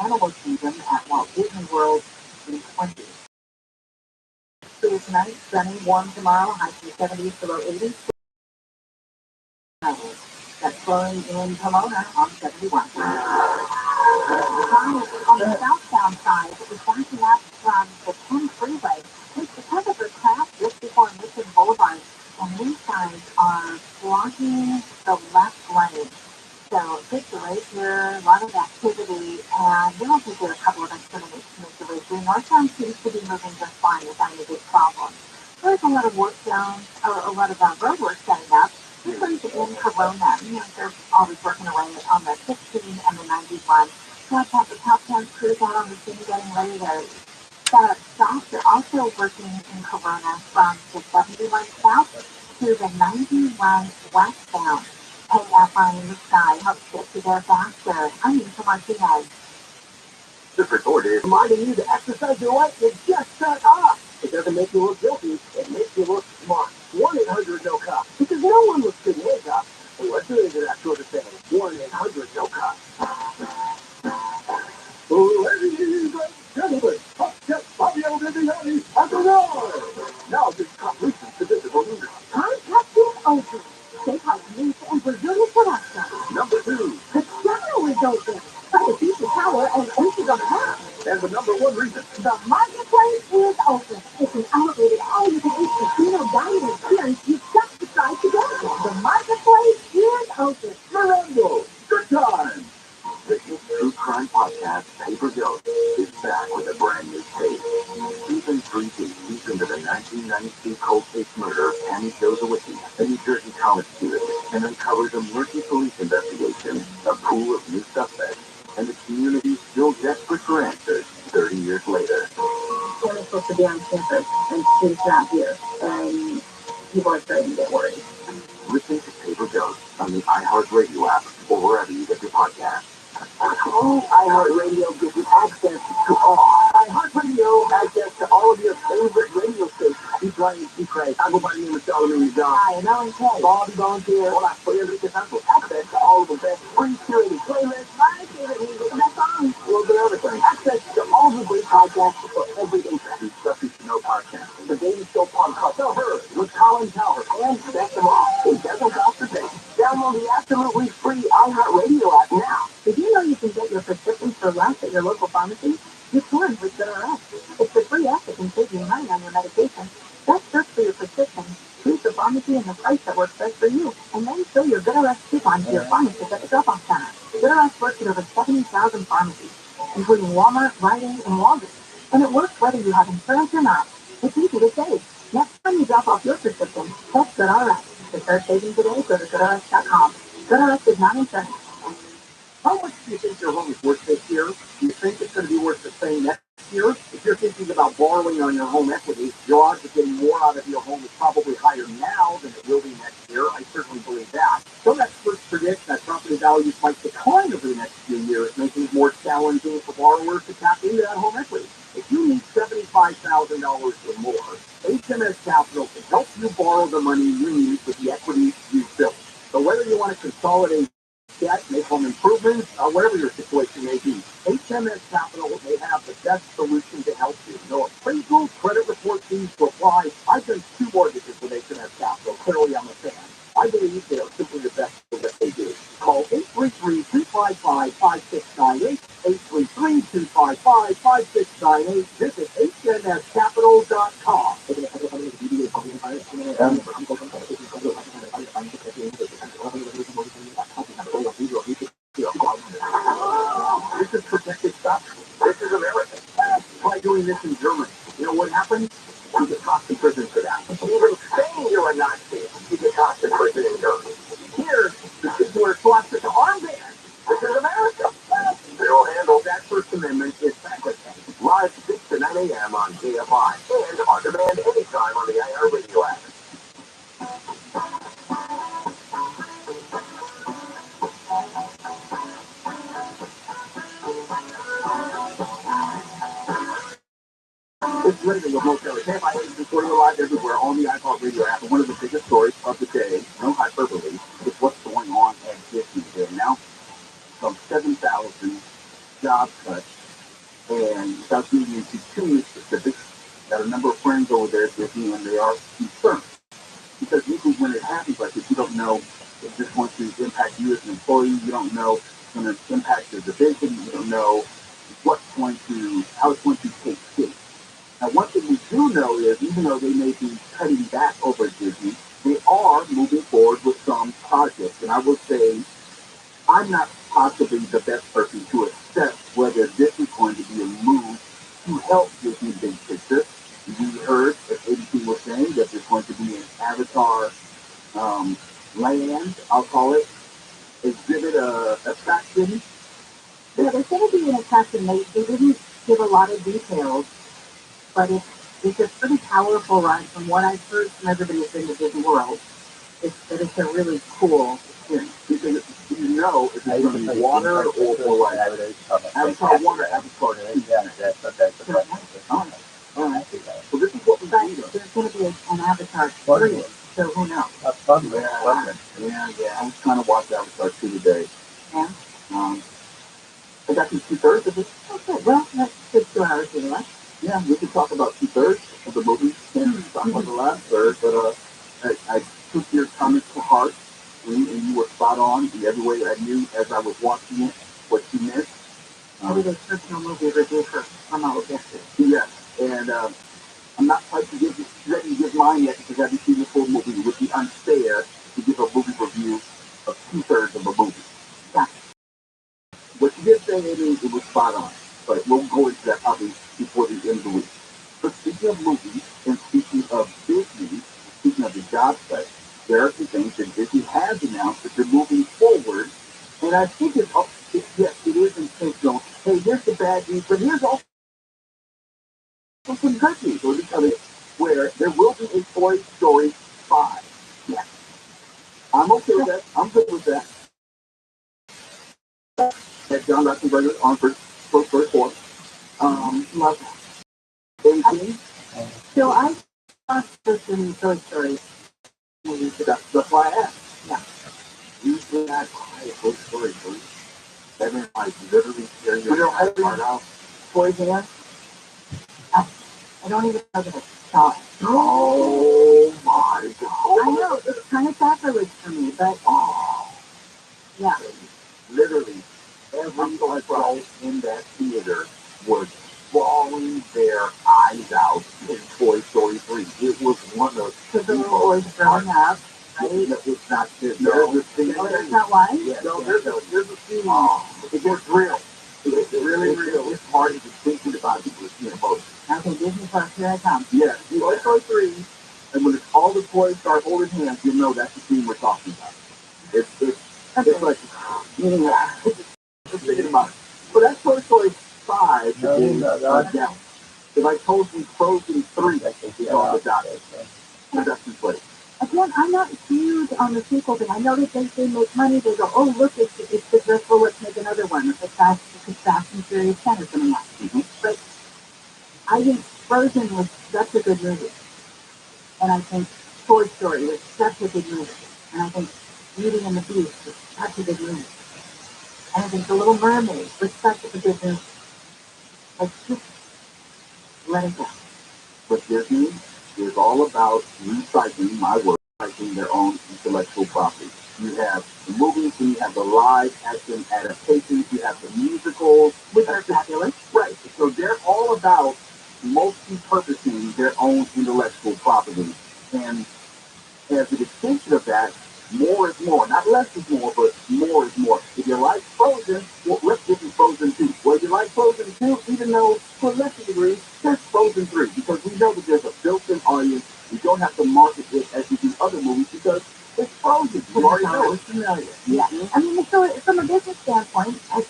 Animal Kingdom at Walt Disney World in 20. Clear tonight, sunny, warm tomorrow, high to 70s to low 80s. That's flowing in Pomona on 71. The car on the southbound side is backing up from the 10 freeway. It's because of a crash just before Mission Boulevard, and these signs are blocking the left lane. So just right here, a lot of activity, and we don't think there are a couple of extra minutes to make the way through. Northbound seems to be moving just fine without any big problems. There's a lot of work down, or a lot of road work setting up. This one's in Corona. They're always working away on the 16 and the 91. Got the top 10 crews out on the scene getting ready to set up shop. They're also working in Corona from the 71 south to the 91 westbound. KFI in the sky helps get to there faster. I'm Lisa Martinez. This report is reminding you to exercise your life and just shut up. It doesn't make you look guilty. It makes you look smart. 1-800-NO-CUP. Because no one looks good in cup. Hey, let's do into that sort of thing. 1-800-NO-CUP. Ladies and gentlemen, Bobby O'Diddy at the door. Now this cup reaches the visible leader. Contacting open. Steak house meat and Brazilian production. Number 2. The channel is open. But the pizza tower and empty on top. And the number 1 reason. The marketplace is open. It's an elevated all-you-can-eat casino dining experience you've got to try today. The marketplace is open. Mirando, good time. The hit true crime podcast, Paper Ghost, is back with a brand new tape. Season 3 takes deep into the 1992 cold case murder of Tammy Jozowicki, a New Jersey college student, and uncovers a murky police investigation, a pool of new suspects, and the community still desperate for answers 30 years later. Tammy's supposed to be on campus, and students are out here, and people are starting to get worried. Listen to Paper Ghost on the iHeartRadio app or wherever you get your podcasts. iHeartRadio gives you access to all. iHeartRadio access to all of your favorite radio stations. Keep Ryan, keep Craig. I go by the name of Solomon John. I am Ellen K. Bobby Volunteer. Hola, soy Enrique Santos. Access to all of the best free curated playlists. My favorite music, and that's on. A little bit of everything. Access to all the great podcasts for every interest. The Stuff You Should Know podcast. The Daily Show podcast. The Herd with Colin Cowherd. And best of all, it doesn't cost a thing. Download the absolutely free iHeartRadio app now. Did you know you can get your prescriptions for less at your local pharmacy? You can with GoodRx. It's the free app that can save you money on your medication. Just search for your prescription, choose the pharmacy and the price that works best for you, and then show your GoodRx coupon to your pharmacist at the drop-off center. GoodRx works at over 70,000 pharmacies, including Walmart, Rite Aid, and Walgreens. And it works whether you have insurance or not. It's easy to save. Next time you drop off your prescription, text GoodRx. To start saving today, go to GoodRx.com. GoodRx is not insurance. How much do you think your home is worth this year? Do you think it's going to be worth the same next year? If you're thinking about borrowing on your home equity, your odds of getting more out of your home is probably higher now than it will be next year. I certainly believe that. Some experts predict that property values might decline over the next few years, making it more challenging for borrowers to tap into that home equity. If you need $75,000 or more, HMS Capital can help you borrow the money you need with the equity you've built. So whether you want to consolidate debt, make home improvements, whatever your situation may be, HMS Capital may have the best solution to help you. No appraisal, credit report fees to apply. I've done 2 mortgages with HMS Capital. Clearly, I'm a fan. I believe they are simply the best for what they do. Call 833-255-5698, 833-255-5698. Visit hmscapital.com. This is protected stock. This is America. Try doing this in Germany. You know what happens? You get tossed in prison for that. Even saying you're a Nazi, you get tossed in prison in Germany. Here, the kids wear swastikas to armbands. This is America. They'll handle that First Amendment is sacrosanct. Live 6 to 9 a.m. on KFI and on demand anytime on the iHeartRadio app. It's ready with most other KFI is recording live everywhere on the iHeartRadio app. And one of the biggest stories of the day, no hyperbole, is what's going on at Disney. There now some 7,000 job cuts And without getting into too many specifics, got a number of friends over there at Disney, and they are concerned. Because usually when it happens like this, you don't know if this is going to impact you as an employee. You don't know if it's going to impact your division. You don't know how it's going to take shape. Now, one thing we do know is, even though they may be cutting back over at Disney, they are moving forward with some projects. And I will say, I'm not possibly the best person to assess whether this is going to be a move to help Disney big picture. We heard, as ABC was saying, that there's going to be an Avatar land, I'll call it, exhibit attraction. Yeah, there's going to be an attraction. They didn't give a lot of details, but it's a pretty powerful ride from what I've heard from everybody who's been to Disney World. It's a really cool experience. Do you know if it's going to be water or like Avatar 1 or Avatar 2? Yeah, that's All right. So this is what we need. There's going to be an Avatar 3, so who knows? Yeah. I was trying to watch Avatar 2 today. Yeah. I got these 2/3 of it. Okay, well, that's good 2 hours anyway. Yeah, we can talk about 2/3 of the movie and talk about the last third, but I took your comments to heart, and you were spot on in every way. I knew as I was watching it what you meant. I did a personal movie review from all of yesterday. Yes, and I'm not quite ready to give mine yet because I haven't seen the full movie. It would be unfair to give a movie review of 2/3 of a movie. Yeah. What you did say, Amy, it was spot on, but we'll go into that probably before the end of the week. But speaking of movies, and speaking of Disney, speaking of the job cut, there are some things that Disney has announced that they're moving forward, and I think yes, it is intentional. Hey, here's the bad news, but here's also some good news. We'll be coming where there will be a Toy Story 5. Yeah. I'm okay with that. I'm good with that. That John Ratzenberger on first course. Love that. Anything? So I saw this in Toy Story movies. That's why I asked. Yeah. Usually I buy a Toy Story 3. That means I literally tear your heart out. Toy there. I don't even know that I saw it. Oh my God. I know, it's kind of sacrilege for me, but yeah. Literally, every adult in that theater was bawling their eyes out in Toy Story 3. It was one of the little boys growing up, right? It's not this. No, that's not why? Yeah, no, there's a scene. It gets real. It's really real. It's hard to think about people with emotion. Okay, Disney Plus, here I come. Yeah, Toy Story 3, and when all the toys start holding hands, you'll know that's the scene we're talking about. It's like, just thinking about it. So that's Toy Story 5. Now, if I told you Frozen 3 is on the docket, that's the place. Again, I'm not huge on the sequel thing. I know that they make money. They go, oh, look, it's successful. Let's make another one. It's like Fast and Furious 10 or something like that. Mm-hmm. But I think Frozen was such a good movie. And I think Toy Story was such a good movie. And I think Beauty and the Beast was such a good movie. And I think The Little Mermaid was such a good movie. Like, just let it go. But Disney is all about recycling, my word, recycling their own intellectual property. You have the movies, and you have the live action adaptations, you have the musicals, which are fabulous. Right. So they're all about multi-purposing their own intellectual property. And as an extension of that, more is more. Not less is more, but more is more. If you like Frozen, well, let's give you Frozen 2. Well, if you like Frozen 2, even though to a lesser degree, there's Frozen 3. Because we know that there's a built-in audience. We don't have to market it as we do other movies because it's Frozen. You already know it's familiar. Yeah. I mean, so from a business standpoint, I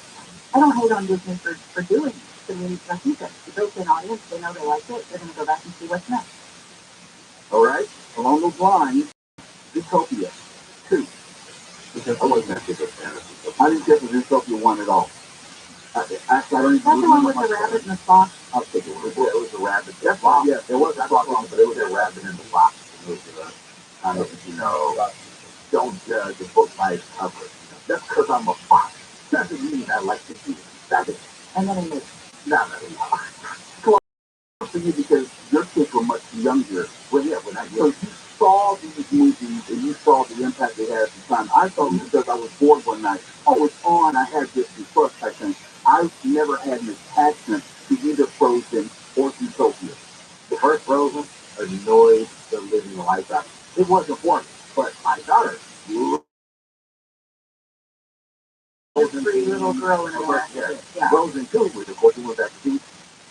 don't hate on Disney for doing it. I mean, like you said, the built-in audience, they know they like it. They're going to go back and see what's next. All right. Along those lines, Zootopia 2. Because I wasn't that big a fan of Zootopia. I didn't care for Zootopia 1 at all. Actually, I don't even. That's the one with the rabbit and the fox. I'll take it. It was a rabbit. That's why. Yeah, there was a fox, but it was a rabbit and the fox. It was kind of, don't judge a book by its cover. That's because I'm a fox. Doesn't mean I like to do it. That's it. And then it moved. No, for you because your kids were much younger. Well, yeah, when I so you saw these movies and you saw the impact they had at the time. I saw them because I was bored one night. Oh, it's on. I had this plus type thing. I never had an attachment to either Frozen or Utopia. The first Frozen annoyed the living life out of me. It wasn't for me, but my daughter Every little girl in America. Yeah. Frozen 2, which of course was that she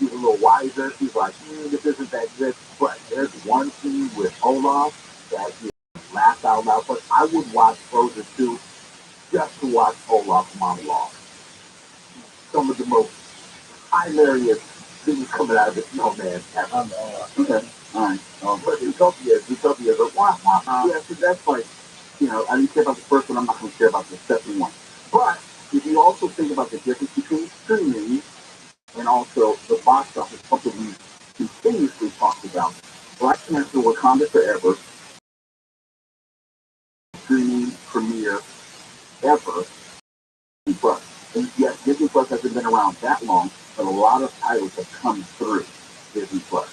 was a little wiser. She was like, this isn't that good. But there's one scene with Olaf that you laughed out loud. But I would watch Frozen 2 just to watch Olaf's monologue. Some of the most hilarious things coming out of the snowman ever. Okay. All right. But Utopia is a wah. Yeah, so that's like, I didn't care about the first one. I'm not going to care about the second one. But if you also think about the difference between streaming and also the box office, something we continuously talked about, Black Panther Wakanda Forever, streaming premiere ever, Disney Plus. And yes, Disney Plus hasn't been around that long, but a lot of titles have come through Disney Plus,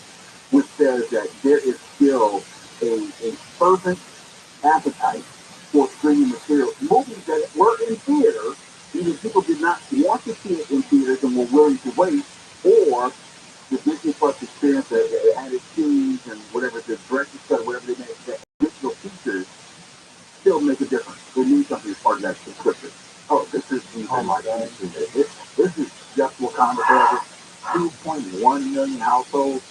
which says that there is still a fervent appetite for streaming material. Movies that were in theaters, either people did not want to see it in theaters and were willing to wait, or the Disney Plus experience, the added scenes and whatever, the director's cut, whatever they make, the additional features still make a difference. They need something as part of that subscription. Oh, this is this is just Wakanda Forever. 2.1 million households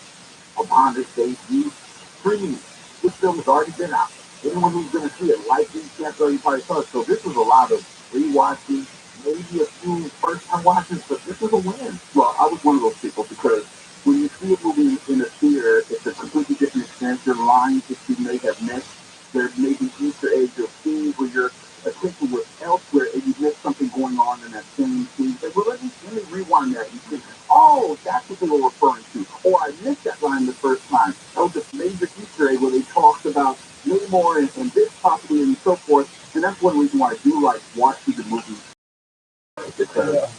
upon this debut. Streaming. This film has already been out. Anyone who's going to see it, like these can't already probably saw it. So this was a lot of rewatching, maybe a few first-time watches, but this was a win. Well, I was one of those people because when you see a movie in a theater, it's a completely different experience. There are lines that you may have missed. There's maybe Easter eggs or scenes where your attention was elsewhere and you missed something going on in that same scene. Say, well, let me rewind that and see. Oh, that's what they were referring to. Or I missed that line the first time. That was a major Easter egg where they talked about Namor and this property and so forth. And that's one reason why I do like watching the movies. Because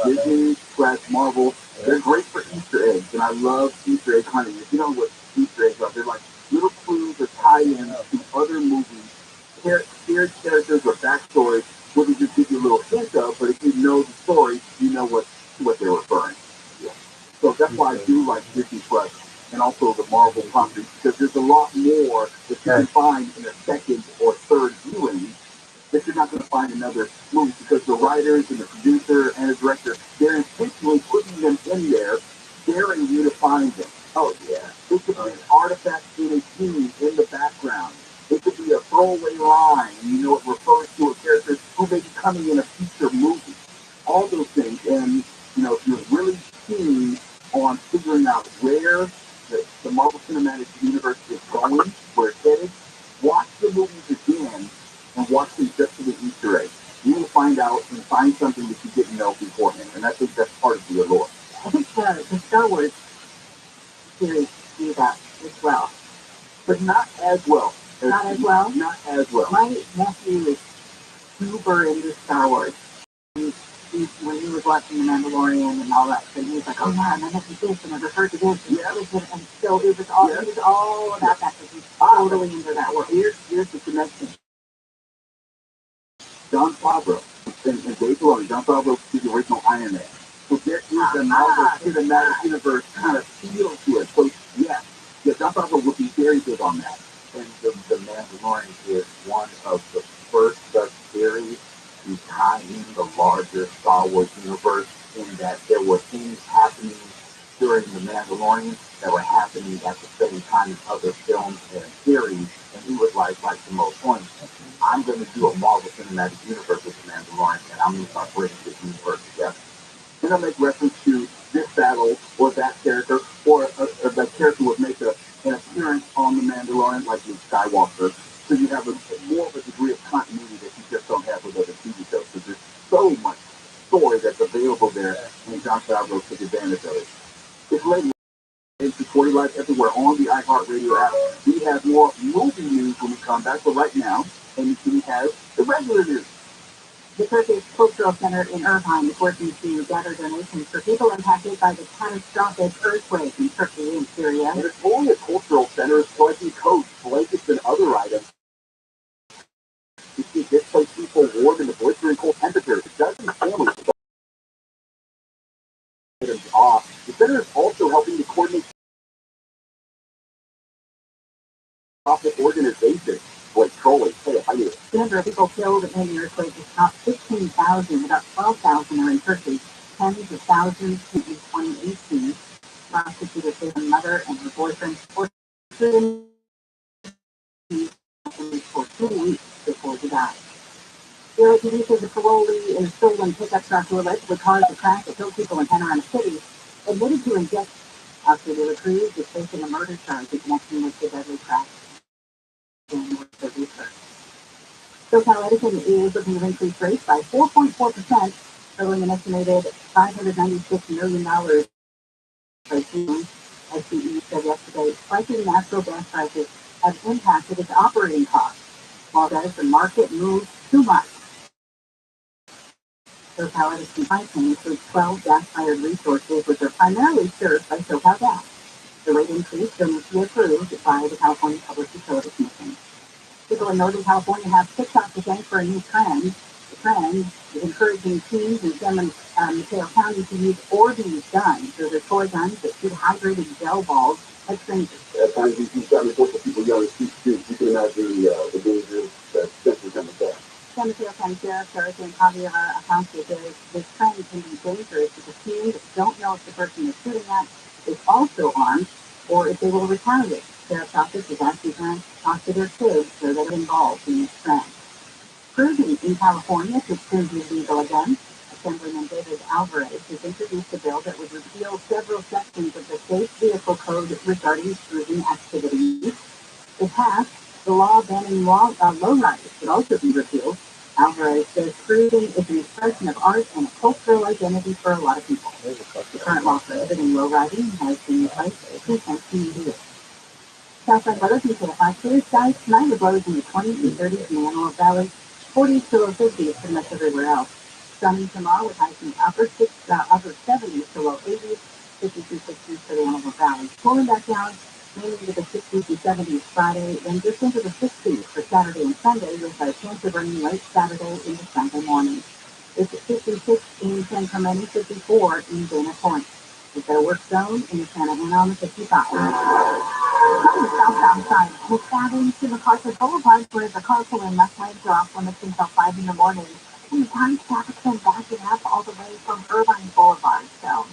Disney / Marvel, they're great for Easter eggs. And I love Easter egg hunting. If you know what Easter eggs are, they're like little clues or tie-ins to other movies, shared characters or backstories, what they just give you a little hint of, but if you know the story, you know what they're referring to. Yeah. So that's why I do like Disney Plus and also the Marvel properties, because there's a lot more that you can find in a second or third viewing that you're not going to find in other movies, because the writers and the producer and the director, they're intentionally putting them in there, daring you to find them. Oh, yeah. It could be an artifact in a scene in the background. It could be a throwaway line, it refers to a character who may be coming in a future movie. All those things. And, if you're really keen on figuring out where the Marvel Cinematic Universe is going, where it's headed, watch the movies again and watch them just for the Easter eggs. You will find out and find something that you didn't know beforehand. And I think that's part of the allure. I think the Star Wars series do that as well. But not as well. Not as well? Not as well. My nephew is super into Star Wars. When he was watching The Mandalorian and all that, and he was like, oh yeah, and then this and I referred to this and and so it was all about that, because he's totally into that world. Here's the connection. John Favreau and Dave Filoni. John Favreau is the original Iron Man. So there is a Marvel Cinematic Universe kind of feel to it. So yeah, John Favreau would be very good on that. And the Mandalorian is one of the first such series to tie in the larger Star Wars universe, in that there were things happening during the Mandalorian that were happening at the same time in other films and series. And he was like the most point. I'm going to do a Marvel Cinematic Universe with the Mandalorian, and I'm going to start bringing this universe together. And I'll make reference to this battle or that character, or that character would make an appearance on the Mandalorian, like Luke Skywalker. So you have more of a degree of continuity that you just don't have with other TV shows. Because there's so much story that's available there, and John Favreau took advantage of it. It's late. Into 40 Live everywhere on the iHeartRadio app. We have more movie news when we come back, but right now, and we have the regular news. The Turkish Cultural Center in Irvine is working to gather donations for people impacted by the catastrophic earthquake in Turkey and Syria. And it's only a cultural center collecting coats, blankets, and other items to keep displaced people warm in the blistering cold temperatures. Dozens of families items off. The center is also helping to coordinate profit organizations like trolling. Hey, I knew it. The number of people killed in the earthquake is about 15,000. About 12,000 are in Turkey. Tens of thousands in 2018. Prosecutors say the mother and her boyfriend forced him for 2 weeks before he died. The LAPD says a parolee in a stolen pickup truck who allegedly caused a crash that killed people in Panorama City admitted to inject after the crew is facing a murder charge in connection with the deadly crash in North Dakota. SoCal Edison is looking to increase rates by 4.4%, totaling an estimated $596 million by June. SCE said yesterday, spiking natural gas prices have impacted its operating costs, while as the market moves too much. SoCal Edison pricing includes 12 gas-fired resources, which are primarily served by SoCal Gas. The rate increase still needs to be approved by the California Public Utilities Commission. People in Northern California have kicked off the tank for a new trend. The trend is encouraging teens in San Mateo County to use Orbeez guns. Those are toy guns that shoot hydrated gel balls like strangers. At times, you start reporting people yelling, shoot, shoot. You can imagine the danger that's definitely coming back. San Mateo County Sheriff Hurricane Javier Aponte says this trend can be dangerous because teens don't know if the person they're shooting at is also armed or if they will retaliate. Sheriff's office is asking parents to talk to their kids so they're involved in this trend. Cruising in California could soon be legal again. Assemblyman David Alvarez has introduced a bill that would repeal several sections of the State Vehicle Code regarding cruising activities. If passed, the law banning lowriders could also be repealed. Alvarez says cruising is an expression of art and a cultural identity for a lot of people. The current law prohibiting lowriding has been in place since 1988. Southside weather from KFI. Clear skies tonight with lows in the 20s and 30s in the Antelope Valley, 40s to low 50s pretty much everywhere else. Sunny tomorrow with highs in the upper 70s to low 80s, 50s to 60s for the Antelope Valley. Cooling back down, mainly to the 60s and 70s Friday, then just into the 60s for Saturday and Sunday with a chance of rain late Saturday into Sunday morning. It's 56 in San Clemente, 54 in Dana Point. It's their work zone in Santa Ana on the 55. On the southbound side, McFadden to MacArthur Boulevard, where the carpool and left lanes are off limits until 5 in the morning. And the time traffic's been backing up all the way from Irvine Boulevard, so a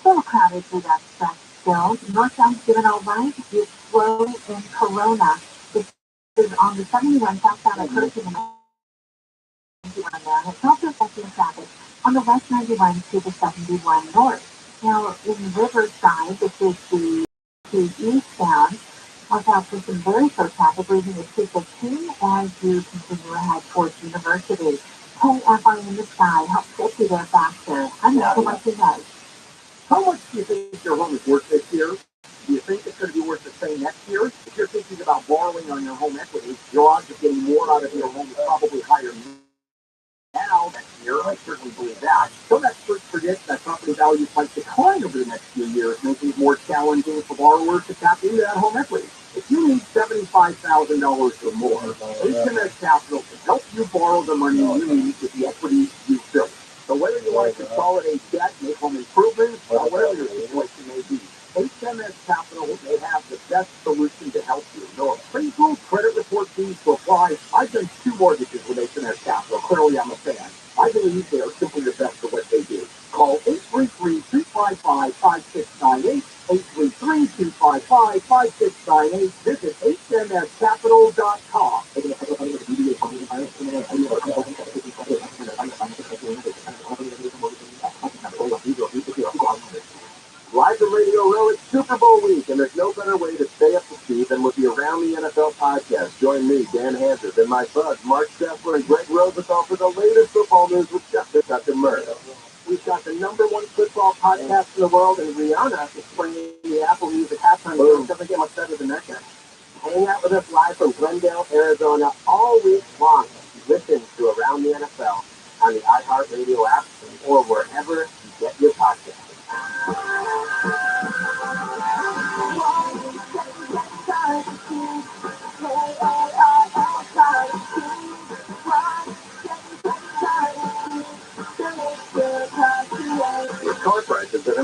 little crowded through that stretch still. Northbound's doing all right. It's slow in Corona. This is on the 71 southbound at Curtis and 91 there. And it's also affecting traffic on the West 91 to the 71 north. Now, in Riverside, this is the eastbound. Watch out for some very slow traffic leaving the 215 as you continue ahead towards University. Hey, FR in the sky, help get you there faster. I'm not so much ahead. How much do you think your home is worth this year? Do you think it's going to be worth the same next year? If you're thinking about borrowing on your home equity, your odds of getting more out of your home is probably higher now next year. I certainly believe that. Some experts predict that property values might decline over the next few years, making it more challenging for borrowers to tap into that home equity. If you need $75,000 or more, HMS Capital can help you borrow the money you need with the equity you've built. So whether you want to consolidate debt, make home improvements, or whatever your situation may be, HMS Capital, they have the best solution to help you. No appraisal, credit report fees to apply. I've done 2 mortgages with HMS Capital. Clearly, I'm a fan. I believe they are simply the best at what they do. Call 833-255-5698, 833-255-5698. Visit hmscapital.com. Live to Radio Row, it's Super Bowl week, and there's no better way to stay up to speed than with the Around the NFL podcast. Join me, Dan Hansard, and my buds, Mark Steffler and Greg Rosenthal for the latest football news with Justice Dr. Murray. We've got the #1 football podcast in the world, and Rihanna is playing the Apple Music halftime show. It doesn't get much better than that guy. Hang out with us live from Glendale, Arizona, all week long. Listen to Around the NFL on the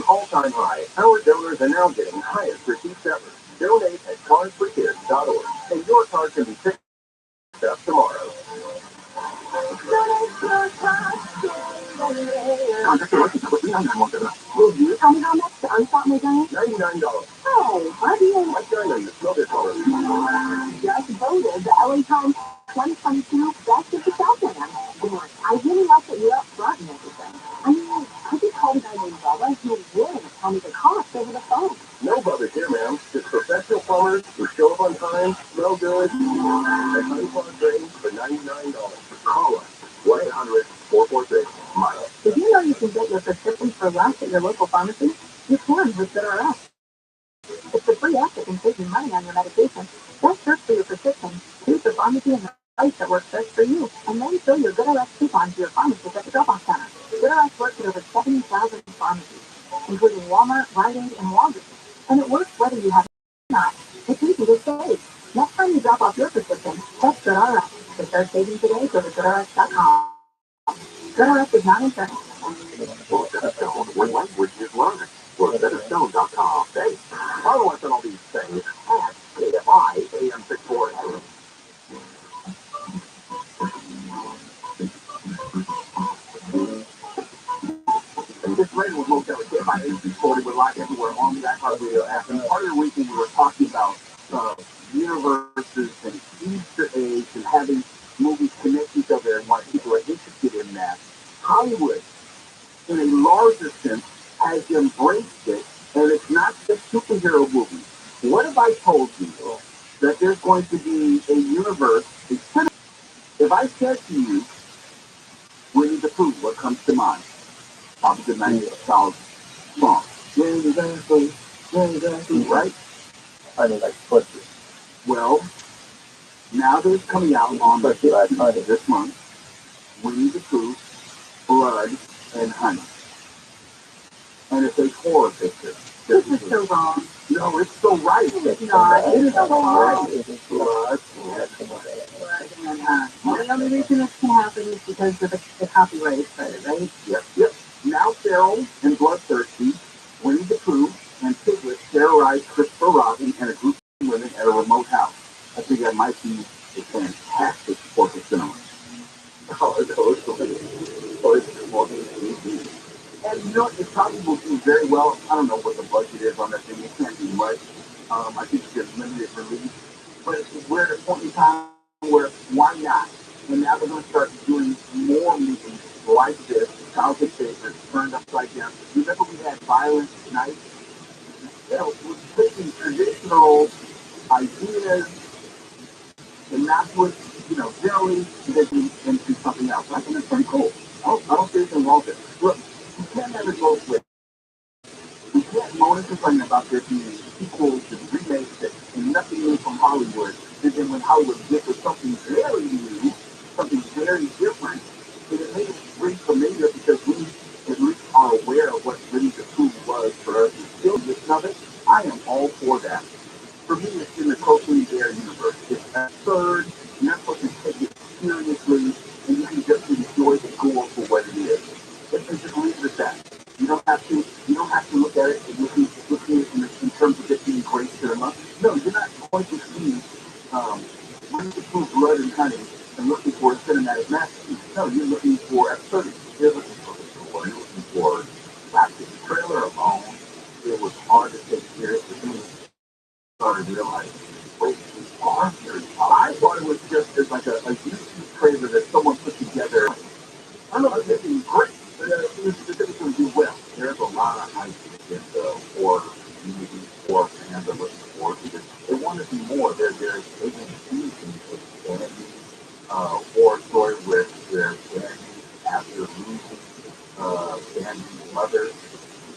an all-time high. Our donors are now getting highest receipts ever. Donate at cardforkids.org, and your card can be picked up tomorrow. Will you tell me how much to unstop my diet? $99. Oh, Rabbi, like China, you smell this already. Just voted the LA Times 2022 Best of the Southland. I really like that you're upfront and everything. I mean, I just called a guy named Rabbi who was willing to tell me the cost over the phone. No brothers here, ma'am. Just professional plumbers who show up on time, smell good, and honey-pot drains for $99. Call us. 1-800-446-MILE. Did you know you can get your prescriptions for less at your local pharmacy? You can with GoodRx. It's a free app that can save you money on your medication. Just search for your prescription, choose the pharmacy and the price that works best for you, and then show your GoodRx coupon to your pharmacist at the drop-off center. GoodRx works at over 70,000 pharmacies, including Walmart, Rite Aid, and Walgreens. And it works whether you have it or not. It's easy to save. Next time you drop off your prescription, check GoodRx. To start saving today, go to GoodRx.com. GoodRx is not insurance. When language is learned. ROTHSCHILD.com. Hey, follow us on all these things at KFI AM 640. This radio was located at KFI AM 640. We're live everywhere on the iHeartRadio app. And part of the weekend we were talking about universes and Easter eggs and having movies connect each other and why people are interested in that. Hollywood, in a larger sense, has embraced it, and it's not just superhero movies. What if I told you that there's going to be a universe? If I said to you, Winnie the Pooh, what comes to mind? Probably the 90s child song. Winnie the Pooh, Winnie the Pooh, right? I mean, like, pussy. Well, now there's coming out on this month, Winnie the Pooh, Blood and Honey. And it's a horror picture. This is so wrong. No, it's so right. It's not. It is so wrong. Blood and honey. The only reason this can happen is because of the copyright is credit, right? Yep. Now Feral and Bloodthirsty, Winnie the Pooh, and Piglet terrorize Christopher Robin and a group of women at a remote house. I think that might be a fantastic corporate cinema. And you know, it probably will do very well. I don't know what the budget is on that thing. It can't be much. I think it's just limited release. But we're at a point in time where why not? And now they're going to start doing more movies like this, childhood favorites, turned upside down. Remember we had Violent Night? You know, we're taking traditional ideas and not with, generally making into something else. I think it's pretty cool. I don't see anything wrong with it. Look, you can't have it both ways. You can't moan and complain about there being sequels and remakes and nothing new from Hollywood. And then when Hollywood gets with something very new, something very different, it makes it very familiar because we at least are aware of what Winnie the Pooh was for us. And still just of it, I am all for that. For me, it's in the totally their universe. It's absurd. Netflix can take it seriously, and you can just enjoy the gore for what it is. And just leave it at that. You don't have to look at it and look at it in terms of it being great cinema. No, you're not going to see Winnie the Pooh, Blood and Honey and looking for a cinematic masterpiece. No, you're looking for absurdity. You're looking for the gore. You're looking for laughter. The trailer alone, it was hard to take seriously. Started realizing, wait, these are very hard. I thought it was just as like a YouTube trailer that someone put together. I don't know if it's great, but it was going to do well. There's a lot of hype in the horror community, horror fans are looking forward to this. They want to see more. There's ABC horror story with their Andy after losing Andy's mother.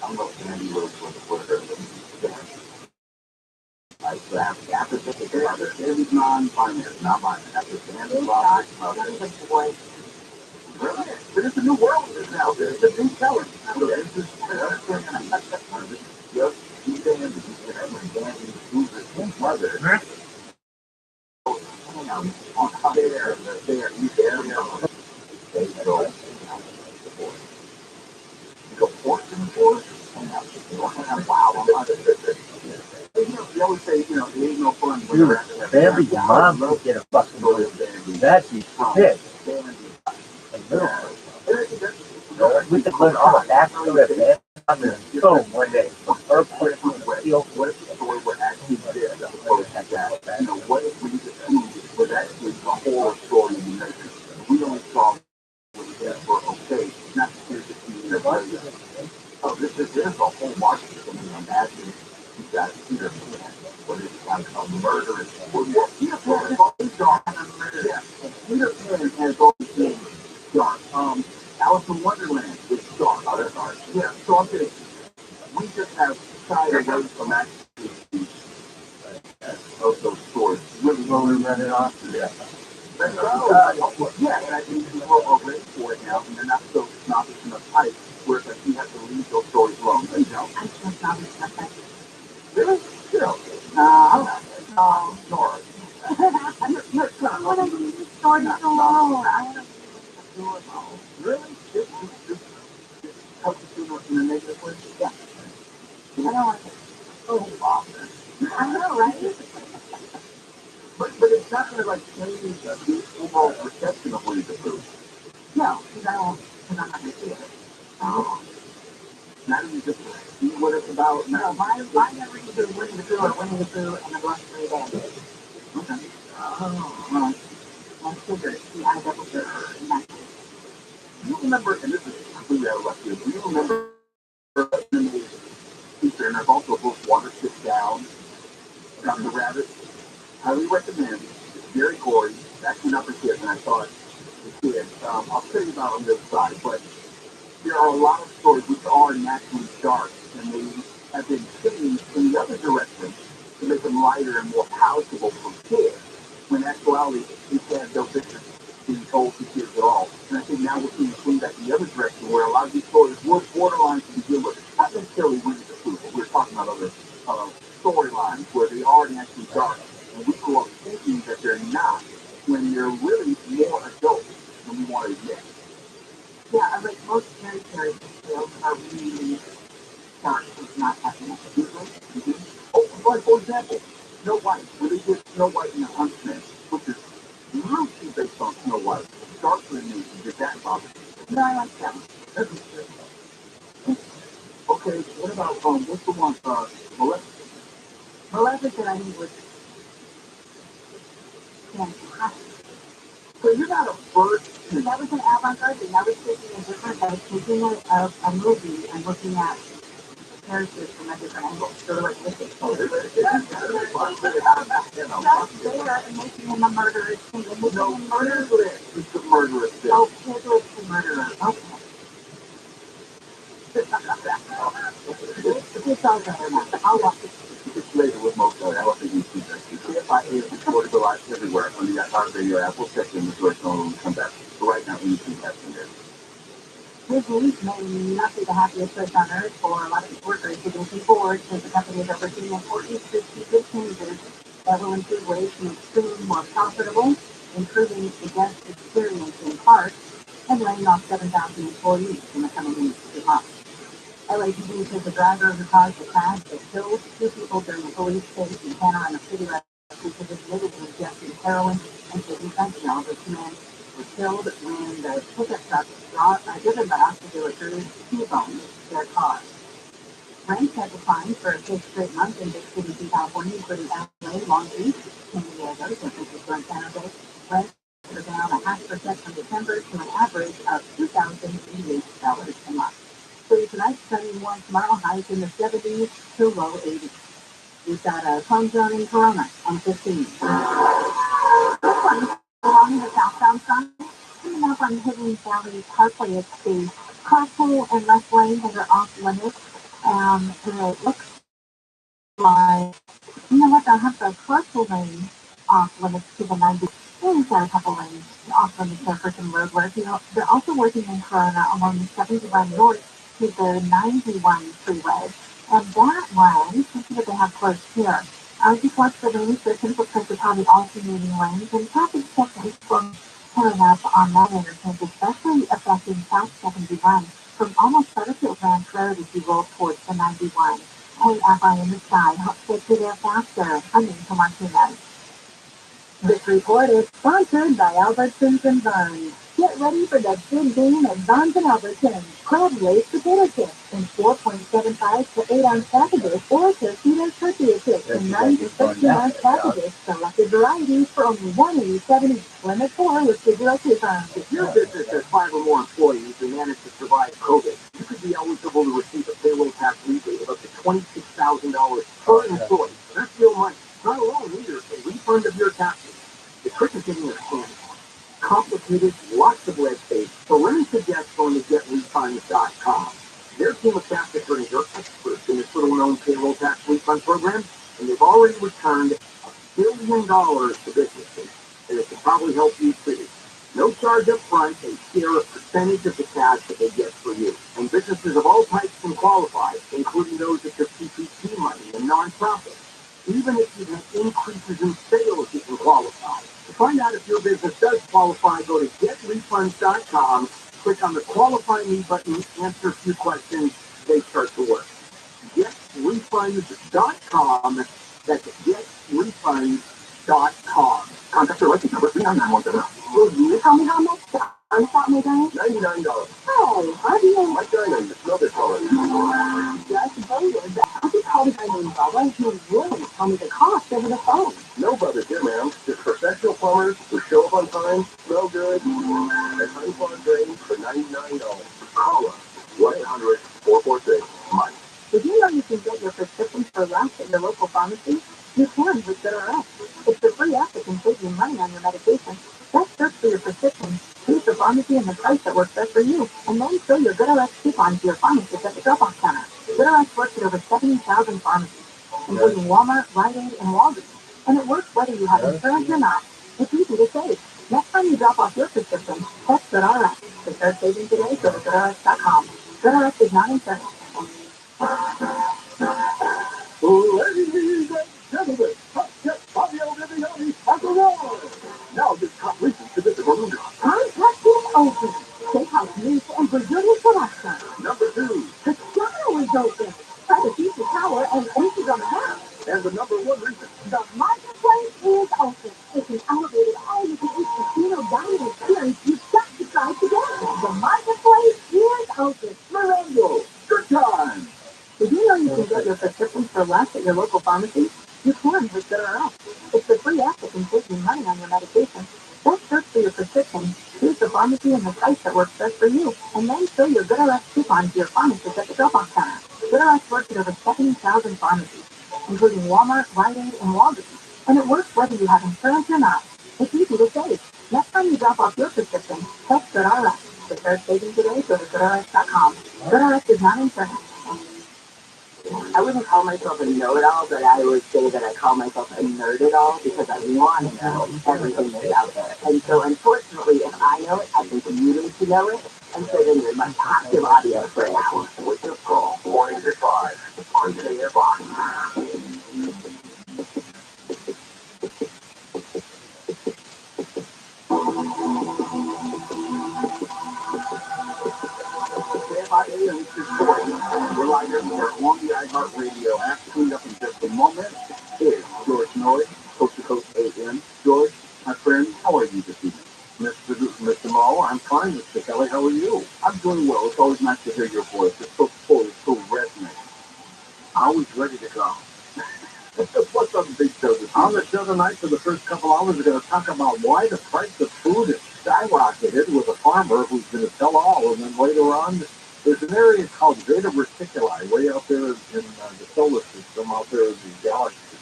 I don't know if Andy was her. After Andy's non-binary, not binary. After Andy lost his mother. Really? But it's a new world now. It's a new color. It's just, yes, he's Andy. And Andy loses his mother. There. They go. You go forth and forth. Wow. You always say, it ain't no fun when Dude, Bambi's mom could get a fucking load. That'd be sick. We could learn all the backstory of Bambi's mom in film one day. Her put on the field. What if the story were actually there as opposed to that? What if we just proved was actually the whole story in the nation? We only saw what it is for okay, not just 15 years later. Oh, this is a whole market for me. Imagine you got Peter Pan, what is it, a murderous. Well, Peter Pan is always dark. Yeah, and Peter Pan has always been dark. Alice in Wonderland is dark. Oh, that's dark. Yeah, so I'm saying we just have shied away from actually of those stories. Really, Slowly running off. Yeah. Yeah, and I think people are ready for it now, and they're not so snobbish in the pipe where it's like you have to leave those stories alone. I'm so snobbish in the pipe. Really? You know, no, Nora. You're I want to leave the stories alone. I want to leave the stories alone. Really? This helps you in a negative way? Yeah. I don't want to. Oh, Father. I know, right? But it's not going to like change the overall perception of Winnie the Pooh. No, because I'm not going to see it. Oh. Not even just see what it's about. No, my memory is Winnie the Pooh or Winnie the Pooh and the Blush Three Days. Okay. Oh, well, that's sugar. Yeah, I double sugar in that case. Do you remember, and this is completely out of left field, do you remember the teacher, and there's also a book, Water Sits Down, about the rabbit? Highly recommend. It's very gory. It's actually not for kids, and I thought the kids. I'll tell you about on the other side, but there are a lot of stories which are naturally dark, and they have been changed in the other direction to make them lighter and more palatable for kids. When in actuality, these have no business being told to kids at all. And I think now we're seeing swing back in the other direction, where a lot of these stories were borderline to begin with. Not necessarily Winnie the Pooh, but we're talking about other storylines where they are naturally dark, and we grow up thinking that they're not, when they're really more adult than we want to admit. Yeah, like most fairy tales are really dark. It's not happening. Mm-hmm. Oh, like for example, Snow White. When they did Snow White and the Huntsman, which is loosely based on Snow White, it's darker than me. Did that bother you? No, I like that one. That's interesting. Okay, what about what's the one? Maleficent. Maleficent, I think was fantastic. So you're not a first. That was an avant-garde thing. I was taking a different. I was taking a movie and looking at characters from a different angle. Sort of like Wicked. Oh, just there and making him a murderous thing. No, murderous is the murderous thing. Oh, Piglet's the murderer. Okay. It's all better now. I'll watch it. It's later with most of it. I don't think you see that. If I hear recorded the live everywhere on the iHeartRadio app, we'll check in with your phone when we come back. So right now, we have some there. Disney may not be the happiest place on earth for a lot of its workers who can keep bored since the company is overseeing important strategic changes that will improve ways to make food more profitable, improving the guest experience in parks, and laying off 7,000 employees in the coming weeks to months. LAPD says the driver who caused the crash that killed two people during a police chase in Panorama City last week was admitted to ingesting heroin and taking fentanyl. The two men were killed when the pickup truck driven by officer recruiters T-boned their car. Rents have declined for a fifth straight month in big cities in California, including LA, Long Beach, San Diego, San Francisco, and San Jose. Rents are down 0.5% from December to an average of $2,088 a month. So tonight, sunny and warm tomorrow, highs in the 70s to low 80s. We've got a calm zone in Corona on 15. This one, along the southbound side, coming up on Hidden Valley Parkway, it's the carpool and left lane that are off limits. It looks like, you know what, they'll have the carpool lane off limits to the 90. We've got a couple lanes off limits there for some road work. They're also working in Corona along the 71 north to the 91 freeway. And that one, let's see what they have close here. Just watch the lanes. There's some footprints of probably alternating lanes, and traffic check is pulling up on that interchange, especially affecting South 71. From almost Butterfield Ranch Road as you roll towards the 91. Hey, Rabbi in the sky, help get you there faster. I'm Angel Martinez. This report is sponsored by Albertsons and Barnes. Get ready for that big game at Barnes and Albertsons. Crab-Lay's potato chips in 4.75 to 8-ounce packages or Tostitos tortilla chips in 9 to 16-ounce packages. Selected varieties for only $1.87 each. Limit 4 with cigarette refunds. If your business has 5 or more employees and managed to survive COVID, you could be eligible to receive a payroll tax rebate of up to $26,000 per employee. That's real money. Not alone either. A refund of your taxes. The trick is getting your hands on. Complicated, lots of red tape. So let me suggest going to getrefunds.com. Their team of tax attorneys are experts in this little-known payroll tax refund program, and they've already returned $1 billion to businesses, and it can probably help you too. No charge up front, they share a percentage of the cash that they get for you. And businesses of all types can qualify, including those that get PPP money and nonprofits. Even if you have increases in sales, you can qualify. To find out if your business does qualify, go to getrefunds.com, click on the Qualify Me button, answer a few questions, they start to work. Getrefunds.com, that's getrefunds.com. Contact your license number 3991. Will you tell me how much to unstop me down? $99. Oh, how do you like diamond? Smell this already. Just voted. I just called a guy named Bubba, and he was willing to tell me the cost over the phone. No Bubba here, ma'am. Just professional plumbers who show up on time, smell good, and unplugged drains for $99. Call us 1-800-446-MONEY. Did you know you can get your prescriptions for less at your local pharmacy? You can with GoodRx. It's the free app that can save you money on your medication. Just search for your prescription, choose the pharmacy and the price that works best for you, and then show your GoodRx coupon to your pharmacist at the drop-off counter. GoodRx works at over 70,000 pharmacies, including Walmart, Rite Aid, and Walgreens. And it works whether you have insurance or not. It's easy to save. Next time you drop off your prescription, text GoodRx. To start saving today, go to GoodRx.com. GoodRx is not insurance. Ladies and gentlemen, Fabio Viviani has arrived. Now this top listen to this Bermuda. Contacting open. Steakhouse meat and Brazilian selection. Number 2. Cristiano is open. Try to beat the tower and empties on the house. And the number 1 reason. The marketplace is open. It's an elevated all-you-can-eat casino dining experience you've got to try today. The marketplace is open. Miranda, good time. Did you know you can get your prescriptions for less at your local pharmacy? You can with GoodRx. It's the free app that can save you money on your medication. Just search for your prescription, choose the pharmacy and the price that works best for you, and then show your GoodRx coupon to your pharmacist at the drop-off counter. GoodRx works at over 70,000 pharmacies, including Walmart, Rite Aid, and Walgreens. And it works whether you have insurance or not. It's easy to save. Next time you drop off your prescription, text GoodRx. To start saving today, go to GoodRx.com. GoodRx is not insurance. I wouldn't call myself a know-it-all, but I would say that I call myself a nerd-it-all because I want to know everything that's out there. And so, unfortunately, if I know it, I think you need to know it. And so then you're my passive audience for an hour. With your call, 485 on the box. We're live everywhere on the iHeartRadio app. Cleaned up in just a moment is George Noyd, Coast to Coast AM. George, my friend, how are you this evening? Mr. Mo, I'm fine, Mr. Kelly. How are you? I'm doing well. It's always nice to hear your voice. It's so full, it's so resonant. Always ready to go. What's on the big show this evening? On the show tonight, for the first couple hours, we're going to talk about why the price of food has skyrocketed with a farmer who's going to tell all, and then later on, there's an area called Zeta Reticuli, way out there in the solar system, out there in the galaxy.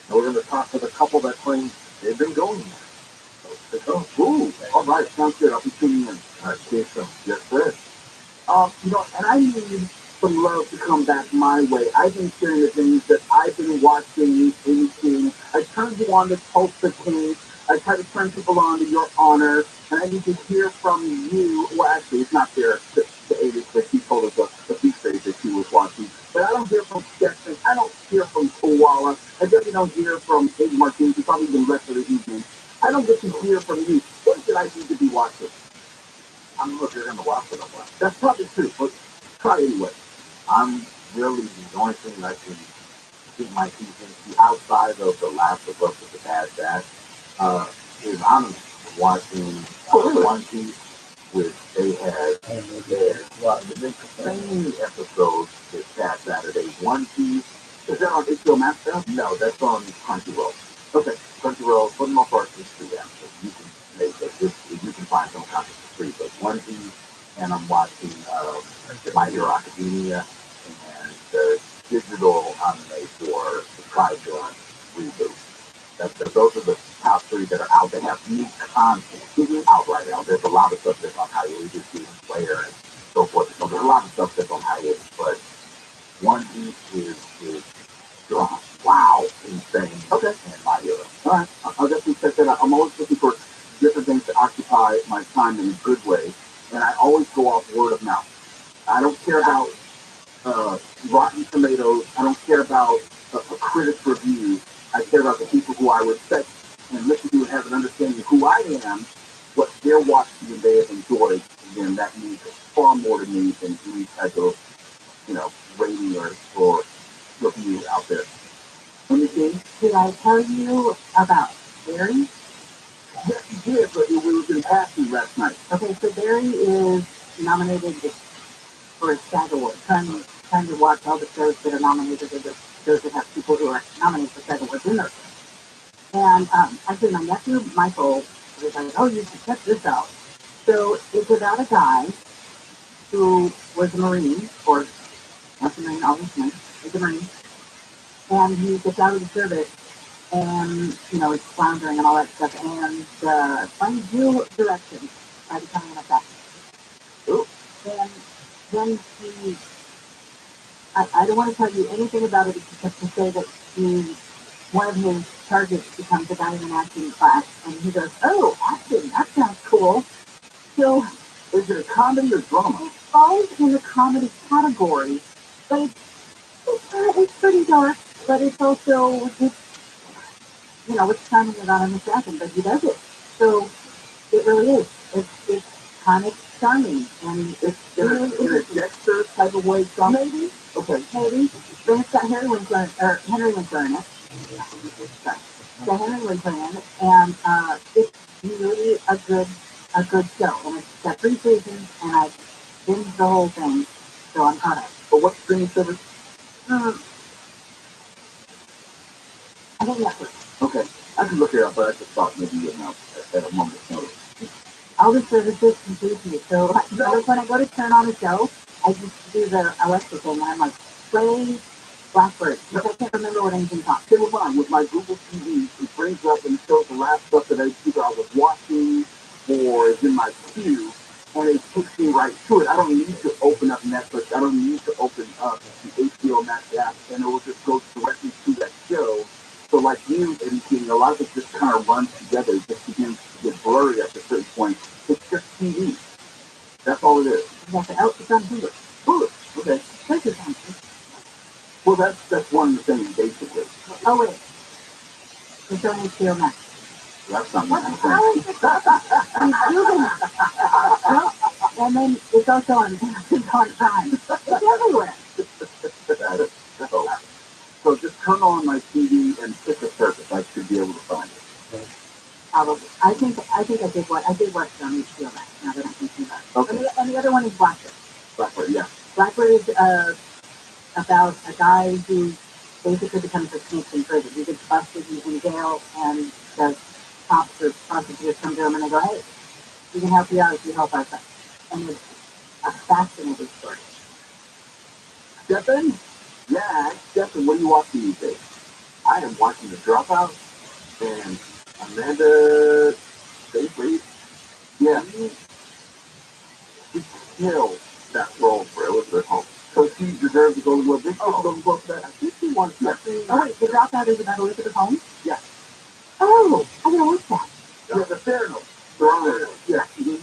And we're going to talk with a couple that claim they've been going there. So, ooh, all right, sounds good. I'll be tuning in. All right, stay tuned. Yes, sir. And I need some love to come back my way. I've been sharing the things that I've been watching, eating. I turned you on to Tulsa King. I try to turn people on to Your Honor, and I need to hear from you. Well, actually, it's not there. The 80s, but he told us the feast days that he was watching. But I don't hear from Sketchman. I don't hear from Koala. I definitely don't hear from Aiden Martinez. He's probably been left for the evening. I don't get to hear from you. What should I need to be watching? I don't know if you're going to watch it or what. That's probably true, but try anyway. I'm really the only thing I can keep my teeth into outside of The Last of Us with the Bad Batch is I'm watching One Piece, which they had the same episodes this past Saturday. One Piece, is that on HBO Max now? No, that's on Crunchyroll. Okay, Crunchyroll, for the most part, it's free actually. You can make it, you can find some content for free, but One Piece, and I'm watching My Hero Academia, and the digital anime for the TRILLIONAIRE reboot. Those are the top three that are out that have new content out right now. There's a lot of stuff that's on hiatus, Demon Slayer and so forth. So there's a lot of stuff that's on hiatus, but One Piece is wow, insane. Okay. And My Hero. All right. I'll definitely check that out. I'm always looking for different things to occupy my time in a good way, and I always go off word of mouth. I don't care about Rotten Tomatoes. I don't care about a critic's review. I care about the people who I respect and listen to and have an understanding of who I am, what they're watching and they have enjoyed, and then that means far more to me than any type of, rating or review out there. Anything? Did I tell you about Barry? Yes, you did, but it was in passing last night. Okay, so Barry is nominated for a SAG Award. Trying to watch all the shows that are nominated, or the shows that have people who are nominated for SAG Awards in those shows. And actually, my nephew Michael was like, "Oh, you should check this out." So it's about a guy who was a Marine, or not a Marine, obviously, is a Marine, and he gets out of the service, and it's floundering and all that stuff, and finds new directions by becoming an assassin. Ooh. And then I don't want to tell you anything about it except to say that one of his targets becomes a guy in an acting class, and he goes, "Oh, acting, that sounds cool." So, is it a comedy or drama? It falls in the comedy category, but it's pretty dark, but it's also, it's shining it on an assassin, but he does it. So, it really is. It's kind of charming, and it's really in a Dexter type of way, maybe. Okay. Maybe. Then it's got Henry Winkler in it. Sorry. So Henry Winkler in it, and it's really a good show. And it's got 3 seasons, and I've binged the whole thing, so I'm caught up. But what streaming service? I think Netflix. Okay. I can look it up, but I just thought maybe at a moment's notice. All the services confuse me. So when I go to turn on a show, I just do the Alexa thing, and I'm like, play Blackbird, because I can't remember what anything's on. Same with mine. With my Google TV, it brings up and shows the last stuff that either I was watching or is in my queue, and it takes me right to it. I don't need to open up Netflix. I don't need to open up the HBO Max app, and it will just go directly to that show. So like you and seeing a lot of it just kind of runs together. It just begins to get blurry at a certain point. It's just TV. That's all it is. Exactly. Oh, it's on Hulu. Hulu. Okay. This is on Hulu. Well, that's one of the things, basically. Oh, wait. It's on HBO Max. That's not what I'm Well, and then it's also on Prime. It's everywhere. So just turn on my TV and pick a service. I should be able to find it. Probably. I think I did watch it on HBO Max, now that I'm thinking about it. Okay. And the other one is Blackbird. Blackbird, yeah. Blackbird is about a guy who basically becomes a snitch in prison. He gets busted in jail, and the cops or prosecutors come to him and they go, "Hey, we can help you out if you help us out." And it's a fascinating story. Stephen? Yeah, Stephen, what are you watching these days? I am watching The Dropout and Amanda Seyfried. Yeah. She killed that role for Elizabeth Holmes. So she deserves to go to a big Golden Globe for that. I think she won something. Oh, wait, The Dropout is about Elizabeth Holmes? Yeah. Oh, I gotta watch that. Yeah, the Theranos. Yeah. Mm-hmm.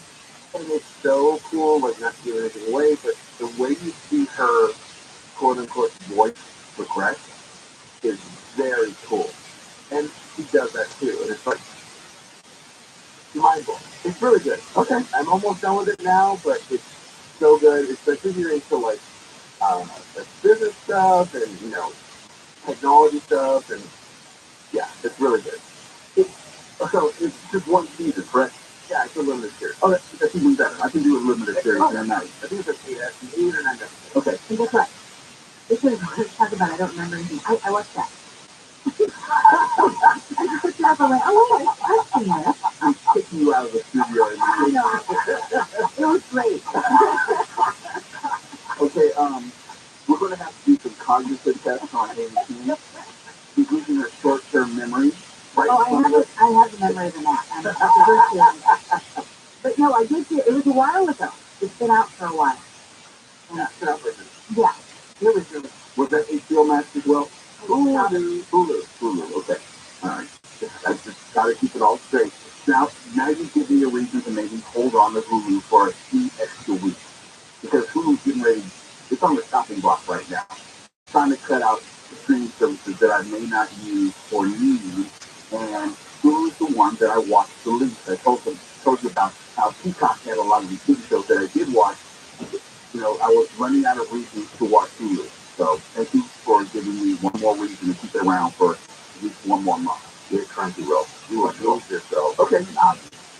And it's so cool, like not to give anything away, but the way you see her quote-unquote voice progress is very cool. And she does that too. And it's like, Mindful. It's really good. Okay. I'm almost done with it now, but it's so good, especially if you're into like business stuff and technology stuff, and yeah, it's really good. It's, so it's just one season, correct? Yeah, it's a limited series. Oh, that's even better. I can do a limited series in a night. I think it's an 8 or 9 episodes. Okay. And guess what? This is what I was talking about. I don't remember anything. I watched that. I just looked it up. I'm like, oh, I've seen this. I'm kicking you out of the studio. I know. It was great. Okay, we're going to have to do some cognitive tests on Amy. She's losing her short-term memory. Right? Oh, I have the memory of the map. But no, I did see it. It was a while ago. It's been out for a while. Yeah, it's been out for a minute. Yeah, it was really. Was that HBO Max as well? Hulu. Okay. All right. I just got to keep it all straight. Now you give me a reason to maybe hold on to Hulu for a few extra weeks. Because Hulu's getting ready, it's on the chopping block right now. Trying to cut out the streaming services that I may not use or need. And Hulu's the one that I watched the least. I told you about how Peacock had a lot of these TV shows that I did watch. I was running out of reasons to watch Hulu. So thank you for giving me one more reason to keep it around for at least one more month. Get Crunchyroll. You will love yourself. Okay,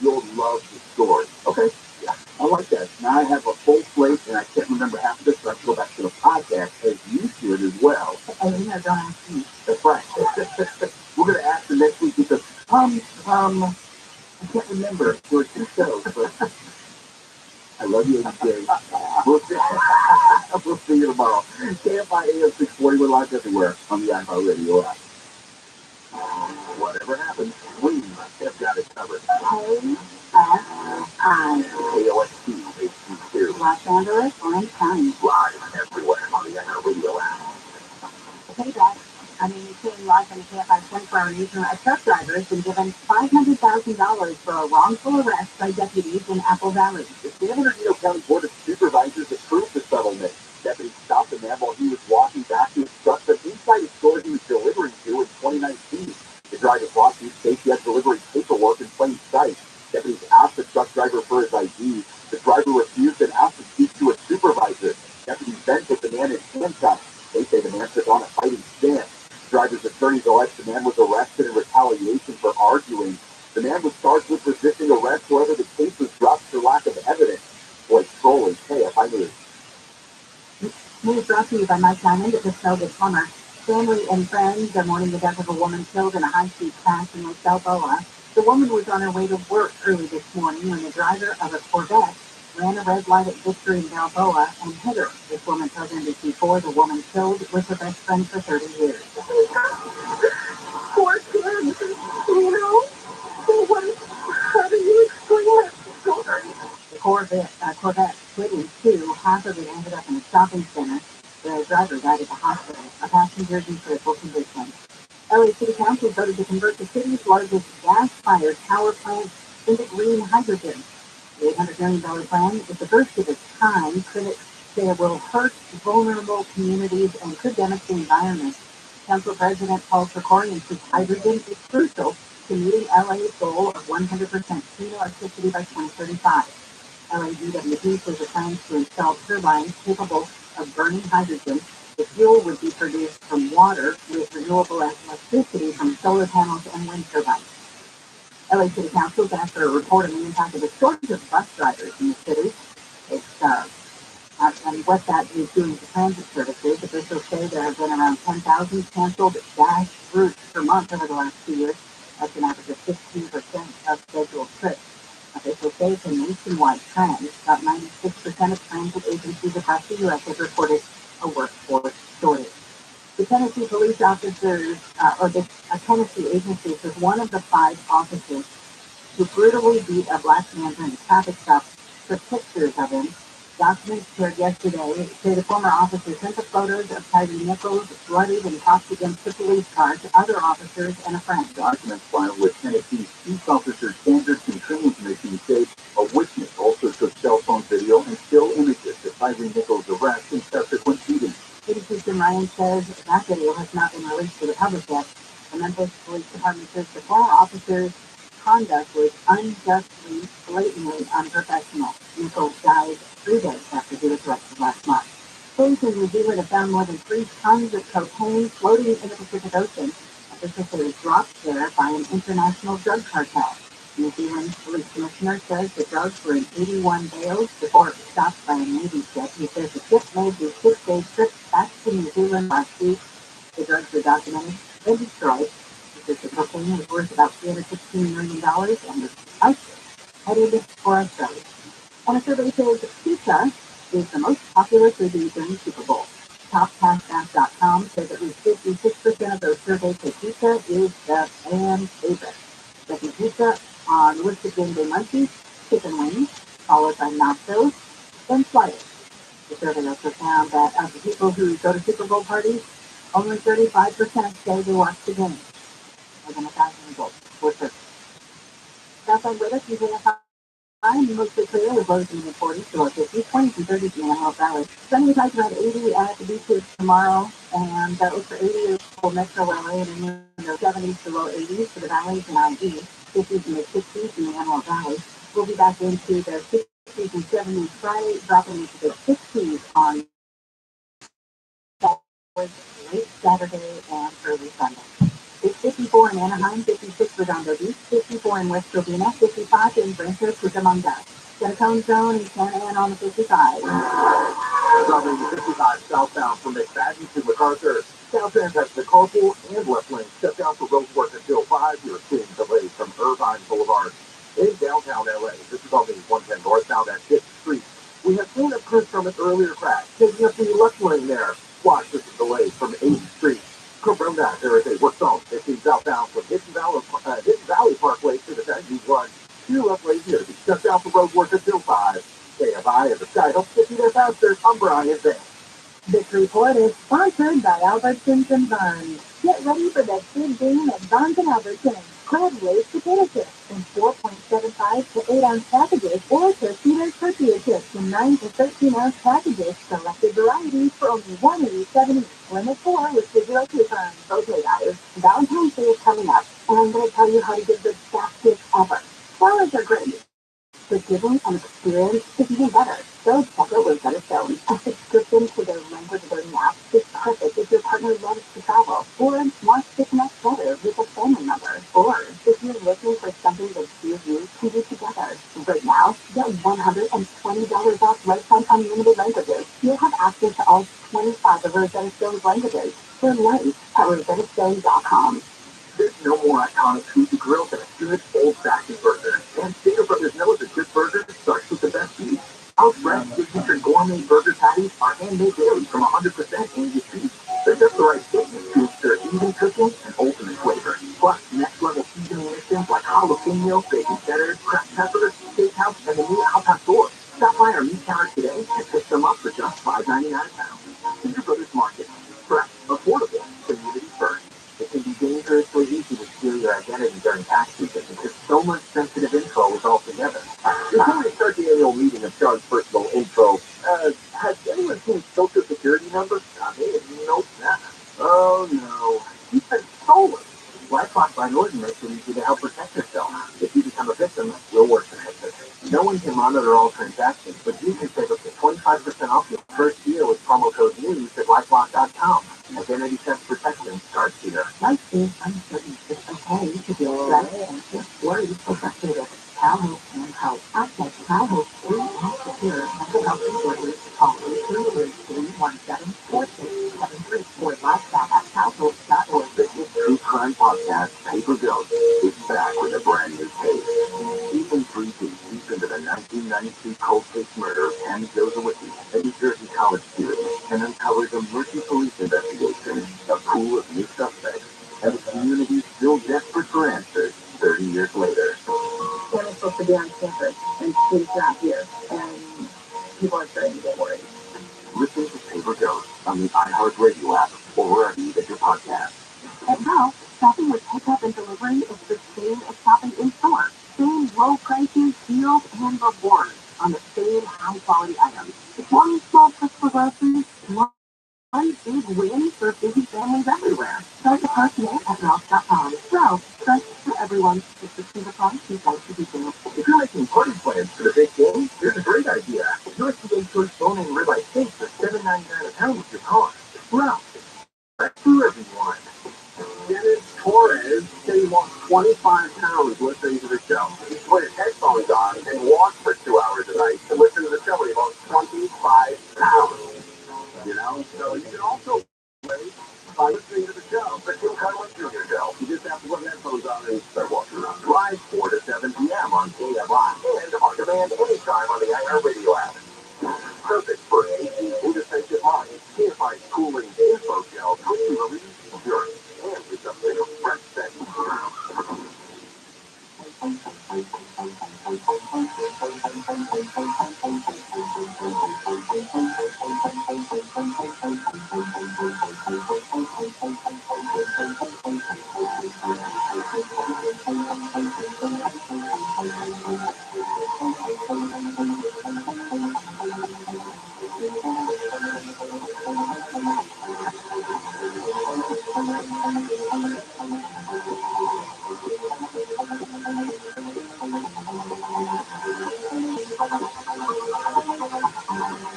you'll love the story. Okay, yeah, I like that. Now I have a full slate, and I can't remember half of this, so I have to go back to the podcast, as you should as well. And don't ask me. That's right. We're going to ask the next week because, I can't remember. There were 2 shows, but I love you, AJ. We'll see you tomorrow. KFI AM 640, we're live everywhere on the iHeartRadio app. Whatever happens, we have got it covered. KFI. KOST, HD2. Los Angeles, Orange County. Live everywhere on the iHeartRadio app. Okay, guys. You came live on the KFI 24-hour newsroom. A truck driver has been given $500,000 for a wrongful arrest by deputies in Apple Valley. The San Bernardino County Board of Supervisors approved the settlement. Deputies stopped the man while he was walking back to his truck from inside a store he was delivering to in 2019. The driver's lawsuit states he had delivery paperwork in plain sight. Deputies asked the truck driver for his ID. The driver refused and asked to speak to a supervisor. Deputies then took the man in handcuffs. They say the man took on a fighting stance. The driver's attorneys allege the man was arrested in retaliation for arguing. The man was charged with resisting arrest, however the case was dropped for lack of evidence. Boy, trolling KFI News. News brought to you by Mike Diamond at the Snowden Plumber. Family and friends are mourning the death of a woman killed in a high-speed crash in Lake Balboa. The woman was on her way to work early this morning when the driver of a Corvette ran a red light at Victory in Balboa and hit her. This woman told NBC4 the woman killed was her best friend for 30 years. Poor kids, how do you explain that story? The Corvette split in two. Half of it ended up in a shopping center. The driver died at the hospital. A passenger is in critical condition. LA City Council voted to convert the city's largest gas-fired power plant into green hydrogen. The $800 million plan is the first of its kind. Critics say it will hurt vulnerable communities and could damage the environment. Council President Paul Krikorian says hydrogen is crucial to meeting LA's goal of 100% clean electricity by 2035. LADWP says it plans to install turbines capable of burning hydrogen. The fuel would be produced from water with renewable electricity from solar panels and wind turbines. LA City Council is after a report on the impact of a shortage of bus drivers in the city. And what that is doing to transit services. Officials say there have been around 10,000 canceled dash routes per month over the last 2 years. That's an average of 15% of scheduled trips. Officials say it's a nationwide trend. About 96% of transit agencies across the U.S. have reported a workforce shortage. The Tennessee police officers, Tennessee agency says one of the 5 officers who brutally beat a black man during a traffic stop took pictures of him. Documents shared yesterday say the former officer sent the photos of Tyree Nichols bloodied and tossed against the police car to other officers and a friend. Documents filed with Tennessee's Peace Officer Standards and Training Commission say a witness also took cell phone video and still images of Tyree Nichols' arrest and subsequent beating. City Chief Jim Ryan says that video has not been released to the public yet. The Memphis Police Department says the former officers conduct was unjustly, blatantly unprofessional. Nichols died 3 days after he was arrested last month. Police in New Zealand have found more than 3 tons of cocaine floating in the Pacific Ocean. Officials say it was dropped there by an international drug cartel. New Zealand police commissioner says the drugs were in 81 bales before it was stopped by a Navy ship. He says the ship made the 6-day trip back to New Zealand last week. The drugs were documented and destroyed. He says the cocaine was worth about $316 million and was likely headed for Australia. And a survey says pizza is the most popular food during the Super Bowl. TopCastFast.com says at least 56% of those surveyed say pizza is the fan favorite. Second pizza on the list of game day munchies, chicken wings, followed by nachos, then sliders. The survey also found that of the people who go to Super Bowl parties, only 35% say they watch the game. More than 1,000 adults were surveyed. Outside weather using a mostly clear with lows in the 40s to low 50s, 20s and 30s in the Antelope Valley. Sunny with highs around 80 at the beaches tomorrow, and that looks for 80 for Metro LA, and in the 70s to low 80s for the valleys and IE, 50s and mid 60s in the Antelope Valley. We'll be back into the 60s and 70s Friday, dropping into the 60s on late Saturday and early Sunday. It's 54 in Anaheim, 56 for Redondo Beach, 54 in West Covina, 55 in Brentford, Cucamonga. Got a cone zone in Santa Ana on the 55. Covering the 55 southbound from McFadden to MacArthur. Southbound has the carpool and left lane shut down for road work until 5. You're seeing delays from Irvine Boulevard. In downtown LA, this is on the 110 northbound at 5th Street. We have seen a crew from an earlier crash taking up the left lane there. Watch this is delayed from 8th Street. Corona, there is a work zone 15 southbound from Hidden Valley Parkway to the 71. 2 left lanes here to be shut down for road work until 5. Stay by as the sky helps get you there faster. I'm Brian Van. This report is sponsored by Albertsons and Barnes. Get ready for the big game at Barnes and Albertsons. Crab Raised potato chips in 4.75 to 8 ounce packages, or Tostitos tortilla chips in 9 to 13 ounce packages. Selected varieties for only $1.87 each. Limit 4 with digital coupons. Okay, guys, Valentine's Day is coming up, and I'm going to tell you how to give the best gift ever. Flowers are great, but giving an experience is even better. So check out Rosetta Stone. A subscription to their language learning app is perfect if your partner loves to travel, or wants to connect better with a family member, or if you're looking for something the two of you can do together. Right now, get $120 off lifetime unlimited languages. You'll have access to all 25 of Rosetta Stone's languages for life at rosettastone.com. There's no more iconic food to grill than a good old-fashioned burger. And Stater Brothers knows a good burger starts with the best beef. Our fresh, signature gourmet burger patties are handmade daily from 100% Angus beef. They're just the right thickness to ensure even cooking and ultimate flavor. Plus, next-level seasoning additions like jalapeno, bacon cheddar, cracked pepper, steakhouse, and the new Al Pastor. Stop by our meat counter today and pick them up for just $5.99 a pound. Stater Brothers Market. Fresh, affordable, community first. It can be dangerously easy to steal your identity during tax season because so much sensitive info is all together. Before we start the annual meeting of John's personal info, has anyone seen Social Security number? Nope. Oh no. You've been stolen. LifeLock by Norton makes it easy to help protect yourself. If you become a victim, we'll work to fix it. No one can monitor all transactions, but you can save up to 25% off your first year with promo code NEWS at LifeLock.com. Identity theft protection starts here. Life is uncertain. It's okay to feel stressed, anxious, worried, or frustrated. CalHope can help. Access CalHope's free and secure mental health resources. Call 833-317-4673 or live chat at calhope.org. The True Crime Podcast, Paper Ghost, is back with a brand new case. Season 3 digs deep into the 1992 cold case murder of Tammy Jozowicki, a New Jersey college student, and uncovers a murky police investigation, a pool of new suspects, and a community still desperate for answers 30 years later. Tammy's supposed to be on campus, and she's not here, and people are starting to get worried. Listen to Paper Ghost on the iHeartRadio app or wherever you get your podcast. At Ralph, shopping with pickup and delivery is the same as shopping in store. Same low prices, deals, and rewards on the same high-quality items. It's one small push for groceries, one big win for busy families everywhere. Start the post today at Ralph.com. Ralph, fresh for everyone. It's the Some people to be there. If you're making party plans for the big game, here's a great idea. USDA choice bone-in ribeye steaks for $7.99 a pound with your car. Well, that's for everyone. Dennis Torres said he wants 25 pounds listening to the show. He put his headphones on and walked for 2 hours a night to listen to the show. He wants 25 pounds. You know, so you can also play by listening to the show. The Tim Conway Jr. Show. You just have to put headphones on and start walking around. Live 4 to 7 p.m. on KFI and on demand anytime on the iHeartRadio app. Perfect for an 18 defensive mind. KFI's cooling info gel helps you relieve endurance and gives a bit of fresh scent.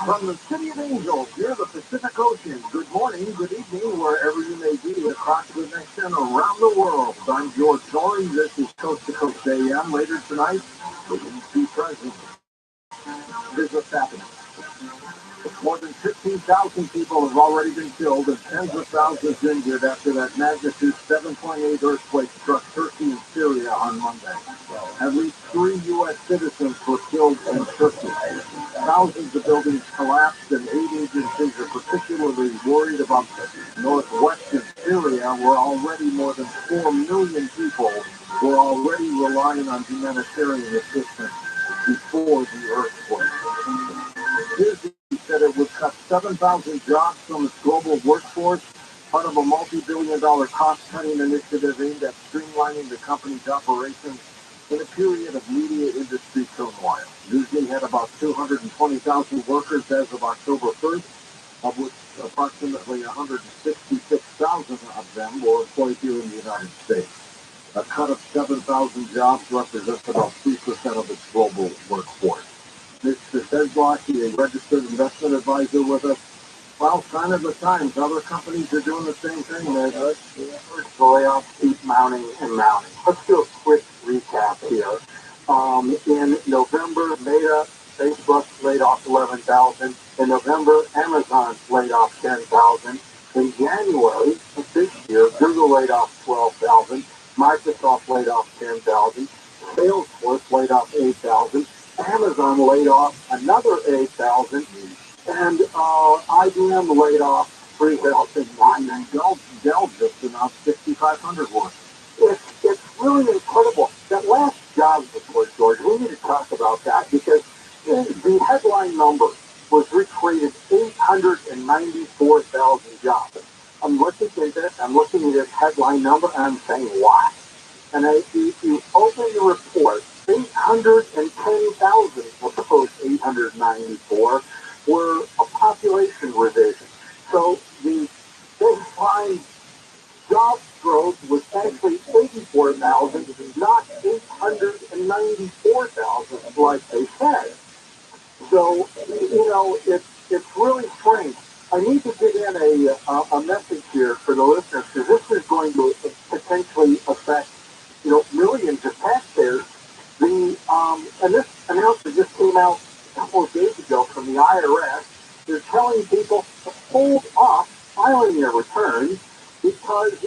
From the City of Angels near the Pacific Ocean, good morning, good evening, wherever you may be across the nation, around the world. I'm George Thorne. This is Coast to Coast AM. Later tonight, the ET President. Here's what's happening. More than 15,000 people have already been killed and tens of thousands injured after that magnitude 7.8 earthquake struck Turkey and Syria on Monday. At least 3 U.S. citizens were killed in Turkey. Thousands of buildings collapsed and 8 agencies are particularly worried about northwestern Syria, where already more than 4 million people were already relying on humanitarian assistance before the earthquake. Disney said it would cut 7,000 jobs from its global workforce, part of a multi-billion-dollar cost-cutting initiative aimed at streamlining the company's operations in a period of media industry turmoil. Disney had about 220,000 workers as of October 1st, of which approximately 166,000 of them were employed here in the United States. A cut of 7,000 jobs represents about 3% of its global workforce. Mr. Sedlocke, a registered investment advisor with us. Well, sign of the times. Other companies are doing the same thing. The layoffs keep mounting and mounting. Let's do a quick recap here. In November, Meta, Facebook laid off 11,000. In November, Amazon laid off 10,000. In January of this year, Google laid off 12,000. Microsoft laid off 10,000. Salesforce laid off 8,000. Amazon laid off another 8,000, and IBM laid off 3,009, and Dell just announced 6,500 workers. It's really incredible. That last jobs report, George, we need to talk about that because the headline number was recreated 894,000 jobs. I'm looking at this, I'm looking at this headline number, and I'm saying, what? And if you open the report, 810,000 of those 894 were a population revision. So the baseline job growth was actually 84,000, not 894,000 like they said. So, you know, it's really strange. I need to get in a message here for the listeners because this is going to potentially affect, you know, millions of taxpayers. And this announcement just came out a couple of days ago from the IRS. They're telling people to hold off filing their returns because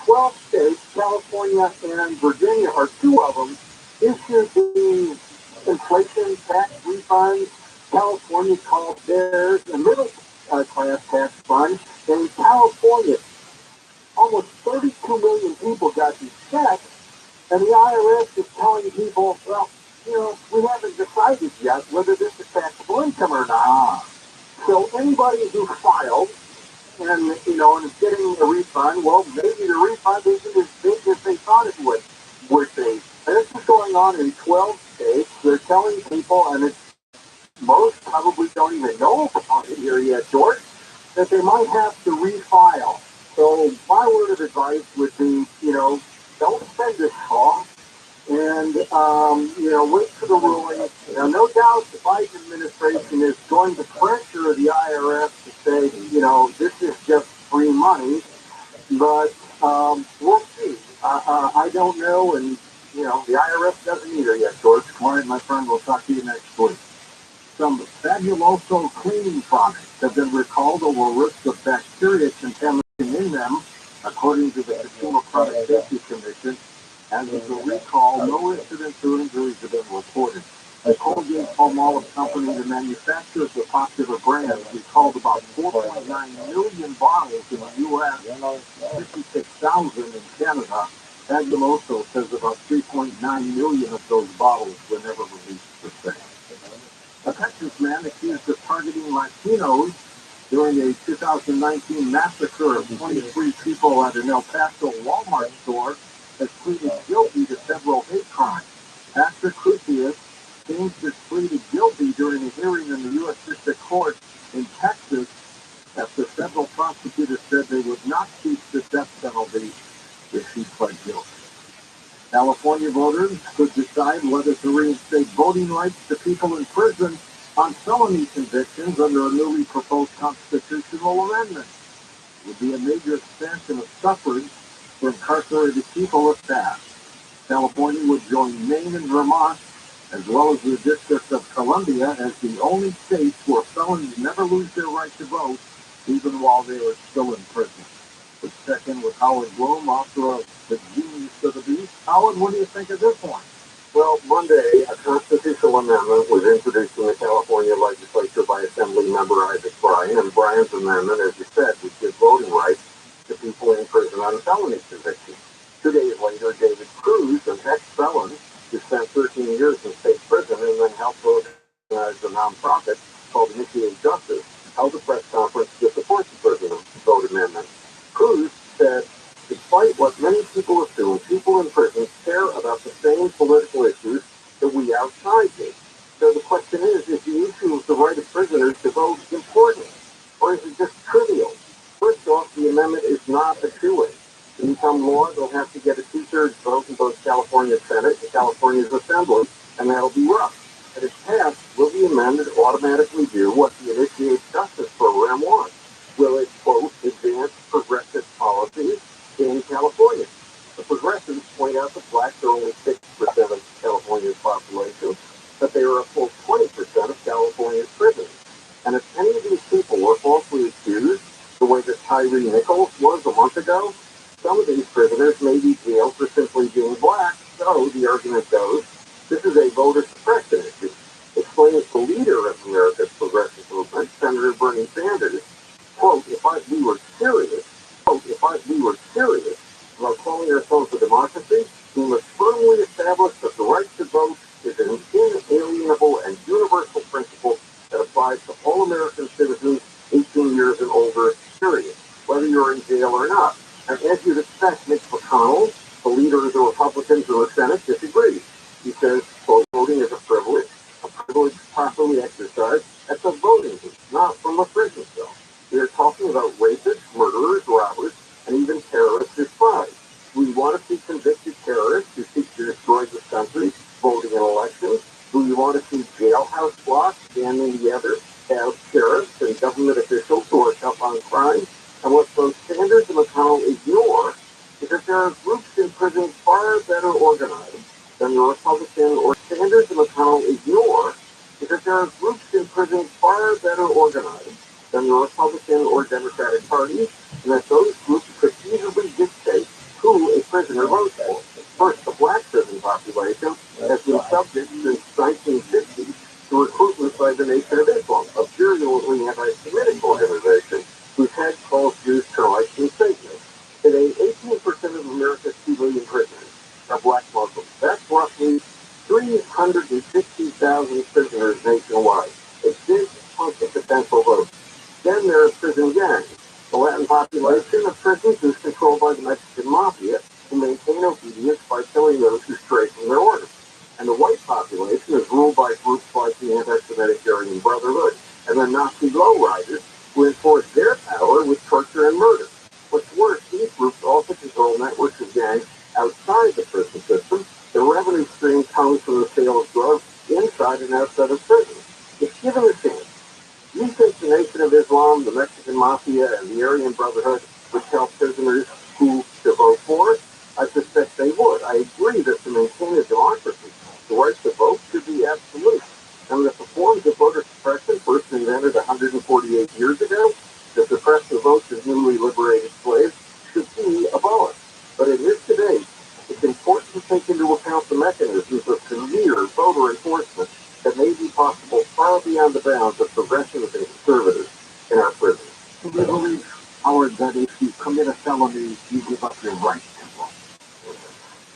12 states, California and Virginia are 2 of them, issued these inflation tax refunds. California called theirs the middle class tax fund. In California, almost 32 million people got these checks. And the IRS is telling people, well, you know, we haven't decided yet whether this is taxable income or not. So anybody who filed and, you know, and is getting a refund, well, maybe the refund isn't as big as they thought it would be. And this is going on in 12 states. They're telling people, and most probably don't even know about it here yet, George, that they might have to refile. So my word of advice would be, you know, don't spend this long. And, wait for the ruling. Now, no doubt the Biden administration is going to pressure the IRS to say, this is just free money, but we'll see. I don't know, and, the IRS doesn't either yet, George. All right, my friend, we'll talk to you next week. Some fabuloso cleaning products have been recalled over risk of bacteria contamination in them, according to the Consumer Product Safety Commission. As of the recall, no incidents or injuries have been reported. The Colgate-Palmolive Company, the manufacturer of the popular brand, recalled about 4.9 million bottles in the U.S., 56,000 in Canada. Fabuloso says about 3.9 million of those bottles were never released for sale. A Texas man accused of targeting Latinos during a 2019 massacre of 23 people at an El Paso Walmart store has pleaded guilty to several hate crimes. Pastor Crucius seems to pleaded guilty during a hearing in the U.S. District Court in Texas after several prosecutors said they would not seek the death penalty if he pled guilty. California voters could decide whether to reinstate voting rights to people in prison on felony convictions under a newly proposed constitutional amendment. It would be a major expansion of suffrage for incarcerated people if passed. California would join Maine and Vermont, as well as the District of Columbia, as the only states where felons never lose their right to vote, even while they are still in prison. Let's check in with Howard Bloom, author of The Genius of the Beast. Howard, what do you think of this one? Well, Monday, a constitutional amendment was introduced in the California legislature by Assembly Member Isaac Bryan, and Bryan's amendment, as you said, would give voting rights to people in prison on felony convictions. 2 days later, David Cruz, an ex-felon who spent 13 years in state prison and then helped organize a nonprofit called Initiate Justice, held a press conference to support the president's vote amendment. Cruz said, despite what many people assume, people in prison care about the same political issues that we outside do. So the question is the issue of the right of prisoners to vote important, or is it just trivial? First off, the amendment is not a two-way. To become law, they'll have to get a two-thirds vote in both California's Senate and California's Assembly, and that'll be rough. If it's passed, will the amendment automatically do what the Initiate Justice program wants? Will it, quote, advance progressive policies in California? The progressives point out that blacks are only 6% of California's population, but they are a full 20% of California's prisons. And if any of these people were falsely accused, the way that Tyree Nichols was a month ago, some of these prisoners may be jailed for simply being black, so the argument goes, this is a voter suppression issue. Explains the leader of America's progressive movement, Senator Bernie Sanders, quote, if we were serious about calling ourselves a democracy, we must firmly establish that the right to vote is an inalienable and universal principle that applies to all American citizens 18 years and older, period, whether you're in jail or not. And as you'd expect, Mitch McConnell, the leader of the Republicans in the Senate, disagrees. He says, quote, voting is a privilege properly exercised at the voting booth, not from a prison cell. We are talking about rapists, murderers, robbers, and even terrorists who spies. We want to see convicted terrorists who seek to destroy this country voting in elections. Do we want to see jailhouse blocks standing together as sheriffs and government officials who are tough on crime? And what both Sanders and McConnell ignore is that there are groups in prison far better organized than the Republican or Sanders and McConnell ignore is that there are groups in prison far better organized than the Republican or Democratic parties, and that those groups could easily dictate who a prisoner votes for. First, the black prison population has been subject since 1950 to recruitment by the Nation of Islam, a virulently anti-Semitic organization whose head calls Jews termites and Satanists. Today, 18% of America's 2 million prisoners are black Muslims. That's roughly 360,000 prisoners nationwide. A big chunk of potential votes. Then there are prison gangs. The Latin population of prisons is controlled by the Mexican mafia, who maintain obedience by killing those who stray from their orders. And the white population is ruled by groups like the anti-Semitic Aryan Brotherhood and the Nazi lowriders, who enforce their power with torture and murder. What's worse, these groups also control networks of gangs outside the prison system. Their revenue bounds of progressives and conservatives in our prisons. Do you believe, Howard, that if you commit a felony, you give up your right to vote?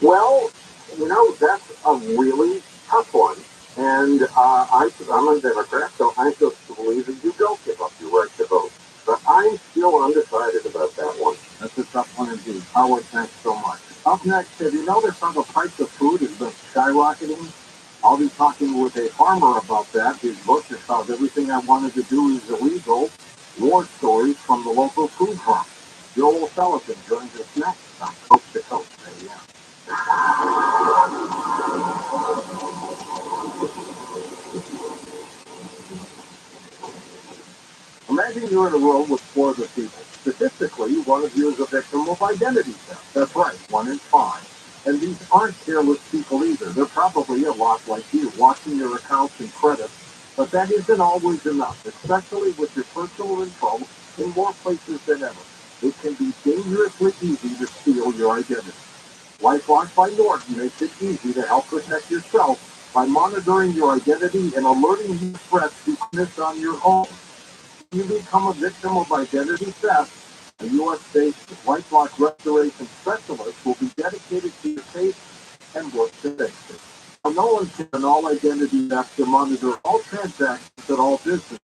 Well, that's a really tough one. And I'm a Democrat, so I still believe that you don't give up your right to vote. But I'm still undecided about that one. That's a tough one indeed. Howard, thanks so much. Up next, have you noticed how the price of food has been skyrocketing? I'll be talking with a farmer about that. His book is called Everything I Wanted to Do is Illegal, War Stories from the Local Food Farm. Joel Sullivan joins us next on Coast to Coast. Yeah. Imagine you're in a room with 4 other people. Statistically, one of you is a victim of identity theft. That's right, 1 in 5. And these aren't careless people either. They're probably a lot like you, watching your accounts and credits. But that isn't always enough, especially with your personal info in more places than ever. It can be dangerously easy to steal your identity. LifeLock by Norton makes it easy to help protect yourself by monitoring your identity and alerting you to threats you commit on your own. You become a victim of identity theft, a U.S.-based LifeLock restoration specialist will be dedicated to your case and work to fix it. Now, no one can all identity theft to monitor all transactions at all businesses,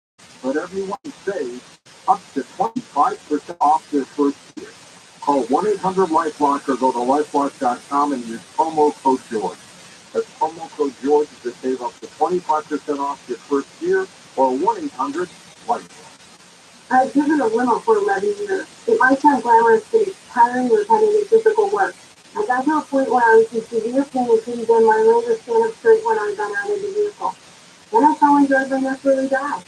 but everyone saves up to 25% off their first year. Call 1-800-LifeLock or go to lifelock.com and use promo code George. That's promo code George to save up to 25% off your first year, or 1-800-LifeLock. I've driven a limo for 11 years. It might sound glamorous, but it's tiring, repetitive, difficult work. I got to a point where I was in severe pain and couldn't bend my leg or stand up straight when I got out of the vehicle. Then I saw one driver naturally die. I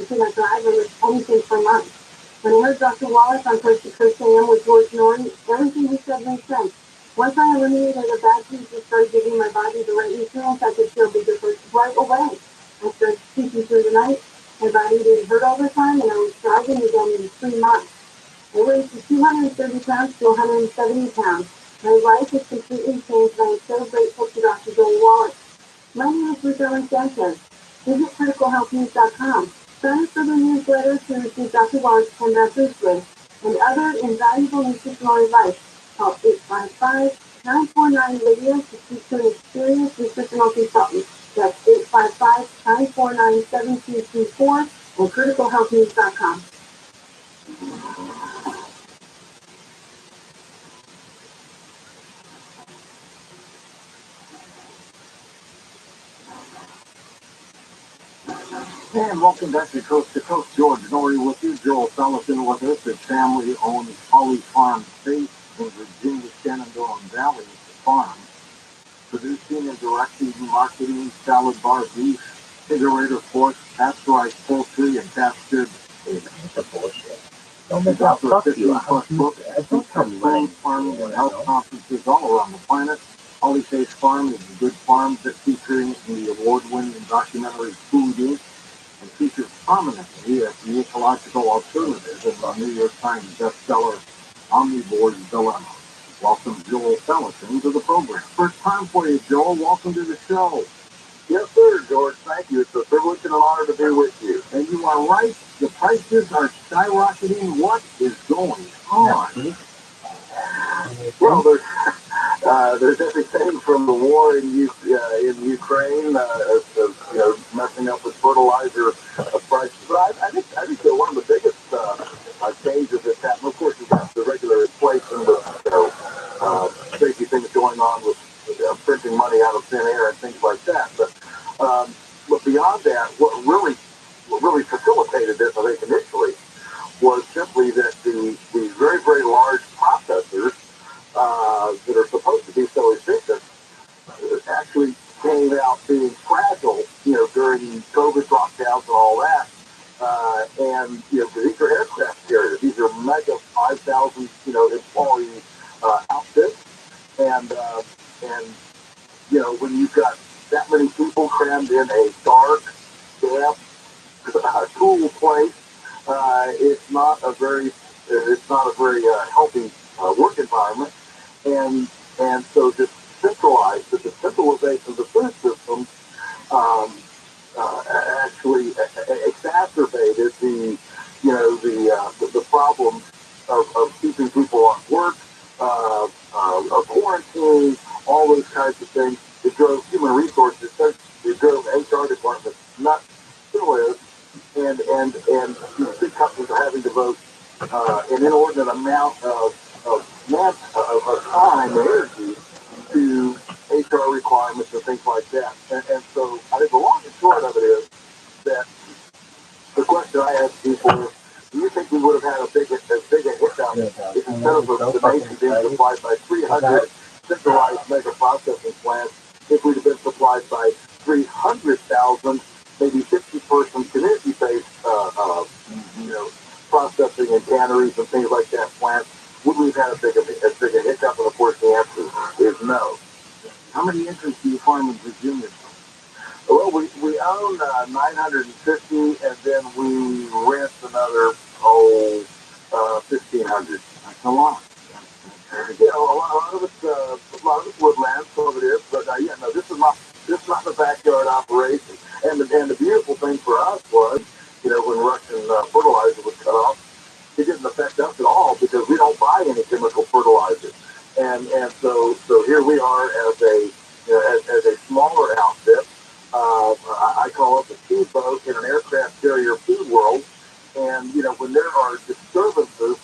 couldn't drive or lift anything for months. When I heard Dr. Wallace on Coast to Coast AM with George Norton, everything he said made sense. Once I eliminated a bad piece and started giving my body the right nutrients, I could feel the difference right away. I started sleeping through the night. My body didn't hurt all the time, and I was driving again in 3 months. I weighed from 230 pounds to 170 pounds. My life has completely changed, and I am so grateful to Dr. Joel Wallace. My name is Rosalind Sanchez. Visit criticalhealthnews.com. Sign up for the newsletter to receive Dr. Wallace's 10 boost list and other invaluable nutritional advice. Call 855-949-RADIO to speak to an experienced nutritional consultant. That's 855-949-7224 or criticalhealthnews.com. And welcome back to Coast. George Norrie with you. Joel Sullivan with us at family-owned Holly Farm State in Virginia, Shenandoah Valley Farm. Producing and directing, marketing, salad bar beef, refrigerator pork, pasteurized poultry, and pastured eggs. That's bullshit. Don't make that fuck you. Don't tell me food, farming, and health conferences all around the planet. Holly Face Farm is a good farm that featuring the award-winning documentary Food Inc. and features prominently as the ecological alternative in the New York Times bestseller Omnivore's Dilemma. Welcome Joel Sullivan to the program. First time for you, Joel. Welcome to the show. Yes, sir, George. Thank you. It's a privilege and an honor to be with you. And you are right. The prices are skyrocketing. What is going on? Well, there's everything from the war in Ukraine, messing up with fertilizer prices. But I think that one of the biggest changes that's happened. Of course, you've got the regular inflation with crazy things going on with printing money out of thin air and things like that. But beyond that, what really facilitated this, I think, initially, was simply that the very, very large processors that are supposed to be so efficient actually came out being fragile, during COVID lockdowns and all that. And these are aircraft carriers. These are mega 5,000, employee outfits. And when you've got that many people crammed in a dark, damp, cool place, it's not a very healthy work environment. And so the centralization of the food system actually exacerbated the problems of keeping people on work, of quarantine, all those kinds of things. It drove human resources, it drove HR departments nuts, still is, and these big companies are having to devote an inordinate amount of time and energy to HR requirements and things like that. And so I think the long and short of it is that the question I ask people is, do you think we would have had as big a hiccup if instead of the nation being supplied by 300 centralized mega processing plants, if we'd have been supplied by 300,000, maybe 50-person community-based, processing and canneries and things like that plants, would we have had as big a hiccup? And of course the answer is no. How many acres do you farm in Virginia? Well, we own 950, and then we rent another 1,500. That's a lot. Yeah, a lot of it's woodland, some of it is, but this is not the backyard operation. And the beautiful thing for us was, when Russian fertilizer was cut off, it didn't affect us at all because we don't buy any chemical fertilizer. And so here we are as a smaller outfit. I call it the speedboat in an aircraft carrier food world. And when there are disturbances,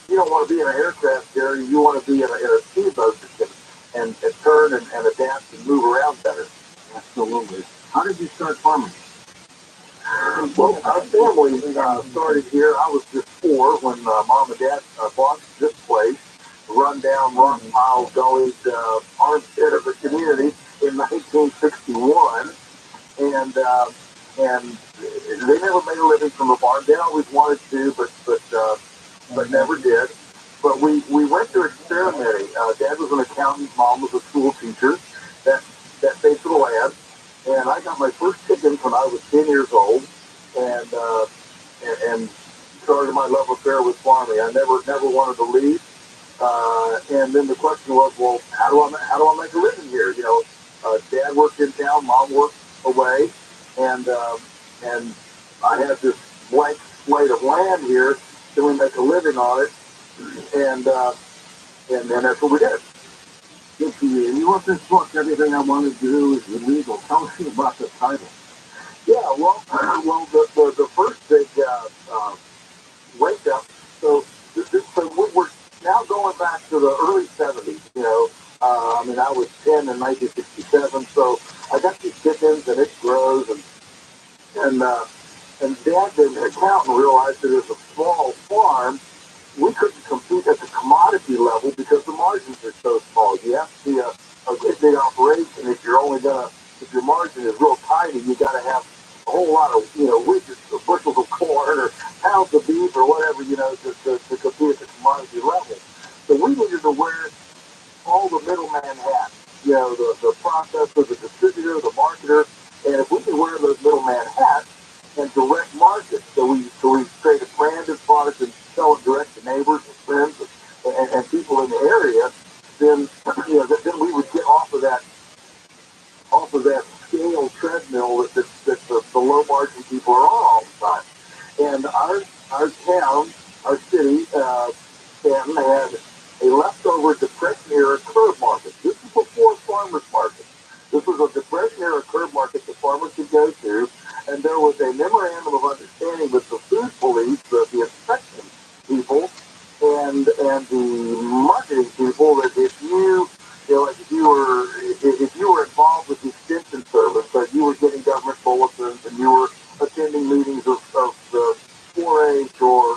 you don't want to be in an aircraft carrier. You want to be in a speedboat that can turn and adapt and move around better. Absolutely. How did you start farming? Well, our family started here. I was just 4 when Mom and Dad bought this place, run down rock pile gullies, armpit of the community in 1961, and they never made a living from the farm. They always wanted to, but never did. But we went through experimenting. Dad was an accountant, Mom was a school teacher. That paid for the land. And I got my first chickens when I was 10 years old, and started my love affair with farming. I never wanted to leave. And then the question was, well, how do I make a living here? Dad worked in town, Mom worked away, and I had this blank slate of land here. Can we make a living on it? And then that's what we did. Good for you. You wrote this book, Everything I Want to Do is Illegal. Tell me about the title. Yeah, well, the first big wake up. So we're now going back to the early 70s. I was 10 in 1967, so I got these chickens, and it grows, and Dad, the accountant, realized that as a small farm, we couldn't compete at the commodity level because the margins are so small. You have to be a great big operation. If your margin is real tiny, you got to have a whole lot of, widgets or bushels of corn or pounds of beef or whatever, to compete at the commodity level. So we needed to wear all the middleman hats, the processor, the distributor, the marketer, and if we could wear those middleman hats and direct market, so we create a branded product and sell it direct to neighbors and friends and people in the area, then then we would get off of that scale treadmill that the low margin people are on all the time. And our town, our city, Stanton, had a leftover Depression era curb market. This is before farmers market. This was a Depression era curb market that farmers could go to, and there was a memorandum of understanding with the food police, the inspection people, and the marketing people that if you were involved with the extension service, that you were getting government bulletins and you were attending meetings of the 4-H or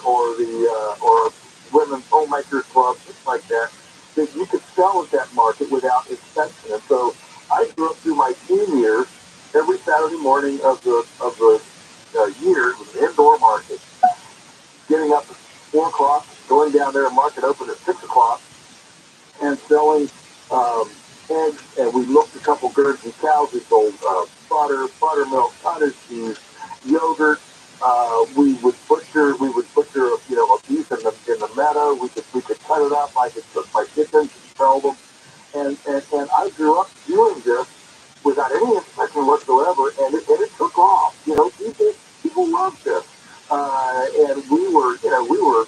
women's homemakers club, things like that you could sell at that market without inspection. And so I grew up through my teen years. Every Saturday morning of the year, it was an indoor market. Getting up at 4 o'clock, going down there, market open at 6 o'clock, and selling eggs. And we milked a couple Guernsey cows. We sold butter, buttermilk, cottage cheese, yogurt. We would butcher a beef in the meadow. We could cut it up. I could cook my chickens and sell them. And I grew up doing this without any inspection whatsoever, and it took off. People loved this. And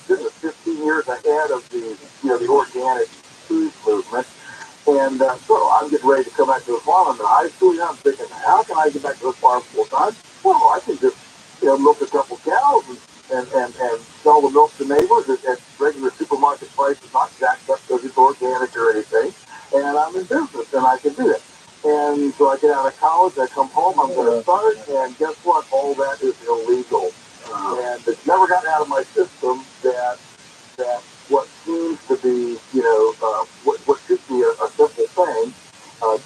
this is 15 years ahead of the organic food movement. And so I'm getting ready to come back to the farm. I'm in high school. I'm thinking, how can I get back to the farm full time? Well, I can just, milk a couple cows and sell the milk to neighbors at regular supermarket prices, not jacked up because it's organic or anything. And I'm in business, and I can do it. And so I get out of college, I come home, I'm going to start, and guess what? All that is illegal. And it's never gotten out of my system that what seems to be, what should be a simple thing,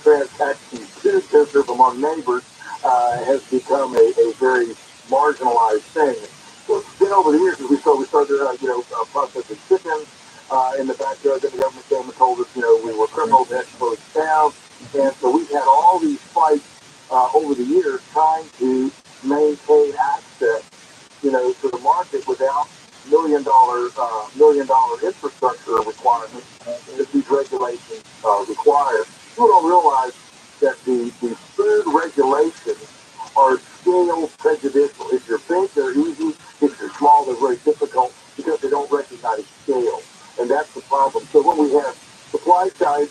transacting food business among neighbors, has become a very marginalized thing. So then over the years, we started, processing chickens in the backyard. Then the government came and told us, we were criminals, had to close down. And so we've had all these fights over the years trying to maintain access, to the market without million dollar infrastructure requirements that these regulations require. People don't realize that the food regulations are scale prejudicial. If you're big, they're easy. If you're small, they're very difficult because they don't recognize scale. And that's the problem. So when we have supply chain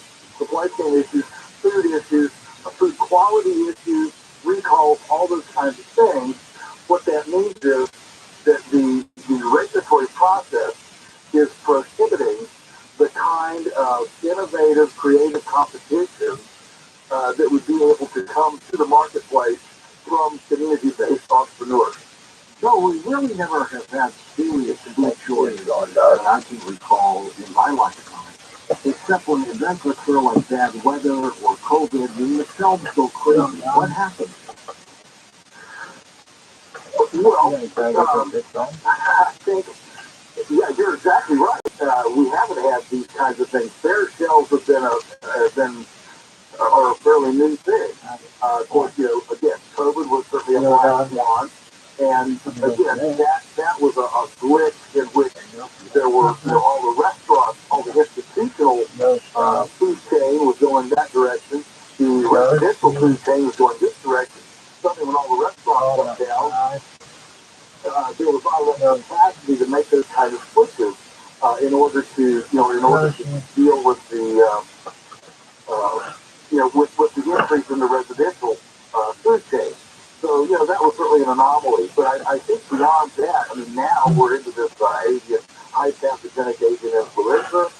issues, food issues, food quality issues, recalls, all those kinds of things, what that means is that the regulatory process is prohibiting the kind of innovative, creative competition that would be able to come to the marketplace from community-based entrepreneurs. No, we really never have had serious food shortage that I can recall in my lifetime. Except when events occur like bad weather or COVID, when the shelves go crazy. What happens? Well, I think, yeah, you're exactly right. We haven't had these kinds of things. Bare shelves are a fairly new thing. Of course, again, COVID was certainly a black swan. And again, that was a glitch in which there were all the restaurants, all the institutional food chain was going that direction. The residential food chain was going this direction. Suddenly, when all the restaurants went down, there was not enough capacity to make those kind of switches in order to deal with the with the increase in the residential food chain. So, that was certainly an anomaly. But I think beyond that, now we're into this avian high pathogenic avian influenza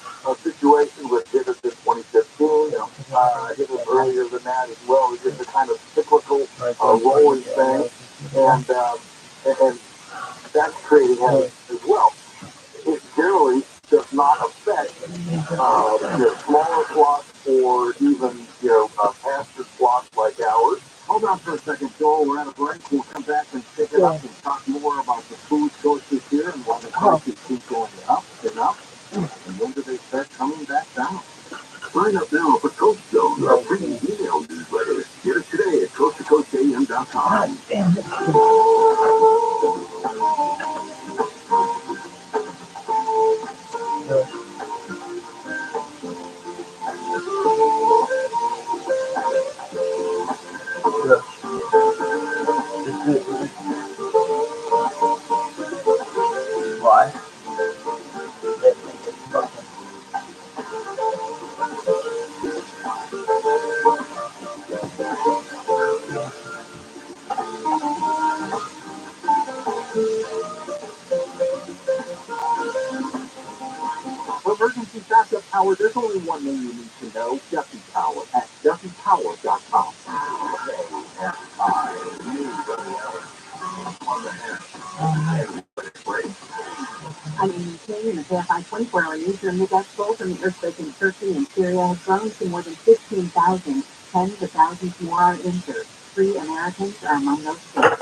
situation, which hit us in 2015. Hit us earlier than that as well. It's just a kind of cyclical, rolling thing. And that's creating headaches as well. It generally does not affect smaller flocks or even pastured flocks like ours. Hold on for a second, Joel. We're at a break. We'll come back and pick it up and talk more about the food sources here and why the prices keep going up and up. And when do they start coming back down? Sign up now for Coast Zone, our free email newsletter. Get it today at coasttocoastam.com. Why? For emergency backup power, there's only one name you need to know, Duffy Power at DuffyPower.com. I'm Amy King in the KFI 24-hour news. Your mid-expo from the earthquake in Turkey and Syria has grown to more than 15,000. Tens of thousands more are injured. 3 Americans are among those killed.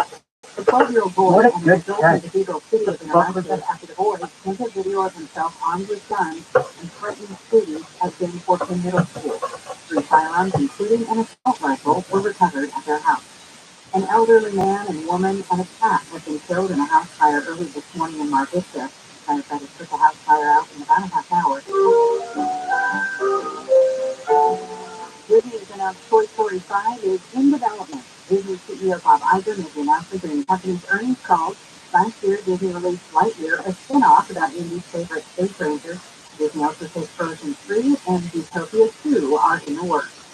The 12-year-old boy and an adult in Cathedral City have been arrested after the boy sent a video of himself armed with guns and threatening cities at Danforth Middle School. 3 firearms, including an assault rifle, were recovered at their house. An elderly man and woman and a cat have been killed in a house fire early this morning in Mar Vista. Firefighters put the house fire out in about a half hour. Good news announced Toy Story Story 5 is in development. Disney CEO Bob Iger made the announcement during the company's earnings call. Last year, Disney released Lightyear, a spin-off about Indy's favorite space ranger. Disney also says Frozen 3 and Zootopia 2 are in the works.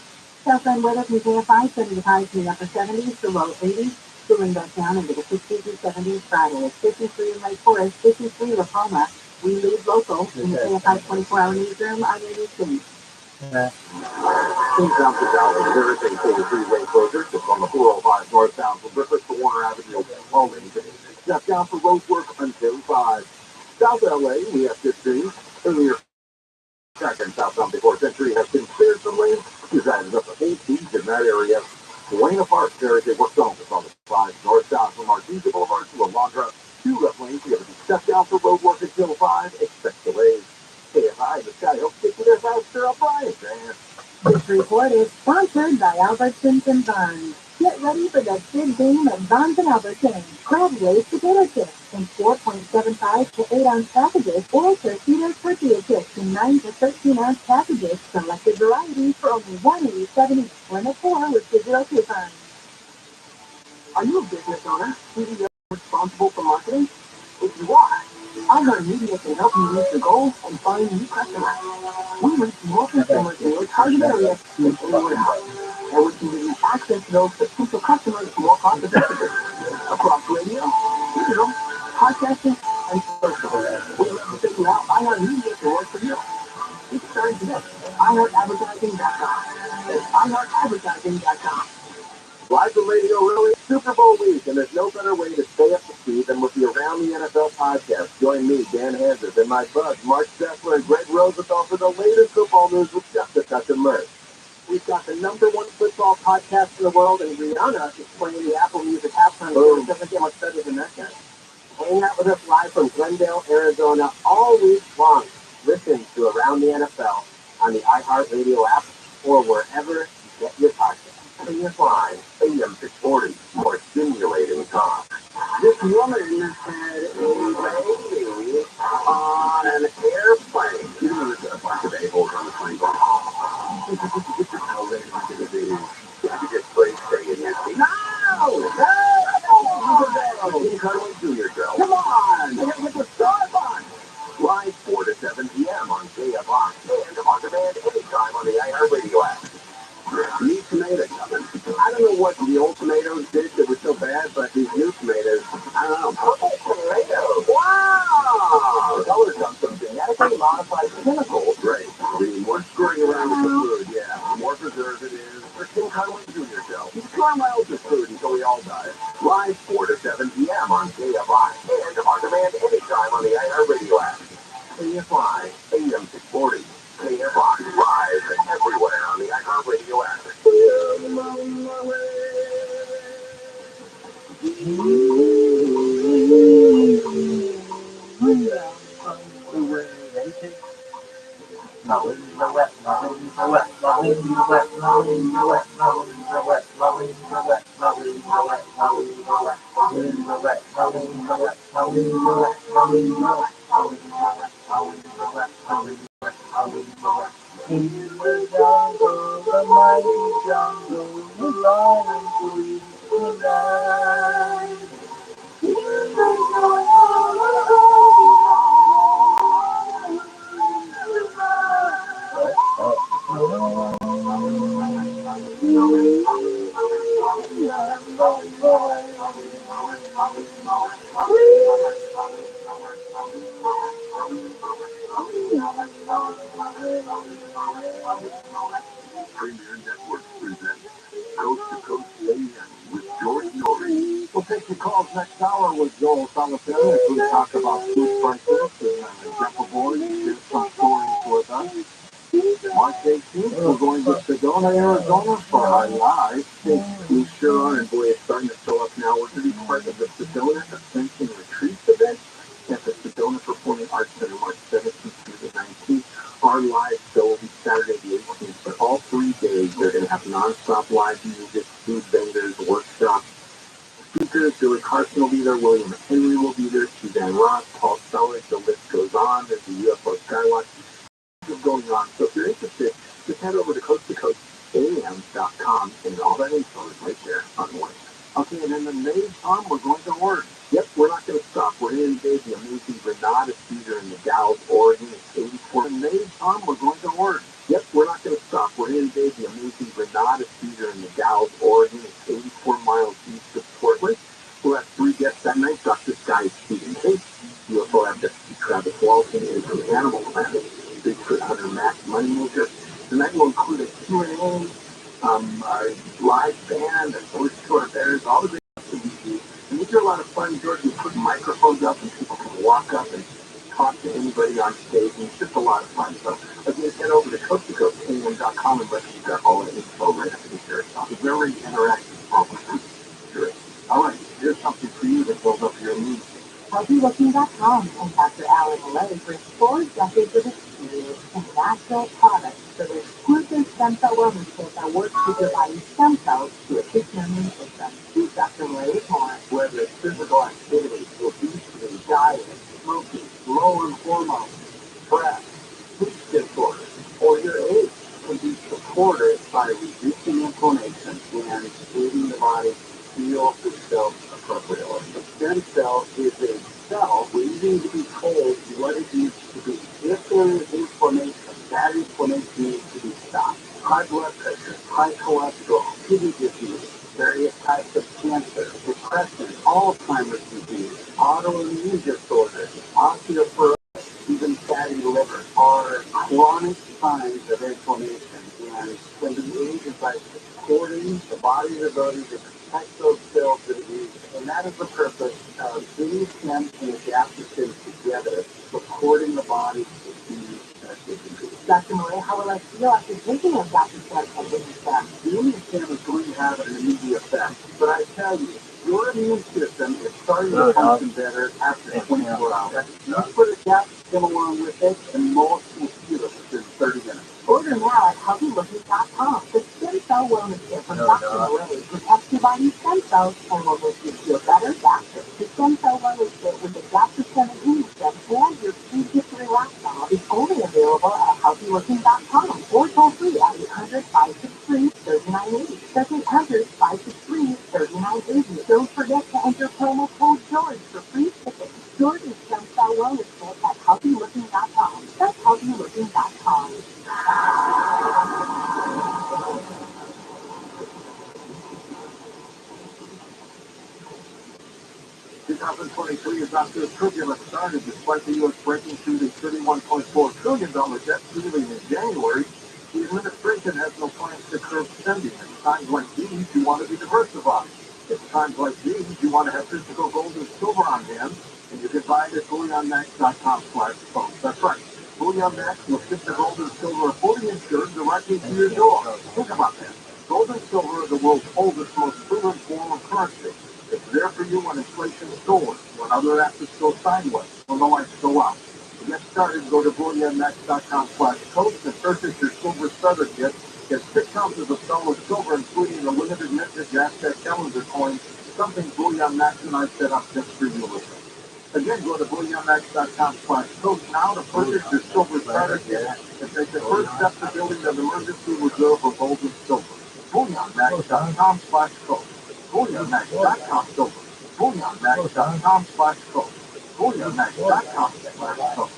Southland weather from KFI, setting the highs in the upper 70s to low 80s, cooling back down into the 60s and 70s Friday. 53 in Lake Forest, 53 in La Palma. We leave local in the KFI 24-hour newsroom. I'm Amy King. Eastbound to Dallas, there is a full freeway closure just on the 405 northbound from Griffith to Warner Avenue, Wilmington. Step down for road work until 5. South LA, we have 15. Earlier, second southbound before Century has been cleared from lanes. He's added up to 8 speeds in that area. Buena Park, there is a work zone just on the 5 northbound from Artesia Boulevard to Alondra. 2 left lanes, we have to be stepped down for road work until 5. Expect delays. KFI, the Sky Oak, get to their faster up Brian. This report is sponsored by Albertsons and Barnes. Get ready for the big game at Barnes and Albertsons. Crab Race potato chips in 4.75 to 8-ounce packages, or Torpedoes tortilla chips in 9 to 13-ounce packages. Selected varieties for only $1.87 each. Limit 4 with digital coupons. Are you a business owner? CEO responsible for marketing? If you are, iHeartMedia can help you reach your goals and find new customers. We reach more consumers in your target area than anyone else, and we can give you access to those potential customers more cost effectively across radio, digital, podcasting, and social. We love to figure out iHeartMedia can work for you. Get started today. iHeartAdvertising.com. That's iHeartAdvertising.com. Live from Radio Rally, Super Bowl week, and there's no better way to stay up to speed than with the Around the NFL podcast. Join me, Dan Hansis, and my buds, Mark Stessler and Greg Rosenthal for the latest football news with just a touch of mirth. We've got the #1 football podcast in the world, and Rihanna is playing the Apple Music halftime show. It doesn't get much better than that, guys. Hang out with us live from Glendale, Arizona, all week long. Listen to Around the NFL on the iHeartRadio app or wherever you get your podcasts. KFI, AM 640, more stimulating talk. This woman had a baby on an airplane. You know, there's a bunch of a-holes on the plane going, how late am I going to be? I could just stay in your seat. No! King Conway Jr. Show. Come on! Get the start on! Live 4 to 7 p.m. on KFI and on demand anytime on the iHeartRadio app. New tomato coming. I don't know what the old tomatoes did that were so bad, but these new tomatoes, I don't know. Purple tomatoes. Wow! Those are some genetically modified chemicals. Right. The more screwing around with the food, yeah. The more preservatives. For King Conway Jr. Show. He's 4 miles of food until we all die. Live 4 to 7 p.m. on KFI and on demand anytime on the iHeartRadio app. KFI, AM 640. KFI, live everywhere on the iHeartRadio app. In the jungle, the mighty jungle, the lion sleeps tonight. Premier Network presents Coast to Coast AM with George Norrie. We'll take your calls next hour with Joel Solitaire as we talk about food prices and jump aboard and share some stories with us. March 18th, we're going to Sedona, Arizona for our live. We sure are, and boy, it's starting to show up now. We're going to be part of the Sedona Ascension Retreat event at the Sedona Performing Arts Center, March 17th through the 19th. Our live show will be Saturday the 18th, but all 3 days they're going to have non-stop live music, food vendors, workshops, speakers. Billy Carson will be there, William Henry will be there, Suzanne Ross, Paul Selleck, the list goes on. There's the UFO Skywatch. Going on. So if you're interested, just head over to Coast am.com, and all that info is right there on the link. Okay, and then the main Tom, we're going to work. Yep, we're not going to stop. We're inundating the amazing Granada Cedar in the Dalles, Oregon. It's 84. The main Tom, we're going to work. Yep, we're not going to stop. We're inundating the amazing Granada Cedar in the Dalles, Oregon. It's 84 miles east of Portland. We'll have 3 guests that night. Dr. Sky Stevenson. You also have Dr. Travis Walton and from Animal Planet. Bigfoot Hunter Max Moneymaker. Tonight will include a Q&A, live band, and voice tour bears, all the great stuff that we do. And these are a lot of fun, George. We put microphones up and people can walk up and talk to anybody on stage, and it's just a lot of fun. So again, head over to coasttocoastam.com and let you get all the info right after the show. It's a very interactive program. Sure. All right, here's something for you that builds up your immune system. HealthyLooking.com and Dr. Alan Malay brings 4 decades of experience in natural products for the exclusive stem cell wellness kit that works with your body's stem cells to assist your immune system. Here's Dr. Malay with more. Whether it's physical activity, obesity, diet, smoking, low in hormones, stress, sleep disorders, or your age, can be supported by reducing inflammation and aiding the body to heal itself appropriately. A stem cell is a cell waiting to be told what it needs to be. If there is inflammation, that inflammation needs to be stopped. High blood pressure, high cholesterol, kidney disease, various types of cancer, depression, Alzheimer's disease, autoimmune disorders, osteoporosis, even fatty liver, are chronic signs of inflammation, and can be aided by supporting the body's ability to protect those cells that it needs. And that is the purpose of bringing stem and adaptogens together, supporting the body to be Dr. Malay, how will I feel after taking a Dr. Stem and taking stem? the immune system is going to have an immediate effect. But I tell you, your immune system is starting to function better after 24 hours. You put a gap stem along with it, and most mosquitoes within 30 minutes. Order now at HealthyLooking.com. The Stem Cell Wellness Kit from Dr. Malay protects your body's stem cells and will make you feel better faster. The Stem Cell Wellness Kit with the Dr. Stem and Immune Stem and your free gift to relax now is only available at HealthyLooking.com or toll free at 800-563-3980. That's 800-563-3980. Don't forget to enter promo code George for free shipping. George's Stem Cell Wellness Kit at HealthyLooking.com. That's HealthyLooking.com. 2023 is off to a turbulent start, and despite the U.S. breaking through the $31.4 trillion debt ceiling in January, the administration has no plans to curb spending. At times like these, you want to be diversified. At times like these, you want to have physical gold and silver on hand, and you can buy it at BullionMax.com/phone. That's right. BullionMax will ship the gold and silver fully insured directly to your door. Think about that. Gold and silver are the world's oldest, most proven form of currency. It's there for you when inflation soars, when other assets go sideways, when the lights go out. To get started, go to BullionMax.com/coast and purchase your silver starter kit. Get 6 ounces of solid silver, including the limited vintage Aztec calendar coin, something Bullion Max and I set up just for you. Again, go to BullionMax.com/coast now to purchase your silver starter kit and take the first step to building an emergency reserve of gold and silver. BullionMax.com/coast. BullionMax.com/silver. BullionMax.com/coast. BullionMax.com/coast.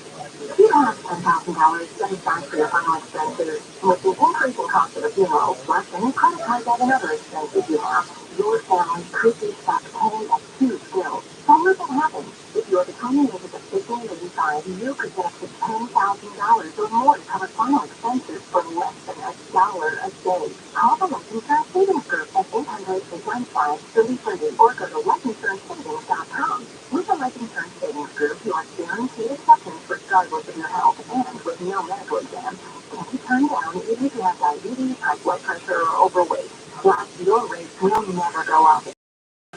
You have $10,000 set aside for your final expenses. With the increasing cost of a funeral, plus any credit card debt and other expenses you have, your family could be stuck paying a huge bill. So here's what happens. If your retirement age is officially 85, you could get up to $10,000 or more to cover final expenses for less than $1 a day. Call the Life Insurance Savings Group at 800-895-3030 or go to lifeinsurancesavings.com. With the Life Insurance Savings Group, you are guaranteed acceptance regardless of your health and with no medical exam. Can't be turned down even if you have diabetes, high blood pressure, or overweight. Plus, your rates will never go up.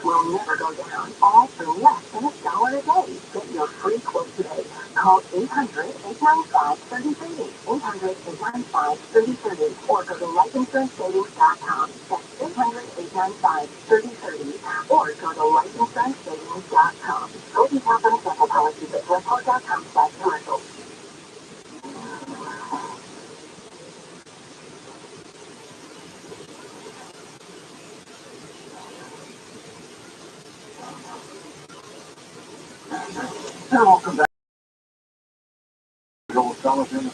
Will never go down, all for less than $1 a day. Get your free quote today. Call 800-895-3030, 800-895-3030, or go to lifeinsurancesavings.com. That's 800-895-3030, or go to lifeinsurancesavings.com. Go details on example policies at webco.com/commercials. welcome back. Joel Sullivan. His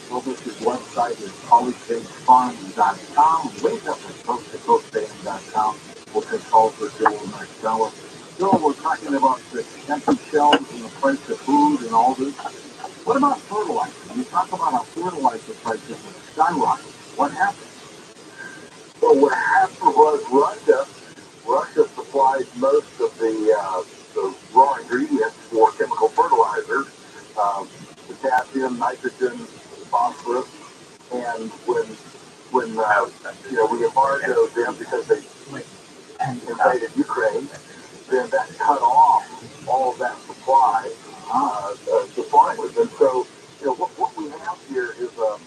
website is collegebasedfarm.com. Link up at coasttocoastband.com. We'll take calls for Joel Marcella. Joel, we're talking about the empty shelves and the price of food and all this. What about fertilizer? You talk about how fertilizer prices have skyrocketed. What happened? Well, what happened was Russia supplied most of the raw ingredients for chemical fertilizers, potassium, nitrogen, phosphorus, and when we embargoed them because they invaded Ukraine, then that cut off all of that supply to farmers. And so, what we have here is a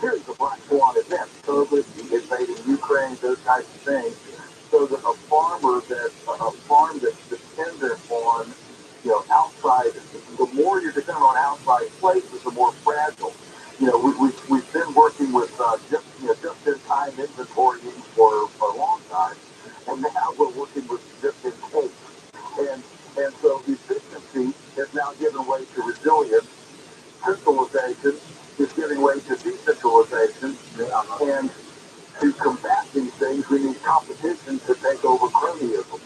series of black swan events, COVID, invading Ukraine, those types of things, so that a farm that's dependent on, outside, the more you're dependent on outside places, the more fragile. We've been working with just-in-time inventorying for a long time, and now we're working with just-in-case. And so efficiency has now given way to resilience. Centralization is giving way to decentralization, and to combat these things, we need competition to take over cronyism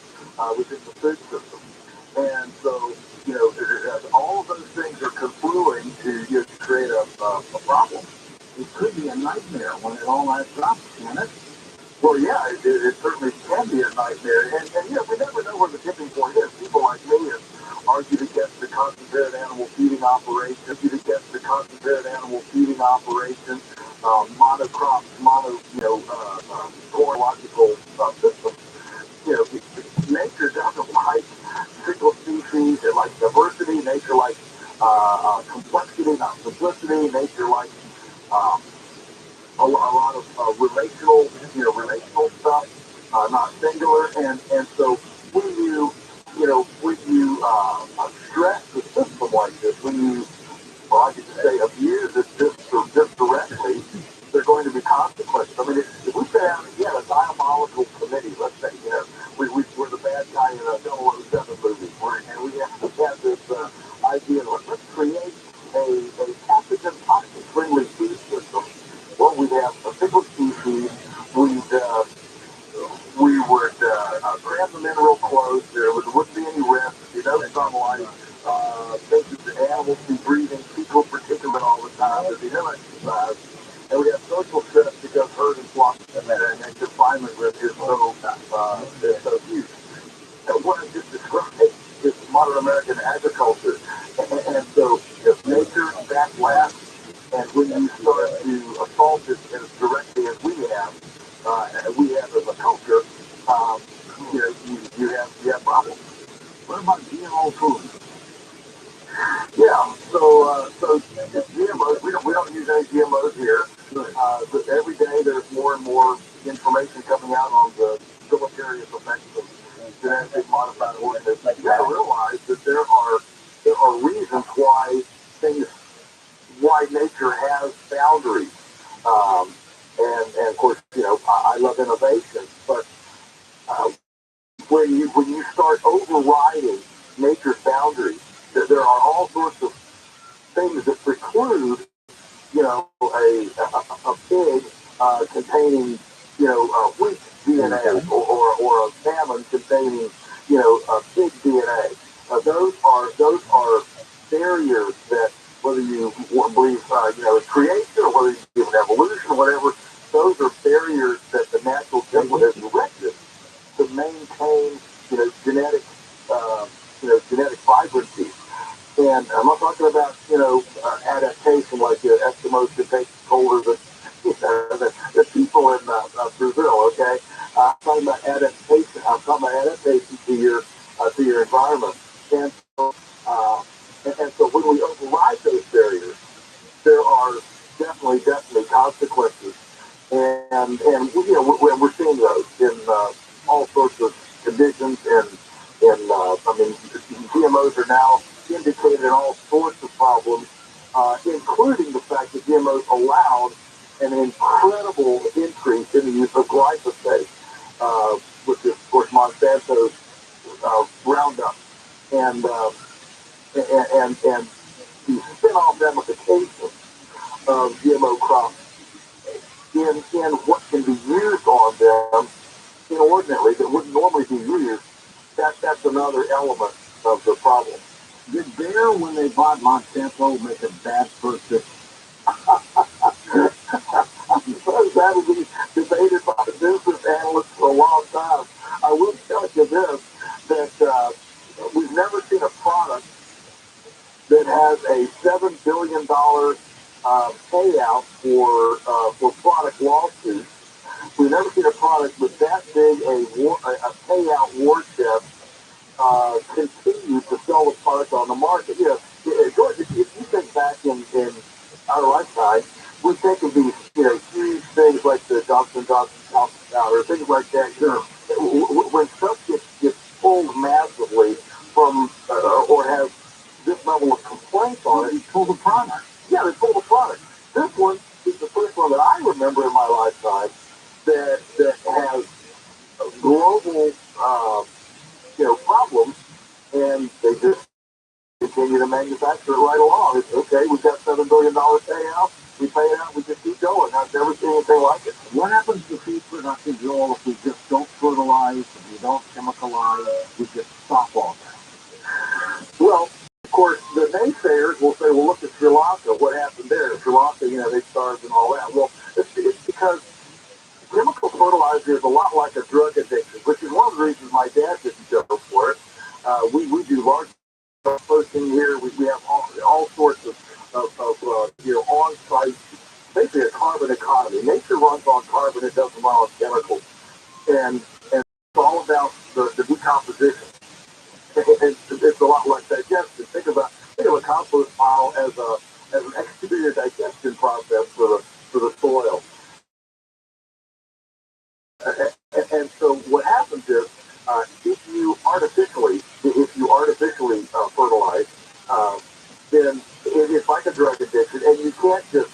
within the food system. And so, all of those things are confluing to create a problem. It could be a nightmare when it all adds up, can it? Well, yeah, it certainly can be a nightmare. And we never know where the tipping point is. People like me have argued against the concentrated animal feeding operation, monocrops, ecological systems. Nature doesn't like single species. It likes diversity. Nature likes complexity, not simplicity. Nature likes a lot of relational stuff, not singular. And so when you stress the system like this, when you, well, I could say abuse it just directly, there are going to be consequences. I mean, if we say, a diabolical committee, let's say, we're the bad guy in a 007 movie, and we have this idea, let's create a pathogen toxic-friendly food system. Well, we'd have a single species, we would grab the mineral close, there wouldn't be any risk, sunlight, things that the animals be breathing fecal particulate all the time, there'd be no exercise, and we have social stress because herd and flock and confinement risk is so huge. And what I just described is modern American agriculture. And so if nature backlash, and when you start to assault it as directly as we have as a culture, you have problems. What about GMO food? Yeah, so GMOs, we don't use any GMOs here. But every day there's more and more information coming out on the deleterious effects of genetically modified organisms. You got to realize that there are reasons why nature has boundaries. And of course, I love innovation, but when you start overriding nature's boundaries, there are all sorts of things that preclude, a pig containing, wheat DNA or a salmon containing, pig DNA. Those are barriers that, whether you believe, creation or whether you believe in evolution or whatever, those are barriers that the natural template has erected to maintain, genetic vibrancy. And I'm not talking about, adaptation like the Eskimos can take colder than the people in Brazil, okay? I'm talking about adaptation. I'm talking about adaptation to your environment. And so, when we override those barriers, there are definitely consequences. And we're seeing those in all sorts of conditions. GMOs are now indicated in all sorts of problems, including the fact that GMOs allowed an incredible increase in the use of glyphosate, which is, of course, Monsanto's Roundup. And and the spin-off ramifications of GMO crops in what can be used on them inordinately that wouldn't normally be used, that's another element of the problem. Did Bayer, when they bought Monsanto, make a bad purchase? That will be debated by the business analysts for a long time. I will tell you this, that we've never seen a product that has a $7 billion payout for product lawsuits. We've never seen a product with that big a payout war chest continue to sell the product on the market. You know, George, if you think back in our lifetime, we think of these, huge things like the Johnson Johnson powder, things like that. When stuff gets pulled massively from or has this level of complaints on it, They pull the product. yeah, they pull the product. This one is the first one that I remember in my lifetime that has global, problems, and they just continue to manufacture it right along. It's okay. We've got $7 billion payout. We pay it out. We just keep going. I've never seen anything like it. What happens to food production, Joel, if we just don't fertilize, if we don't chemicalize, we just stop all that? Well, of course, the naysayers will say, well, look at Sri Lanka. What happened there? Sri Lanka, they starved and all that. Well, it's because chemical fertilizer is a lot like a drug addiction, which is one of the reasons my dad didn't go for it. We do large posting here. We have all sorts of on-site, basically a carbon economy. Nature runs on carbon. It doesn't run on chemicals. And it's all about the decomposition. It's a lot like digestion. Think of a compost pile as an exterior digestion process for the soil. And so what happens is, if you artificially fertilize, then it's like a drug addiction, and you can't just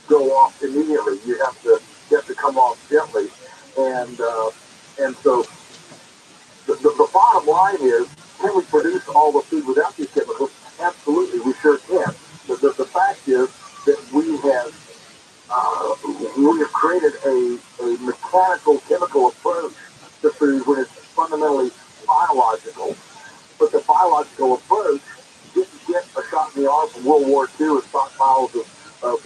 go off immediately. You have to come off gently, and so the bottom line is, can we produce all the food without these chemicals? Absolutely, we sure can. The fact is that we have created a mechanical, chemical approach to food when it's fundamentally biological. But the biological approach didn't get a shot in the arm from World War II and stockpiles of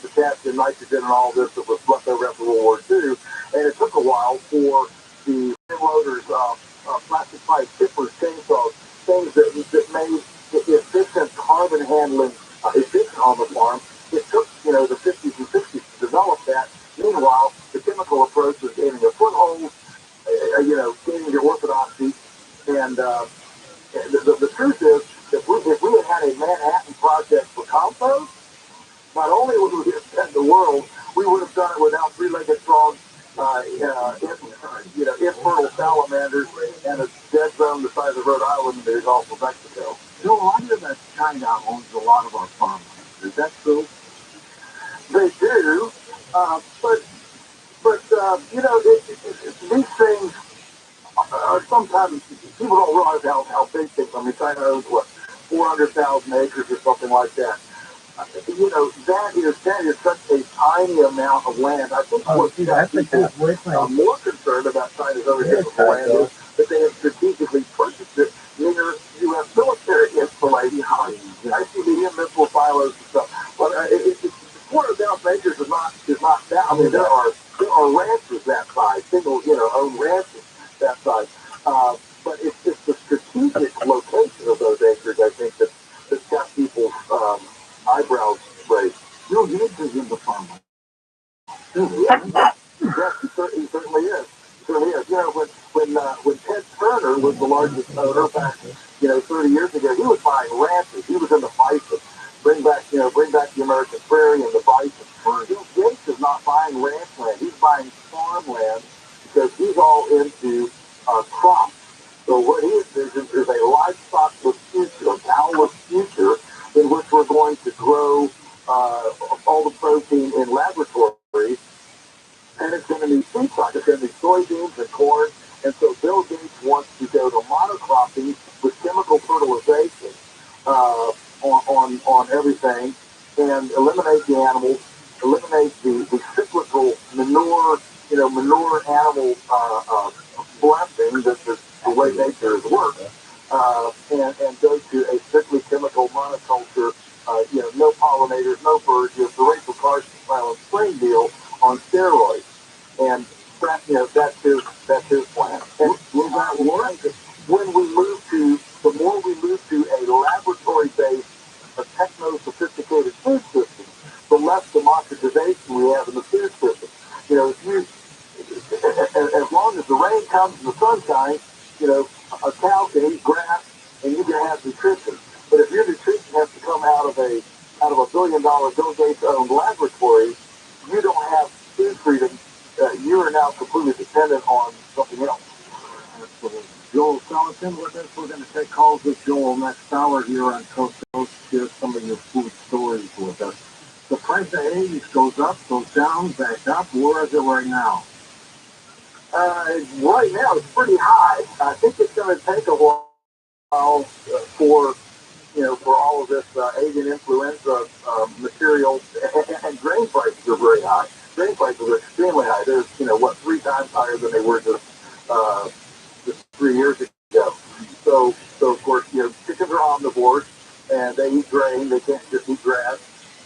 potassium, nitrogen, and all this that was left over after World War II. And it took a while for the loaders, plastic pipe, tippers, chainsaws, things that made efficient carbon handling efficient on the farm. It took, the 50s and 60s to develop that. Meanwhile, the chemical approach was gaining a foothold, gaining your orthodoxy. And the truth is that if we had a Manhattan Project for compost, not only would we have fed the world, we would have done it without three-legged frogs, infertile salamanders, and a dead zone the size of Rhode Island in the Gulf of Mexico. Joel, I hear that China owns a lot of our farmland. Is that true? They do, but these things are sometimes, people don't realize how big things. I mean, China owns 400,000 acres or something like that. That is such a tiny amount of land. I think what people are more concerned about China's ownership of the land is that they have strategically purchased it near U.S. military installations, ICBM missile silos and stuff. But 400,000 acres is not that. I mean, there are ranches that size, single owned ranches that size. But it's just the strategic location of those acres, I think, that's got people's eyebrows raised. Bill Gates is in the farmland. Yes, he certainly is. When Ted Turner was the largest owner back, 30 years ago, he was buying ranches. He was in the bison. Bring back the American prairie and the bison. Bill Gates is not buying ranch land. He's buying farmland because he's all into crops. So what he envisions is a livestock-less future, a cow-less future, in which we're going to grow all the protein in laboratories, and it's going to be feedstock. It's going to be soybeans and corn. And so Bill Gates wants to go to monocropping with chemical fertilization, on everything, and eliminate the animals, eliminate the cyclical manure, manure animal blessing that the way nature is worked, and go to a strictly chemical monoculture, no pollinators, no birds, the Rachel Carson style spring deal on steroids. And that's his plan. And will that work? When we move to, the more we move to a laboratory-based, a techno-sophisticated food system, the less democratization we have in the food system. If you, as long as the rain comes and the sun shines, a cow can eat grass and you can have nutrition. But if your nutrition has to come out of a $1 billion Bill Gates owned laboratory, you don't have food freedom. You are now completely dependent on something else. Absolutely. Joel Salatin with us. We're going to take calls with Joel next hour here on Coast to Coast. Share some of your food stories with us. The price of eggs goes up, goes down, back up. Where is it right now? Right now, it's pretty high. I think it's going to take a while for all of this avian influenza material, and grain prices are very high. Grain prices are extremely high. They're, 3 times higher than they were just 3 years ago. So of course, chickens are omnivores, and they eat grain. They can't just eat grass.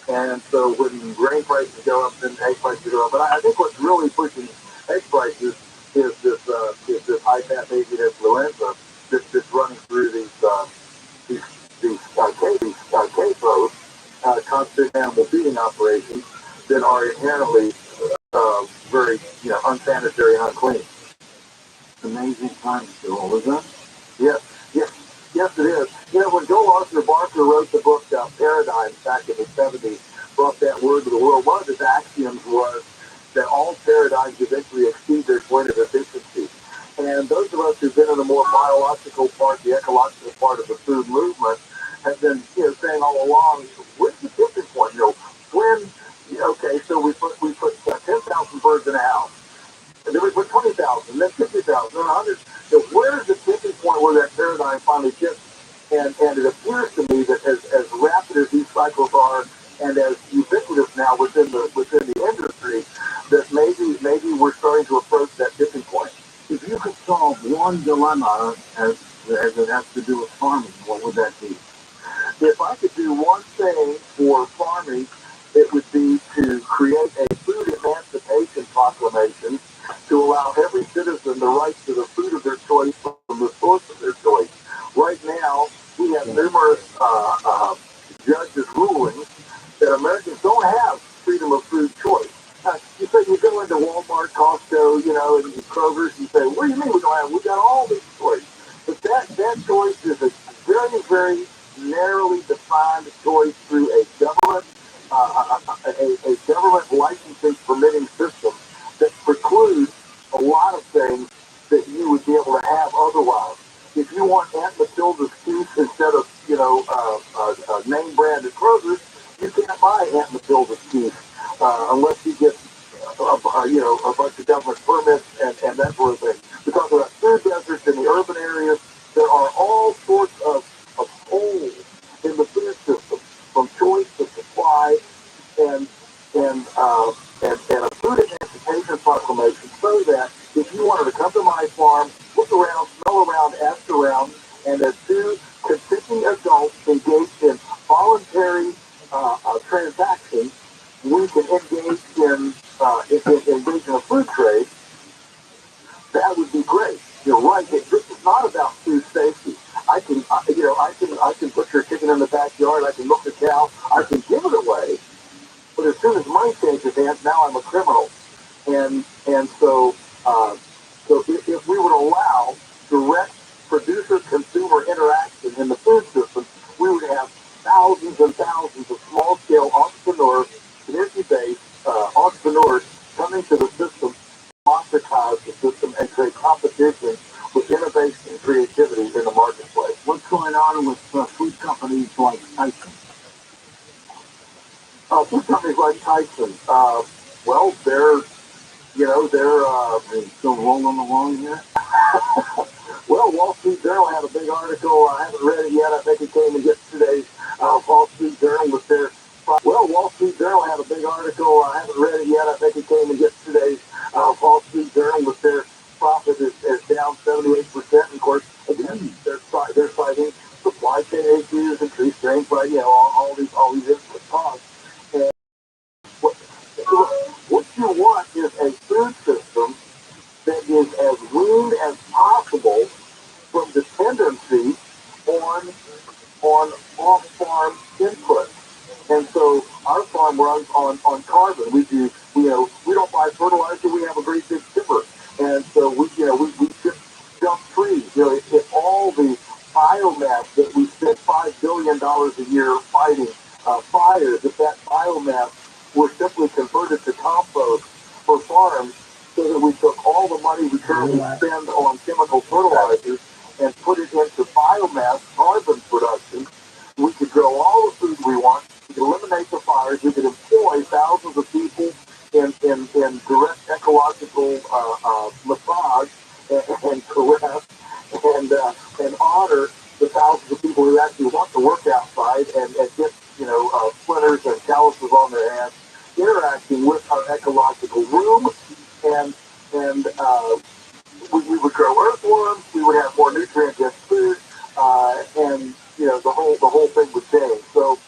And so when grain prices go up, then egg prices go up. But I think what's really pushing egg prices is this high-fat avian influenza that's running through these CAFOs, constant animal feeding operations, that are inherently very, unsanitary and unclean. Amazing times, Joel, isn't it? Yes, it is. When Joel Arthur Barker wrote the book Paradigms back in the 70s, brought that word to the world, one of his axioms was that all paradigms eventually exceed their point of efficiency. And those of us who've been in the more biological part, the ecological part of the food movement, have been, saying all along, where's the tipping point? So we put 10,000 birds in a house, and then we put 20,000, then 50,000, then 100. So where's the tipping point where that paradigm finally tips? And it appears to me that as rapid as these cycles are, and as ubiquitous now within the industry, that maybe we're starting to approach that tipping point. If you could solve one dilemma as it has to do with farming, what would that be? If I could do one thing for farming, it would be to create a food emancipation proclamation to allow every citizen the right to the food of their choice from the source of their choice. Right now, we have numerous judges ruling that Americans don't have freedom of food choice. You say you go into Walmart, Costco, and Kroger's, and say, what do you mean we don't have? We got all these choice. But that choice is a very, very narrowly defined choice through a government licensing permitting system that precludes a lot of things that you would be able to have otherwise. If you want Aunt Matilda's cheese instead of name branded Kroger's, you can't buy Aunt Matilda's cheese unless you get a bunch of government permits and that sort of thing. We're talking about food deserts in the urban areas. There are all sorts of holes in the food system, from choice to supply, and a food emancipation proclamation, so that if you wanted to come to my farm, look around, smell around, ask around, and as two consenting adults engaged in voluntary transactions, we can engage in a food trade. That would be great. You're right. This is not about food safety. I can put your chicken in the backyard. I can milk the cow. I can give it away. But as soon as money changes hands, now I'm a criminal. And so if we would allow direct producer-consumer interaction in the food system, we would have thousands and thousands of small-scale entrepreneurs, community-based entrepreneurs coming to the system, democratize the system, and create competition with innovation and creativity in the marketplace. What's going on with food companies like Tyson? Food companies like Tyson, well, they're still rolling along here? Well, Wall Street Journal had a big article. I haven't read it yet. I think it came in yesterday's Wall Street Journal with their. Well, Wall Street Journal had a big article. I haven't read it yet. I think it came in yesterday's Wall Street Journal with their profit is down 78%. Of course, again, they're citing supply chain issues, increased grain price, all these input costs. And what you want is a food system that is as weaned as possible from dependency on off-farm input. And so our farm runs on carbon. We don't buy fertilizer. We have a great big chipper, and so we chip jump trees. If all the biomass that we spend $5 billion a year fighting fires, if that biomass were simply converted to compost for farms, so that we took all the money we currently spend on chemical fertilizers and put it into biomass carbon production, we could grow all the food we want. We could eliminate the fires. We could employ thousands of people in direct ecological massage and caress and honor the thousands of people who actually want to work outside and get splinters and calluses on their hands, interacting with our ecological room, and we would grow earthworms. We would have more nutrient-dense food, and the whole thing would change. So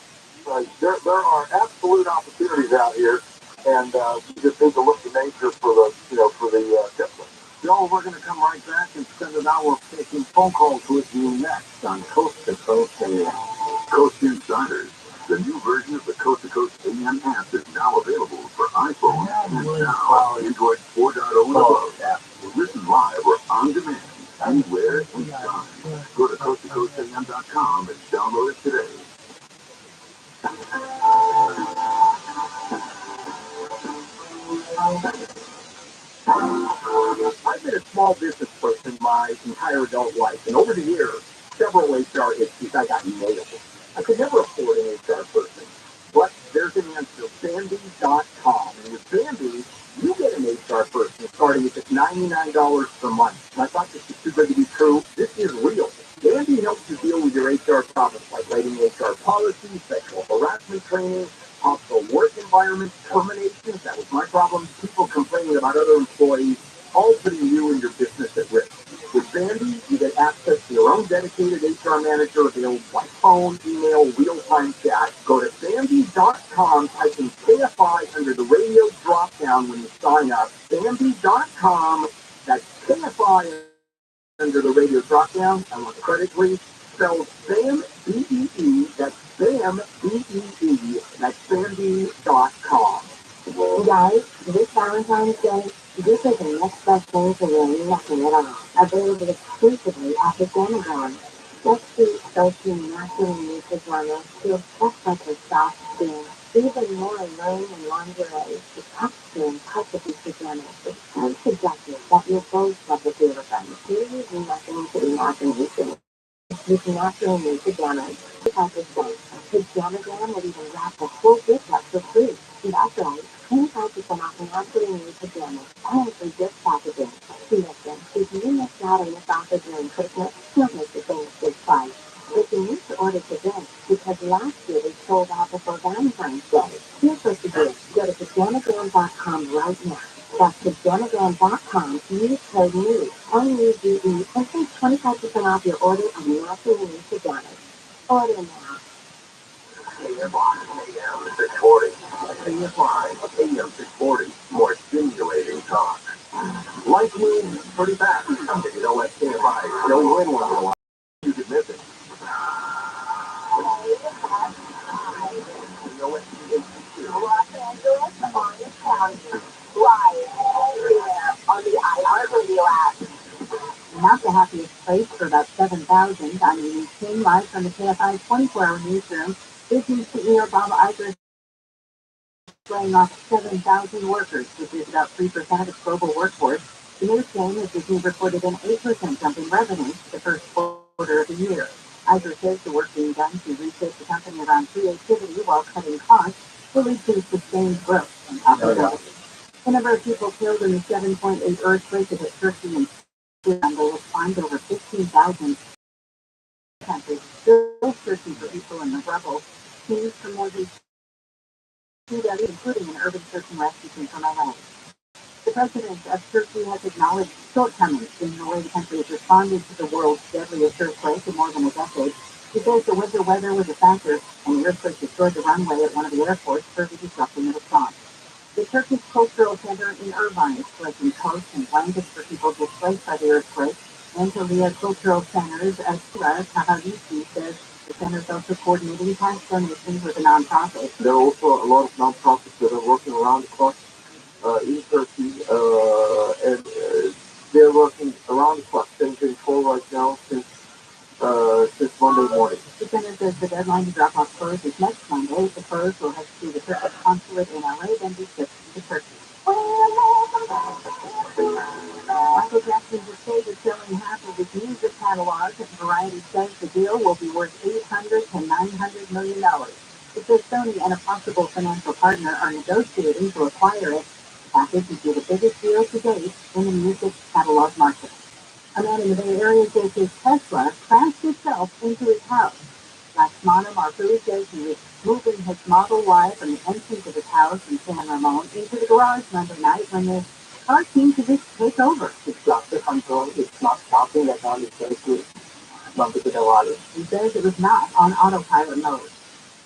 there are absolute opportunities out here, and we just need to look to nature for the template. Joe, we're going to come right back and spend an hour taking phone calls with you next on Coast to Coast AM. Coast Insiders. The new version of the Coast to Coast AM app is now available for iPhone and now Android 4.0 and above. Listen live or on demand, anywhere, anytime. Go to coasttocoastam.com and download it today. I've been a small business person my entire adult life, and over the years, several HR issues I got nailed. I could never afford an HR person, but there's an answer, Bambi.com. And with Bambi, you get an HR person starting at just $99 per month. And I thought this was too good to be true. This is real. Bambi helps you deal with your HR problems like writing HR policies, sexual harassment training, hostile work environment, terminations. That was my problem. People complaining about other employees, all putting you and your business at risk. With Bambi, you get access to your own dedicated HR manager available by phone, email, real-time chat. Go to Bambi.com, type in KFI under the radio drop-down when you sign up. Bambi.com, that's KFI under the radio drop-down. I want credit, please. Spelled BAM, B-E-E, that's BAM, B-E-E, that's Bambi.com. You guys, this Valentine's Day, this is the next best thing to really nothing at all. Available exclusively at the Demogorgon. Sexy, soapy, naturally new pajamas feel just like a soft skin. Even more alone in lingerie, the tough skin perfectly pajamas. It's so seductive that you'll both love the feel of them. Here you do nothing to imagination. You can naturally new pajamas. Type of thing. Pajamagram will even wrap the whole gift up for free. That's right. 25% off naturally new pajamas. And for gift packaging. Listen, if you missed out on this offer during Christmas, don't make the same mistake twice. But you need to order today because last year they sold out before Valentine's Day. Here's what to do. Go to pajamagram.com right now. That's pajamagram.com. Use code NEW, N-U-D-E, and save 25% off your order of naturally new pajamas. Order now. AM 640. AM 640. More stimulating talk. Life moves pretty fast. If you don't let KFI, you'll win one in a while. You could miss it. Los Angeles, Orange County, live here on the iHeartRadio app. Not the happiest place for about 7,000. I'm Amy King, live from the KFI 24-hour newsroom. Disney CEO Bob Iger laying off 7,000 workers, which is about 3% of its global workforce. The news came as Disney reported an 8% jump in revenue the first quarter of the year. Iger says the work being done to reshape the company around creativity while cutting costs will lead to sustained growth and profitability. The number of people killed in the 7.8 earthquake that hit Turkey and They have climbed over 15,000 countries, still searching for people in the rubble. Teams from more than 2 including an urban search and rescue team from LA. The president of Turkey has acknowledged shortcomings in the way the country has responded to the world's deadliest earthquake in more than a decade. He says the winter weather was a factor, and the earthquake destroyed the runway at one of the airports, further disrupting the response. The Turkish Cultural Center in Irvine is collecting coats and blankets for people displaced by the earthquake. Antalya Cultural Center's Asura Kahavisi says the center is also coordinating cash donations with a nonprofit. There are also a lot of nonprofits that are working around the clock in Turkey, and they're working around the clock, 10:24 right now since Monday morning. The center says the deadline to drop off clothes is next Monday. The clothes will head to the Turkish consulate in LA, then be shipped to Turkey. Michael Jackson's estate is selling half of his music catalog. Variety says the deal will be worth $800 to $900 million. It says Sony and a possible financial partner are negotiating to acquire it. The package would be the biggest deal to date in the music catalog market. A man in the Bay Area says his Tesla crashed itself into his house. Laxmana Marfuli says he was moving his Model Y from the entrance of his house in San Ramon into the garage Monday night when the car seemed to just take over. It's lost the control. It's not stopping at all. It's very bumpy to the water. He says it was not on autopilot mode.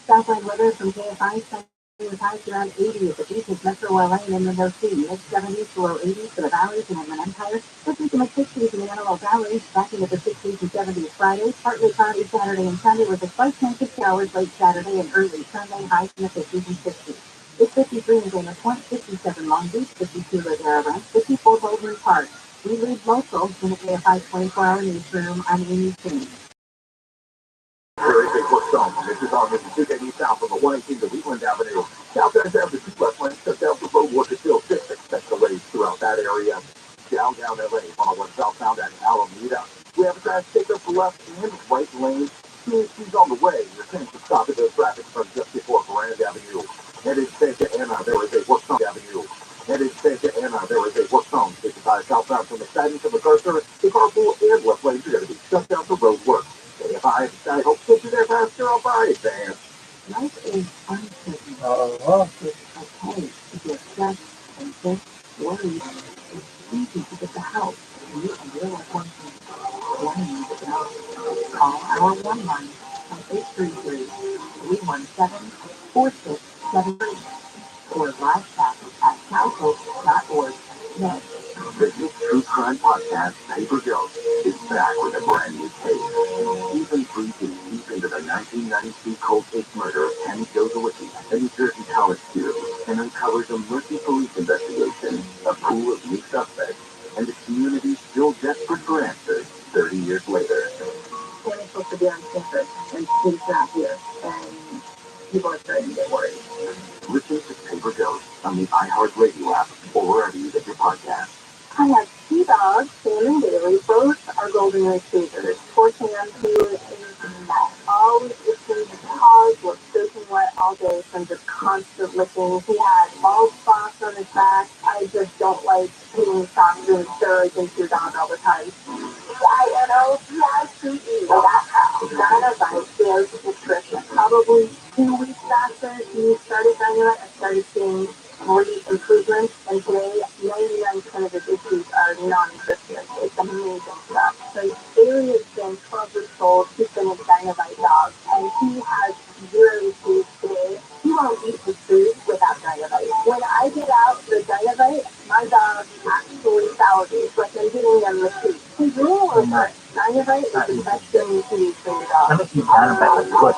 Southland weather from KFI Sunday with highs around 80 at the beaches, Metro LA and Inland OC, mid-70s to low 80s for the valleys and Inland Empire, 50s to mid-60s in the Antelope Valley, backing at the 60s and 70s Friday, partly cloudy Saturday and Sunday with a slight chance of showers late Saturday and early Sunday, highs in the 50s and 60s. It's 53 in Dana Point, 57 Long Beach, 52 Ladera Ranch, 54 Baldwin Park. We lead local in the KFI 24-hour newsroom. I'm Amy King. Very big work zone. This is on Mississippi heading south from the 118 to Wheatland Avenue. South end of the 2 left lanes shut down for road work until 6. Expect delays throughout that area. Downtown LA, 101 southbound at Alameda. We have a crash taker for left and right lanes. She's on the way. Your chance to stop at the traffic from just before Grand Avenue. Headed Santa Ana, there is a work zone Avenue. Headed Santa Ana, there is a work zone. 55 southbound from McFadden to MacArthur. The carpool and left lanes are going to be shut down for road work. I hope to get you there faster. I'll buy it, man. Life is uncertain. It's okay to get stressed and think, worried. It's easy to get the help you and your loved ones need. When you need it most, call our one line at 833-317-4673 or live chat at southhope.org. Next. The hit true crime podcast, Paper Ghost, is back with a brand new case. Season 3 digs deep into the 1992 cold case murder of Kenny Josowicki, a New Jersey college student, and uncovers a murky police investigation, a pool of new suspects, and the community still desperate for answers 30 years later. Kenny's supposed to be on campus, and he's not here, and people are starting to get worried. Listen to Paper Ghost on the iHeartRadio app or wherever you get your podcasts. I have 2 dogs, Sam and Bailey. Both are golden retrievers. Poor Sam, who is a mess. Always itching. His paws look soaking wet all day from just constant licking. He had bald spots on his back. I just don't like putting socks and steroids into your dog all the time. CINO-PICE. Dynavite gives nutrition. Probably 2 weeks after he started Dynavite, I started seeing great improvements, and today 99% of his issues are non-existent. It's amazing stuff. So Bailey has been 12 years old. He's been a Dynavite dog, and he has 0 issues today. He won't eat his food without Dynavite. When I get out the Dynavite, my dog actually salivates like I'm giving them the food. His rule is that Dynavite is the best thing you can use for your dog. How much you Dynavite is good?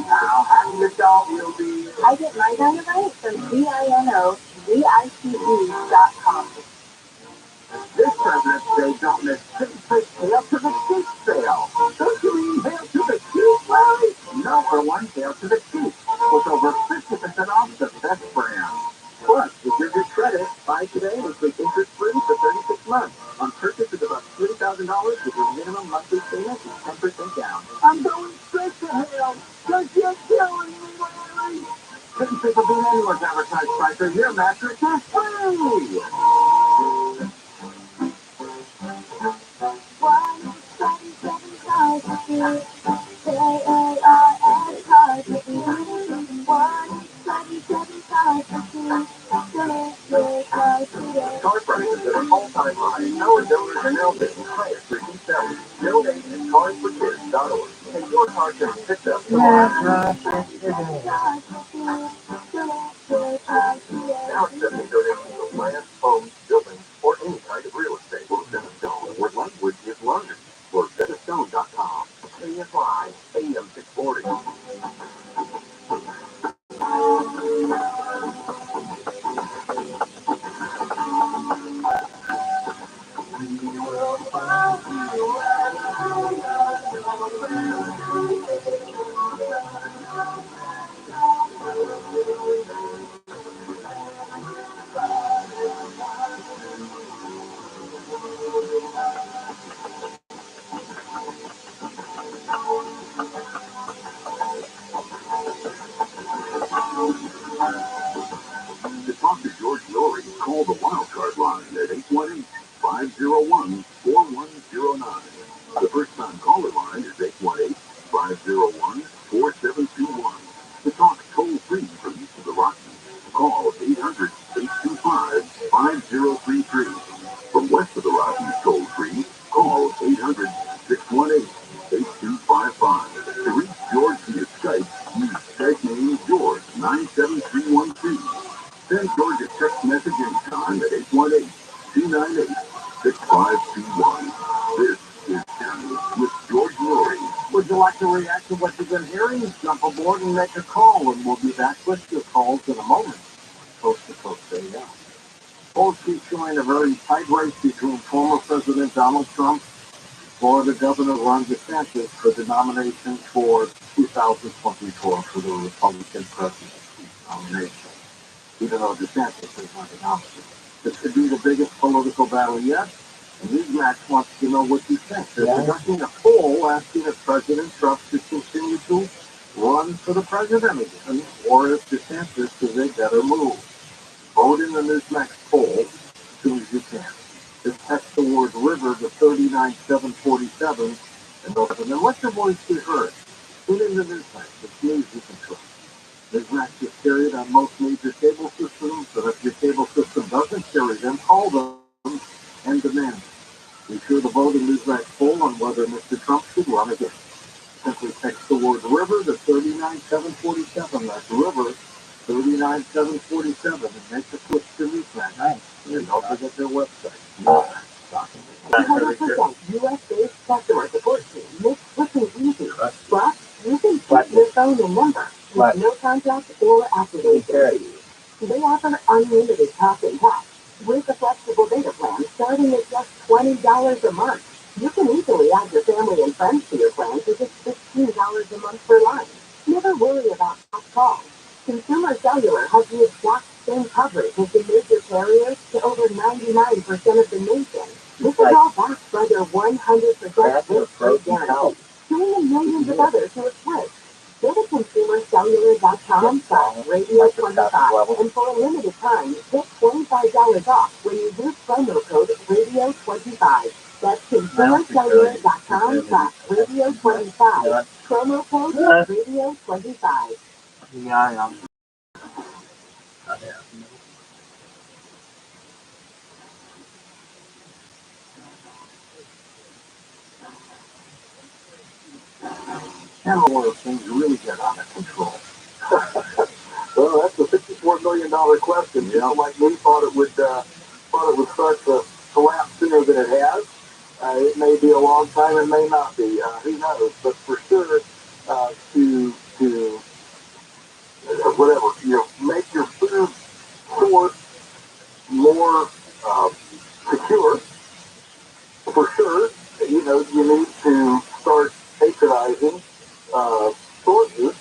Now, how your dog will be. I get my Dynavite from CINOVICE.com. This President's Day, don't miss Hail to the Cheap sale. Don't you mean Hail to the Cheap, Larry? Number one, Hail to the Cheap, with over 50% off the best brands. Plus, with your good credit, buy today and pay interest-free for 36 months. On purchases above $30,000 with your minimum monthly payment is 10% down. I'm going straight to Hail. Just you're killing me, Larry. Couldn't think of being anyone's advertised price or your mattress is free. Car prices at an all-time high. Our donors are now paying highest for each seller. Donate at carsforkids.org. And your car can be picked up tomorrow. Now accepting donations of land, homes, buildings, or any kind of real estate. Stone, where language is learned. RosettaStone.com. Pay it live. AM 640. To talk to George Lori, call the wildcard line at 818-501-4109. The first-time caller line is 818-501-4721. To talk toll-free from east of the Rockies, call 800-825-5033. From west of the Rockies toll-free, call 800-618-8255. To reach George via Skype, use Skype name George 97313. Send George a text message anytime at 818-298-6521. This is Journey with George Lori. Would you like to react to what you've been hearing? Jump aboard and make a call, and we'll be back with your calls in a moment. Coast to Coast AM. Polls keep showing a very tight race between former President Donald Trump, Florida Governor Ron DeSantis for the nomination for 2024 for the Republican presidency nomination. Even though DeSantis is not the nominee. This could be the biggest political battle yet, and Newsmax wants to know what you think. They're conducting a poll asking if President Trump should continue to run for the president again, or if DeSantis is a better move. Vote in the Newsmax poll as soon as you can. Just text the word river to 39747 and let your voice be heard. Tune in to Newsmax. It's news you can trust. Newsmax is carried on most major cable systems, but if your cable system doesn't carry them, call them and demand it. Be sure to vote in Newsmax poll on whether Mr. Trump should run again. Simply text the word river to 39747. That's river 39747 and make the switch to Newsmax. Nice. And don't forget their website. Newsmax.com. 100% U.S.-based customer support team makes switching easy. Plus, you can keep your phone and number with no contract or activation. They offer unlimited talk and text with a flexible data plan starting at just $20 a month. You can easily add your family and friends to your plan for just $15 a month per line. Never worry about hot calls. Consumer Cellular has the exact same coverage as the major carriers to over 99% of the nation. This is all backed by their 100% risk-free guarantee. Join the millions of others who have switched. Go to consumercellular.com/radio25 and for a limited time, get $25 off when you use promo code radio25. That's consumercellular.com/radio25. Promo code radio25. Yeah. And one of things really get out of control. Well, that's a $54 million question. You know, like me thought it would start to collapse sooner than it has. It may be a long time, it may not be. Who knows? But for sure, to whatever, make your food source more secure. For sure, you need to start patronizing sources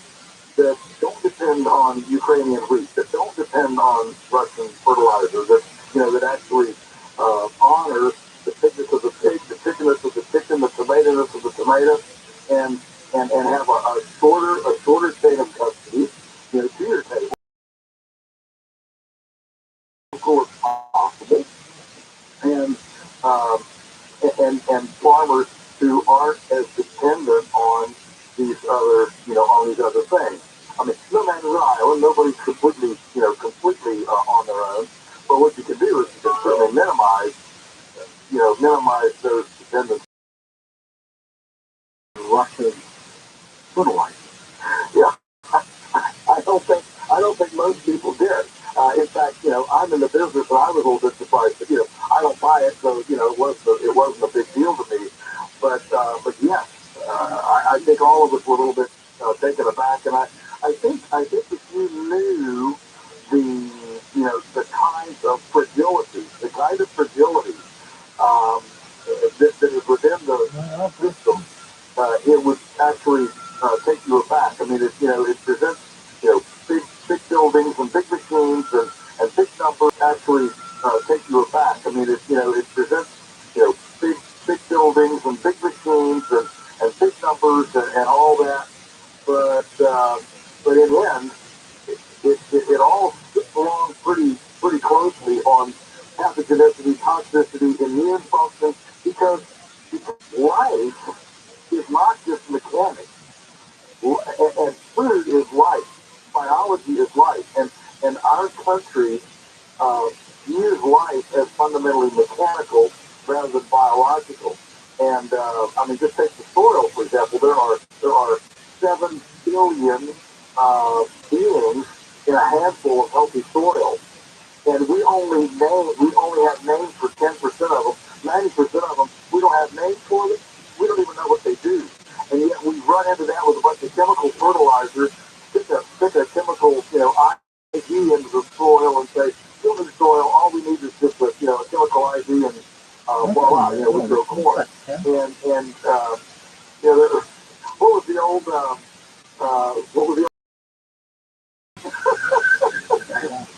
that don't depend on Ukrainian wheat, that don't depend on Russian fertilizer, that actually honor the thickness of the pig, the thickness of the chicken, the tomato-ness of the tomato, and have a shorter chain of custody, to your table, of course, possible, and farmers who aren't as dependent on on these other things. I mean, no man's an island. Nobody's completely on their own. But what you can do is you can certainly minimize those dependence on Russian fertilizer. Yeah, I don't think most people did. In fact, I'm in the business, and I was a little bit surprised. But I don't buy it, so it wasn't a big deal to me. But yes, I think all of us were a little bit taken aback, and I think if you knew the kind of fragility um, that is within the system, it would actually take you aback. I mean, it presents big buildings and big machines and big numbers actually take you aback. I mean, it presents big buildings and big machines and big numbers and all that. But in the end, it all belongs pretty closely on pathogenicity, toxicity, immune function, because life is not just mechanics, and food is life, biology is life, and our country uh, views life as fundamentally mechanical rather than biological. And I mean, just take the soil for example. There are 7 billion beings in a handful of healthy soil, and we only have names for 10% of them. 90% of them we don't have names for them. We don't even know what they do, and yet we run into that with a bunch of chemical fertilizers. Stick a chemical IV into the soil and say, fill the soil. All we need is just a chemical IV, and voila, we grow corn. And what was the old what was the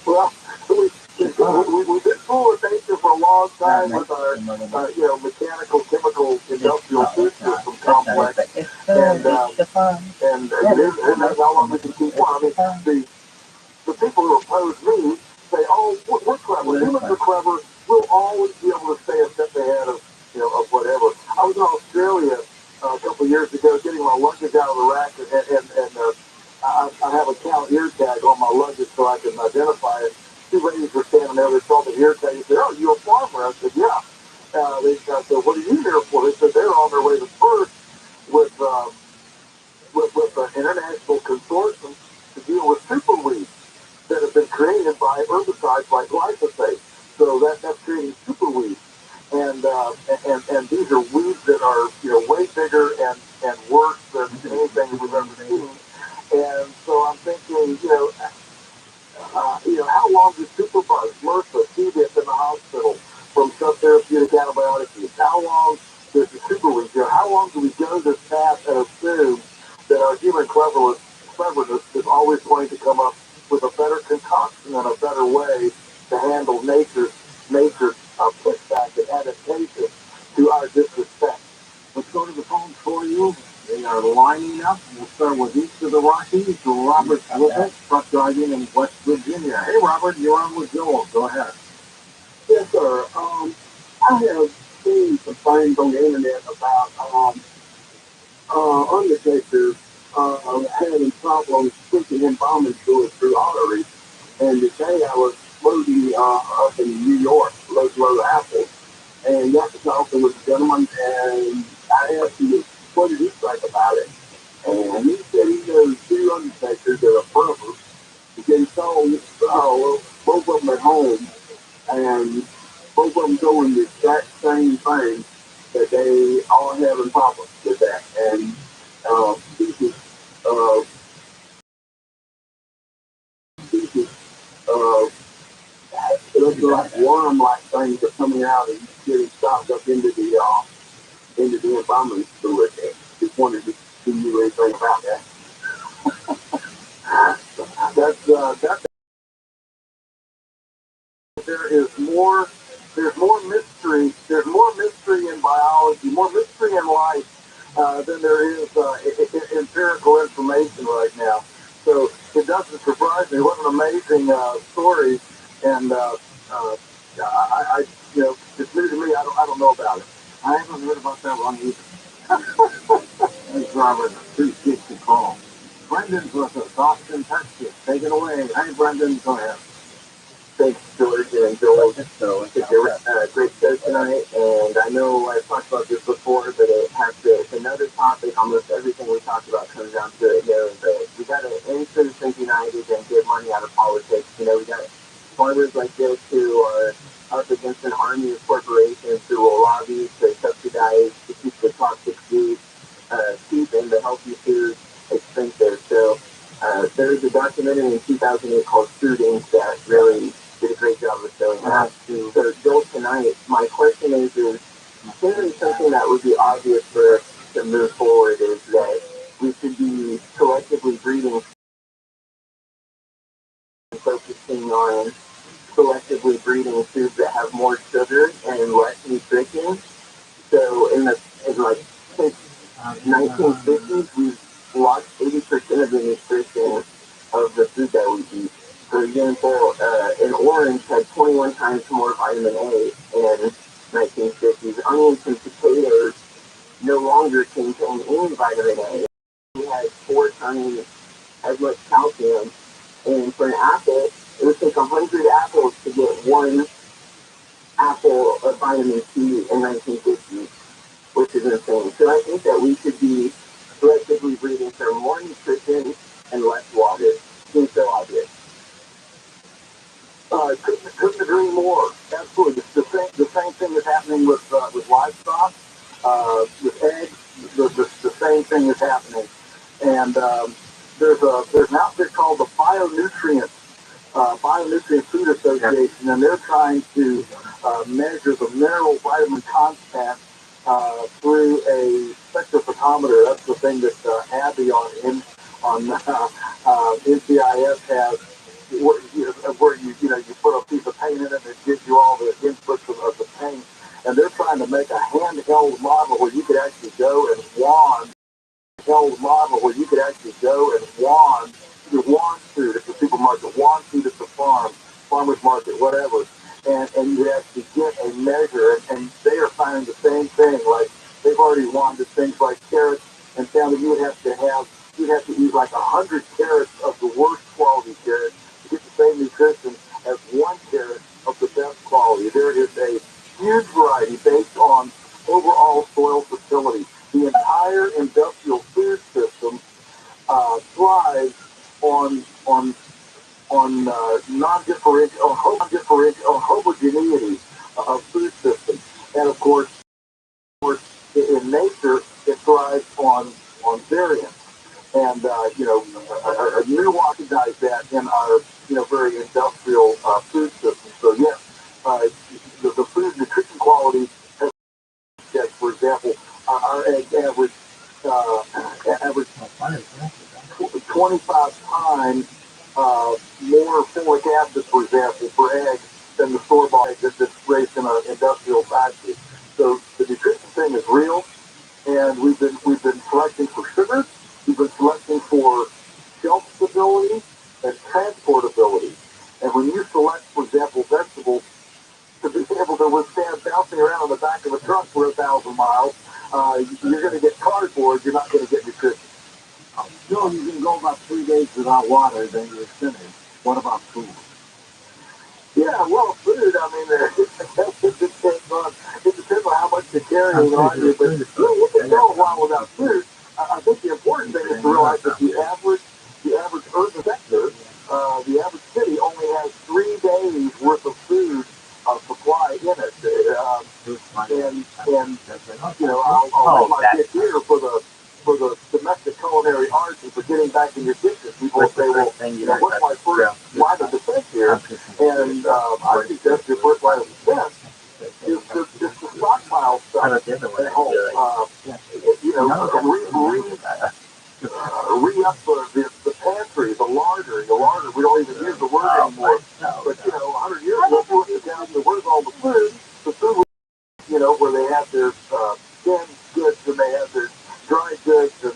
well, we've been fooling nature for a long time with our, mechanical, chemical, industrial food system complex, and that's how long we can keep on. I mean, the people who oppose me say, "Oh, we're clever. Humans are clever. We'll always be able to stay a step ahead of whatever." I was in Australia a couple of years ago, getting my luggage out of the rack, and I have a cow ear tag on my luggage so I can identify it. Two ladies were standing there. They saw the ear tag. They said, "Oh, you a farmer?" I said, "Yeah." I said, "What are you here for?" They said they're on their way to Perth with an international consortium to deal with superweeds that have been created by herbicides like glyphosate. So that's creating superweeds, and these are weeds that are way bigger and worse than anything we've ever seen. And so I'm thinking, how long do superbugs, MRSA, C-diff in the hospital from subtherapeutic antibiotic use? How long does the superweed go? How long do we go this path and assume that our human cleverness is always going to come up with a better concoction and a better way to handle nature's pushback and adaptation to our disrespect? Let's go to the phones for you. They are lining up. We'll start with each of the Rockies. Robert Wilson, truck driving in West Virginia. Hey, Robert, you're on with Joel. Go ahead. Yes, sir. I have seen some things on the internet about undertakers having problems pushing embalming fluid through arteries. And today I was loading up in New York, load apples, and got to talking with the gentleman, and I asked him what did he think about it. And he said he knows 2 undertakers that are brothers. They saw both of them at home, and both of them doing the exact same thing, that they all having problems with that. And pieces of pieces of it looks like worm-like things are coming out and getting stopped up into the embalming fluid. Just wanted to see you anything about that. That's there is more. There's more mystery in biology, more mystery in life than there is empirical information right now. So it doesn't surprise me. What an amazing story, and it's new to me. I don't know about it. I haven't heard about that one either. Thanks, Robert. Appreciate the call. Brendan's with us, Austin, Texas. Take it away. Hi, Brendan. Go ahead. Thanks, George and Joel. It's a great show tonight, and I know I've talked about this before, but it's another topic. Almost everything we talked about comes down to it. We got to end citizens united and get money out of politics. We got farmers like this who are up against an army of corporations who will lobby to subsidize to keep the toxic food cheap and the healthy food expensive. So there's a documentary in 2008 called Food Inc. that really did a great job of showing that. So Joel, tonight, my question is clearly something that would be obvious for us to move forward is that we should be collectively breeding and focusing on selectively breeding foods that have more sugar and less nutrition. So since 1950s, we've lost 80% of the nutrition of the food that we eat. For example, an orange had 21 times more vitamin A in 1950s. Onions and potatoes no longer contain any vitamin A. We had 4 times as much calcium. And for an apple, it would take 100 apples to get 1 apple of vitamin C in 1950, which is insane. So I think that we should be selectively breeding for more nutrition and less water. Seems so obvious. Couldn't agree more. Absolutely. The same thing is happening with livestock, with eggs. The same thing is happening. And there's an outfit called the Bionutrient Food Association, and they're trying to measure the mineral vitamin content through a spectrophotometer. That's the thing that Abby on NCIS has, where you put a piece of paint in it and it gives you all the inputs of the paint. And they're trying to make a handheld model where you could actually go and wand your wand food at the supermarket, wand food at the farmer's market, whatever, and you actually get a measure, and they are finding the same thing. Like they've already wanded things like carrots, and found that you'd have to eat like 100 carrots of the worst quality carrots to get the same nutrition as 1 carrot of the best quality. There is a huge variety based on overall soil fertility. The entire industrial food system thrives on non-differential homogeneity of food systems, and of course in nature it thrives on variance. And a nuancize that in our very industrial food system. So yes, the food nutrition quality has checked. For example, our egg average 25 times more folic acid, for example, per egg than the store-bought egg that's raised in an industrial factory. So the nutrition thing is real, and we've been selecting for sugar, we've been selecting for shelf stability and transportability. And when you select, for example, vegetables to be able to withstand bouncing around on the back of a truck for 1,000 miles, you're going to get cardboard. You're not going to get nutrition. Still, you can go about 3 days without water, then you're finished. What about food? Yeah, well, food, I mean, it depends on how much you're carrying on you, but you can go a while without food. I think the important thing is to realize that the average urban sector, the average city only has 3 days worth of food supply in it. I'll let my kid here for the domestic culinary arts and for getting back in your kitchen. People will say, well, what's my first line of defense here? And I think that's your first line of defense is to stockpile stuff at home. Re-up the pantry, the larder. We don't even use the word anymore. But, 100 years ago, we looked down and where's all the food? The food, where they have their canned goods and they have their dry goods and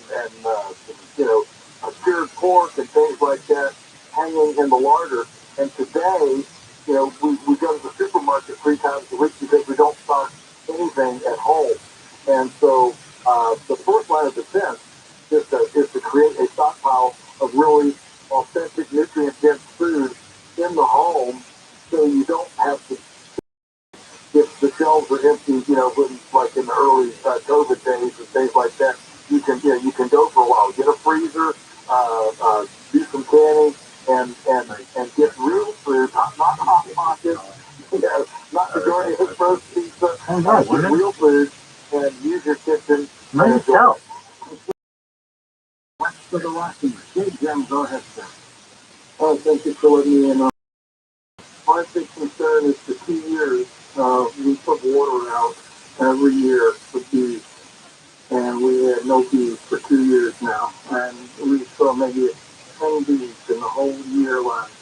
cured pork and things like that hanging in the larder. And today, we go to the supermarket 3 times a week because we don't stock anything at home. And so the shelves are empty, when, like in the early COVID days and things like that, you can go for a while, get a freezer, do some canning, and get real food, not hot pockets, not the dirty roast pizza, get real food, and use your kitchen. Nice help. What's for the Rocky? Big Jim, go ahead, sir. Oh, thank you for letting me in. My big concern is for 2 years, we put water out every year for bees, and we had no bees for 2 years now, and we saw maybe 10 bees in the whole year last.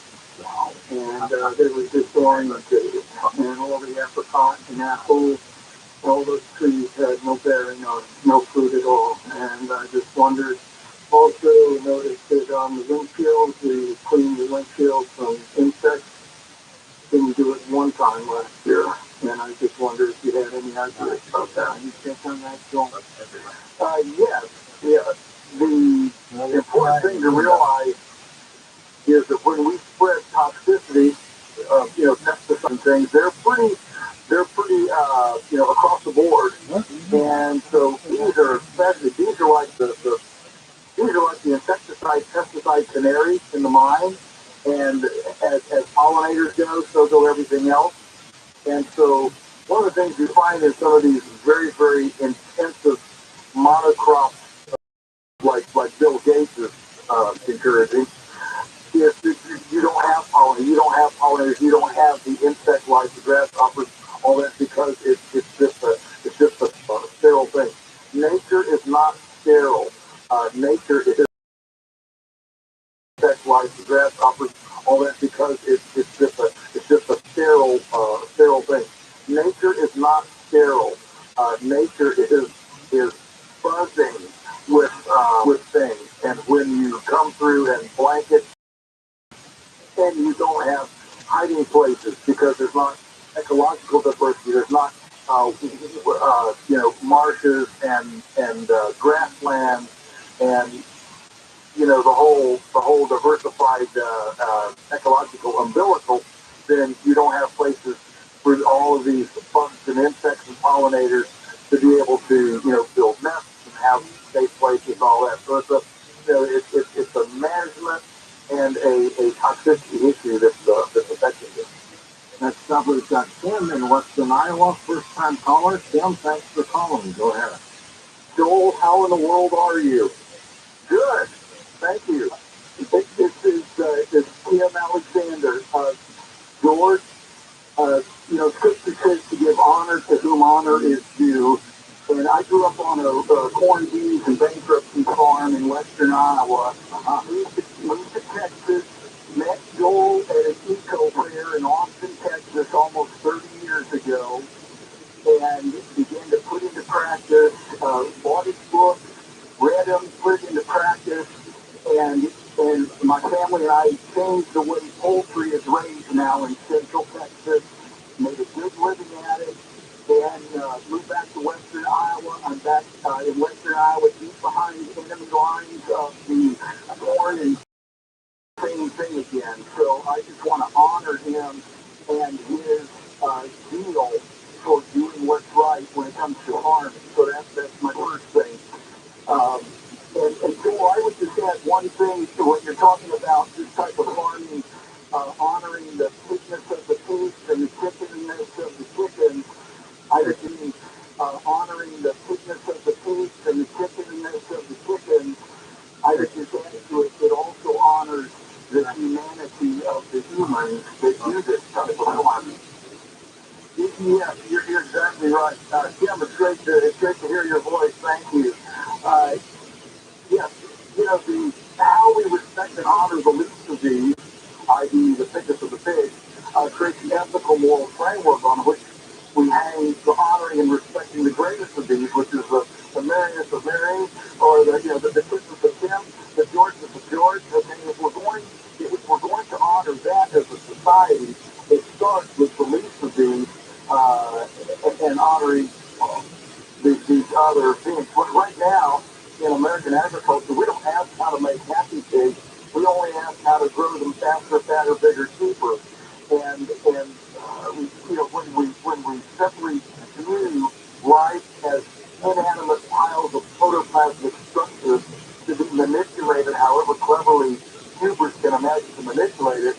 Wow. And they were just oriented, and all the apricot and apples, all those trees had no bearing on, no fruit at all, and I just wondered. Also noticed that on the windshield, we cleaned the windshield from insects. Didn't do it one time last year, and I just wondered if you had any ideas about that. You check on that, Joel? Yes. Yeah. The important thing to realize is that when we spread toxicity, pesticides and things, they're pretty, across the board. And so these are like the insecticide, pesticide canaries in the mine. And as pollinators go, so go everything else. And so one of the things you find in some of these very, very intensive monocrops, like Bill Gates is encouraging, is that you don't have pollinators, you don't have the insect life, the grasshoppers, all that, because it's just a sterile thing. Nature is not sterile. Nature is insect life, the grasshoppers, all that, because it's just a sterile thing. Nature is not sterile. Nature is buzzing with things, and when you come through and blanket, and you don't have hiding places because there's not ecological diversity. There's not marshes and grasslands and the whole diversified ecological umbilical. Then you don't have places for all of these bugs and insects and pollinators to be able to build nests and have safe places and all that. So it's a management and a toxicity issue that's affecting it. Next up, we've got Tim in Western Iowa, first-time caller. Tim, thanks for calling. Go ahead. Joel, how in the world are you? Good. Thank you. This is Tim Alexander. George, Scripture says to give honor to whom honor is due. And I grew up on a corn, beans, and bankruptcy farm in Western Iowa. Moved to Texas, met Joel at an eco fair in Austin, Texas, almost 30 years ago, and began to put into practice, bought his book, read them, put it into practice, and my family and I changed the way poultry is raised now in Central Texas, made a good living at it, and moved back to Western Iowa. I'm back in Western Iowa, deep behind the enemy lines of the corn and same thing again. So I just want to honor him and his zeal for doing what's right when it comes to farming. So that's my first thing. And so I would just add one thing to what you're talking about, this type of farming, honoring the fitness of the pigs and the chickenness of the chickens. I would mean honoring the fitness of the pigs and the chickenness of the chickens. I would just add to it, it also honors the humanity of the humans that do this type of farming. Yeah, you're exactly right. Tim, it's great to hear your voice. Thank you. Yes, how we respect and honor the least of these, i.e. the thickest of the pigs, creates an ethical moral framework on which we hang the honoring and respecting the greatest of these, which is the merriest of Mary, or the Christmas of Tim, the Georges of George. Okay, if we're going to honor that as a society, it starts with the least of these, and honoring these other things. But right now, in American agriculture, we don't ask how to make happy pigs. We only ask how to grow them faster, fatter, bigger, cheaper. And when when we simply view life as inanimate piles of protoplasmic structures to be manipulated however cleverly humans can imagine to manipulate it,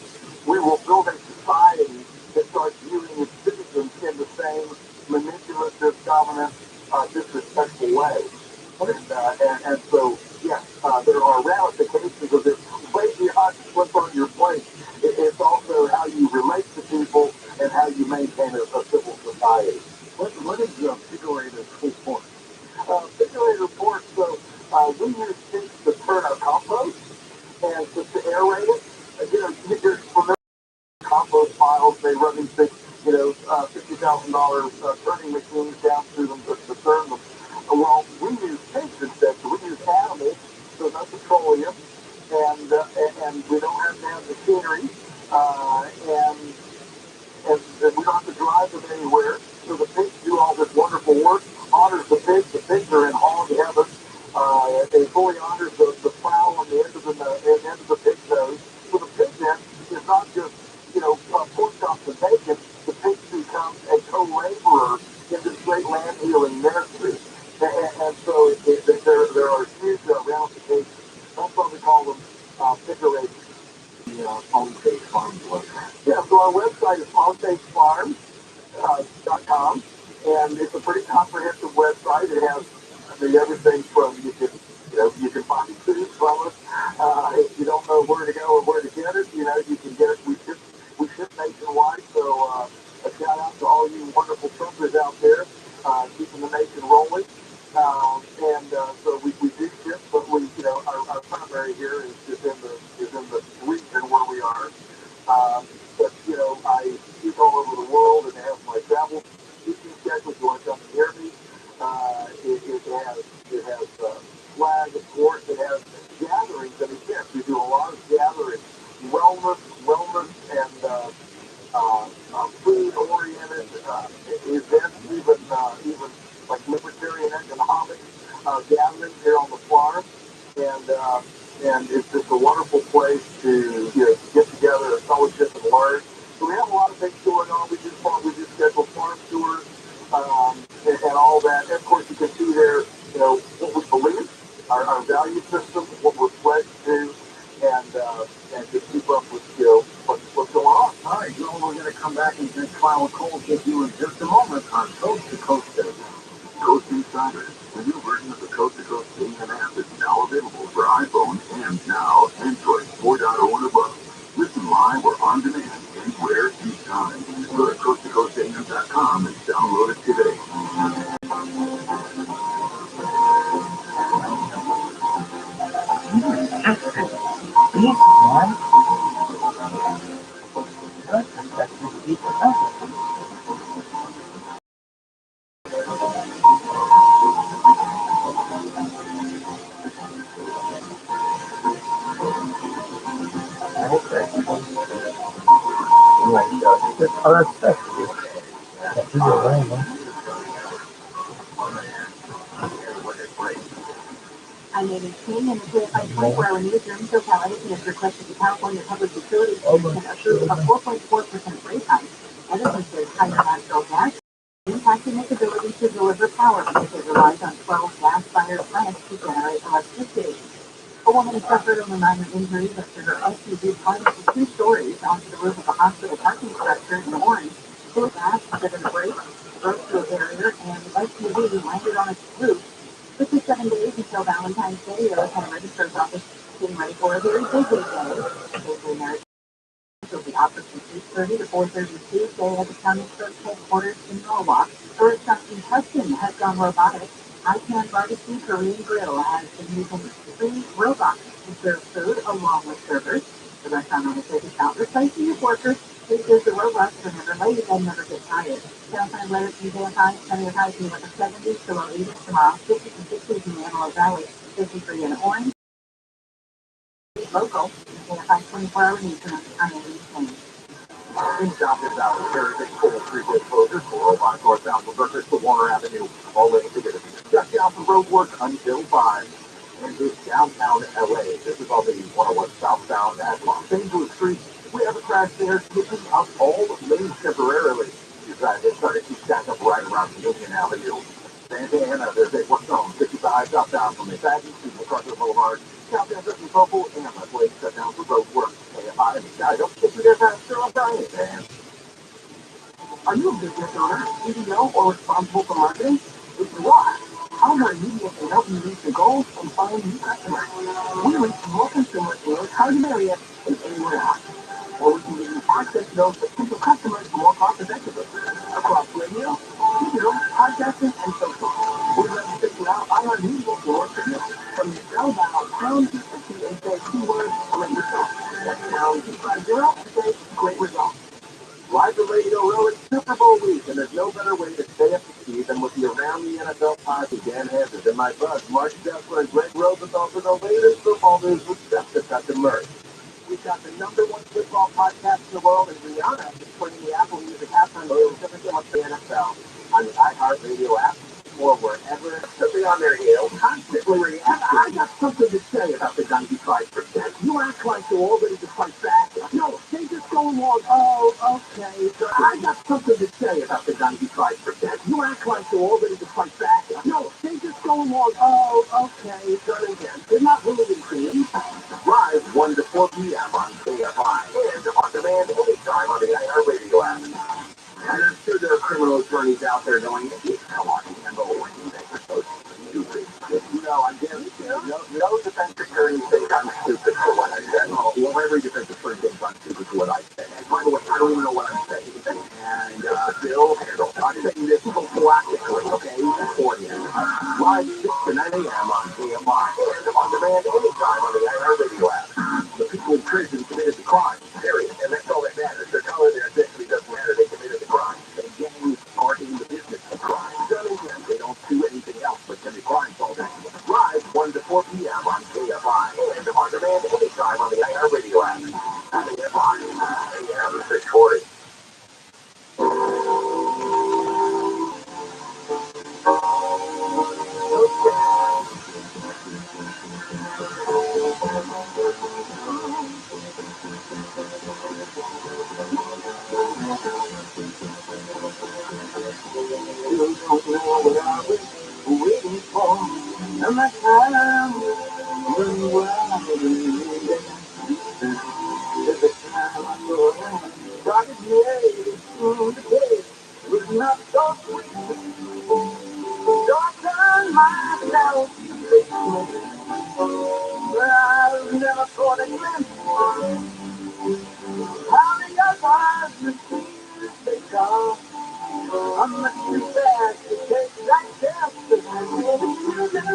we will build a society that starts viewing its citizens in the same manipulative, dominant, disrespectful way. And so, yes, there are ramifications of this way beyond what's on your plate. It's also how you relate to people and how you maintain a civil society. What is figurative report? Figurative report, so we use pigs to turn our compost and to aerate it. You're familiar with compost piles, they run these big, $50,000 turning machines down through them to turn them. Well, we use pigs instead, so we use animals, so no petroleum, and we don't have to have machinery, and we don't have to drive them anywhere. So the pigs do all this wonderful work, honors the pigs. The pigs are in hog heaven. It fully honors the plow on the end of the pig's nose. So the pig then is not just, pork chops and bacon. The pig becomes a co-laborer in this great land healing ministry. And so there are huge ramifications. That's why we call them figurative. On-Stage Farms website. Yeah, so our website is onstagefarms.com, and it's a pretty comprehensive website. It has, everything from you can find food from us. If you don't know where to go or where to get it, you can get it. We ship nationwide, so a shout out to all you wonderful truckers out there, keeping the nation rolling. So we do ship, but our primary here is in the region where we are. But I speak all over the world and have my travel speaking schedule. If you want to come and hear me, it has flag, of course. It has gatherings and events. We do a lot of gatherings, wellness, and food-oriented events, even like libertarian economic gatherings here on the farm, and it's just a wonderful place to get together, fellowship, and learn. So we have a lot of things going on. We just schedule farm tours, and all that. And of course, you can see there, what we believe, our value system, what we're pledged to, and just keep up with what's going on. All right, Joel, we're going to come back and drink Flower Cold with you in just a moment on Coast to Coast. Coast Insiders, the new version of the Coast to Coast AM app is now available for iPhone and now Android 4.0 and above. Listen live or on demand anywhere, anytime. Go to coasttocoastam.com and download it today. I'm Amy King, and the KFI 24-hour newsroom SoCal has requested the California Public Utilities Commission approve a 4.4% rate hike. Edison says higher natural gas impacting its ability to deliver power because it relies on 12 gas-fired plants to generate electricity. A woman suffered only minor injuries after her SUV plunged for 2 stories onto the roof of a hospital parking structure in Orange. Two gas driven brakes broke through a barrier, and the SUV landed on its roof. 57 days until Valentine's Day, the Arizona Registrar's Office is getting ready for a very busy day. Busy American will be offered from 8:30 to 4:30 Tuesday at the county clerk's headquarters in Norwalk. A restaurant in Tustin has gone robotic. ICANN Barbecue Korean Grill has been using 3 robots to serve food along with servers. The restaurant owner says it's not replacing its workers. He says the robots are never late and never get tired. Downside weather from KFI, sunny with highs in the 70s to low 80s tomorrow, 50s and 60s in the Antelope Valley, 53 in Orange. Local, KFI 24-hour newsroom, I'm Amy King. In South Valley, there is a full 3-day closure for Robot northbound from Berkeley to Warner Avenue, all lanes are going to be shut down for road work until 5. And this downtown LA, this is on the 101 southbound at Los Angeles Street. We have a crash there, picking up all lanes temporarily. They started to stack up right around the Union Avenue. Santana, there's a what's known 55 southbound from Missouri to MacArthur Boulevard. Southbound 50 Purple and left lane shut down for road work. KFI, I don't get you there faster, I'm dying, man. Are you a business owner, CEO, or responsible for marketing? If you are, our media can help you reach your goals and find new customers. We reach more consumers in your target area than anywhere else. Or we can give you access to those potential customers more cost effectively across radio, digital, podcasting, and social. We'd love to figure out our media to work for you. From the spellbound pound 250 and say keyword great results. That's pound 250 and say great results. Live the radio row it's Super Bowl week, and there's no better way to stay up to speed than with the Around the NFL podcast. Dan Hampton and my buzz, Mark Dessler and Greg Rosenthal for the latest football news with Steph the Cut to Merge. We've got the #1 football podcast in the world, and Rihanna is playing the Apple Music halftime show everything on the NFL on the iHeartRadio app or wherever. Something on there, you know, constantly react. I got something to say about the 95%. You act like you're already to fight back. No, they just go along. Oh, okay. I got something to say about the 95%. You act like you're already to fight back. No, they just go along. Oh, okay. Done again. They're not moving to you. Live 1 to 4 p.m. on KFI and on demand anytime on the iHeartRadio app. And I'm sure there are criminal attorneys out there going, come on, handle when you think you're so stupid. You know, I guess no defense attorney thinks I'm stupid for what I said. Well, every defense attorney thinks I'm stupid for what I said. And by the way, I don't even know what I'm saying. And Bill handle. I'm saying this prophylactically, okay, for you. Live 6 to 9 a.m. on KFI and on demand anytime on the iHeartRadio app. The people in prison committed the crime, period. And that's all that matters. They're telling their identity doesn't matter. They committed the crime. And gangs are in the business of crime. They don't do anything else but commit crimes all day. Live 1 to 4 p.m. on KFI and on demand anytime on the iHeartRadio app. KFI, AM 640. You don't know what I was waiting for. And my time when every time I go around, dark days through the day was not so sweet. Don't turn myself but I've never caught a glimpse how the others refuse to go. I'm much too bad to take that chance. You can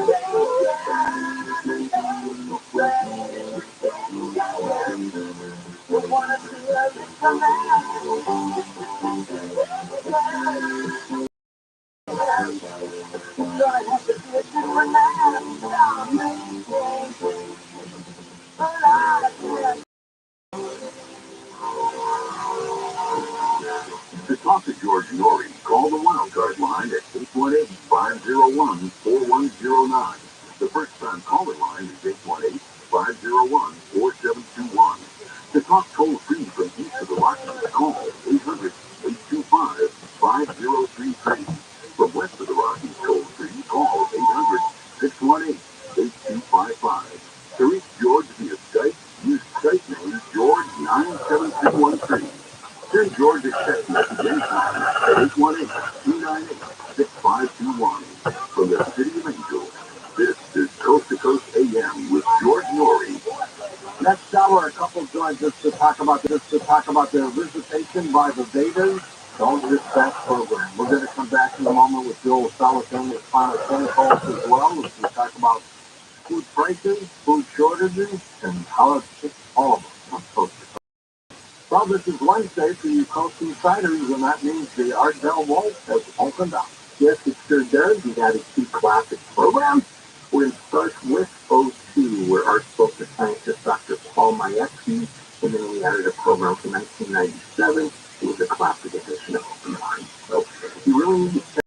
you wanna see a little man. Gonna have to be a different man. To talk to George Norrie, call the wildcard line at 818-501-4109. The first time caller line is 818-501-4721. To talk toll-free from east of the Rockies, call 800-825-5033. From west of the Rockies, toll-free, call 800-618-8255. To reach George via Skype, use Skype name George97313. Send George a text message anytime at 818-298-6521. From the City of Angels, this is Coast to Coast AM with George Norrie. Next hour, a couple joins us to talk about their visitation by the Vedas. Don't miss that program. We're going to come back in a moment with Joel Salatin with final phone calls as well as we talk about food prices, food shortages, and how it hits all of us on Coast to Coast. Well, this is Wednesday for you Coast Insiders, and that means the Art Bell Vault has opened up. Yes, it sure does. We had a key classic program. We're going to start with O2, where Art spoke to scientist Dr. Paul Mayeski, and then we added a program from 1997. It was a classic edition of Open Mind. So you really need to check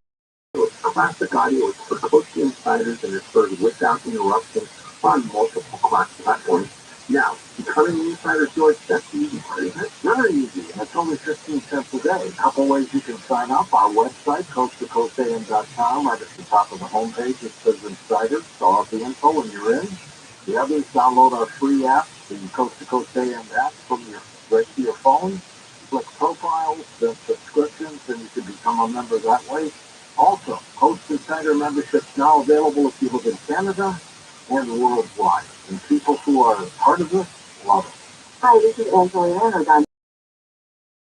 out classic audio. It's for Coast Insiders, and it's heard without interruption on multiple class platforms. Now, Cutting insider shorts, that's easy, isn't it? Very easy, and it's only 15 cents a day. A couple ways you can sign up. Our website, coasttocoastam.com. Right at the top of the homepage, it says Insider. Fill out the info when you're in. The others, download our free app, the Coast to Coast AM app, right to your phone. Click profiles, then subscriptions, and you can become a member that way. Also, Host Insider memberships now available if you live in Canada and worldwide. And people who are part of this love it. Hi, this is Angelina, and I'm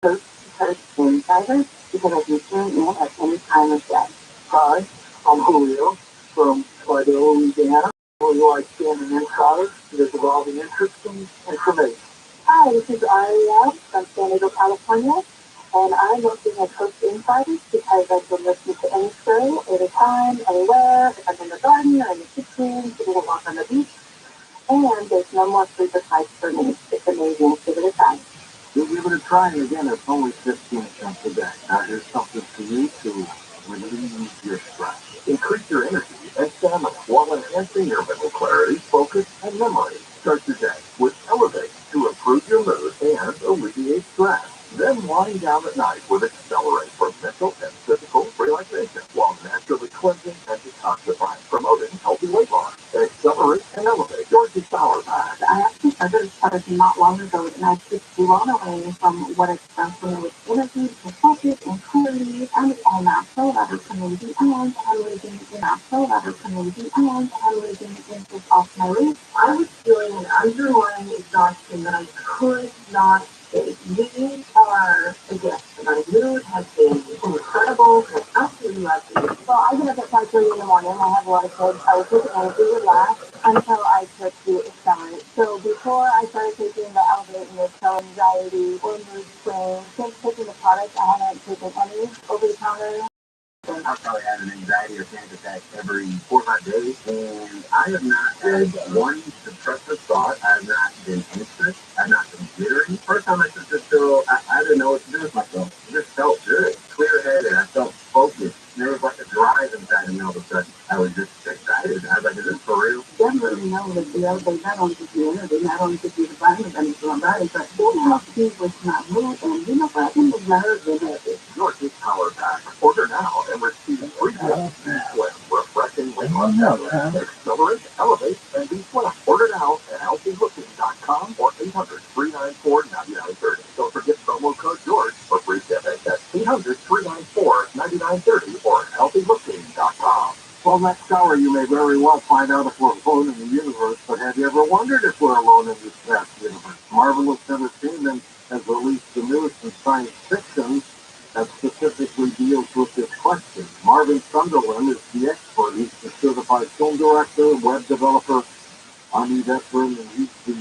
Coast to Coast Insider because I can tune in at any time of day. Hi, I'm Julio from Slidell, Louisiana. Who I stand in insiders to visit all the interesting information. Hi, this is Ariel from San Diego, California, and I'm looking at Coast Insiders because I can listen to any show, anytime, anywhere, if I'm in the garden or in the kitchen, sitting a walk on the beach, and there's no more sleeper sites for me. It's amazing. Give it a try. You'll give it a try, and again, it's only 15 cents a day. Now, here's something for you to relieve your stress. Increase your energy and stamina while enhancing your mental clarity, focus, and memory. Start your day with Elevate to improve your mood and alleviate stress. Then wind down at night with Accelerate for mental and physical relaxation while naturally cleansing and detoxifying, promoting healthy weight loss. Accelerate and Elevate. George's Power Pack. I actually started not long ago, and I was just blown away from what it's done for me with energy, and focus, and clarity, and all natural level community, and I'm living in natural level community, and I'm living in this off my roof. I was feeling an underlying exhaustion that I could not shake. These are the gifts. My mood has been incredible. I absolutely love these. So I get up at 5:30 in the morning. I have a lot of kids. I was with energy relaxed until I took the Accelerate. So before I started taking the Elevate and the Cell Anxiety or mood swings, since taking the product, I haven't taken any over the counter. I probably had an anxiety or panic attack every 4 or 5 days, and I have not had one depressive thought. I have not been anxious. I have not been jittery. First time I took this pill, I didn't know what to do with myself. It just felt good, clear-headed. I felt focused. There was like a drive inside of me all of a sudden. I was just excited. I was like, is this for real? Definitely know that the Elevate not only gives you energy, not only gives you the vitamin benefits from body, but it helps you with my mood, and you know what? It makes my husband happy. George's Power Pack. Order now and receive free gifts. Be-Slim, refreshing weight loss tablets. Accelerate, Elevate, and Be-Slim. Order now at healthylooking.com or 800-394-9930. Don't forget promo code George for free shipping. That's 800-394-9930 or healthylooking.com. Well, next hour you may very well find out if we're alone in the universe, but have you ever wondered if we're alone in this vast universe? Marvelous Entertainment has released the newest in science fiction that specifically deals with this question. Marvin Sunderland is the expert. He's the certified film director, web developer, Army veteran, and he's the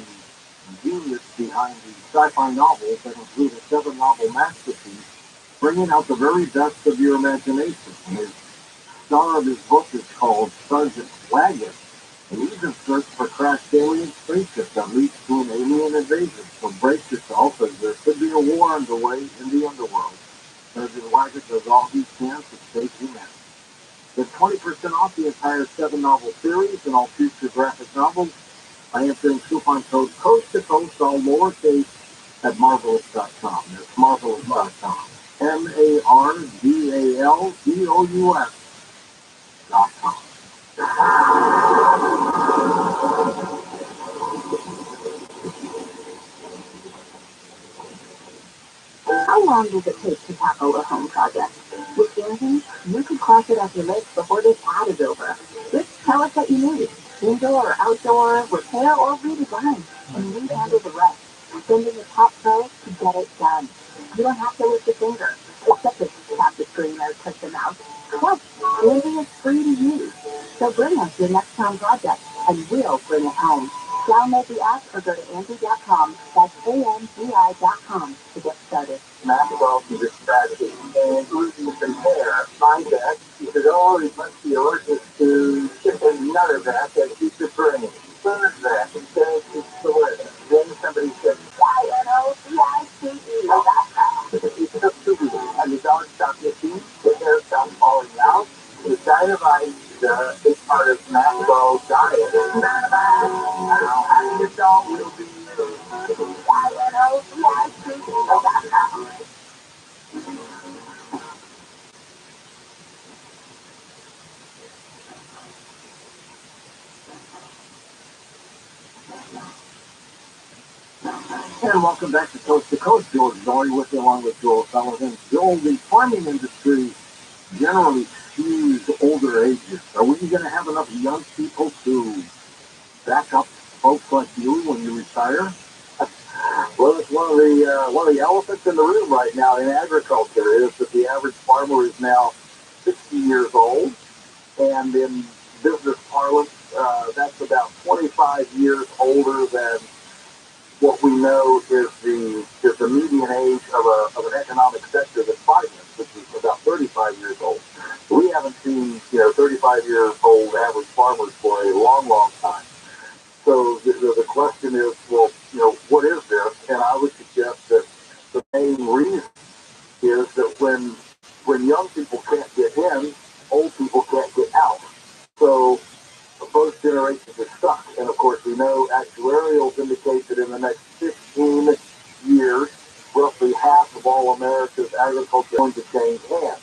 genius behind the sci-fi novels that include a 7-novel masterpiece, bringing out the very best of your imagination. His star of his book is called Sergeant Wagon, and he's in search for crashed alien spaceship that leads to an alien invasion. So brace yourself, as there could be a war underway in the underworld. Sergeant Wagon does all he can to save humanity. Get 20% off the entire 7-novel series and all future graphic novels by entering coupon code Coast to Coast, all lowercase, at marvelous.com. That's marvelous.com. MARVELDOUS.com. How long does it take to tackle a home project? With Angie, you can cross it off your list before this ad is over. Just tell us what you need. Indoor or outdoor, repair or redesign, and we handle the rest. Send in the top pros to get it done. You don't have to lift a finger, except if you tap the screen or touch the mouse. Plus, Angie is free to use. So bring us your next home project, and we'll bring it home. Download the app or go to Angie.com. That's ANGI.com to get started. Maxwell to this strategy and losing the compare mindset. He said, oh, he must be allergic to another vat that keeps your brain. Third vat, it says it's delicious. Then somebody said, YNOCICE. He took 2 weeks and the dog stopped itching, the hair stopped falling out. The diet is part of Maxwell's diet. How your dog will be. And welcome back to Coast. George Dory with you along with Joel Sullivan. Joel, the farming industry generally skews older ages. Are we going to have enough young people to back up folks like you when you retire? Well, it's one of the elephants in the room right now in agriculture is that the average farmer is now 60 years old, and in business parlance, that's about 25 years older than what we know is the median age of an economic sector that's finance, which is about 35 years old. We haven't seen 35 years old average farmers for a long, long time. So the question is, well, what is this? And I would suggest that the main reason is that when young people can't get in, old people can't get out. So both generations are stuck. And of course, we know actuarials indicate that in the next 15 years, roughly half of all America's agriculture is going to change hands,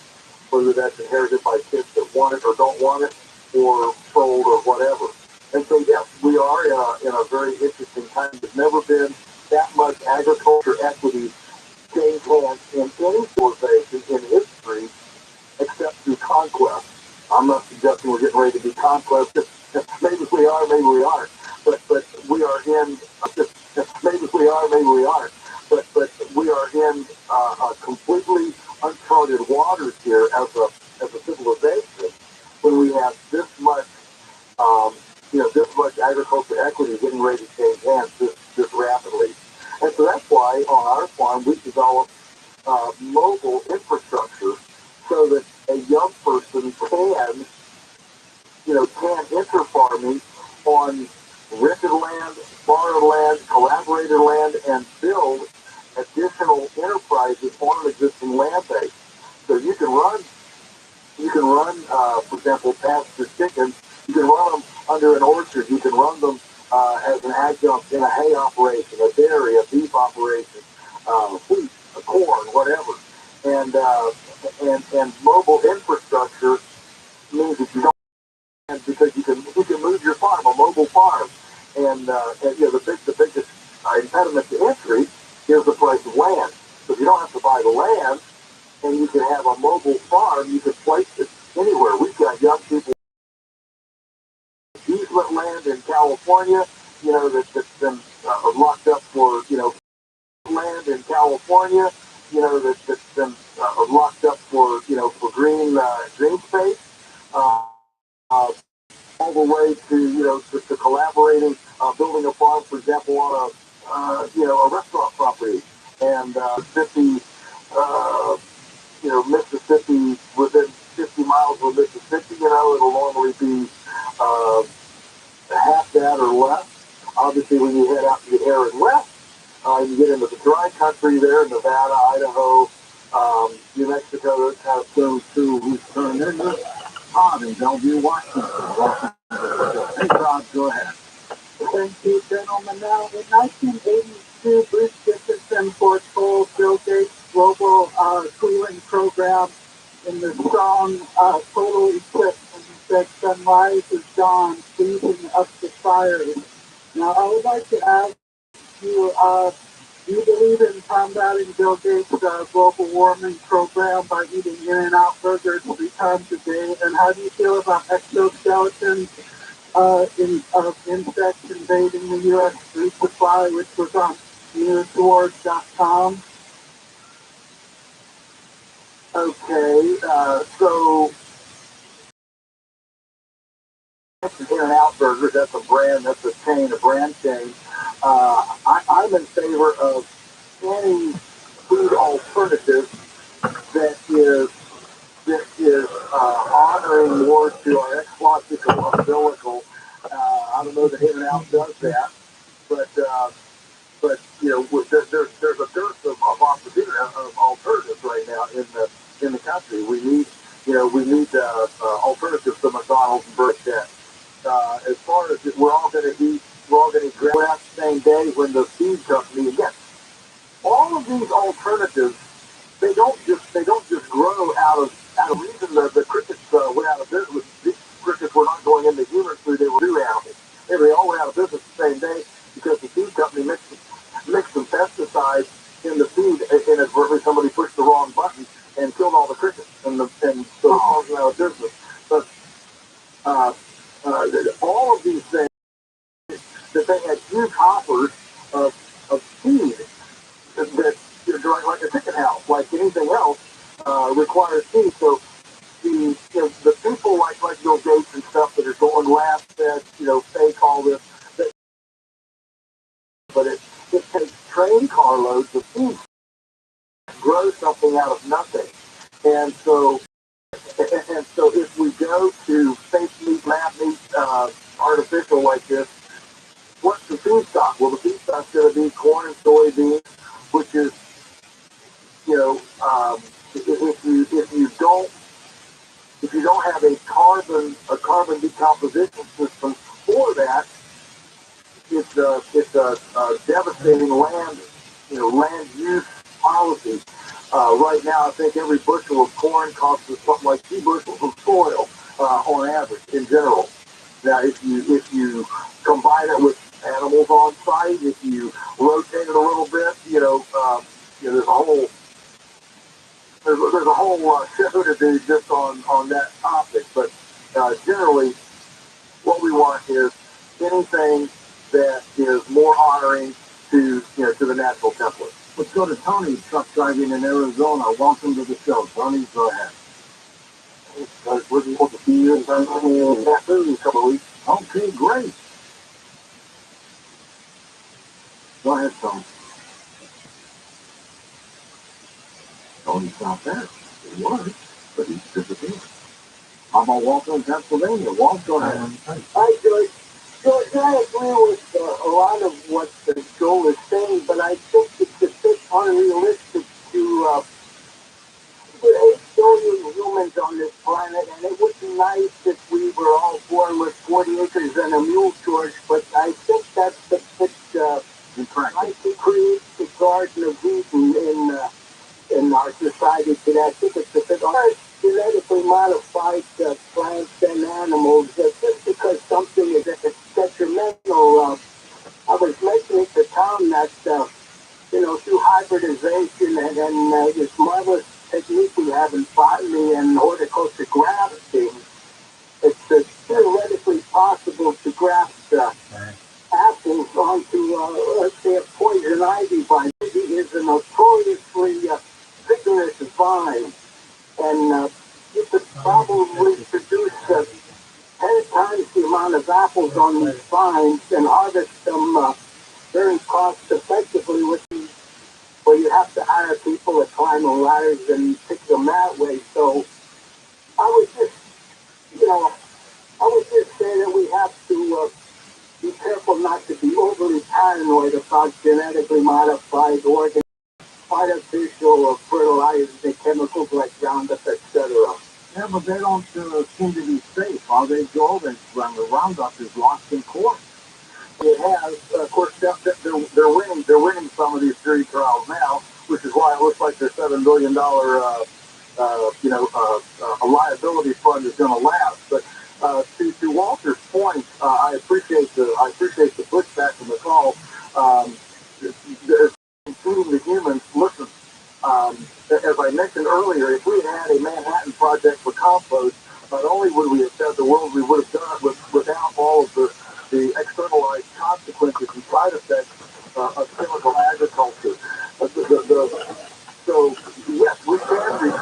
whether that's inherited by kids that want it or don't want it, or sold or whatever. And so, yes, we are in a very interesting time. There's never been that much agriculture equity change hands in any civilization in history except through conquest. I'm not suggesting we're getting ready to be conquest. Maybe we are, maybe we aren't. But we are in. Maybe we are, maybe we aren't. But we are in completely uncharted waters here as a civilization when we have this much this much agriculture equity getting ready to change hands this rapidly. And so that's why on our farm we developed mobile infrastructure so that a young person can enter farming on rented land, borrowed land, collaborated land, and build additional enterprises on an existing land base. So you can run, for example, pasture chickens. You can run them under an orchard. You can run them as an adjunct in a hay operation, a dairy, a beef operation, wheat, corn, whatever. And mobile infrastructure means that you don't, because you can move your farm, a mobile farm, and the biggest impediment to entry is the price of land. So if you don't have to buy the land, and you can have a mobile farm, you can place it anywhere. We've got young people easement land in California, that's been locked up for land in California, that's been locked up for for green space. Uh, all the way to collaborating, building a farm, for example, on a restaurant property, and Mississippi, Mississippi, within 50 miles of Mississippi, it'll normally be half that or less. Obviously, when you head out to the arid west, you get into the dry country there, Nevada, Idaho, New Mexico, those kind of things too. Who's turned into Todd in Bellevue, Washington. Hey, Todd, go ahead. Thank you, gentlemen. Now, in 1982, Bruce Dickinson foretold Bill Gates' global cooling program in the song Total Eclipse, and he said, "Sunrise is dawn, freezing up the fires." Now, I would like to ask you, do you believe in combating Bill Gates' global warming program by eating In-N-Out burgers 3 times a day? And how do you feel about exoskeletons of insects invading the U.S. food supply, which was on newswars.com? Okay, so In-N-Out burgers, that's a brand, that's a chain, a brand chain. I'm in favor of any food alternative that is honoring more to our ecological umbilical. I don't know that In-N-Out does that, but there's a dearth of opportunity of alternatives right now in the country. We need alternatives to McDonald's and Burger. As far as we're all going to eat grass the same day when the seed company, again, all of these alternatives, they don't just grow out of reason. The crickets went out of business. These crickets were not going into human food; they were new animals. They all went out of business the same day because the feed company mixed some pesticides in the feed, and inadvertently somebody pushed the wrong button and killed all the crickets, and so the farms went out of business. But uh, all of these things, that they had huge hoppers of feed that, like a chicken house, like anything else, requires feed. So the people like Bill Gates and stuff that are going lab fed, fake all this, that, but it takes train carloads of feed to grow something out of nothing. And so if we go to fake meat, lab meat, artificial like this, what's the feedstock? Well, the feedstock's going to be corn and soybeans, which is, if you don't have a carbon decomposition system for that, it's a devastating land use policy. Right now, I think every bushel of corn costs us something like 2 bushels of soil on average in general. Now, if you combine it with animals on site, if you rotate it a little bit, there's a whole show to do just on that topic. But generally, what we want is anything that is more honoring to the natural template. Let's go to Tony, truck driving in Arizona. Welcome to the show, Tony. Go ahead. I was looking forward to see you in a couple of weeks. Okay, great. Go ahead, Tony. Tony's not there. He was, but he's disappeared. How about Walter in Pennsylvania? Walt, go ahead. Hi, George. George, I agree with a lot of what Joel is saying, but I think it's a bit unrealistic to put 8 billion humans on this planet, and it would be nice if we were all born with 40 acres and a mule, George, but I think that's a bit like to create the Garden of Eden in our society today. I think it's a bit genetically modified plants and animals, just because something is detrimental. I was mentioning to Tom that, through hybridization and this marvelous technique we have in botany and horticulture grafting, it's theoretically possible to graft apples onto, let's say, a poison ivy vine. Ivy is a notoriously vigorous vine, and you could probably produce 10 times the amount of apples on these vines and harvest them very cost effectively, where you have to hire people to climb the ladders and pick them that way. So I would just say that we have to be careful not to be overly paranoid about genetically modified organisms, artificial fertilizers and chemicals like Roundup, etc. Yeah, but they don't seem to be safe, are they, Joel? The Roundup is lost in court. It has, of course, they're winning some of these jury trials now, which is why it looks like their $7 billion, a liability fund is going to last. But to Walter's point, I appreciate the pushback from the call. Including the humans, listen, as I mentioned earlier, if we had a Manhattan Project for compost, not only would we have fed the world, we would have done it without all of the externalized consequences and side effects of chemical agriculture. So, yes, we can bring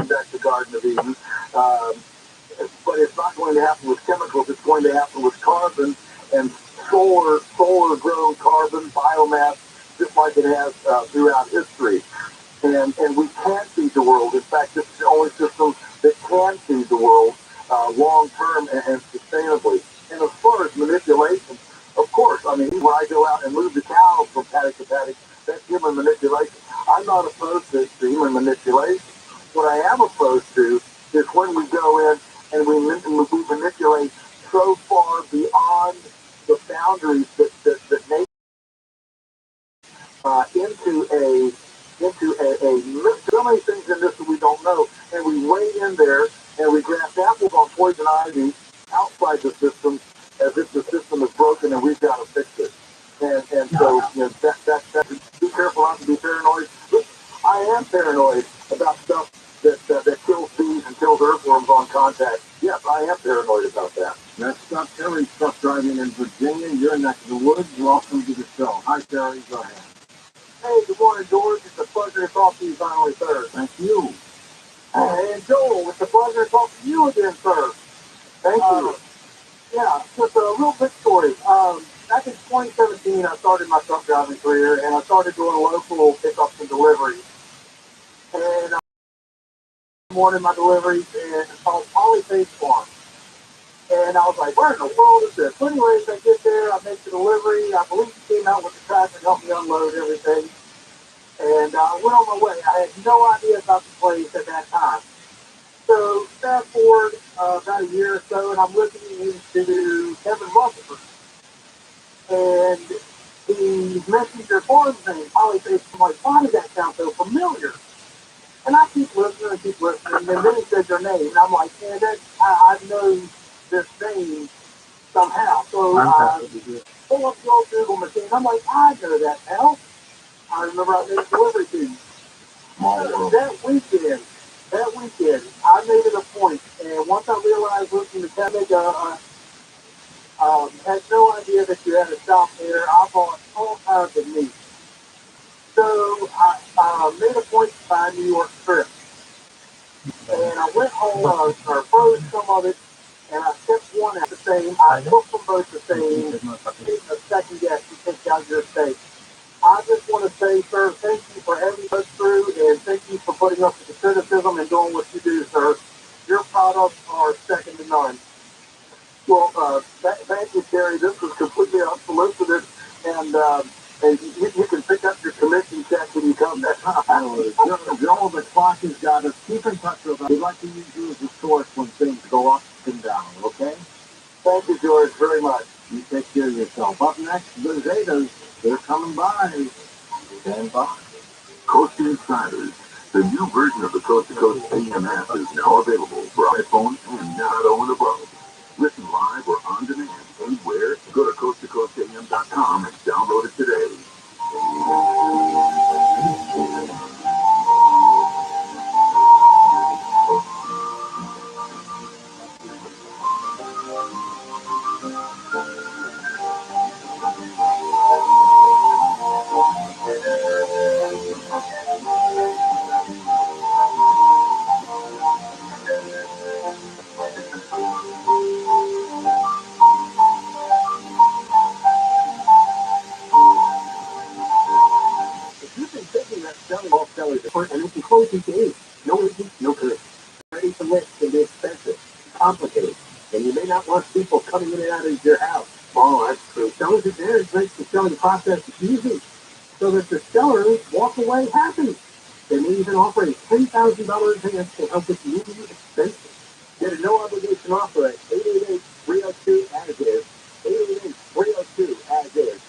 back the Garden of Eden, but it's not going to happen with chemicals. It's going to happen with carbon and solar-grown carbon biomass, just like it has throughout history. And we can feed the world. In fact, it's the only system that can feed the world long-term and sustainably. And as far as manipulation, of course, I mean, when I go out and move the cows from paddock to paddock, that's human manipulation. I'm not opposed to human manipulation. What I am opposed to is when we go in and we manipulate so far beyond the boundaries that nature into there, and we graft apples on poison ivy outside the system as if the system is broken and we've got to fix it. And so, that be careful not to be paranoid. I am paranoid about stuff that kills bees and kills earthworms on contact. Yes, I am paranoid about that. Next up, Terry's truck driving in Virginia. You're next to the woods. Welcome to the show. Hi, Terry. Go ahead. Hey, good morning, George. It's a pleasure to talk to you finally, sir. Thank you. And Joel, it's a pleasure to talk to you again, sir. Thank you. Yeah, just a real quick story. Back in 2017, I started my truck driving career, and I started doing local pickups and deliveries. And one of my deliveries is called Polyface Farm. And I was like, where in the world is this? So anyways, I get there, I make the delivery. I believe he came out with the tractor and helped me unload everything. And I went on my way. I had no idea about the place at that time. So fast forward about a year or so, and I'm looking into Kevin Russell. And the messenger farm thing, Polyface, I'm like, why does that sound so familiar? And I keep listening, and then he said your name, and I'm like, man, I know this name somehow. So I pull up the old Google machine, I'm like, I know that now. I remember I made a delivery to you. That weekend, I made it a point, and once I realized looking to Kevin, had no idea that you had a shop there. I bought all kinds of meat. So I made a point to buy New York strip. And I went home, or froze some of it, and I kept one at the same. I cooked them both the same. A second guess to take out your steak. I just want to say, sir, thank you for having us through, and thank you for putting up with the criticism and doing what you do, sir. Your products are second to none. Well, thank you, Terry. This was completely unsolicited, and you can pick up your commission check when you come back. Joel, the clock has got us. Keep in touch with us. We'd like to use you as a source when things go up and down, okay? Thank you, George, very much. You take care of yourself. Up next, the Zetas. They're coming by. Stand by. Coast Insiders, the new version of the Coast to Coast AM app is now available for iPhone and Nano and above. Listen live or on demand anywhere. Go to coasttocoastam.com and download it today. If you've been thinking that selling all sellers different, and it's close to age, no issue, no good. Ready to list can be expensive, complicated, and you may not want people coming in and out of your house. Oh, that's true. Sellers Advantage makes the selling process easy, so that the sellers walk away happy. They may even offer a $10,000 advance to help with moving expenses. Get a no-obligation offer at 888-302-AS-IS, 888-302-AS-IS,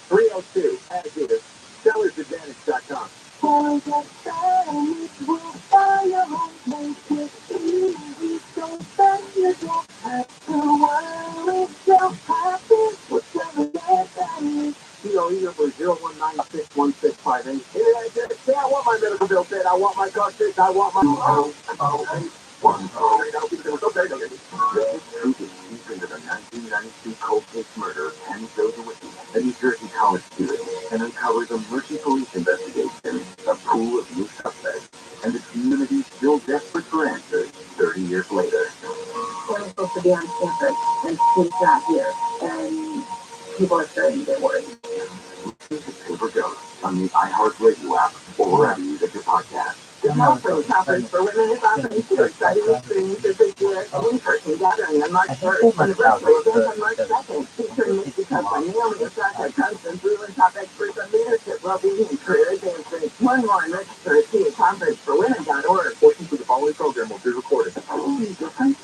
888-302-AS-IS, sellersadvantage.com. For the sellers will buy your home, make it easy, so spend your day at the world is so happy, whichever day that is. COE number 0196165. Say, I want my medical bill paid, I want my car fixed, I want my... Truth is deep into the 1992 cold case murder of Ken Josewicki, a New Jersey college student, and uncovers a murky police investigation, a pool of new suspects, and the community still desperate for answers 30 years later. We're supposed to be on campus, and he's not here, and people are starting to get worried. Listen to Paper Ghost on the iHeartRadio app or wherever you get your podcast. The also conference for women is offering two exciting experiences this year, an in-person gathering on March 1st and a virtual event on March 2nd, featuring Misty Copeland, Naomi Osaka, Constance Brewer, top experts on leadership, well-being, and career advancement. Learn more and register at conferenceforwomen.org. Portions of the following program will be recorded. Different?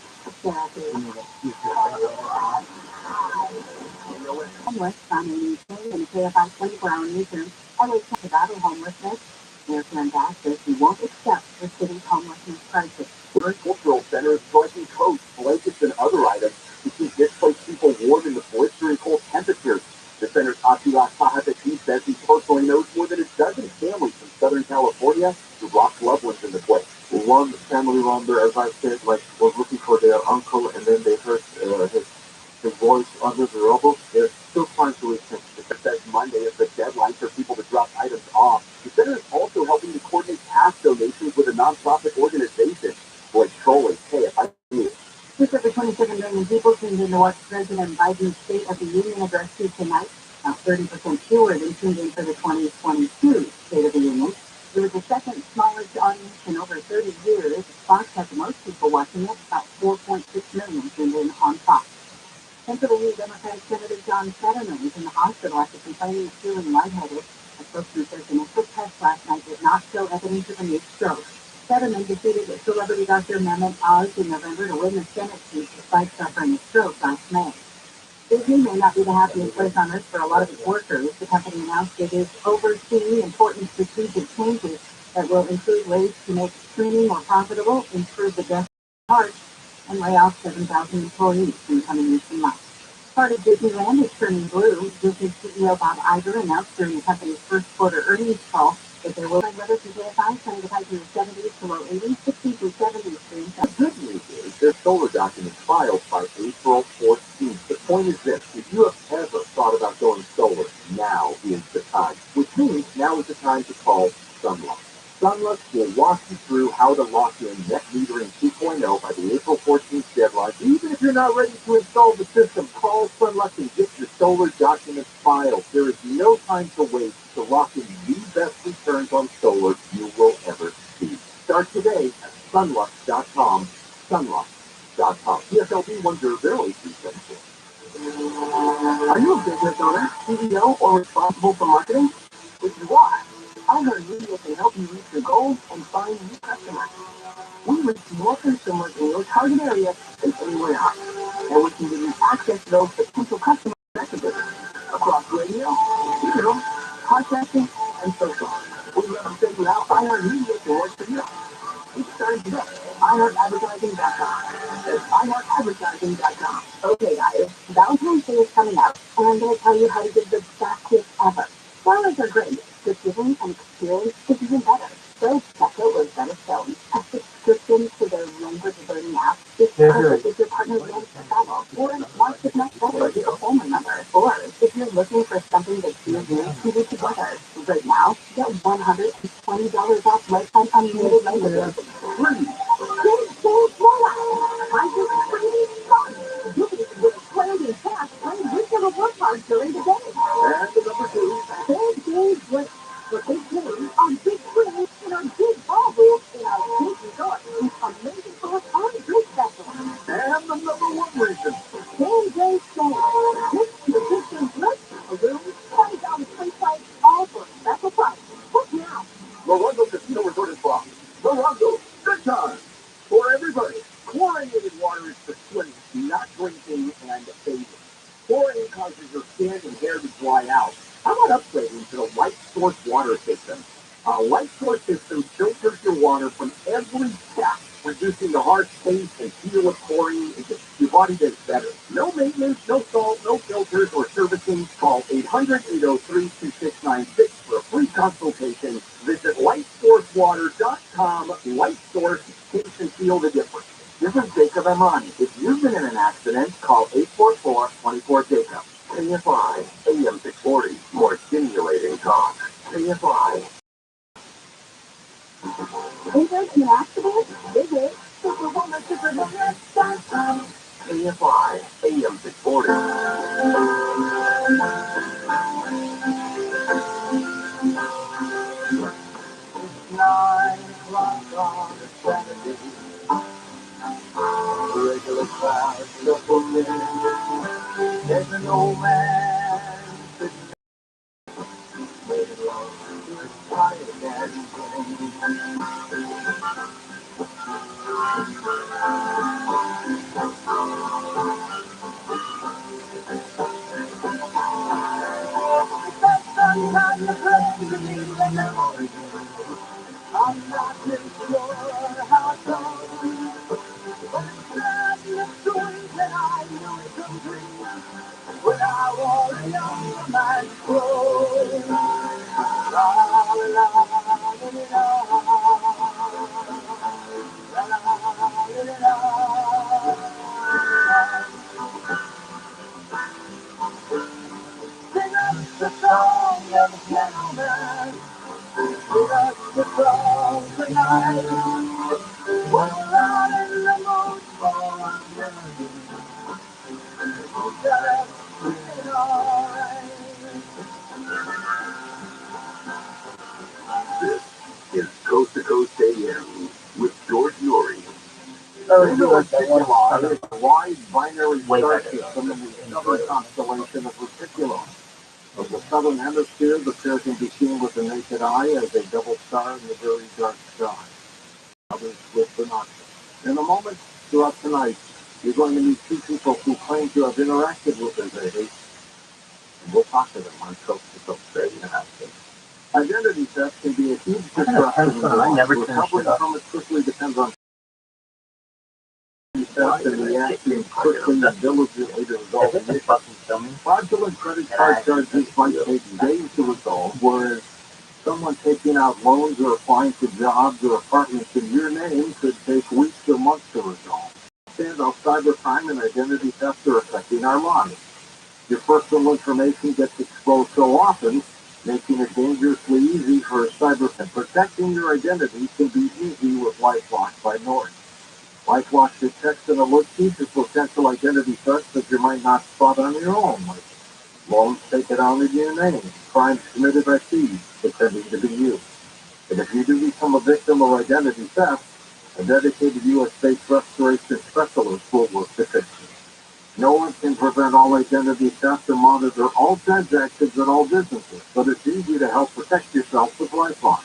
Homeless family and KFI 24-hour newsroom. LA Battle homelessness. American Ambassadors who won't accept the city's homelessness crisis. cultural centers collecting coats, blankets, and other items to keep displaced people warm in the blistering cold temperatures. The center's Akilas Sahapati says he personally knows more than a dozen families from Southern California who lost loved ones in the place. One family member, as I said, was looking for their uncle, and then they heard his voice under the rubble. They're still trying to reach him. It says Monday is the deadline for people to drop items off. The center is also helping to coordinate cash donations with a nonprofit organization. Boy, trolling. Hey, if I knew. Just over 27 million people tuned in to watch President Biden's State of the Union address tonight, now 30% fewer than tuned in for the 2022 State of the Union. It was the second smallest audience in over 30 years. Fox had the most people watching it, about 4.6 million tuned in on Fox. Pennsylvania Democratic Senator John Fetterman is in the hospital after complaining of feeling lightheaded. A spokesman says initial test last night did not show evidence of a new stroke. Fetterman defeated celebrity Dr. Mehmet Oz in November to win the Senate seat despite suffering a stroke last May. Disney may not be the happiest place on earth for a lot of its workers. The company announced it is overseeing important strategic changes that will include ways to make streaming more profitable, improve the guest experience, and lay off 7,000 employees in the coming weeks and months. Part of Disneyland is turning blue. Disney CEO Bob Iger announced during the company's first quarter earnings call that there will be weather for JFI, sunny to high to the 70s to low 80s, 60s to 70s during The good news is there's solar documents filed by April 14th. The point is this: if you have ever thought about going solar, now is the time. Which means now is the time to call Sunlux. Sunlux will walk you through how to lock in net metering 2.0 by the April 14th deadline. Even if you're not ready to install the system, call Sunlux and get your solar documents filed. There is no time to wait to lock in the best returns on solar you will ever see. Start today at sunlux.com. Sunlux.com. PSLB 100374. Are you a business owner, CEO, or responsible for marketing? Which is why iHeartMedia can help you reach your goals and find new customers. We reach more consumers in your target area than anyone else, and we can give you access to those potential customer messages across radio, digital, podcasting, and social. We'd love to figure out how iHeartMedia can work for you. Get started today. iHeartAdvertising.com. That's iHeartAdvertising.com. Okay, guys, Valentine's Day is coming up, and I'm going to tell you how to give the best gift ever. Flowers are great, but giving an experience is even better. So check out Rosetta Stone, a subscription to their language-learning app. It's perfect if your partner loves to travel, or wants to connect better with a family member, or if you're looking for something that you and me can do together. Right now, get $120 off lifetime unlimited languages. Free. I just free fun. You can even get played in cash playing virtual work cards during the day. And the number two. Big games with big games on big screens in our big ballroom in our big resort with amazing food on big specials. And the number one reason. Game Day Sale. This is the big games list. A room, $20 free play, all for a special price. Book now. Morongo Casino Resort and Spa. Morongo. Good time. For everybody. Chlorinated water is for swimming, not drinking and bathing. Chlorine causes your skin and hair to dry out. How about upgrading to the Light Source water system? A Light Source system filters your water from every step, reducing the harsh taste and feel of chlorine. It just your body does better. No maintenance, no salt, no filters or servicing. Call 800-803-2696 for a free consultation. Visit lightsourcewater.com. Light Source, taste and feel the difference. This is Jacob Amani. If you've been in an accident, call 844-24-JACOB. KFI, AM 640, more stimulating talk. KFI. Injured in an accident? Visit superwomansupervision.com. KFI, AM 640. 9 o'clock on a Saturday. Regular crowd shuffles in. There's an old man sitting waiting long to his quiet and sometimes the place to be like a I'm not really sure how it goes. Gentlemen, let the song tonight. We're out in the mood for just feeling alright. This is Coast to Coast AM with George Yori. Reticuli is a wide binary star system in the southern constellation of Reticuli. From the southern hemisphere, the pair can be seen with the naked eye as a double star in the very dark sky. Others with binoculars. In a moment, throughout tonight, you're going to meet two people who claim to have interacted with their baby. And we'll talk to them on Coast to Coast Radio. Identity theft can be a huge disruption in life. Recovering from it quickly depends on theft and reacting quickly and diligently to resolve the issue. Fraudulent credit card charges might take days to resolve, whereas someone taking out loans or applying for jobs or apartments in your name could take weeks or months to resolve. Understand how cybercrime and identity theft are affecting our lives. Your personal information gets exposed so often, making it dangerously easy for a cyber theft. Protecting your identity can be easy with LifeLock by Norton. LifeLock detects and alerts you to potential identity thefts that you might not spot on your own, like loans taken out in your name, crimes committed by thieves pretending to be you. And if you do become a victim of identity theft, a dedicated U.S.-based restoration specialist will work to fix it. No one can prevent all identity theft or monitor all transactions at all businesses, but it's easy to help protect yourself with LifeLock.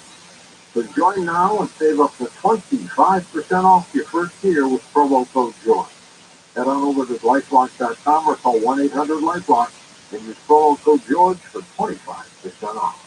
So join now and save up to 25% off your first year with promo code JOY. Head on over to LifeLock.com or call 1-800-LifeLock and use promo code George for 25% off.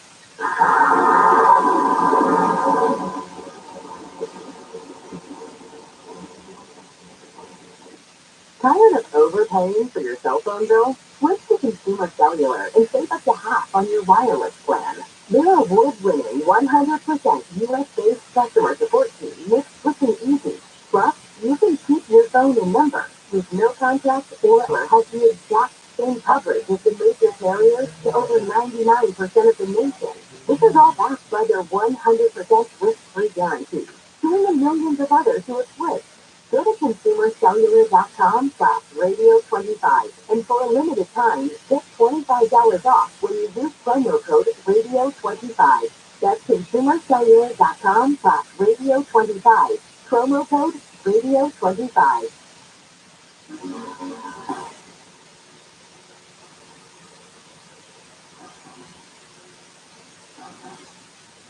Tired of overpaying for your cell phone bill? Switch to Consumer Cellular and save up to half on your wireless plan. Their award-winning 100% U.S.-based customer support team makes switching easy. Plus, you can keep your phone and number with no contract or has the exact same coverage as the major carriers to over 99% of the nation. This is all backed by their 100% risk-free guarantee, joining millions of others who have switched. Go to consumercellular.com/radio25 and for a limited time, get $25 off when you use promo code radio25. That's consumercellular.com/radio25. Promo code radio25.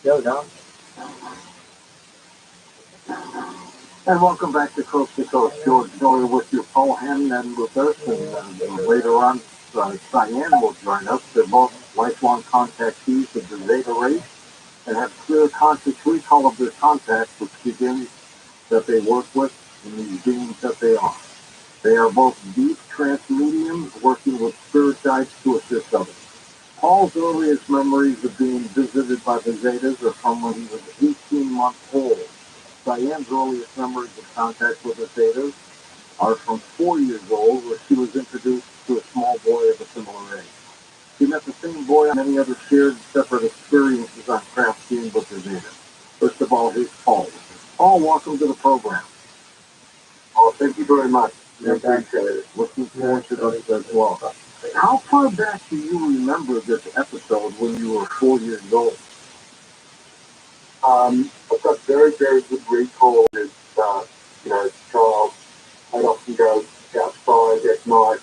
Yo, Don. And welcome back to Coast. George Miller with you, Paul Hannon with us, and later on, Cyan will join us. They're both lifelong contactees of the Zeta race and have clear conscious recall of their contacts with the beings that they work with and these beings that they are. They are both deep trance mediums working with spirit guides to assist others. Paul's earliest memories of being visited by the Zetas are from when he was 18 months old. Cyan's earliest memories of contact with the Zetas are from 4 years old, where she was introduced to a small boy of a similar age. She met the same boy on many other shared separate experiences on craft skiing with the Zetas. First of all, here's Paul. Paul, welcome to the program. Oh, thank you very much. I appreciate it. Looking forward to this as well. How far back do you remember this episode when you were 4 years old? I've got very, very good recall as, as a child. I'd often go outside at night,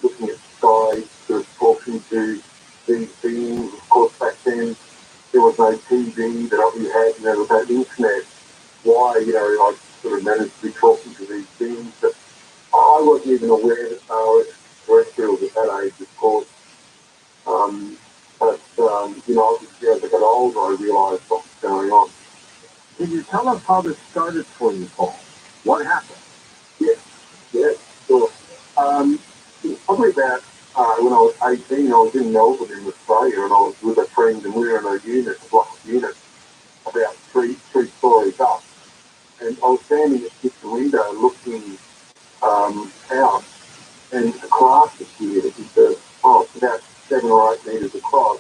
looking at the sky, sort of talking to these beings. Of course, back then, there was no TV that we had, there was no internet. Why, I sort of managed to be talking to these beings, but I wasn't even aware that they were terrestrials at that age, of course. But obviously as I got older, I realised what was going on. Can you tell us how this started for you, Paul? What happened? Yes, sure. Probably about when I was 18, I was in Melbourne in Australia, and I was with a friend, and we were in a unit, a block of units, about three stories up. And I was standing at this window looking out, and a craft appeared. It's about 7 or 8 metres across.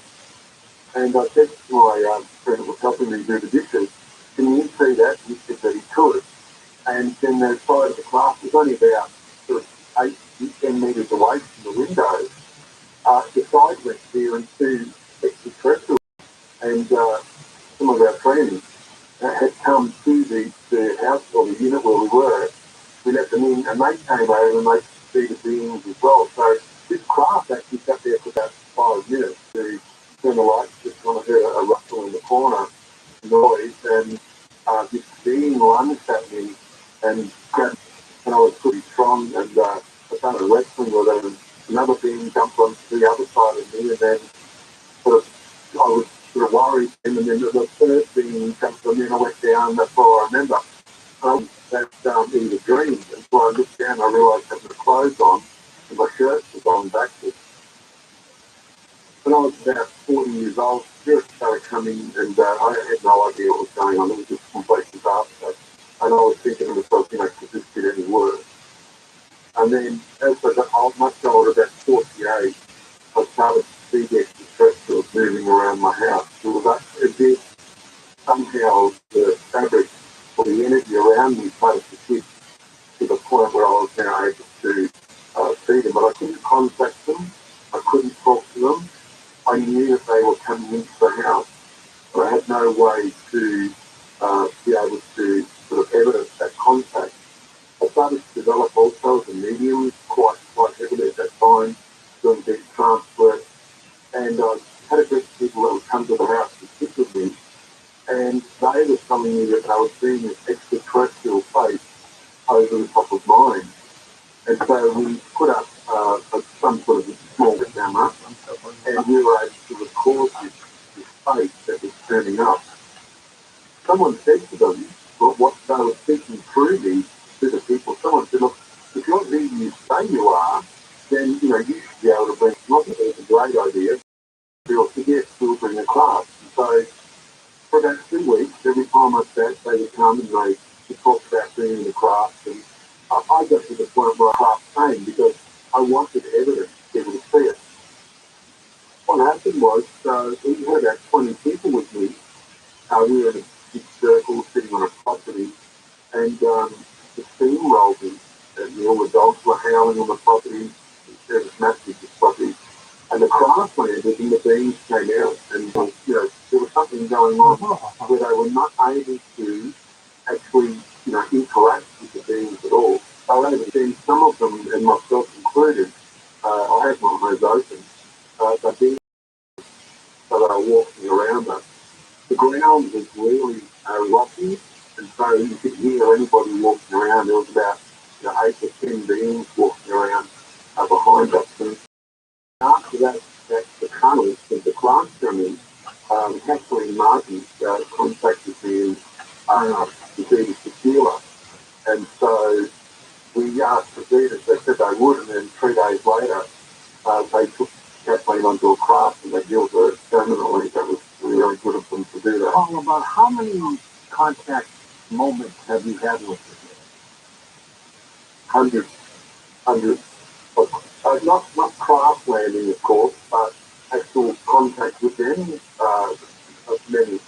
And I said to my friend that was helping me do the dishes, can you see that? He said that he could. And then the side of the class was only about sort of 8 to 10 metres away from the window. The side went there and two extraterrestrials and some of our friends had come to the house or the unit where we were. We let them in and they came over and they could see the beings as well. So this craft actually sat there for about 5 minutes to turn the lights, just kind of heard a rustle in the corner, noise, and this being lunged at me and I was pretty strong and I started wrestling with it and another being jumped onto the other side of me and then sort of I was sort of worried and then the third being jumped on me and I went down. That's all I remember. That in the dream, and so I looked down and I realised I had my clothes on and my shirt was on backwards. When I was about 40 years old, spirits started coming and I had no idea what was going on. It was just complete disaster. And I was thinking to myself, could this get any worse? And then as I got much older, about 48, I started to see the extraterrestrials moving around my house. It was as if somehow the fabric or the energy around me started to shift to the point where I was now able to see them. But I couldn't contact them. I couldn't talk to them. I knew that they were coming into the house, but I had no way to be able to sort of evidence that contact. I started to develop also as a medium quite heavily at that time, doing deep trance work, and I had a group of people that would come to the house to sit with me, and they were telling me that they were seeing this extraterrestrial face over the top of mine. And so we put up some sort of small camera, and we were able to record this face that was turning up. Someone said to them, well, what they were speaking through these to the people, someone said, look, if you're who you say you are, then, you should be able to bring not it's a great idea, you'll forget to bring a class. And so for about 2 weeks, every time I sat, they would come and they would talk about being in the craft. And I got to the point where I craft came because I wanted evidence to be able to see it. What happened was, we had about 20 people with me. We were in a big circle sitting on a property, and the steam rolled in, and all the dogs were howling on the property. There was massive property, and the craft landed, and the beams came out, and there was something going on where they were not able to actually interact with the beings at all. They were able to see some of them, and myself included. I had my eyes open, but being so that I was walking around us. The ground was really rocky, and so you could hear anybody walking around. There was about 8 to 10 beings walking around behind us. And after that the tunnel, the classroom, Kathleen Martin contacted me to do the tequila. And so we asked the leaders, they said they would, and then 3 days later, they took Kathleen onto a craft and they built her permanently. That was really good of them to do that. Paul, about how many contact moments have you had with her? Hundreds. Not craft landing, of course, but actual contact with them, of many.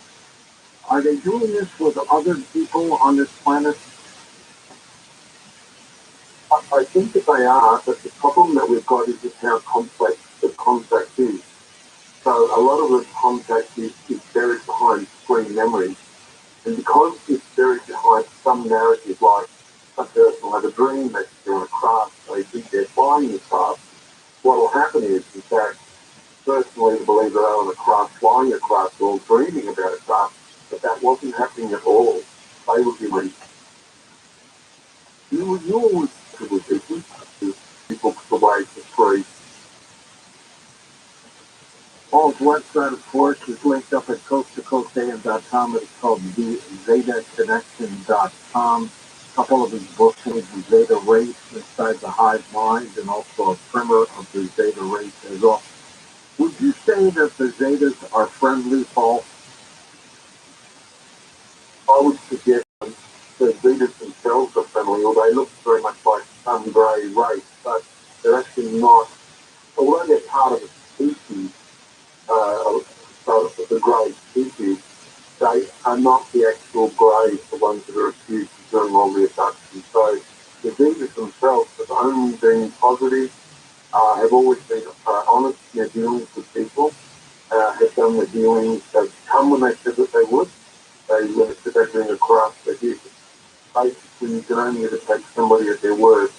Are they doing this with other people on this planet? I think that they are, but the problem that we've got is just how complex the contact is. So a lot of the contact is buried behind screen memory. And because it's buried behind some narrative, like a person will have a dream, they're on a craft, they think they're flying the craft, what will happen is that personally they believe that they're on a craft, flying a craft, or dreaming about a craft, but that wasn't happening at all. They would be like, you always could be people books away for free. Paul's website, of course, is linked up at coasttocoastam.com. It's called ZetaConnection.com. A couple of his books in the Zeta Race, Inside the Hive Mind, and also a primer of the Zeta Race as well. Would you say that the Zetas are friendly, Paul? I would suggest the Zetas themselves are friendly, or they look very much like some grey race, but they're actually not. Although they're part of a species, so the And so the leaders themselves have only been positive, have always been honest in their dealings with people, have done the dealings, they've come when they said that they would. When they said they'd bring a craft, they did. Basically, you can only ever take somebody at their word.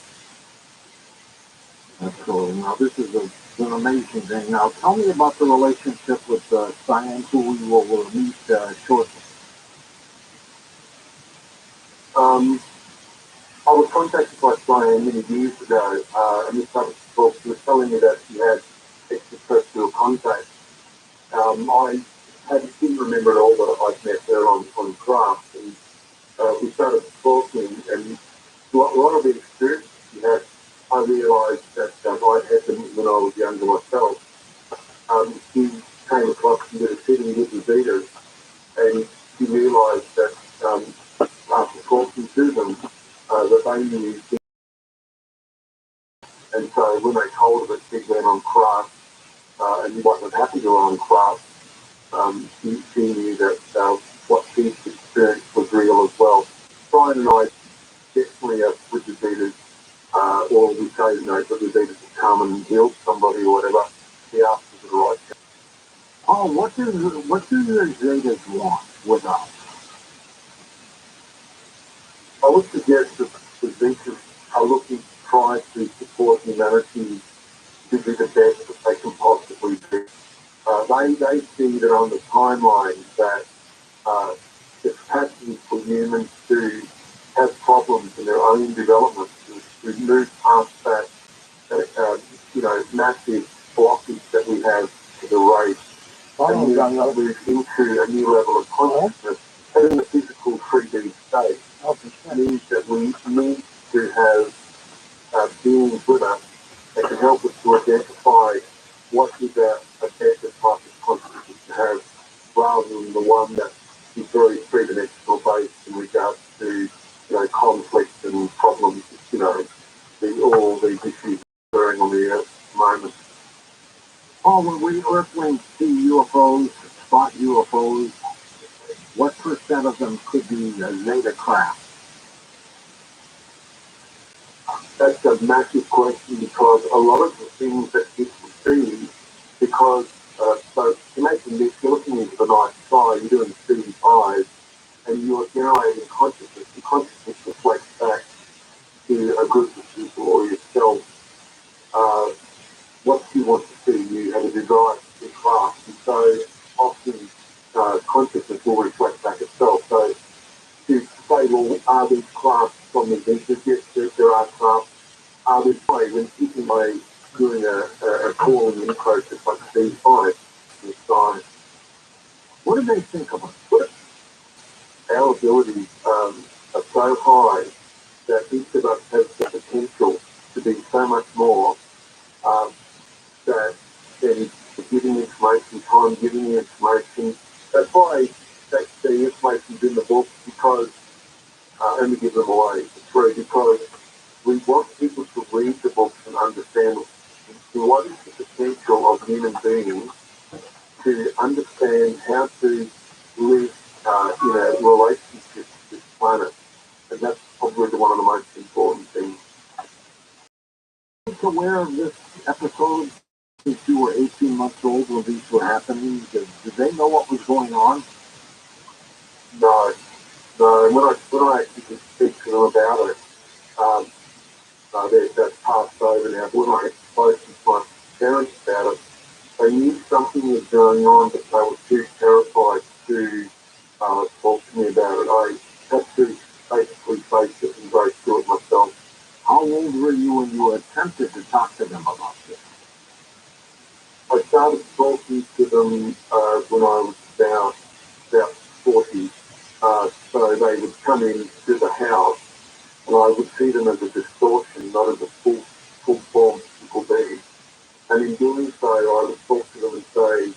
Absolutely. Now, this is an amazing thing. Now, tell me about the relationship with Cyan, who we will meet shortly. I was contacted by Brian many years ago, and he started to talk. He was telling me that he had extraterrestrial contact. I didn't remember at all that I'd met her on craft, and we started talking, and a lot of the experience he had, I realised that I'd had them when I was younger myself. He came across and did a sitting with the Zetas, and he realised that after talking to them, that they knew. And so when they told him that he went on craft, and he wasn't happy to go on craft, he knew that what he'd experienced was real as well. Brian and I definitely are with the Zetas, or we say, that the Zetas will come and heal somebody or whatever. He asked for the right thing. Oh, what do your Zetas want with us? I would suggest that the Zetas are looking to try to support humanity to do the best that they can possibly do. They see that on the timeline that the capacity for humans to have problems in their own development, to move past that, massive blockage that we have to the race, and move into a new level of consciousness, and in the physical 3D state, means that we need to have beings with us that can help us to identify what is a better type of consciousness to have, rather than the one that is very three-dimensional based in regards to conflict and problems, all these issues occurring on the Earth at the moment. Oh, when we Earthlings see UFOs, spot UFOs, what percent of them could be Zeta craft? That's a massive question, because a lot of the things that people see, because so imagine this, you're looking into the night sky, you're doing CT5, and you're generating consciousness. The consciousness reflects back to a group of people or yourself. What you want to see, you have a desire to see class, and so often consciousness will reflect back itself. So to say, well, are these crafts from the adventures? Yes, there are crafts. This way, when people are doing a calling in process like C5 in the sky, What do they think of us? our abilities are so high that each of us has the potential to be so much more, that then giving information, time giving the information. That's why the information's in the book, because and we give them away for free, because we want people to read the books and understand what is the potential of human beings to understand how to live in a relationship with this planet. And that's probably one of the most important things. Are you aware of this episode since you were 18 months old when these were happening? Did they know what was going on? No. When I actually could speak to them about it, that's passed over now. When I spoke to my parents about it, they knew something was going on, but they were too terrified to talk to me about it. I had to basically face it and go through it myself. How old were you when you attempted to talk to them about this? I started talking to them when I was about 40. So they would come in to the house, and I would see them as a distortion, not as a full-formed physical being. And in doing so, I would talk to them and say,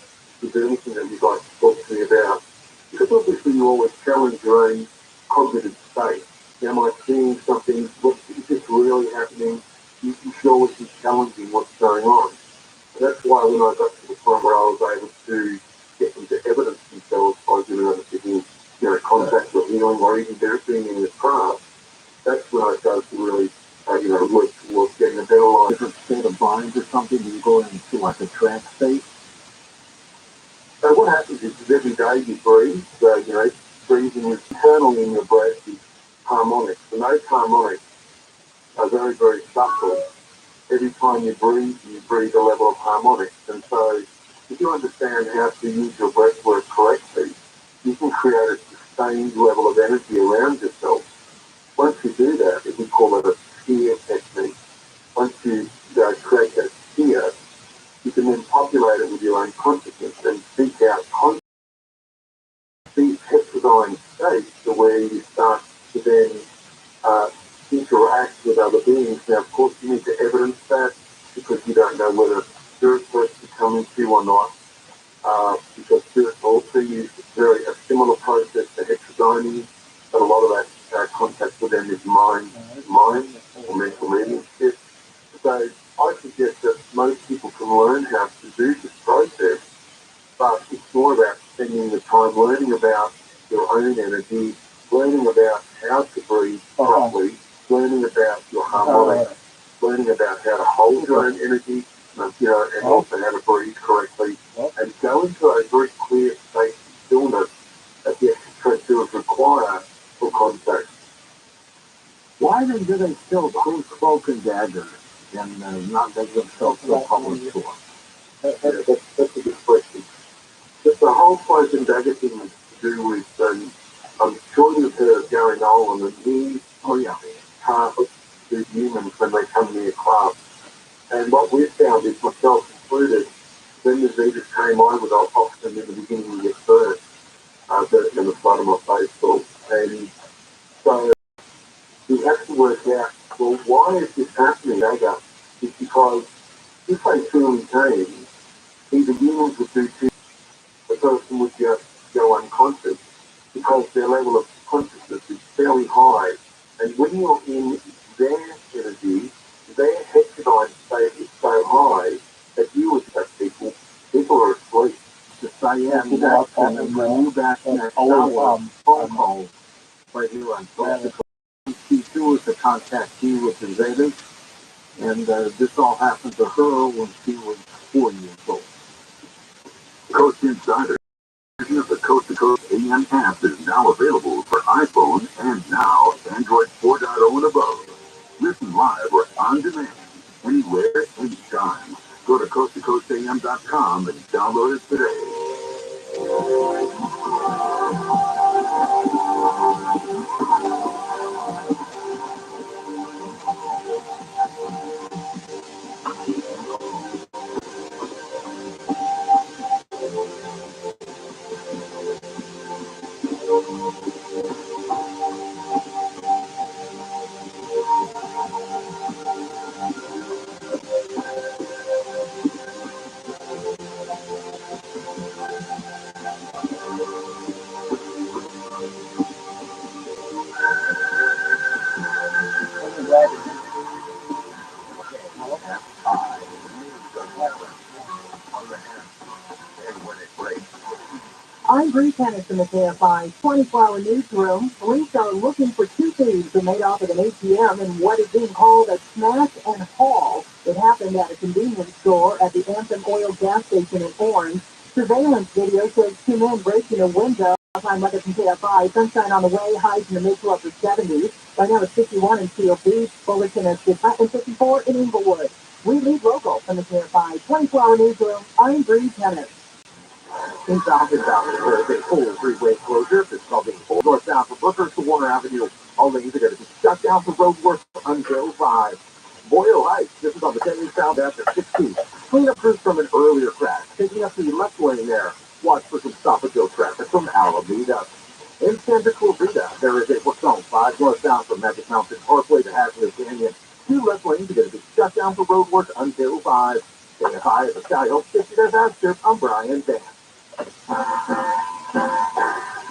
is there anything that you'd like to talk to me about? Because obviously you always challenge your own cognitive state. Am I seeing something? Is this really happening? You sure this is challenging what's going on? And that's why when I got to the point where I was able to get them to evidence themselves by doing other people's contact or healing or even being in the craft, that's when nice guys to really, look getting a better life. Different state of mind or something, you go into like a trance state. So what happens is every day you breathe, breathing is internal in your breath is harmonics, and those harmonics are very, very subtle. Every time you breathe a level of harmonics, and so if you understand how to use your breath work correctly, you can create a sustained level of energy around yourself. Once you do that, we call it a sphere technique. Once you create that sphere, you can then populate it with your own consciousness and seek out these hexagon states where you start to then interact with other beings. Now, of course, you need to evidence that because you don't know whether spirit works to come into you or not. Because spirit also use a similar process to hexagoning, but a lot of that contact with them is mind or mental mediumship. So I suggest that most people can learn how to do this process, but it's more about spending the time learning about your own energy, learning about how to breathe properly, learning about your harmonics, learning about how to hold your own energy, and also how to breathe correctly, and go into a very clear state of stillness that the extraterrestrials require for contact. Why then do they still close cloak and dagger and not make themselves so public tour? That's a good question. The whole cloak and dagger thing is to do with, I'm sure you've heard of Gary Nolan, and he targets the humans when they come near class. And what we've found is, myself included, when the diseases came on with often in the beginning you get burnt, burnt in the front of my face, and so we have to work out, well, why is this happening, Dagger? It's because if they truly came, either humans would do too, the person would just go unconscious because their level of consciousness is fairly high. And when you're in their energy, their hexagon state is so high that you would touch people are asleep. To say, yeah, that's and then bring you back next hour, phone call right here on She was to contact you with invaders, and this all happened to her when she was 4 years old. Coast Insider version of the Coast to Coast AM app is now available for iPhone and now Android 4.0 and above. Listen live or on demand, anywhere, anytime. Go to coasttocoastam.com and download it today. I'm Bree Tennis in the KFI 24-hour newsroom. Police are looking for two thieves who made off at an ATM in what is being called a smash and haul. It happened at a convenience store at the Anthem Oil gas station in Orange. Surveillance video shows two men breaking a window. I'm Mother from KFI. Sunshine on the way, highs in the mid to upper 70s. Right now it's 51 in Seal Beach. Fullerton is 54 in Inglewood. We lead local from the KFI 24-hour newsroom. I'm Bree Tennis. Inbound there is a full freeway closure. It's called being full northbound from Booker to Warner Avenue. All lanes are going to be shut down for road work until 5. Boyle Heights, this is on the 10 eastbound after 16. Cleanup crews from an earlier crash. Taking up the left lane there. Watch for some stop-and-go traffic from Alameda. In Santa Clarita, there is a zone 5 northbound from Magic Mountain Parkway to Hasley Canyon. 2 left lanes are going to be shut down for road work until 5. Staying high at the Sky Hill 50 disaster, I'm Brian Dan.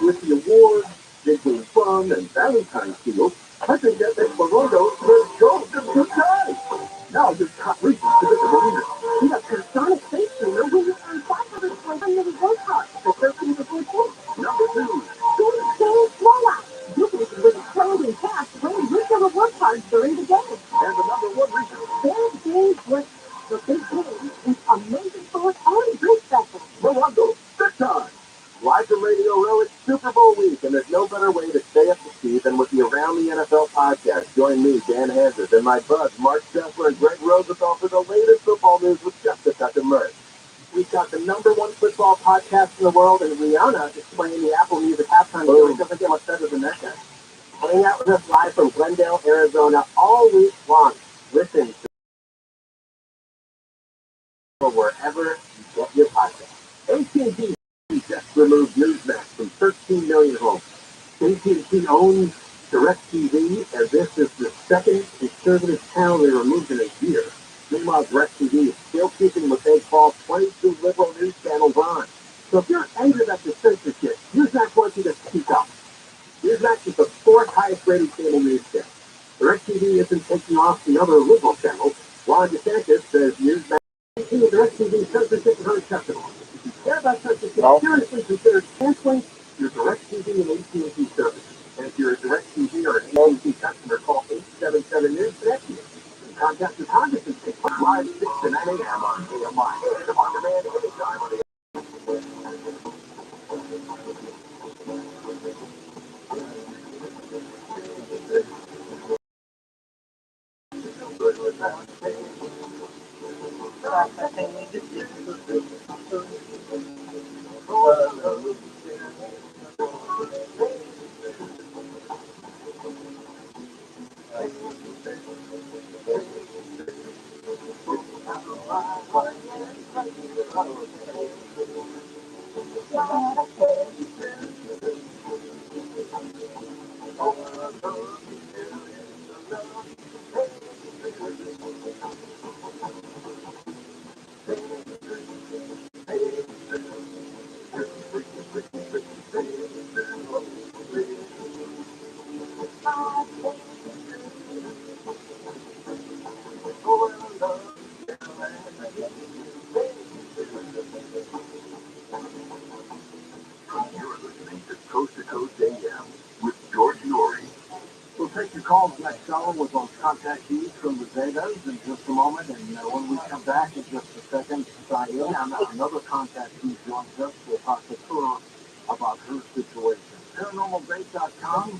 With the awards, Jiggling Fun, and Valentine's Deals, I think that makes Morongo the joke of good time. Now just cut reaches to get the marina. We got your Sonic Space Tuner when you earn 500 reward cards for 13 to 14. Number 2. Go to Save Mola. You can win a code and cash when you use your reward card times 3 to game. And the number one reason. Big days with the big game is amazing food and drink specials. Morongo, big time. Live from Radio Row, it's Super Bowl week, and there's no better way to stay up to speed than with the Around the NFL podcast. Join me, Dan Hansis, and my buds, Mark Scheffler and Greg Rosenthal, for the latest football news with just a touch of mirth. We've got the number one football podcast in the world, and Rihanna is playing the Apple Music halftime show. It doesn't get much better than that, guys. Hang out with us live from Glendale, Arizona, all week long. Listen to wherever you get your podcast. AT&T just removed Newsmax from 13 million homes. AT&T owns DirecTV, and this is the second conservative channel they removed in a year. Meanwhile, DirecTV is still keeping what they call 22 liberal news channels on. So if you're angry at the censorship, Newsmax wants you to speak up. Newsmax is the fourth highest rated cable news channel. DirecTV isn't taking off the other liberal channels. Ron DeSantis says Newsmax and DirecTV censorship is unacceptable. If you care about censorship, seriously consider canceling your DirecTV and AT&T services. And if you're a DirecTV or an AT&T customer, call 877-NEWS to connect you. Contact your Congress and take live 6 to 9 a.m. on AMI. And on demand anytime on the You're listening to Coast AM with George Norrie. We'll take your calls next hour with those contact keys from the Zetas in just a moment. And when we come back in just a second, Diane, another contact key joins us. We'll talk to her about her situation. ParanormalBase.com,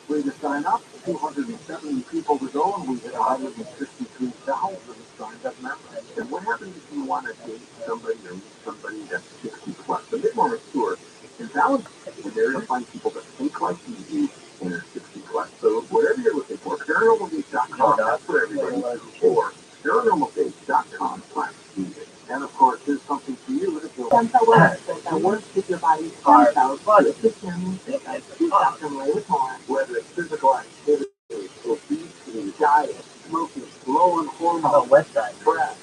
free to sign up. 270 people to go, and we hit 153,000 signed up members. And what happens if you want to date somebody or meet somebody that's 60 plus, a bit more mature? In Valentine's, we're there to find people that think like you do and are 60 plus. So whatever you're looking for, ParanormalBase.com, that's for everybody. Or ParanormalBase.com/music. And of course, there's something for you if you're That works with your body's stem cells, systems, whether it's physical activity, obesity, diet, smoking, low in hormones, stress,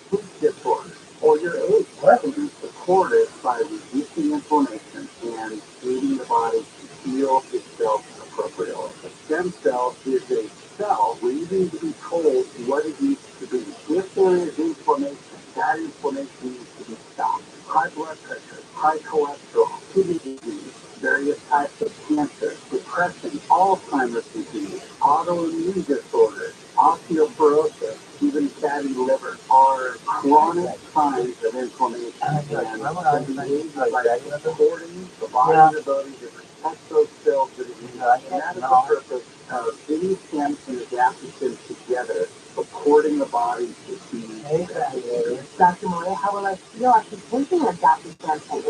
food disorders, or your age. Can be supported by reducing inflammation and aiding the body to heal itself appropriately. A stem cell is a cell waiting to be told what it needs to be. If there is inflammation, that inflammation needs to be stopped. High blood pressure, high cholesterol, kidney disease, various types of cancer, depression, Alzheimer's disease, autoimmune disorders, osteoporosis, even fatty liver are chronic signs of inflammation. And can be aided by supporting the body's ability to protect those cells that it needs. And that is the purpose of getting stems and adaptogens together, supporting the body to be Dr. Maria, how will I feel after taking a Dr. Stem and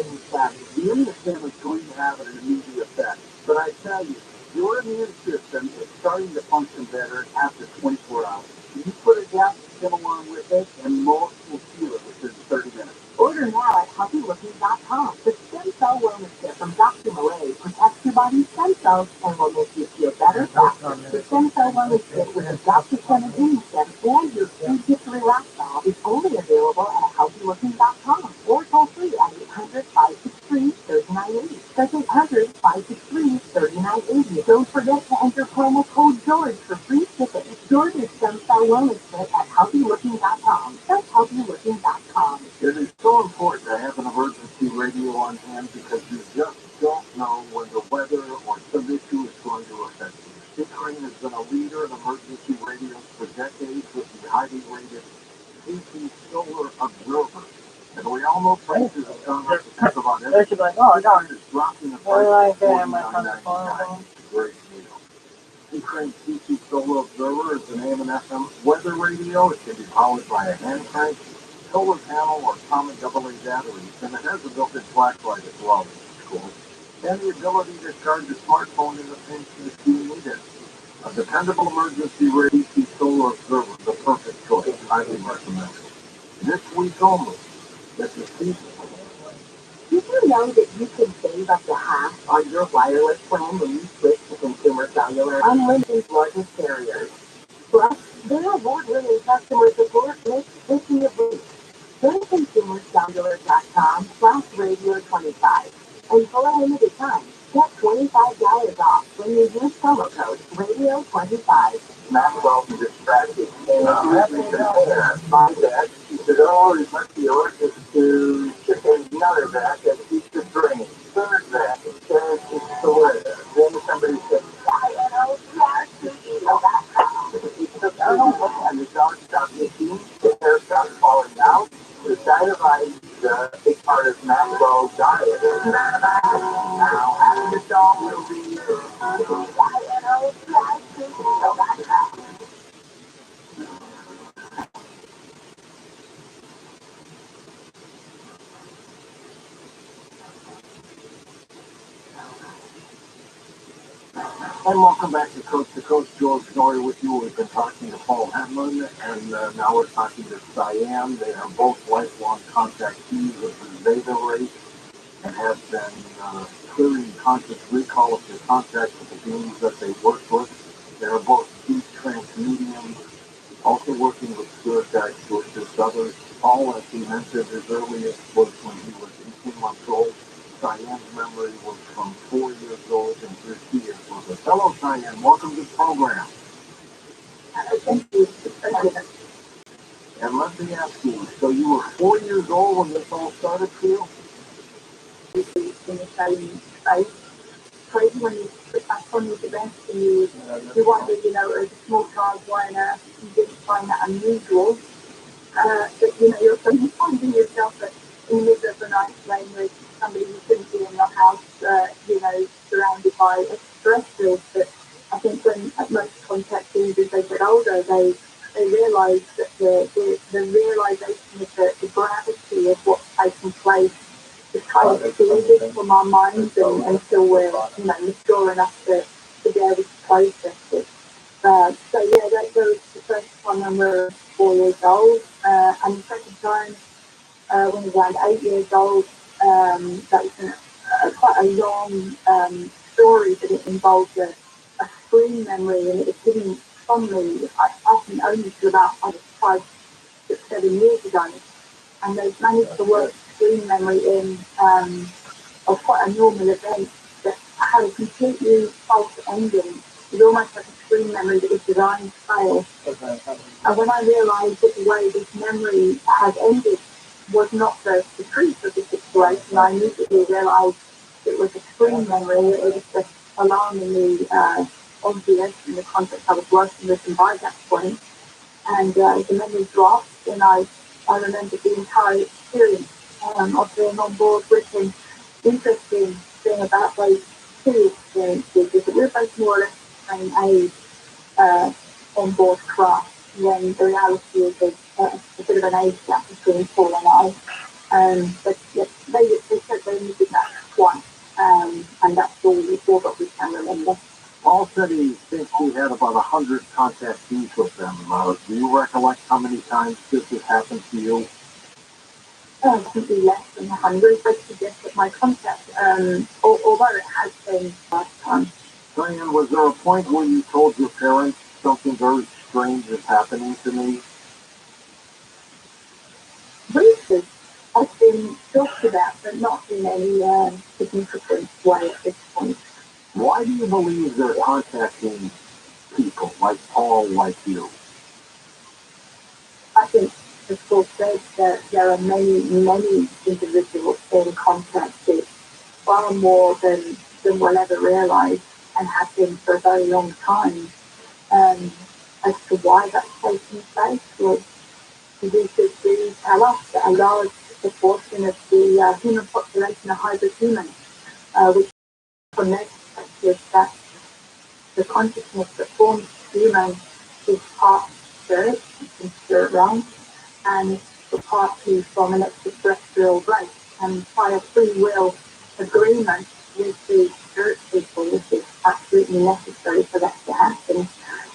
the immune system is going to have an immediate effect. But I tell you, your immune system is starting to function better after 24 hours. You put a adaptogen along with it, and most will feel it within 30 minutes. Order now at HealthyLooking.com. The Stem Cell Wellness Kit from Dr. Maria protects your body's stem cells and will make you feel better faster. The Stem Cell Wellness Kit with adaptogen and immune stem and your food gift relax doll is only available at HealthyLooking.com or toll free at 800-563-3980. That's 800-563-3980. Don't forget to enter promo code George for free shipping. George's Stem Cell Wellness Kit at HealthyLooking.com. That's HealthyLooking.com. It is so important to have an emergency radio on hand because you just don't know when the weather or some issue is going to affect you. Bickering has been a leader in emergency highly rated CT solar observer. And we all know prices have gone up because about everything. Is dropping the price to $49.99. Great deal. T-Crank CT Solar Observer is the name of an FM weather radio. It can be powered by a hand crank, solar panel, or common AA batteries, and it has a built-in flashlight as well, which is cool. And the ability to charge your smartphone in the pinch if you need it. A dependable emergency radio CT Solar Observer, the perfect choice. Highly recommended. This week only, this is season. Did you know that you can save up to half on your wireless plan when you switch to Consumer Cellular, Unlimited's largest carriers? Plus, their award-winning customer support makes switching a breeze. Go to consumercellular.com/radio25, and for a limited time, get $25 off when you use promo code radio25. Maxwell can distract you. My dad, he said, oh, it must be allergic to chicken. Another vet that keeps the drain. Third vet says it's the weather. Then somebody said, and the dog stopped eating, the hair stopped falling out. The dynamite is a big part of Maxwell's diet. Now, having the dog will be And welcome back to Coast. George Norrie with you. We've been talking to Paul Hemlin, and now we're talking to Cyan. They are both lifelong contactees of the Zeta race and have been clearing conscious recall of their contact with the beings that they work with. They are both deep trance mediums, also working with spirit guides to assist others. Paul, as he mentioned, his earliest was when he was 18 months old. Cyan's memory was from 4 years old and 3 years old. Hello, Cyan. Welcome to the program. Thank you. And let me ask you, so you were 4 years old when this all started for you? In the same space. Crazy when you put back on your event and you wonder, as a small child, why on earth you didn't find that unusual. But, you're suddenly finding yourself in the middle of a night playing with somebody who couldn't be in your house, surrounded by extraterrestrials. But I think when most contactees, as they get older, they realise that the realisation of the gravity of what's taking place is kind of excluded from our minds until we're, mature enough to be able to process it. That was the first time when we were 4 years old, and the second time when we were around 8 years old. That was quite a long story, but it involved a screen memory, and it was hidden from me, I think only to about 5, 6, 7 years ago. And they managed to work screen memory in of quite a normal event that had a completely false ending. It was almost like a screen memory that was designed to fail. And when I realised that the way this memory had ended was not the truth of the situation, I immediately realised it was a screen memory. It was just alarmingly obvious in the context I was working with them by that point. And the memory dropped, and I remembered the entire experience of being on board with him. Interesting thing about those two experiences is that we were both more or less the same age on board craft, when the reality is there's a bit of an age gap between Paul and I. But yes, they said they only did that once, and that's all that we can remember. Paul said he thinks he had about 100 contactees with them. Do you recollect how many times this has happened to you? Simply less than 100, but suggest that my contact, although it has been last time. Diane, was there a point where you told your parents something very strange is happening to me? Research has been talked about, but not in any significant way at this point. Why do you believe they're contacting people like Paul, like you? I think, as Paul said, that there are many individuals in contact with far more than we'll ever realise, and have been for a very long time. As to why that's taking place. Well, producers do tell us that a large proportion of the human population are hybrid humans, which from their perspective, that the consciousness that forms human is part spirit, in spirit realm, and the partly from an extraterrestrial race. And by a free will agreement with the spirit people, which is absolutely necessary for that to happen,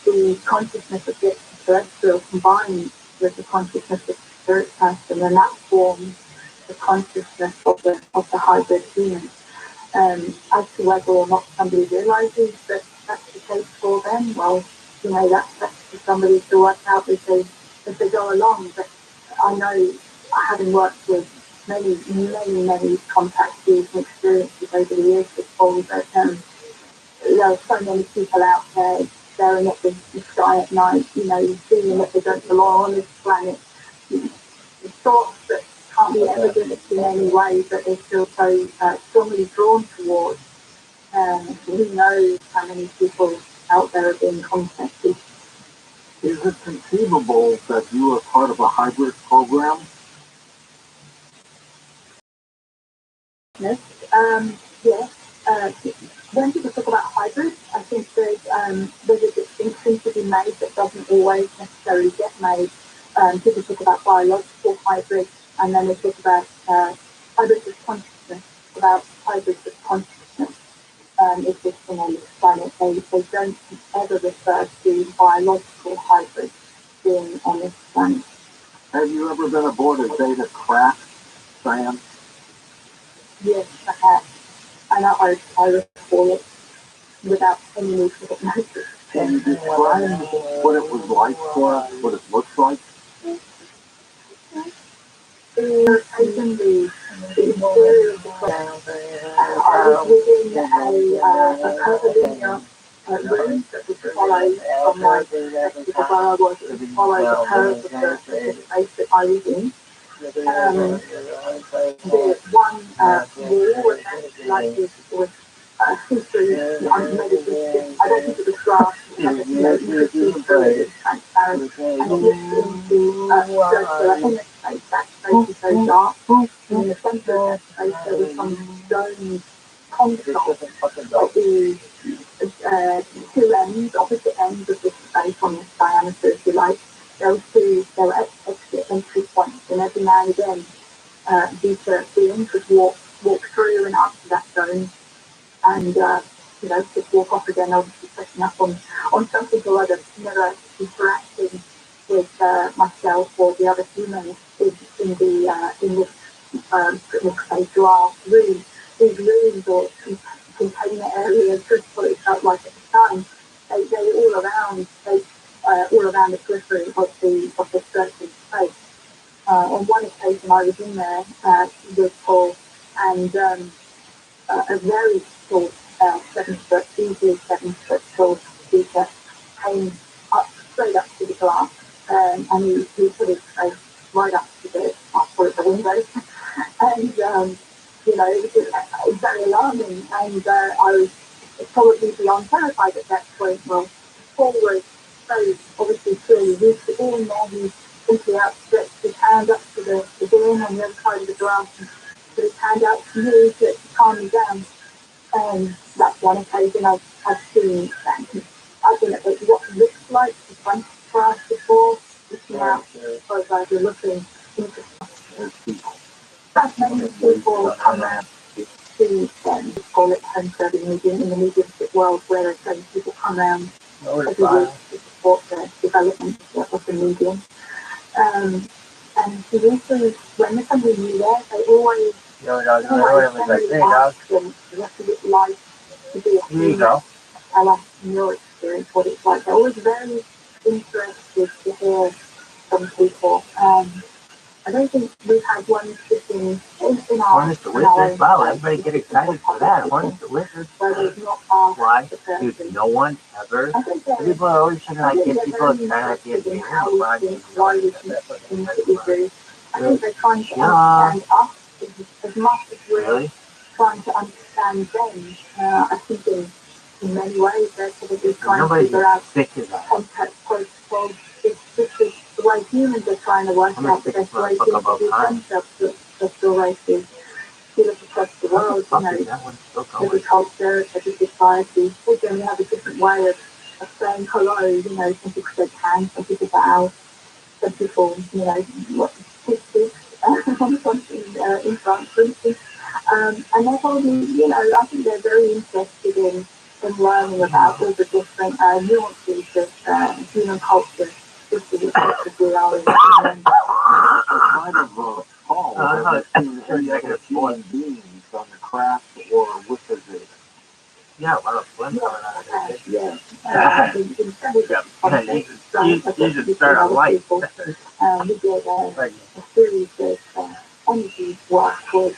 the consciousness of the extraterrestrial combines with the consciousness of the spirit person, and that forms the consciousness of the hybrid human. As to whether or not somebody realizes that that's the case for them, well, that's for somebody to work out as they go along. But I know, having worked with many contactees and experiences over the years before, that there are so many people out there staring at the sky at night, feeling that they don't belong on this planet. Thoughts that can't be evident in any way, but they feel so strongly drawn towards. Who knows how many people out there are being contacted. Is it conceivable that you are part of a hybrid program? Yes. When people talk about hybrids, I think there's a distinction to be made that doesn't always necessarily get made. People talk about biological hybrids, and then they talk about hybrids of consciousness, about hybrids of consciousness existing on this planet. They don't ever refer to biological hybrids being on this planet. Have you ever been aboard a Zeta craft, Sam? Yes, I have. And I recall it without any need for hypnosis. Can you describe what it was like for us, what it looks like? Occasionally, the interior of the craft, I was within a curvilinear room that was followed from my perspective of where I was. It was followed the curve of the space that I was in. The one wall was actually like this was see-through. I don't think it was glass. You could see through it. It was transparent, and it looked into circular image space. That space was so dark. And in the centre of that space, there was some stone console at the two ends, opposite ends of this space on this diameter, if you like. There were exit entry points, and every now and again, Vita beings would walk through and up to that zone, and just walk off again, obviously picking up on something or other, never interacting with myself or the other humans in this space. You are really these rooms or container areas, just what it felt like at the time. They were all around the periphery of the certain space. On one occasion, I was in there with Paul, and a very tall, 7 foot, easily 7 foot tall speaker came straight up to the glass, and he put his face right up to the window, and it was very alarming, and I was probably beyond terrified at that point. Well, Paul was so obviously clearly used to being there. He simply outstretched his hand up to the bin on the other side of the glass and put his hand out to me to calm me down. That's one occasion I've seen that. I've been at what looks like the front glass before, looking out as you're looking into people. As many people come out to we call it home serving medium in the mediumship world, where people come around every week to support the development of the medium. And the usually, when there's somebody new there, they always ask them what it's like to be a human. Tell us in your experience what it's like. They're always very interested to hear from people. I don't think we've had one sitting in our... Harness the witness? Wow, everybody get excited for that. Harness the witness. Why? Dude, no one ever... People are always trying to like get people excited at the end. Why we think that we do. I think they're trying to understand us as much as we're trying to understand them. I think in many ways they're probably trying to figure out contact well, it's just the way humans are trying to work out the best way to introduce themselves to the races. You look across the world, every culture, every society, they generally have a different way of saying hello. Some people shake hands, some people bow, some people, kiss in France, for instance. And they're probably, I think they're very interested in learning about all the different nuances of human culture, just as we are in England. Paul has seen any other human beings on the craft or with the data. Yeah, a lot of fun going on. Yeah. You should start a light. We did a series of energy work with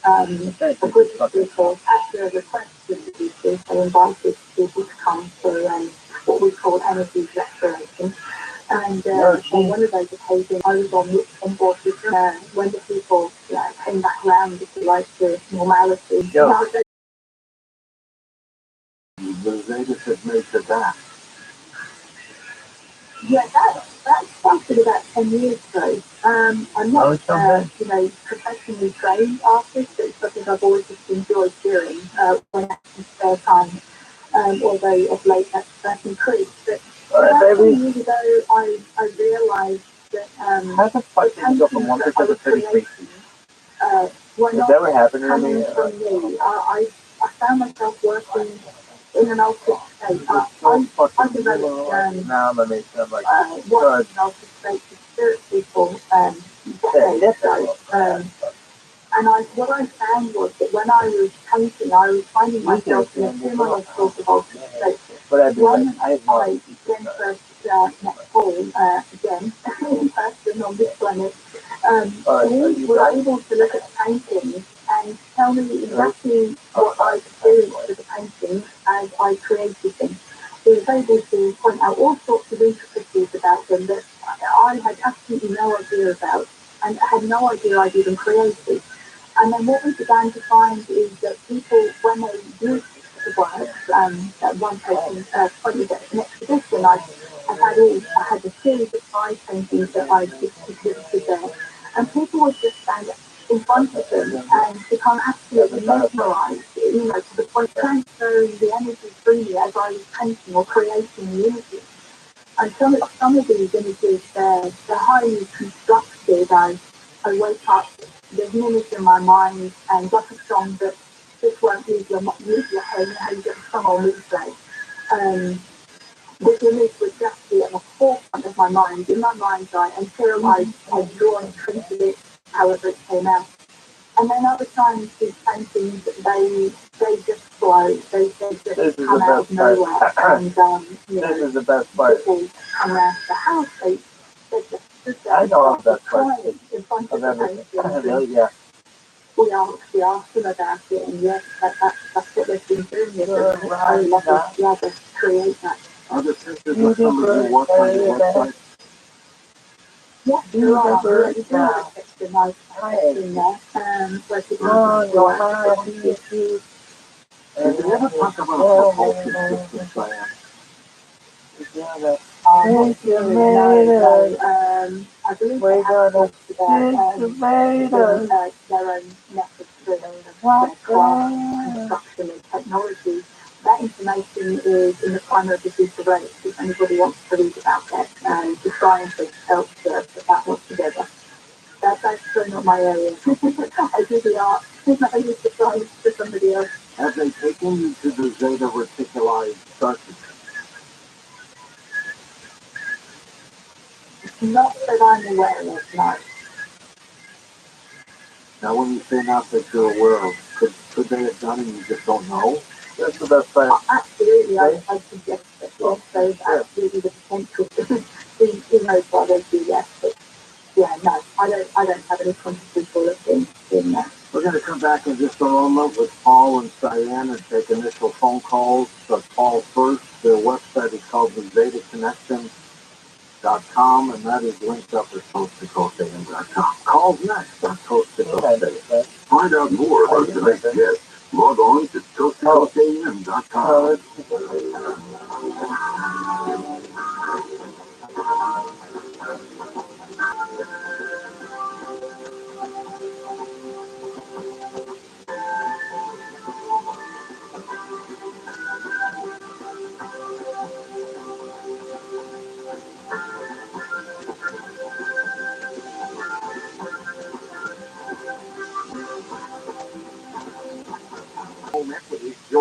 a group of people after a request to the producers. They invited people to come for what we call energy restoration. And on one of those occasions, I was on board with when the people came back around, if you like, to normality. The Zeta should make it back. Yeah, that started about 10 years ago. I'm not, professionally trained artist, but it's something I've always just enjoyed doing when I have spare time. Although of late that's increased. But about 10 years ago, I realised that the paintings that I was creating were not coming from me. I found myself working in an altered state. I developed working in an altered state with spirit people decades ago. And what I found was that when I was painting, I was finding myself in a similar sort of altered state. When I then first met Paul, again, in person on this planet, we were able to look at the paintings and tell me exactly what I experienced with the paintings as I created them. He was able to point out all sorts of intricacies about them that I had absolutely no idea about and had no idea I'd even created. And then what we began to find is that people, when they use the work, that one person pointed at an exhibition, I had a series of 5 paintings that I exhibited there, and people would just stand in front of them and become absolutely mesmerised, to the point of transferring the energy through me as I was painting or creating the images. And some of these images, they're highly constructed. I wake up, there's an image in my mind, and like a song that just won't leave your head, you get a song on replay. This image would just be at the forefront of my mind, in my mind's eye, until I'd drawn and printed it, however it came out. And then other times, these paintings, they just flow. They just come out of nowhere. And, this is the best part. People come around the house, they just stood there. I know the best part. In front of the paintings. Yeah. We asked them about it, and yes, that's what they've been doing. It's very lovely to create that. Are there pictures of some of your work on your website? Yes, there are. You do have a picture nice in there. Where people Did they ever talk about propulsion systems, Diane? I believe they have talked about their own methods of construction and technology. That information is in the primary producer rates if anybody wants to read about that and the scientists help to put that one together. That's actually not my area. I do the art. I use the science for somebody else. Have they taken you to the Zeta Reticuli circuit? Not that I'm aware of, no. Now, when you say not that you're aware of, could they have done it and you just don't know? That's the best part. Absolutely, I suggest that yes, there's absolutely the potential to see, who knows why they do that, but yeah, no, I don't have any controversial in that. We're going to come back in just a moment with Paul and Diane and take initial phone calls. But Paul first, their website is called TheZetaConnection.com, and that is linked up at CoastToCoastAM.com. Calls next on Coast to Coast. Find out more about tonight's guest. Log on to CoastToCoastAM.com.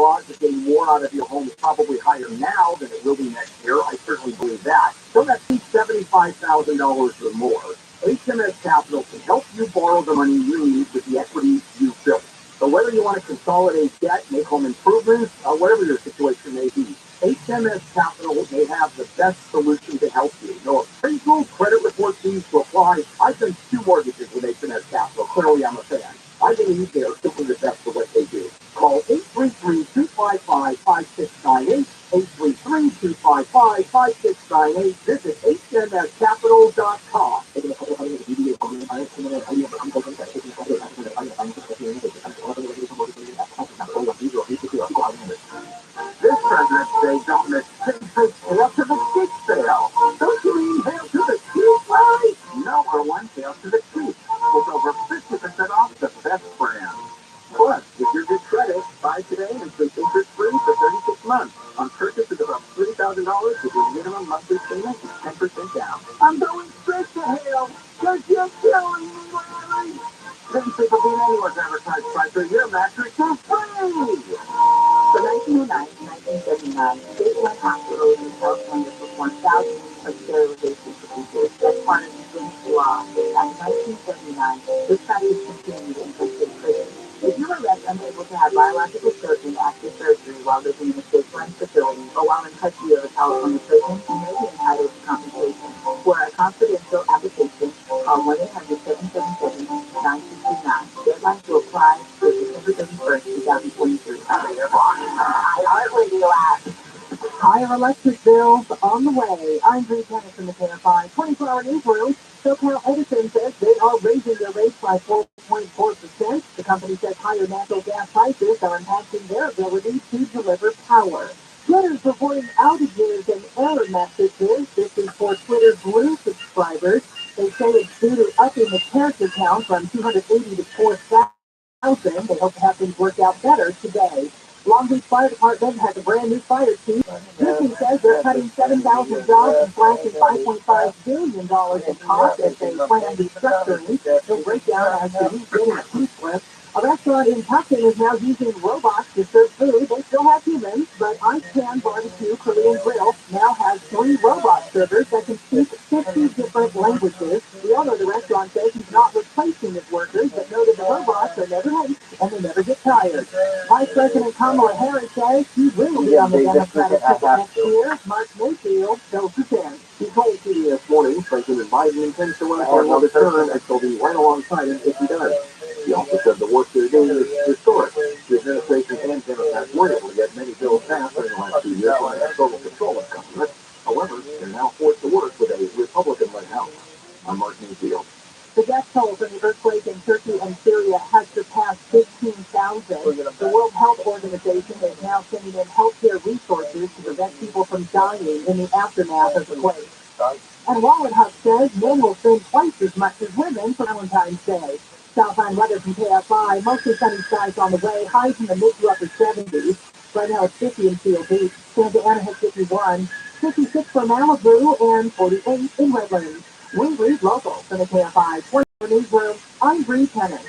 your odds of getting more out of your home is probably higher now than it will be next year. I certainly believe that. So that's $75,000 or more. HMS Capital can help you borrow the money you need with the equity you've built. So whether you want to consolidate debt, make home improvements, or whatever your situation may be, HMS Capital may have the best solution to help you. No appraisal, credit report fees to apply. I've done 2 mortgages with HMS Capital. Clearly, I'm a fan. I believe they are simply the best for what they do. Call 833-255-5698, 833-255-5698. Visit hmscapital.com. This President's Day, don't miss Bigfoot's Tail to the Creek sale. Don't you mean Tail to the Creek, right? Number one, Tail to the Creek, with over 50% off the best brand. Plus, with your good credit, buy today and pay interest-free for 36 months. On purchases of up to $3,000 with your minimum monthly payment is 10% down. I'm going straight to hell. You're just killing me, Larry. Didn't think of being anyone's advertised price for your mattress for free. From 1909 to 1979, statewide hospitals in California performed thousands of sterilization procedures as part of the British law. After 1979, this practice continued in state prisons. If you were left unable to have biological children after surgery while living in a state-run facility or while in custody of a California prison, you may be entitled to compensation. For a confidential application, call 1-800-777-9229. Deadline to apply is December 31st, 2023. Higher electric bills on the way. I'm Bree Tennis from the KFI 24-hour newsroom. SoCal Edison says they are raising their rates by 4.4%. The company says higher natural gas prices are impacting their ability to deliver power. Twitter's reporting outages and error messages. This is for Twitter Blue subscribers. They say it's due to upping the character count from 280 to 4,000. They hope to have things work out better today. Long Beach Fire Department has a brand new fire chief. Disney says they're cutting 7,000 jobs and slashing $5.5 billion in costs as they plan restructuring. They break down as to who's getting a food slip. A restaurant in Tucson is now using robots to serve food. They still have humans, but Icepan Barbecue Korean Grill now has 3 robot servers that can speak 50 different languages. The owner of the restaurant says he's not replacing his workers, but noted the robots are never late and they never get tired. Vice President Kamala Harris says she will be on the Democratic ticket next year. Mark Mayfield goes to 10. He told CBS Morning President Biden intends to run for another term and she'll be right alongside him if he does. He also said the work they're doing is historic. The administration and Democrats were able to get many bills passed during the last 2 years when they had total control of Congress. However, they're now forced to work with a Republican-led House. I'm Mark Mayfield. The death toll from the earthquake in Turkey and Syria has surpassed 15,000. The World Health Organization is now sending in healthcare resources to prevent people from dying in the aftermath of the quake. And Wallen Huck says men will spend twice as much as women for Valentine's Day. Southline weather from KFI, mostly sunny skies on the way, highs in the mid to upper 70s. Right now it's 50 in Seal Beach. Santa Ana has 51, 56 for Malibu, and 48 in Redlands. We read local for the KFI 24 newsroom. I'm Bree Tennis.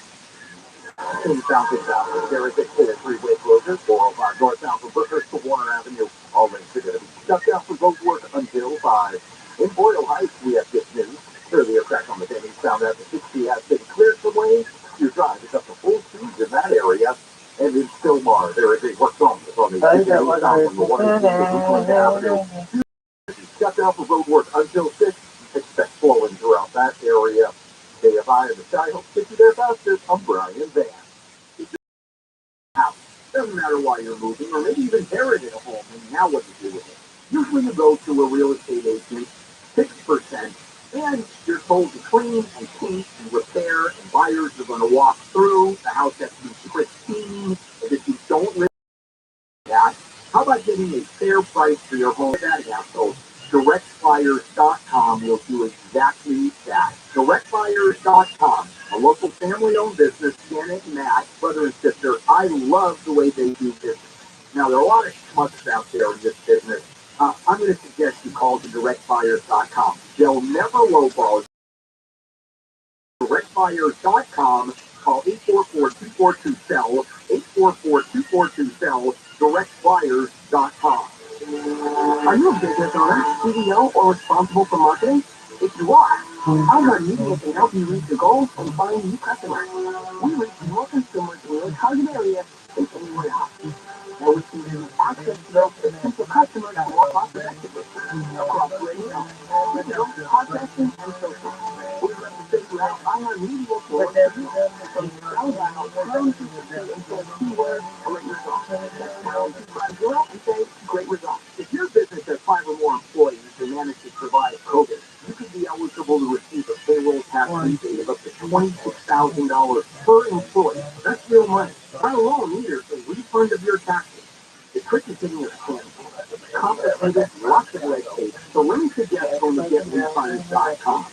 In South and South, there is a clear 3-way closure, 405 northbound from Booker to Warner Avenue. All lanes are going to be shut down for road work until 5. In Boyle Heights, we have good news. Earlier crash on the Denny's found out the 60 has been cleared for lanes. Your drive is up to full speed in that area. And in Stillmar, there is a work zone on the southbound from the Warner Avenue. Shut down for road work until 6. Expect flowing throughout that area. KFI and the Sky Hope get you there faster. I'm Brian Van. House. Doesn't matter why you're moving, or maybe you've inherited a home, and now what do you do with it? Usually you go to a real estate agent, 6%, and you're told to clean and paint and repair, and buyers are going to walk through. The house has to be pristine, and if you don't live that, how about getting a fair price for your home? That household. DirectBuyers.com will do exactly that. DirectBuyers.com, a local family-owned business, Janet and Matt, brother and sister. I love the way they do business. Now, there are a lot of schmucks out there in this business. I'm going to suggest you call to DirectBuyers.com. They'll never lowball you. DirectBuyers.com. Call call 844-242-CELL, 844-242-CELL, directflyers.com. Are you a business owner, CEO, or responsible for marketing? If you are, iHeartMedia can help you reach your goals and find new customers. We reach more consumers in your target area than anyone else. And we can use access to those potential customers more cost effectively across radio, podcasting, and social. We'd love to figure out iHeartMedia for you. From spellbound, pound 250 and say keyword, great results. That's pound 250 and say great results. If your business has 5 or more employees and manage to survive COVID, you could be eligible to receive a payroll tax rebate of up to $26,000 per employee. That's real money. Not alone either, it's a refund of your taxes. The trick is getting your hands complicated, lots of red tape, so let me suggest going to getrefunds.com.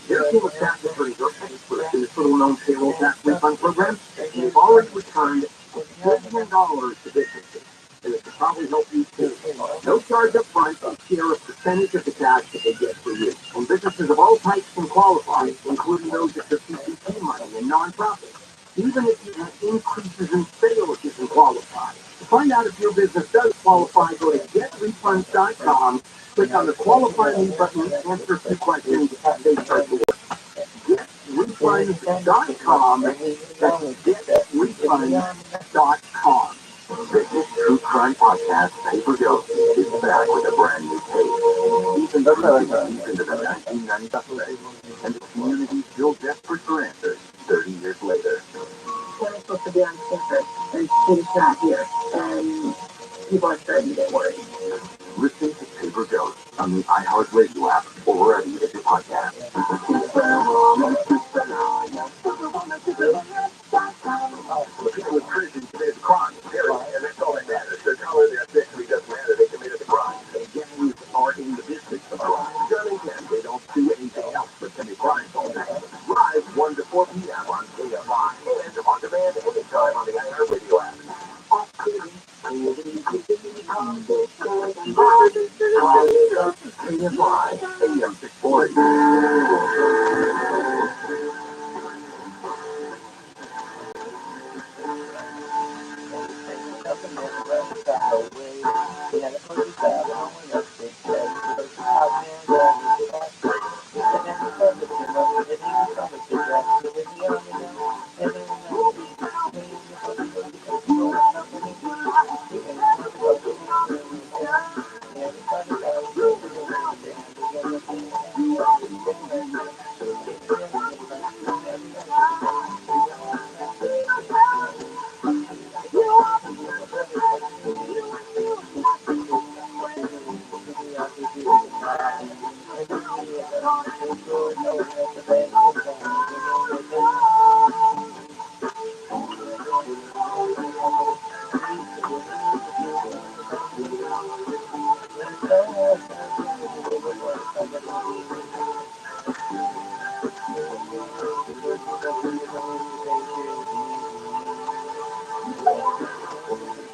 Their team of tax attorneys are experts in this little-known payroll tax refund program, and they've already returned $1 billion to businesses. And it could probably help you too. No charge up front, and share a percentage of the cash that they get for you. And businesses of all types can qualify, including those that took PPP money and nonprofits. Even if you have increases in sales, you can qualify. To find out if your business does qualify, go to getrefunds.com, click on the Qualify Me button, answer a few questions, they start to work. Getrefunds.com, that's getrefunds.com. Business True Crime Podcast, Paper Ghost, is back with a brand new take. Even digging deep into the 1990 suspect, and the community still desperate for answers 30 years later. It's supposed to be on campus, and he's not here, and people are starting to get worried. Listen to Paper Ghost on the iHeartRadio app or wherever you get your podcast. The people in prison committed the crime, period, and that's all that matters. Their color, their ethnicity doesn't matter. They committed the crime. And gangs are in the business of crime. Johnny and they don't do anything else but commit crimes all day. Live 1 to 4 p.m. on KFI and on demand anytime on the iHeartRadio app. KFI, AM 640.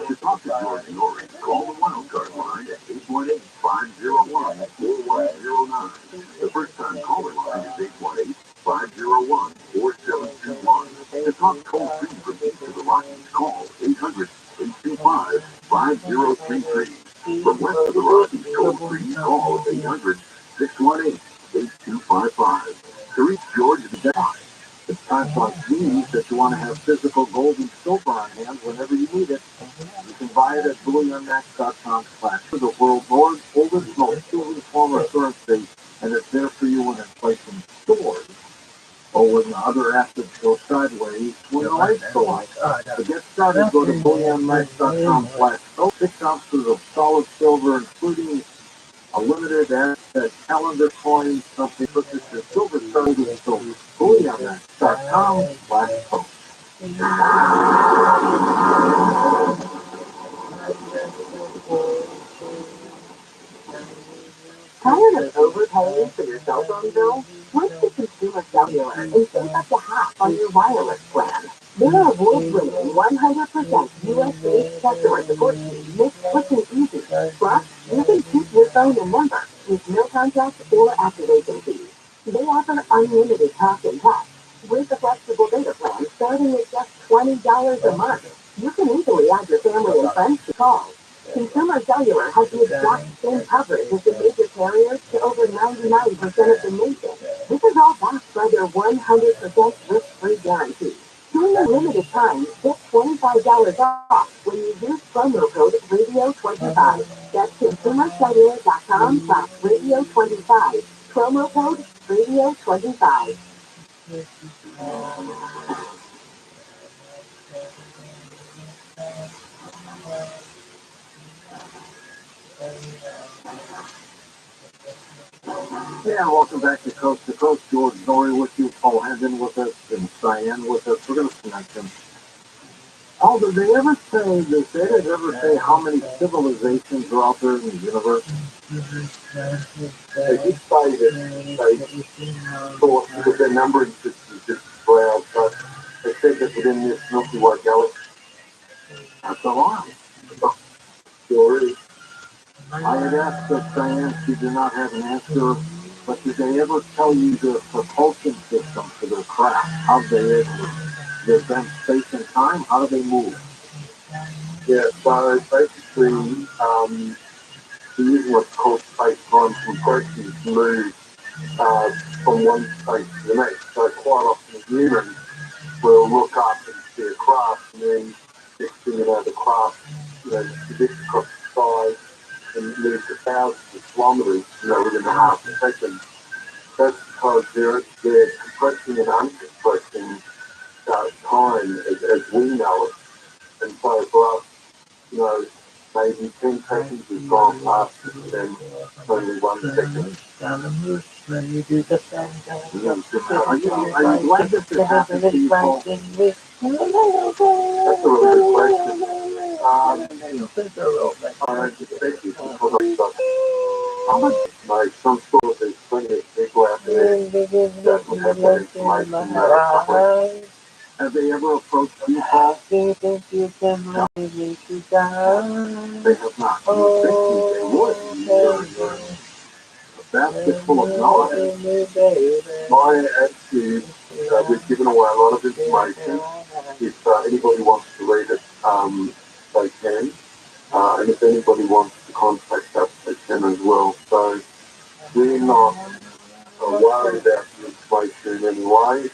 To talk to George Norrie, call the 1-Card line at 818-501-4109. The first-time caller line is 818-501-4721. To talk toll-free from each of the Rockies, call 800-825-5033. From west of the Rockies, toll-free, call 800-618-8255. To reach George at the deadline, it's times like these that you want to have physical gold and silver on hand whenever you need it. You can buy it at bullionmax.com/ the world's oldest, most proven form of currency, and it's there for you when inflation soars or when other assets go sideways, when the lights go out. To get started, go to bullionmax.com/ 6 ounces of solid silver, including a limited asset calendar coin, something purchase your silver starting with silver. bullionmax.com/ Tired of overpaying for your cell phone bill? Switch to Consumer Cellular and save up to half on your wireless plan. Their award-winning 100% US-based customer support team makes switching easy. Plus, you can keep your phone and number with no contract or activation fees. They offer unlimited talk and text with a flexible data plan starting at just $20 a month. You can easily add your family and friends to calls. Consumer Cellular has the exact same coverage as the major carriers to over 99% of the nation. This is all backed by their 100% risk-free guarantee. During a limited time, get $25 off when you use promo code RADIO25. That's consumercellular.com/radio25. Promo code RADIO25. Yeah, welcome back to Coast. George Dory with you, Paul Hagen with us, and Cyan with us. We're going to connect them. Oh, did they ever say, how many civilizations are out there in the universe? They did say that they thought that their numbering system is just broad, but they said that within this Milky Way galaxy, That's a lot. sure is. I had asked Diane, she did not have an answer, but did they ever tell you the propulsion system for their craft? How they advance space and time? How do they move? Yeah, so basically, they're using what's called space-time compression to move from one space to the next. So quite often humans will look up and see a craft, and then next thing you know, the craft, dips across the sky and moves to thousands of kilometres, within a half a second. That's because they're compressing and uncompressing time as we know it. And so for us, maybe 10 seconds has gone past and then only 1 second. Are you glad that this happened to you, Paul? That's a really good question. Like some sort of, there's plenty of people out there that would have that information that Have they ever approached you, Paul? do you think you can let me down? They have not. You think they would. That's just full of knowledge. my attitude, we've given away a lot of information. If anybody wants to read it, they can. And if anybody wants to contact us, they can as well. So we're not worried about the information in any way.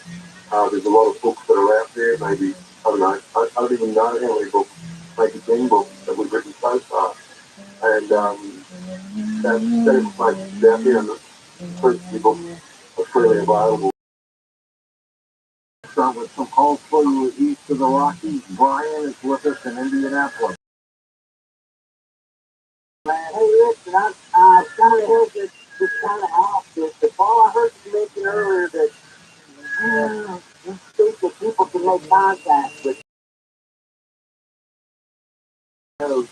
There's a lot of books that are out there, maybe, I don't know, I don't even know how many books, maybe 10 books that we've written so far. And that information is out there, and the books are freely available. Start with some calls for you east of the Rockies. Brian is with us in Indianapolis. Man, hey, listen, I kind of heard this kind of ask this. The Paul, I heard you mention earlier that you think that people can make contact with those.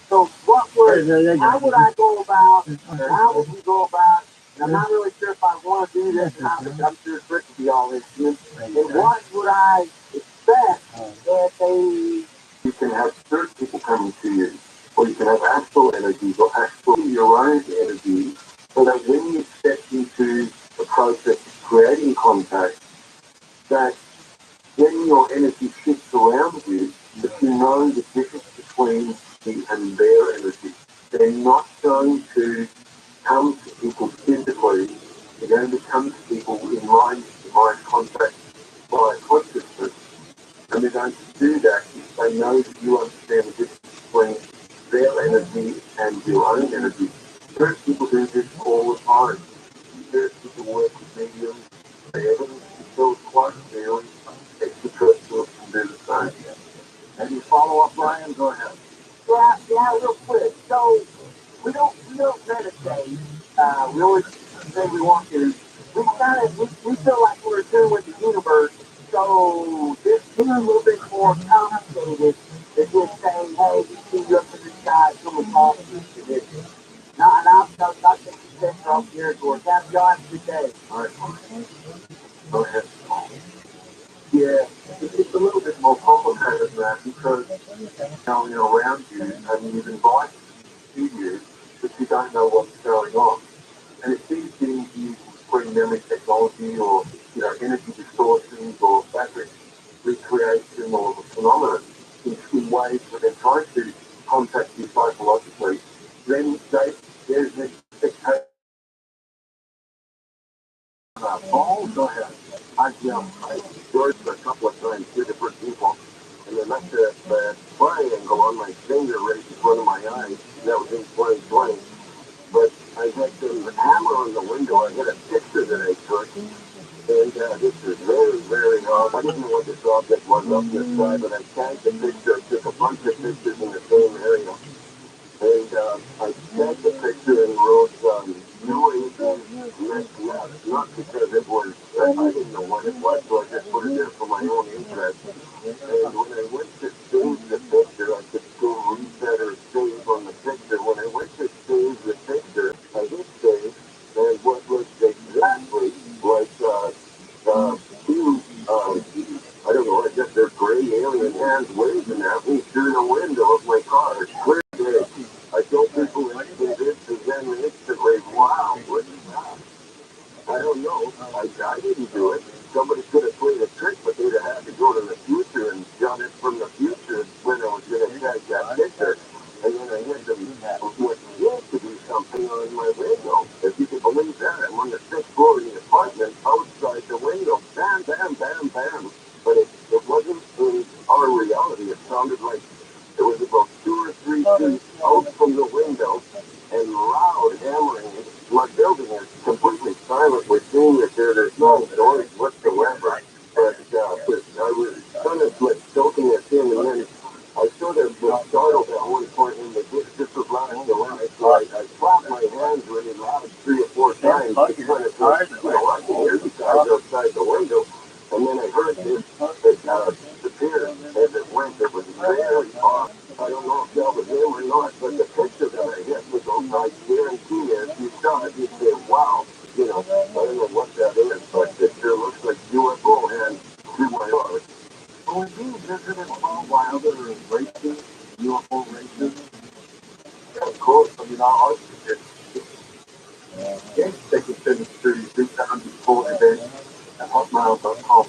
So what would, how would I go about, or how would we go about, and I'm not really sure if I want to do this or not, but I'm sure Rick will be all interested. And what would I expect that they... You can have spirit people coming to you, or you can have actual energies, or actual your own energy, so that when you step into the process of creating contact, that when your energy shifts around you, that you know the difference between me and their energy. They're not going to come to people physically, they're going to come to people in mind contact via consciousness. And they're going to do that if they know that you understand the difference between their energy and your own energy. Spirit people do this all the time. Spirit people work with mediums. The evidence is still quite clear. Extraterrestrials can do the same. Any follow-up, Brian? Go ahead. Yeah, real quick. So we don't meditate. We always say we want to. We feel like we're in tune with the universe. So this is a little bit more complicated than just saying, hey, we see you up in the sky, come and talk to you. Not taking you picture off here, George. Have y'all have a good day. All right. Go ahead. Yeah, it's a little bit more complicated than that because going around you and you've invited them to you, but you don't know what's going on. And if these things use screen memory technology or energy distortions or battery recreate similar phenomenon in ways that they try to contact you psychologically, then there's this expectation. Balls I have. I worked a couple of times with different people, and they left the triangle on my finger right in front of my eye. That was in 2020. But I had them hammer on the window. I had a picture that I took, and this is very, very hard. I didn't know what this object was up in the sky, but I tagged the picture. I took a bunch of pictures in the same area. And I tagged the picture and wrote, no images, not because it was, I didn't know what it was, so I just put it there for my own interest. And when I went to save the picture, I could still reset or save on the picture. When I went to save the picture, I hit save, and what was exactly like two, I don't know, I guess they're gray alien hands waving at me through the window of my car. It's clear day. I told people instantly this, and then instantly, wow, what is that? I don't know. I didn't do it. Somebody could have played a trick, but they'd have had to go to the future and done it from the future when I was going to tag that picture. And then I had them what seemed to be something on my window. If you can believe that, I'm on the sixth floor of the apartment, outside the window, bam, bam, bam, bam. But it wasn't in our reality. It sounded like it was about 2 or 3 feet out from the window and loud hammering. My building is completely silent. We're seeing that there's no noise whatsoever. But I was kind of like soaking it in, and then I sort of was startled at one point in the just was loud the line. So I clapped my hands really loud 3 or 4 times to kind of I can hear you guys outside the window. And then I heard this disappear as it went. It was very off. I don't know if that was him or not, but the picture that I hit was I guarantee you, if you saw it, you'd say, wow, I don't know what that is, but it sure looks like UFO hands through my heart. Well, have you visited Wilder races, UFO races? Yeah, of course. I mean, our yes, they can send it to reach 140 days at hotmail.com.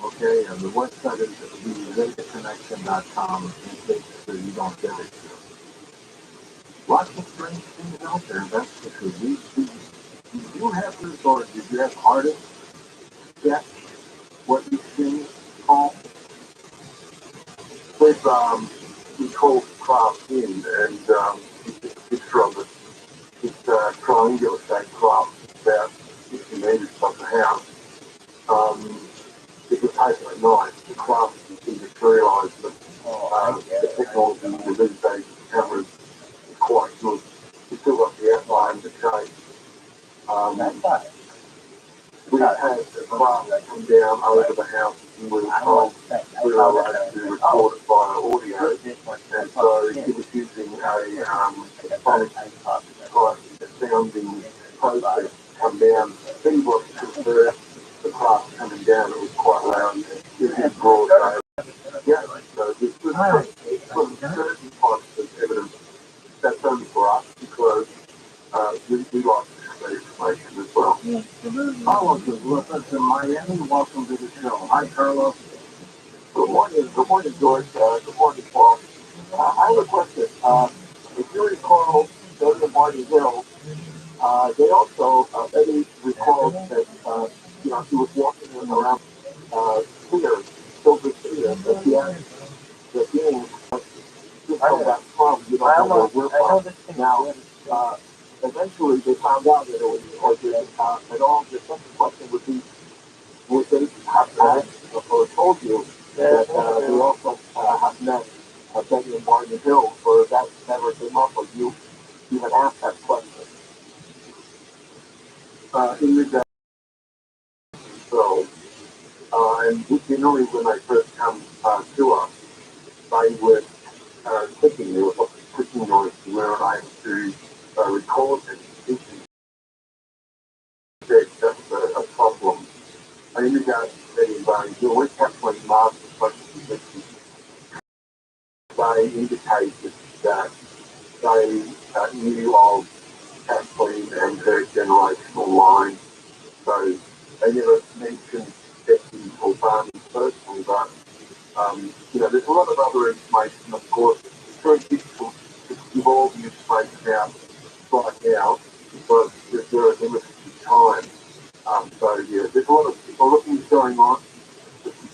Okay, and the website is theradioconnection.com in case you don't get it. Lots of strange things out there, that's for sure. Do you have this, or did you have artists get what you've seen, Paul? With we call craft in, and it's from this triangular shaped craft about 60 meters above the house. It was taken at night. The craft is industrialised, but the technology with these days cameras is quite good. You still got the outline, the shape. We had the craft come down over the house, and we were told we were allowed to record it via audio, and so he was using a sonic type sounding process to come down. Then he was confirmed the craft coming down, it was quite loud, it was broad. Yeah, so this was certain types of evidence that's only for us because we like to have that information as well. Carlos is with us in Miami. Welcome to the show. Hi, Carlos. Good morning, George. Good morning, Paul. I have a question. If you recall, during the Marty Hill, they also, Eddie recalled that, he was walking around clear, silver clear, that he had the being from that from, you don't know where we're from. Now, eventually they found out that it was ordered, and all the second question would be, would they have asked or told you that they also have met Betty and Barney Hill, or that never came up, or you even asked that question? In regard So, and generally when I first come to us, I would clicking, there was a clicking noise where I had to record and that's a problem. In regard to Betty and Barney Hill, we kept playing master questions. They indicated that they knew of Kathleen and her generational line. So they never mentioned testing or farming personally, but there's a lot of other information. Of course, it's very difficult to give all the information out right now, but there are limited time. So yeah, there's a lot of things going on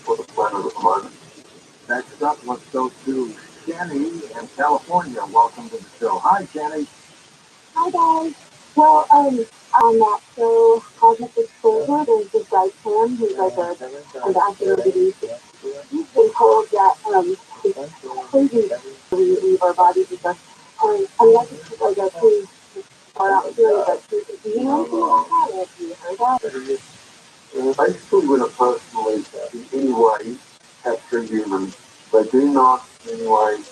for the planet at the moment. Next up, let's go to Jenny in California. Welcome to the show. Hi, Jenny. Hi guys. Well, on that show, Cosmic Exposure, there's this guy Tim, who's like an actor of the he's been told that it's crazy we leave our bodies and stuff. I mean, that's just like a pretty far out theory, but do you know anything about that? Or have you heard that? Basically, when a person lives in any way capture humans, they do not in any way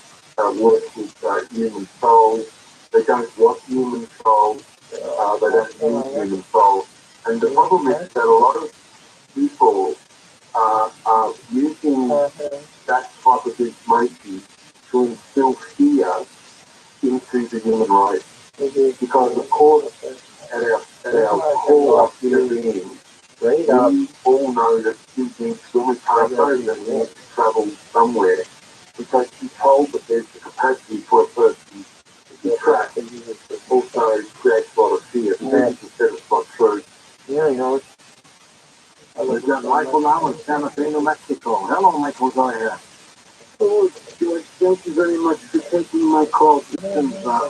work with human souls. They don't want human souls. They don't use human souls. And the problem is that a lot of people are using that type of information to instill fear into the human race. Because, of course, at our core inner being, we all know that when we pass over, that we need to travel somewhere. Because to be told that there's the capacity for a person to be trapped also creates a lot of fear. People said it's not true. We've got Michael now in Santa Fe, New Mexico. Hello, Michael. Go ahead. Hello, George. Thank you very much for taking my call.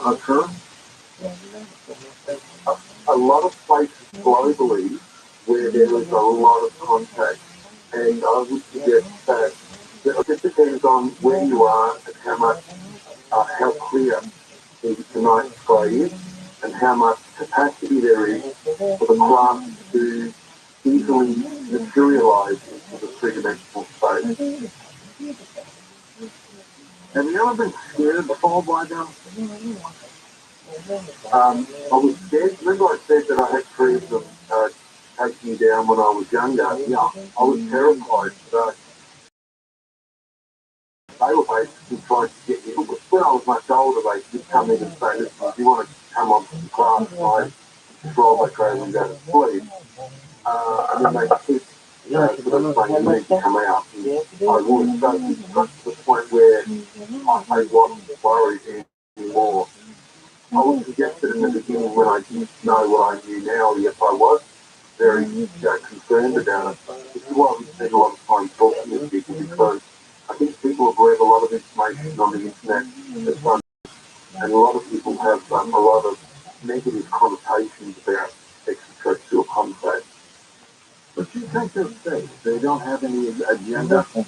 Occur. A lot of places globally where there is a lot of contact, and I would suggest that it just depends on where you are and how clear the night sky is, and how much capacity there is for the craft to easily materialize into the three-dimensional space. Have you ever been scared before by them? I was scared. Remember I said that I had dreams of taking me down when I was younger? Yeah. I was terrified. They were basically trying to get me. When I was much older, they did come in and say, listen, if you want to come on to the class tonight, control my training and go to sleep. And then they keep sort of saying, you need to come out. And I would. So it got to the point where I wasn't worried anymore. I was suggested in the beginning when I didn't know what I knew now, yes, I was very concerned about it. This is why we spend a lot of time talking to people, because I think people have read a lot of information on the internet and a lot of people have a lot of negative connotations about extraterrestrial contact. But you think they're safe. They don't have any agenda. So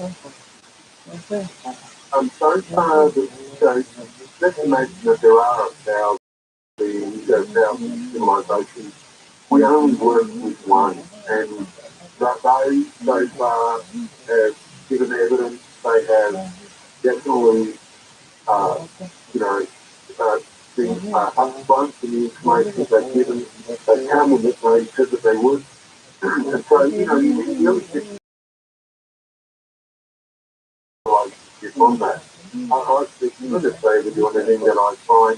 let's imagine that there are thousand civilizations. We only work with one, and that they so far have given evidence. They have definitely, you know, been upfront in the information they've given. They come with it, they said that they would. And so, you really just get on that. I speak to the say with you on anything that I find.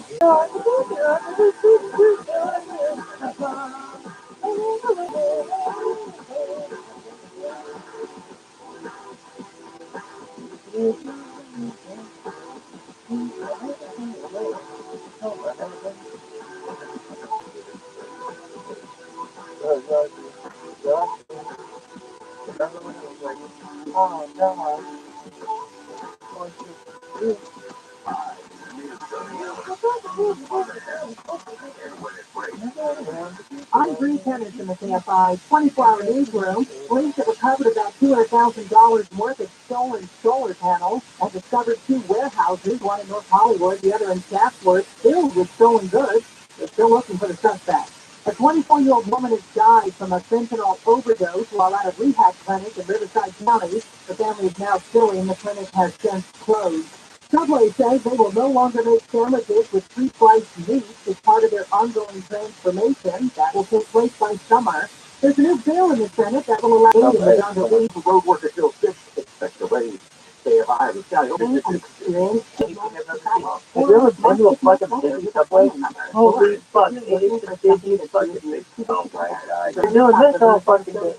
I'm Bree Tennis in the KFI 24-hour newsroom. Police have recovered about $200,000 worth of stolen solar panels and discovered two warehouses, one in North Hollywood, the other in Chatsworth, filled with stolen goods. They're still looking for the suspect. A 24-year-old woman has died from a fentanyl overdose while at a rehab clinic in Riverside County. The family is now suing. The clinic has since closed. Subway says they will no longer make sandwiches with pre-sliced meat as part of their ongoing transformation. That will take place by summer. There's a new bill in the Senate that will allow Indians under leave The road worker still six. Expect the rain. Say if I have a guy over and there. experience. Have you ever been to a fucking busy subway? Holy fuck, it is the busiest fucking thing. Oh my god. You're doing this all fucking day.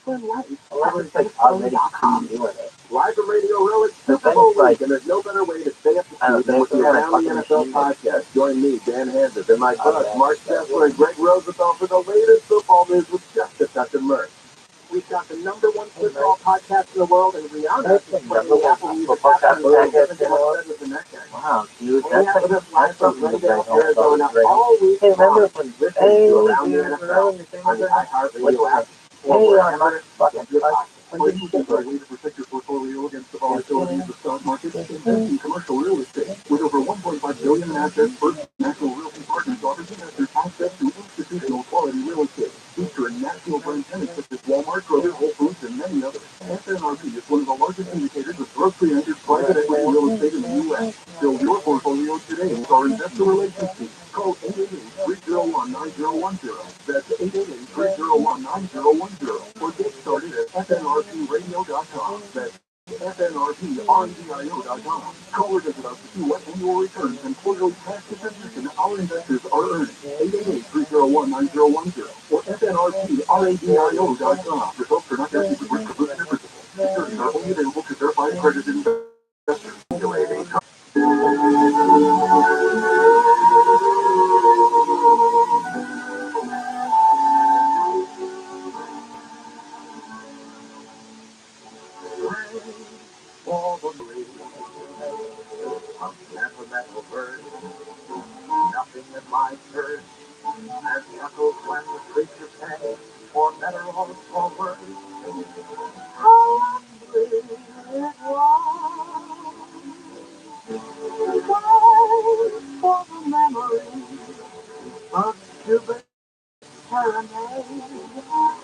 for life. It's like already doing it. Live from Radio Row, it's The Super thing Bowl is, like, week, and there's no better way to stay up to speed than with the they're Around the fucking NFL machine. podcast. Join me, Dan Hansis, and my coach, Mark Stessler and Greg Rosenthal for the latest football news with just a touch of mirth. We've got the #1 football podcast in the world, and Rihanna is playing the Apple Music App with the next guy. Wow, dude, And that's with like, us live from something Glendale, very Arizona, helpful. all week Hey, remember long. when, Listen hey, to Around the dude, NFL on the iHeartRadio app, or hey, wherever fucking your fuck. podcast. Play with your way to protect your portfolio against the volatility of the stock market. Invest in commercial real estate. With over $1.5 billion in assets, First National Realty Partners offers investors access to institutional quality real estate, featuring national brand tenants such as Walmart, Kroger, Whole Foods, and many others. FNRP is one of the largest indicators of grocery-anchored private equity real estate in the U.S. Build your portfolio today with our investor relations team. Call 888-301-9010. That's 888-301-9010. Or get started at fnrpradio.com. That's fnrpradio.com. Call or visit us to see what annual returns and quarterly cash distribution our investors are earning. 888-301-9010 or fnrpradio.com. Results are not guaranteed with risk of losing their principal. Securities are only available to verified accredited investors. Temperamental bird, nothing in my bird, as chuckles when the creature sang, for better or for worse. Humbly it was for the memory of stupid serenade,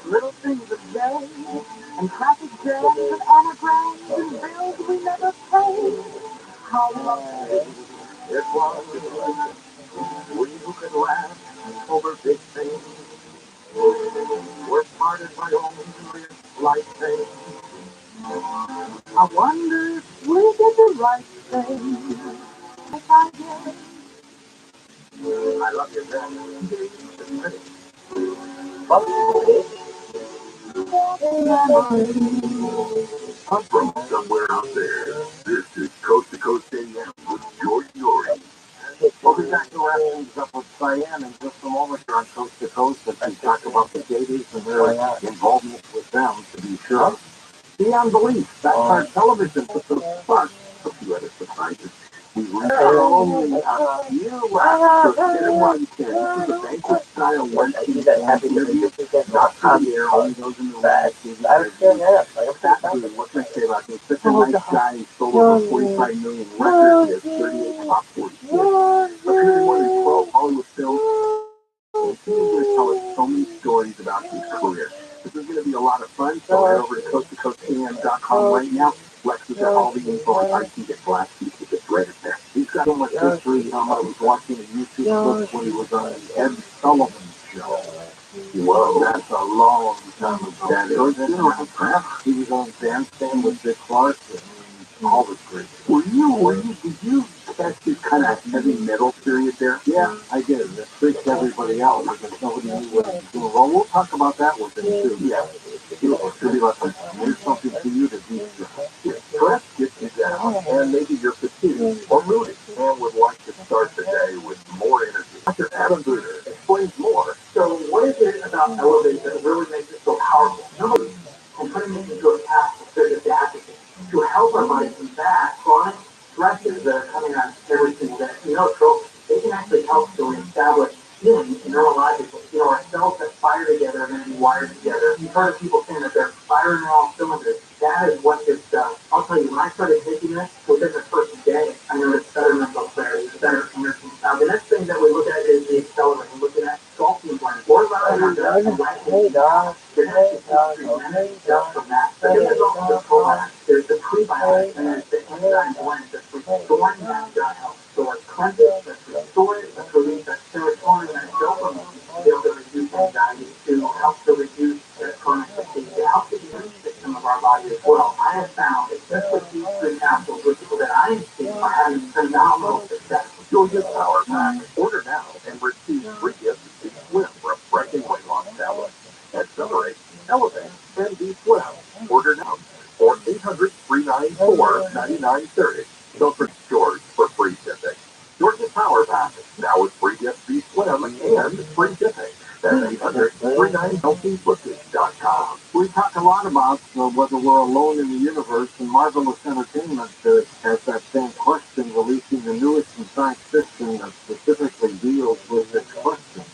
little things of day, and classic jazz of anagrams and bills we never paid. How lovely it was we who could laugh over big things. We're parted by only light things. I wonder if we did the right thing. If I did, I love you then. I'm from somewhere out there. This is Coast to Coast AM with George Norrie. We'll be back to wrap things up with Cyan in just a moment here on Coast to Coast as we talk about the JDs and their involvement with them, to be sure. Beyond belief, that's our television system, but a few other surprises. We reach our only a few left, so get it while you can. This is a banquet-style Wednesday interview, not for the air, only those in the room. Absolutely, what can I say about him? Such a nice guy. He sold over 45 million records. He has 38 top 40 hits. Appeared in more than 12 Hollywood films. He's going to tell us so many stories about his career. This is going to be a lot of fun, so head over to coasttocoastam.com right now. Lex has got all the info on how you can get glass pieces. It's right there. He's got so much history. I was watching a YouTube clip when he was on the Ed Sullivan show. Whoa, that's a long time ago. That is, he was on Bandstand with Dick Clark and all the great. Did you catch this kind of heavy metal period there? Yeah, I did. It freaked everybody out because nobody knew what he was doing. Well, we'll talk about that with him too. Yeah. He'll be like, here's something for you to do. Stress gets you down, and maybe you're fatigued or moody, and would like to start the day with more energy. Dr. Adam Bruder explains more. So what is it about Elevate that really makes it so powerful? Number one, and putting it into a path of adaptation to help our body combat chronic stresses that are coming on every single day. So they can actually help to reestablish healing neurologically. Our cells that fire together are going to be wired together. You've heard of people saying that they're firing on all cylinders. That is what this does. I'll tell you, when I started taking this, within the first day, I noticed better mental clarity, better energy. The next thing that we look at is the accelerant. We're looking at salty blend. Or allowing our gut to wet just from that. But then there's also the probiotics. There's the prebiotics, and there's the enzyme blend that's restoring that gut health. So it's cleanses, that's restored, that's released that serotonin and dopamine to be able to reduce anxiety, to help to reduce chronic fatigue, to help the immune system of our body as well. I have found, especially these three capsules with people that I am seeing, are having phenomenal success. Georgia's Power Pack. Order now and receive free gifts to swim refreshing weight loss tablets. Accelerate, elevate, and be $4.99.30. Don't forget George for free shipping. George's Power Pack, now with free USB Slim and free shipping. That's 800-39-LP-Booking.com. We talk a lot about whether we're alone in the universe, and Marvelous Entertainment has that same question, releasing the newest in science fiction that specifically deals with this question.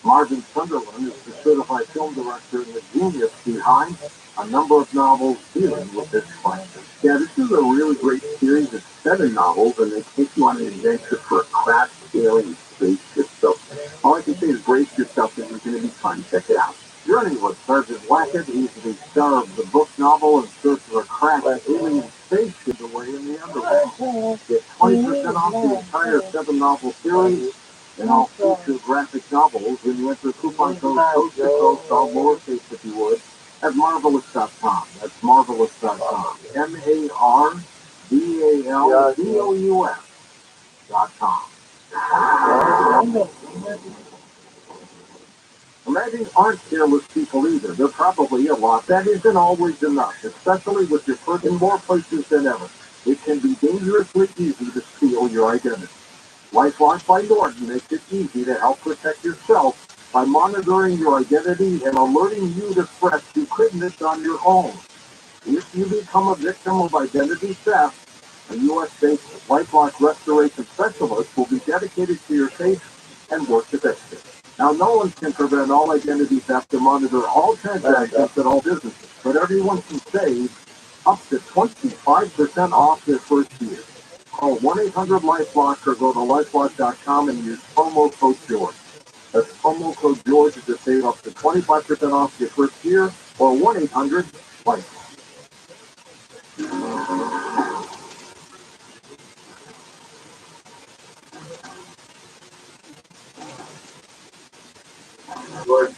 Marvin Sunderland is the certified film director and the genius behind a number of novels dealing with this question. Yeah, this is a really great series. It's 7 novels, and they take you on an adventure for a craft alien spaceship. So all I can say is brace yourself, and it's going to be fun. Check it out. Journey with Sergeant Blackett. He's the star of the book novel in search of a craft alien spaceship away in the underworld. Get 20% off the entire 7-novel series and all future graphic novels when you enter coupon code Coast to Coast, all lowercase if you would, at marvelous.com. That's marvelous.com. MARVALDOUS.com. Imagine aren't careless people either. They're probably a lot. That isn't always enough, especially with your foot in more places than ever. It can be dangerously easy to steal your identity. LifeLock by Norton makes it easy to help protect yourself by monitoring your identity and alerting you to threats you couldn't have done your own. If you become a victim of identity theft, a U.S.-based LifeLock restoration specialist will be dedicated to your case and work to fix it. Now, no one can prevent all identity theft or monitor all transactions at all businesses, but everyone can save up to 25% off their first year. Call 1-800-LifeLock or go to LifeLock.com and use promo code George. That's promo code George to save up to 25% off your first year, or 1-800-LifeLock. George,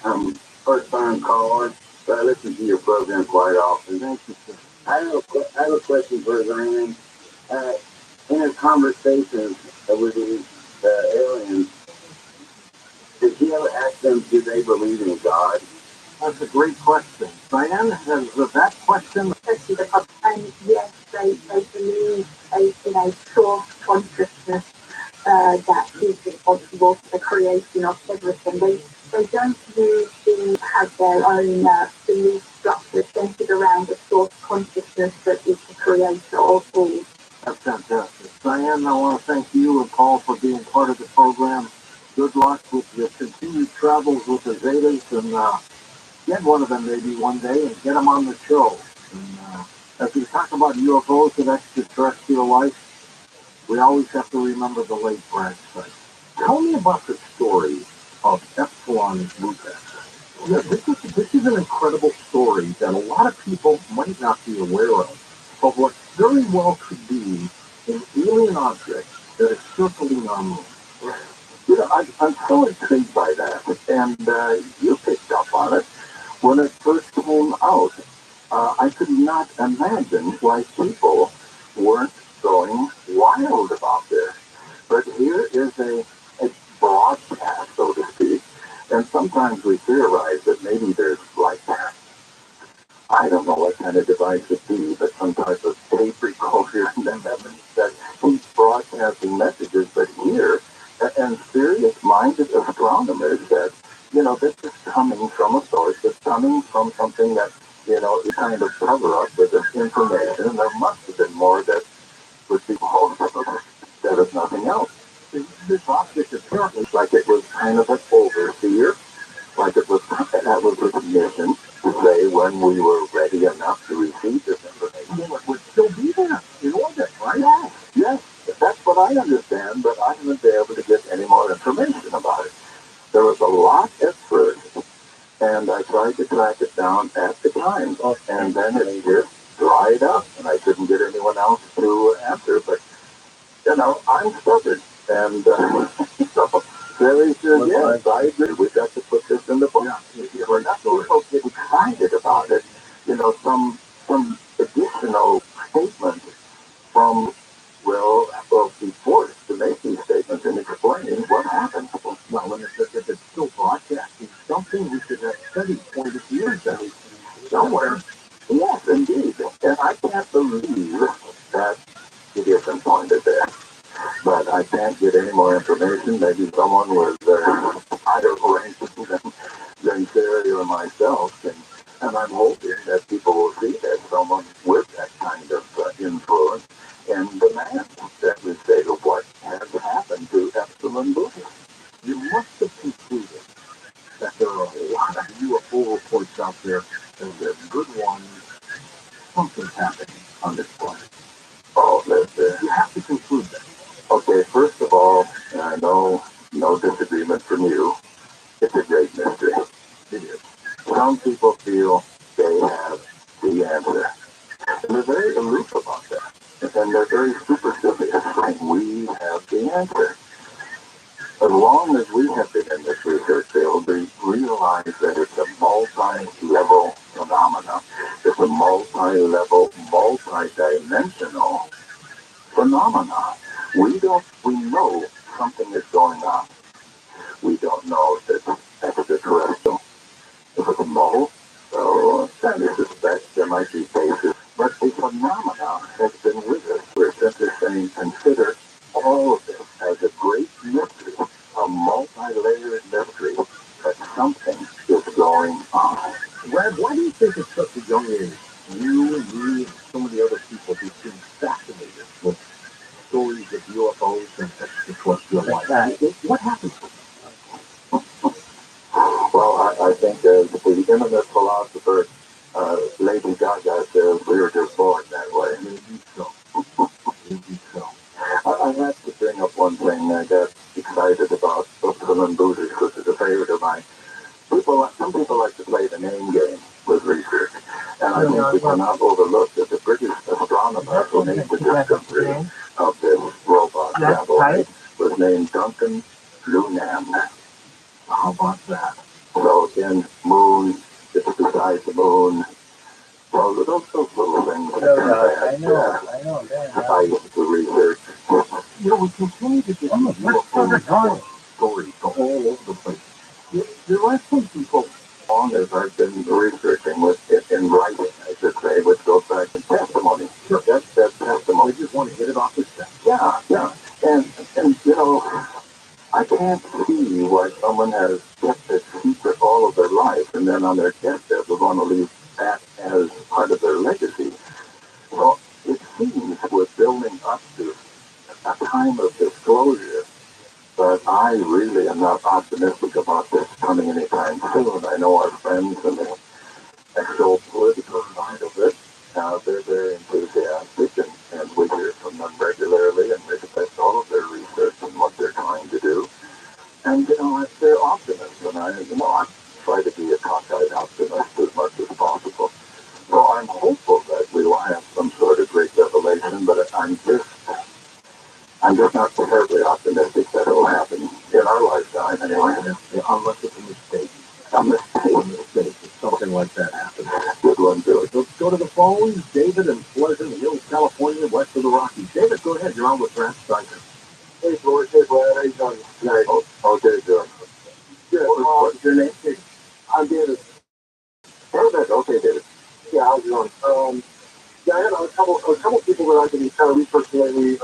I'm first-time caller, but I listen to your program quite often. Thank you, sir. I have a question for Ryan. In a conversation with these aliens, did you ever ask them, do they believe in God? That's a great question. Diane, has that question? And yes, they believe in a source consciousness that is responsible for the creation of everything. They don't usually have their own belief structure centered around the source consciousness that is the creator of all. That's fantastic. Diane, I want to thank you and Paul for being part of the program. Good luck with your continued travels with the Zetas, and get one of them maybe one day and get them on the show. And as we talk about UFOs and extraterrestrial life, we always have to remember the late Brad Spice. Tell me about the story of Epsilon Lucas. Yeah, this is an incredible story that a lot of people might not be aware of what very well could be an alien object that is circling our moon. You know, I'm so intrigued by that, and you picked up on it. When it first came out, I could not imagine why people weren't going wild about this. But here is a broadcast, so to speak, and sometimes we theorize that maybe there's like, I don't know what kind of device it be, but some type of tape recorder that keeps broadcasting messages. But here, and serious-minded astronomers said, you know, this is coming from a source, it's coming from something that, you know, is kind of cover up with this information, and there must have been more that would be called instead of nothing else. This object apparently, like it was kind of an overseer, like it was, that was a mission to say when we were ready enough to receive this information, it would still be there in orbit, right? Yes, that's what I understand, but I haven't been able to get any more information about it. There was a lot at first, and I tried to track it down at the time, and then it just dried up, and I couldn't get anyone else to answer, but, you know, I'm stubborn, and so Terry said, yes, I agree, we've got to put this in the book. If we're not people get excited about it, you know, some additional statements from, well, be forced to make these statements and explain what happened. Well, and if it's still broadcasting something, we should have studied point of view somewhere. Yes, indeed. And I can't believe believe that it isn't pointed there. But I can't get any more information. Maybe someone with higher ranking than Sherry or myself. And I'm hoping that people will see that someone with that kind of influence and demand that we say what has happened to Epsilon Buddha. You must have concluded that there are a lot of UFO reports out there, and the good ones, something's happening on this planet. Oh, You have to conclude that. Okay, first of all, I know no disagreement from you. It's a great mystery. It is. Some people feel they have the answer. And they're very aloof about that. And they're very superstitious, saying we have the answer. As long as we have been in this research field, we realize that it's a multi-level phenomenon. It's a multi-level, multi-dimensional phenomenon. We know something is going on. We don't know if it's extraterrestrial. If it's a mole, so I suspect there might be cases. But the phenomenon has been with us. We're simply saying consider all of this as a great mystery, a multi-layered mystery, that something is going on. Brad, why do you think at such a young age, you and me and some of the other people who seem fascinated with stories of UFOs and extraterrestrial life? What happened? Well, I think as the eminent philosopher Lady Gaga says, we were just born that way. Maybe so. Maybe so. I have to bring up one thing I got excited about Epsilon Buddhist, because it's a favorite of mine. Some people like to play the name game with research, and I think we cannot overlook that the British astronomer who made the discovery of this robot satellite was named Duncan Lunan. How about that? So again, moon, it's beside the moon. So those little things. I know. I used to research. We continue to get UFO stories all over the place. There are some people, Long as I've been researching with it in writing, I should say, which goes back to testimony. Sure. That's testimony. they just want to get it off the chest. Yeah. And I can't see why someone has kept this secret all of their life, and then on their deathbed they want to leave that as part of their legacy. Well, it seems we're building up to a time of disclosure, but I really am not optimistic about this coming anytime soon. I know our friends in the actual political side of it, they're very enthusiastic, and we hear from them regularly and respect all of their research and what they're trying to do. And, they're optimists, and I try to be a cockeyed optimist as much as possible. So I'm hopeful that we will have some sort of great revelation, but I'm just not terribly optimistic that it will happen in our lifetime anyway. Unless it's a mistake. A mistake. Something like that happens. Good one, Billy. Let's go to the phones. David in Pleasant Hill, California, west of the Rockies. David, go ahead. You're on with Grant Steiger. Hey, George. Hey, Brad. How you doing? Nice. Okay, good. Good. What's your name? I'm David. David. Okay, David. Yeah, how's it going? Yeah, I had a couple people that I've been kind of researching lately.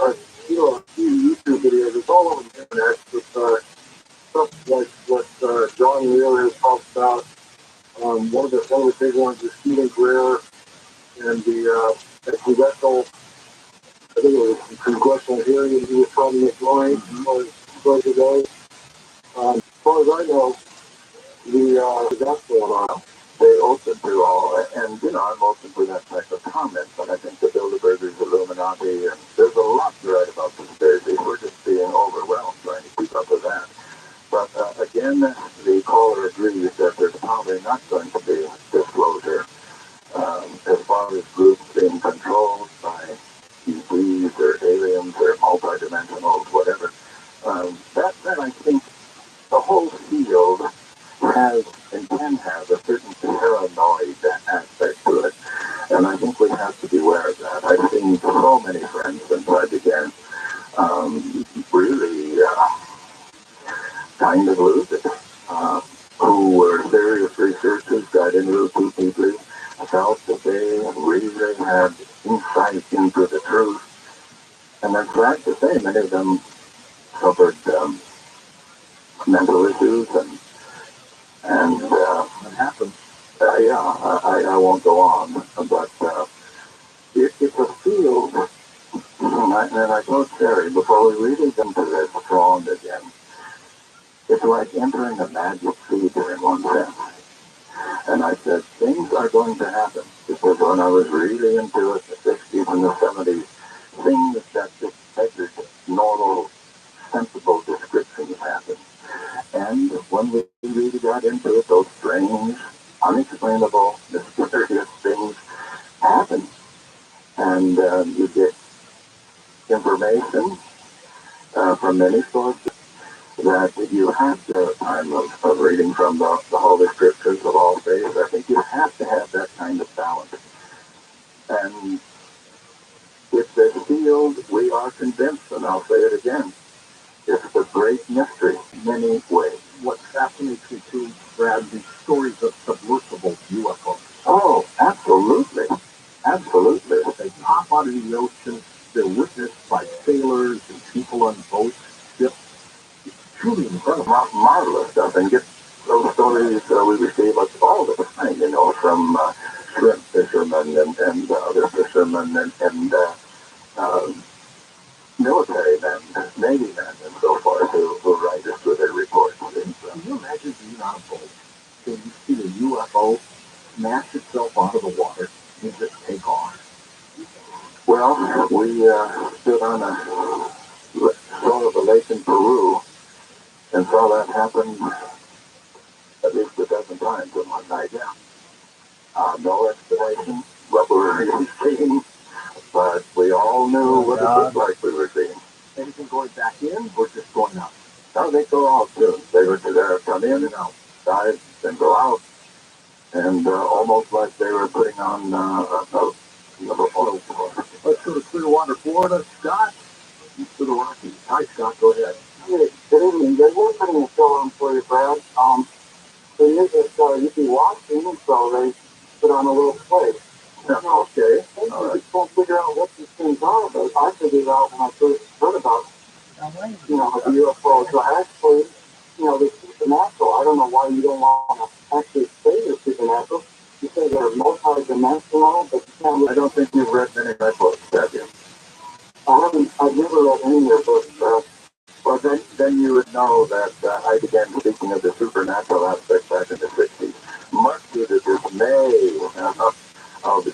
A few YouTube videos. It's all over the internet with stuff like what John Wheeler has talked about. One of the big ones is Stephen Greer and the congressional. I think it was a congressional hearing that he was probably ignoring as ago. As far as I know, that's going on. They open to all, and I'm open to that type of comment, but I think the Bilderbergers, Illuminati, and there's a lot to write about conspiracy. We're just being overwhelmed trying to keep up with that. But again, the caller agrees that there's probably not going to be disclosure as far as groups being controlled by EVs or aliens or multidimensionals, whatever. That I think the whole field has and can have a certain paranoid aspect to it. And I think we have to be aware of that. I've seen so many friends since I began really kind of lose it, who were serious researchers, got into it too deeply, felt that they really had insight into the truth. And I'm glad to say many of them suffered mental issues and what happened? Yeah, I won't go on, but it's a field, and I told Sherry before we really get into this strong again, it's like entering a magic feeder in one sense. And I said, things are going to happen, because when I was really into it, the 60s and the 70s, things that just measured normal, sensible descriptions happened. And when we really got into it, those strange, unexplainable, mysterious things happen. And you get information from many sources that you have to, time of reading from the Holy Scriptures of all faiths. I think you have to have that kind of balance. And with this field, we are convinced, and I'll say it again, it's a great mystery in many ways. What fascinates me too, Brad, these stories of submersible UFOs. Oh, absolutely. Absolutely. They pop out of the ocean. They're witnessed by sailors and people on boats, ships. It's truly incredible. Marvelous stuff. And get those stories we receive all the time, you know, from shrimp fishermen and other fishermen and military men, Navy men, and so forth who write us with their reports. Can you imagine being on a boat and you see a UFO smash itself out of the water and just take off? Well, we stood on a shore of a lake in Peru and saw that happen at least a dozen times in one night. Yeah. No explanation, what we were really seeing, but we all knew what it looked like we were seeing. Anything going back in or just going out? No, they go out too. They were there, come in and out, dive, then go out, and almost like they were putting on another photo for us. Let's go to Clearwater, Florida. Scott, east of the Rockies. Hi, Scott. Go ahead. Hey, good evening. There's one thing to fill in for you, Brad. They use this, you'd be watching, so they put on a little plate. Okay. I just can't figure out what these things are, but I figured out when I first heard about, the UFO. So actually, they're supernatural. I don't know why you don't want to actually say they're supernatural. You say they're multi-dimensional, but you can't. I don't think you've read many of my books, have you? I've never read any of your books. Well, then you would know that I began speaking of the supernatural aspect back in the 60s. Much to the dismay of the...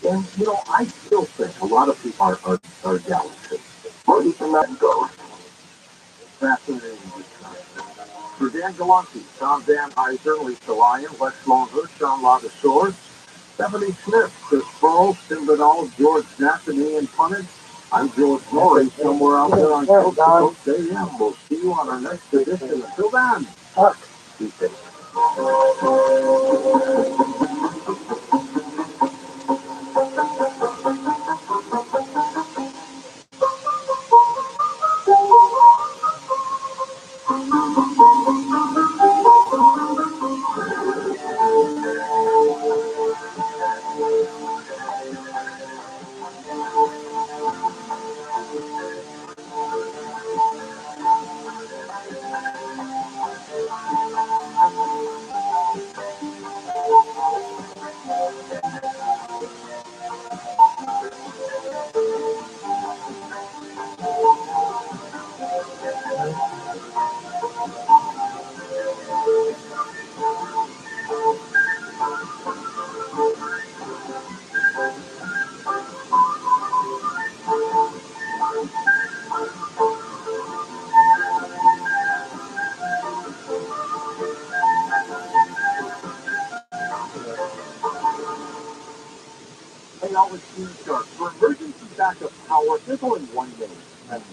And, I still think a lot of people are jealous. Well, you can let go. Fascinating discussion. For Dan Galante, Tom Van Heiser, Lisa Lyon, Wes Longer, Sean LaDeshore, Stephanie Smith, Chris Burrow, Tim Vidal, George Jackson, Ian Punnett. I'm George Murray, somewhere out there on Coast to Coast AM. We'll see you on our next edition. Until then, be safe. Hey, always be sharp. For emergency backup power, there's only one name. That's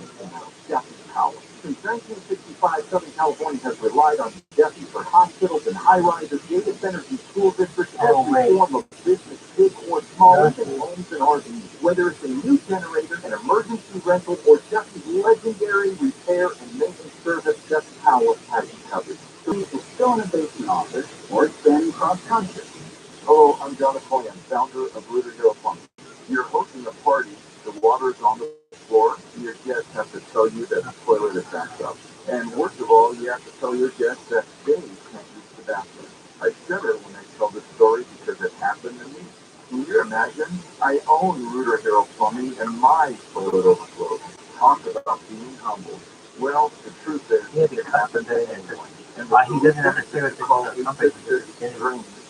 Jeffy Power. Since 1965, Southern California has relied on Jeffy for hospitals and high-rises, data centers and school districts, every form of business, big or small, even homes and RVs. Whether it's a new generator, an emergency rental, or Jeffy's legendary repair and maintenance service, Jeffy Power has you covered. So if you're still in a basement office or expanding cross-country, Hello, I'm Jonathan Coyan, founder of Rooter Hero Plumbing. You're hosting a party, the water's on the floor, and your guests have to tell you that the toilet is backed up. And worst of all, you have to tell your guests that they can't use the bathroom. I shudder when I tell this story because it happened to me. Can you imagine? I own Rooter Hero Plumbing and my toilet overflows. Talk about being humbled. Well, the truth is, it happened to anyone. And why he doesn't understand what the company is.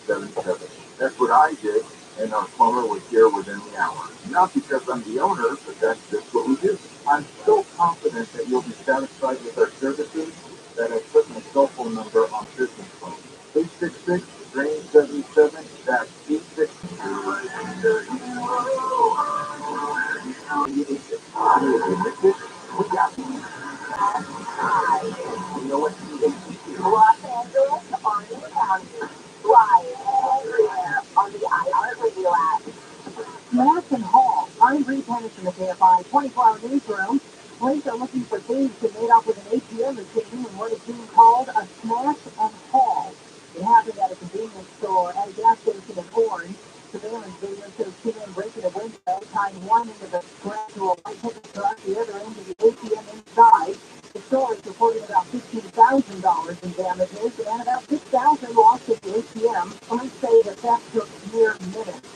77. That's what I did, and our plumber was here within the hour. Not because I'm the owner, but that's just what we do. I'm so confident that you'll be satisfied with our services that I put my cell phone number on business phone. 866-DRAIN-77, that's 866. We got you. You know what? Los Angeles, Orange County, live everywhere on the iHeartRadio app. Mass and Hall, I'm Bree Tennyson of KFI 24-hour newsroom. Police are looking for thieves who made off with an ATM machine in what is being called a smash and haul. It happened at a convenience store at a gas station in Orange. Surveillance video shows two men breaking a window, tying one end of the scrap to a white pickup truck, the other end of the ATM inside. The store is reporting about $15,000 in damages and about $6,000 lost at the ATM. Police say the theft took mere minutes.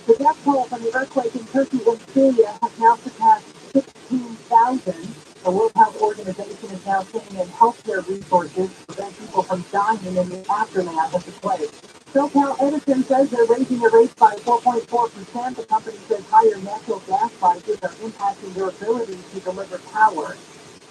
The death toll from the earthquake in Turkey and Syria has now surpassed 16,000. The World Health Organization is now sending in healthcare resources to prevent people from dying in the aftermath of the quake. SoCal Edison says they're raising their rates by 4.4%. The company says higher natural gas prices are impacting their ability to deliver power.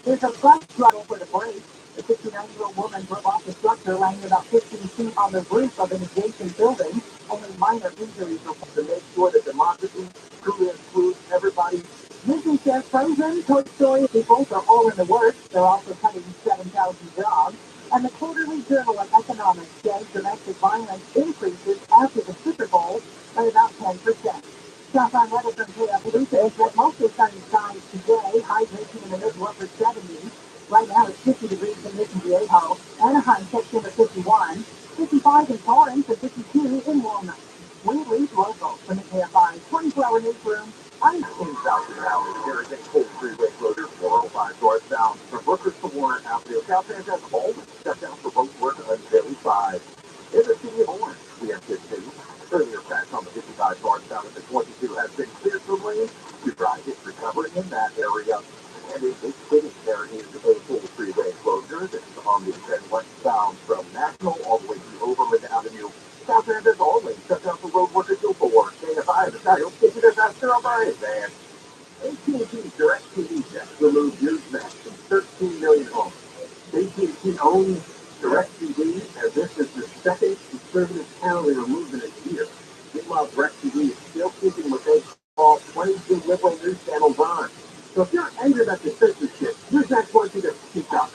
There's a bus struggle for the break. A 69-year-old woman drove off the structure, landing about 15 feet on the roof of an adjacent building. Only minor injuries were to make sure that democracy truly includes everybody. Disney says Frozen, Toy Story sequels are all in the works. They're also cutting 7,000 jobs. And the Quarterly Journal of Economics says domestic violence increases after the Super Bowl by about 10%. Southbound weather from KFI says that mostly sunny skies today, high reaching in the mid-to-upper 70s. Right now it's 50 degrees in Mission Viejo, Anaheim section of 51, 55 in Torrance, and 52 in Walnut. We lead local from the KFI 24-hour newsroom. I'm In South Valley, there is a coal freeway closure 405 northbound from Brooklyn to Warren Avenue. South End has always shut down for both work until 5. In the city of Orange, we have good news. Earlier patch on the 55 northbound and the 22 has been cleared for lanes. Your drive is recovering in that area. And in big city, there is a full freeway closure. This is on the 10 westbound from National all the way to Overland Avenue. South End is always shut down for road work until 4. KFI, the title, take it as after a bias van. AT&T DirecTV just removed Newsmax from 13 million homes. AT&T owns DirecTV, and this is the second conservative channel they removed in a year. Meanwhile, DirecTV is still keeping what they call 22 liberal news channels on. So if you're angry about the censorship, Newsmax wants you to speak up.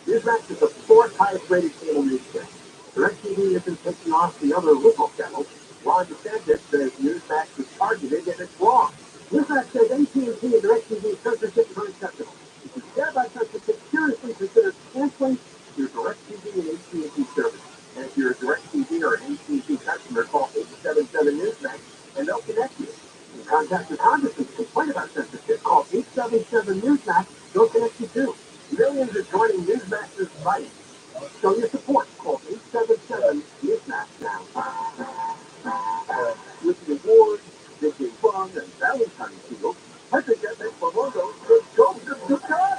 Newsmax is the fourth highest rated cable news channel. DirecTV isn't taking off the other liberal channels. Ron DeSantis says Newsmax is targeted and it's wrong. Newsmax says AT&T and DirecTV censorship is unacceptable. If you care about censorship, seriously consider canceling your DirecTV and AT&T service. And if you're a DirecTV or an AT&T customer, call 877 Newsmax and they'll connect you. You can contact your congressman to complain about censorship. Call 877 Newsmax. They'll connect you too. Millions are joining Newsmax's fight. Show your support. Call 877 Newsmax now. With the awards, Disney Fun, and Valentine's Field, Patrick that makes my logo says go good guy.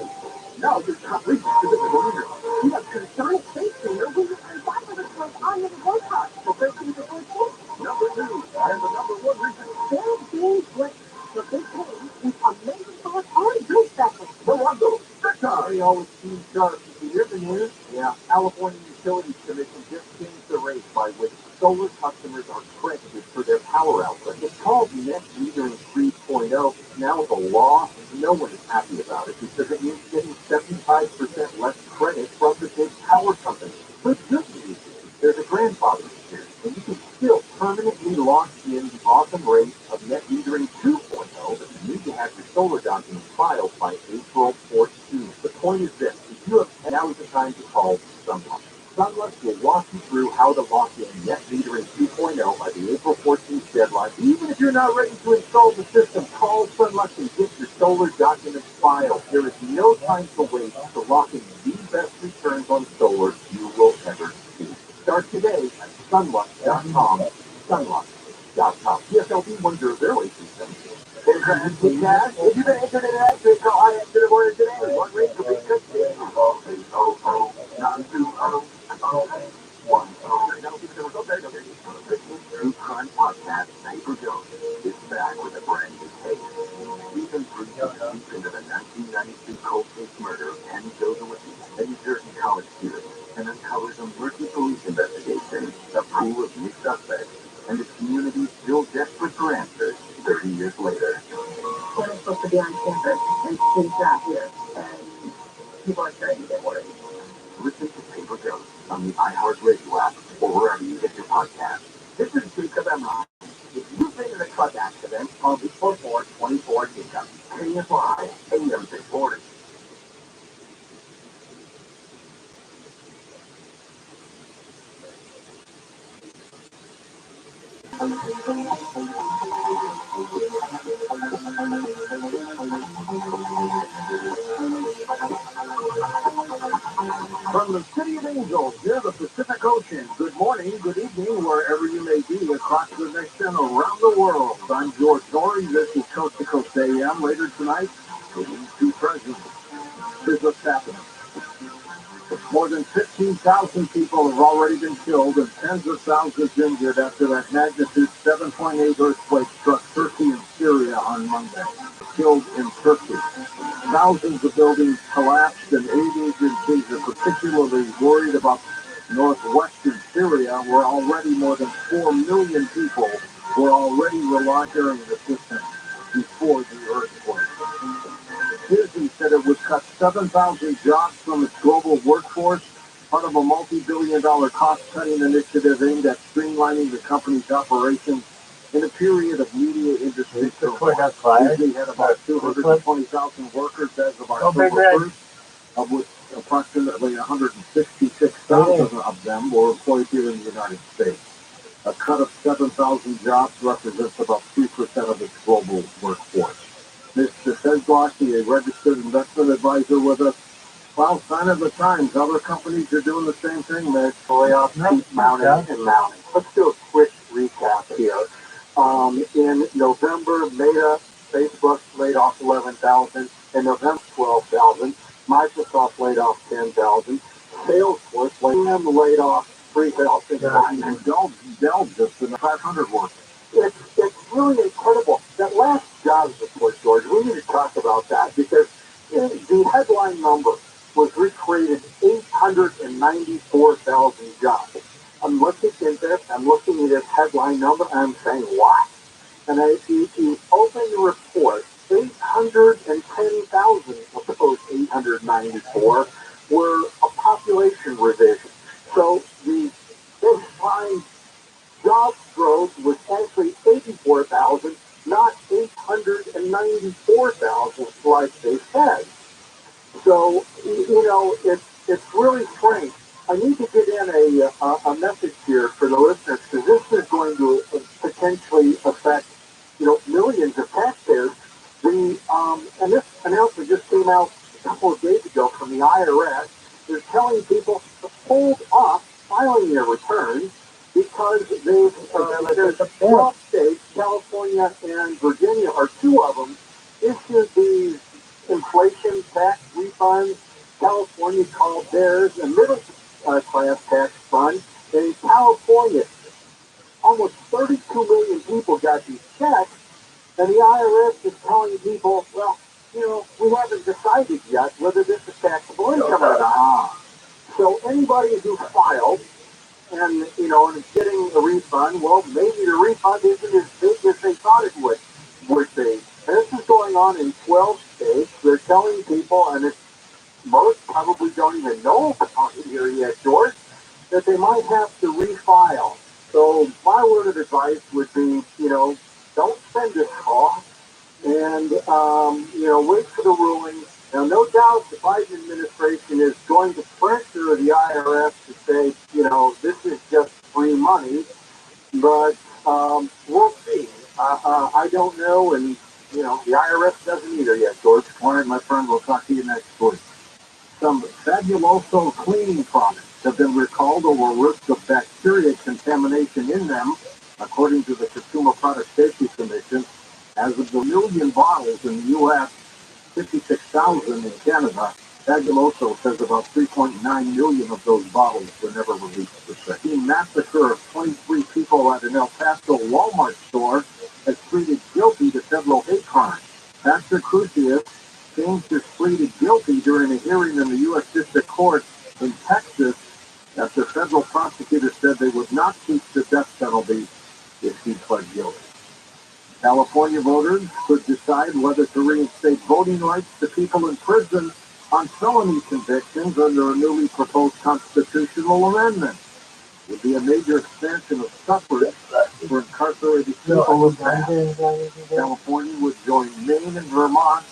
No, you're not reaching to the winner. You have concerned faith cleaner when you can buy with us on your boycott for breaking the boycott. Number 2, and the number 1 reason. They're being great. The big pay is amazing sauce on good special. No wonder. Good time. They always seem sharp. You hear the news? Yeah. California Utilities Commission just changed the rate by which solar customers are credited for their power output. It's called net metering 3.0. Now with a law, no one is happy about it because it means getting 75% less credit from the big power company. But good news is there's a grandfather period, and you can still permanently lock in the awesome rate of net metering 2.0, but you need to have your solar documents filed by April 14th. The point is this: if you have now is the time to call someone. Sunlux will walk you through how to lock in net metering 2.0 by the April 14th deadline. Even if you're not ready to install the system, call Sunlux and get your solar documents filed. There is no time to wait to lock in the best returns on solar you will ever see. Start today at sunlux.com. Sunlux.com. PSLB Wonder Verily System. There's a big cash. If you've been interested in that, they call I answer the word today. One rate to be good. True Crime Podcast, Paper Ghost, is back with a brand new case. Season 3 takes deep into the 1992 cold case murder of Penny Joseph, a New Jersey college student, and uncovers a murky police investigation, a pool of new suspects, and a community still desperate for answers 30 years later. Penny's supposed to be on campus, and she's not here, and people are starting to get worried. Listen to Paper Ghost on the iHeartRadio app or wherever you get your podcast. This is Jacob Emrod. If you've been in a truck accident, call 844-24 Jacob. KFI AM 640. From the City of Angels near the Pacific Ocean, good morning, good evening, wherever you may be across the nation, around the world. I'm George Norrie. This is Coast to Coast AM. Later tonight, two presidents. Here's what's happening. More than 15,000 people have already been killed and tens of thousands injured after that magnitude 7.8 earthquake struck Turkey and Syria on Monday. Killed in Turkey. Thousands of buildings collapsed and aid agencies are particularly worried about northwestern Syria, where already more than 4 million people were already relying assistance before the earthquake. Disney said it would cut 7,000 jobs from its global workforce, part of a multi-billion-dollar cost-cutting initiative aimed at streamlining the company's operations in a period of media industry turmoil. Disney had about 220,000 workers as of October 1st, of which approximately 166,000 of them were employed here in the United States. A cut of 7,000 jobs represents about 3% of its global workforce. Mr. Sedglosky, a registered investment advisor with us. Well, sign of the times. Other companies are doing the same thing, Mitch. Layoffs keep mounting and mounting. Let's do a quick recap here. In November, Meta, Facebook laid off 11,000. In November, 12,000. Microsoft laid off 10,000. Salesforce laid off 3,000. And Dell just in 500 workers. It's really incredible. That last jobs report, George, we need to talk about that because the headline number was recreated 894,000 jobs. I'm looking at this, I'm looking at this headline number, and I'm saying, what? And you open the report, 810,000 of those 894 were a population revision. So the baseline job growth was actually 84,000, not 894,000 like they said. So, it's really strange. I need to get in a message here for the listeners because this is going to potentially affect, millions of taxpayers. And this announcement just came out a couple of days ago from the IRS. They're telling people to hold off filing their returns because there's 12 states, California and Virginia are two of them, issued these inflation tax refunds. California called theirs a middle class tax fund. In California, almost 32 million people got these checks, and the IRS is telling people, well, we haven't decided yet whether this is taxable income or not. So anybody who filed and is getting a refund, well, maybe the refund isn't as big as they thought it would be. And this is going on in 12 states. They're telling people, and most probably don't even know about it here yet, George, that they might have to refile. So my word of advice would be, don't spend this cost and, wait for the ruling Now, no doubt the Biden administration is going to pressure the IRS to say, this is just free money, but we'll see. I don't know, and, the IRS doesn't either yet, George. All right, my friend, we'll talk to you next week. Some fabuloso cleaning products have been recalled over risk of bacteria contamination in them, according to the Consumer Product Safety Commission. As of the million bottles in the U.S., 56,000 in Canada, Fabuloso says about 3.9 million of those bottles were never released. The massacre of 23 people at an El Paso Walmart store has pleaded guilty to several hate crimes. Pastor Crucius changed his plea to guilty during a hearing in the U.S. District Court in Texas after federal prosecutors said they would not teach the death penalty if he pled guilty. California voters could decide whether to reinstate voting rights to people in prison on felony convictions under a newly proposed constitutional amendment. It would be a major expansion of suffrage for incarcerated people. California would join Maine and Vermont,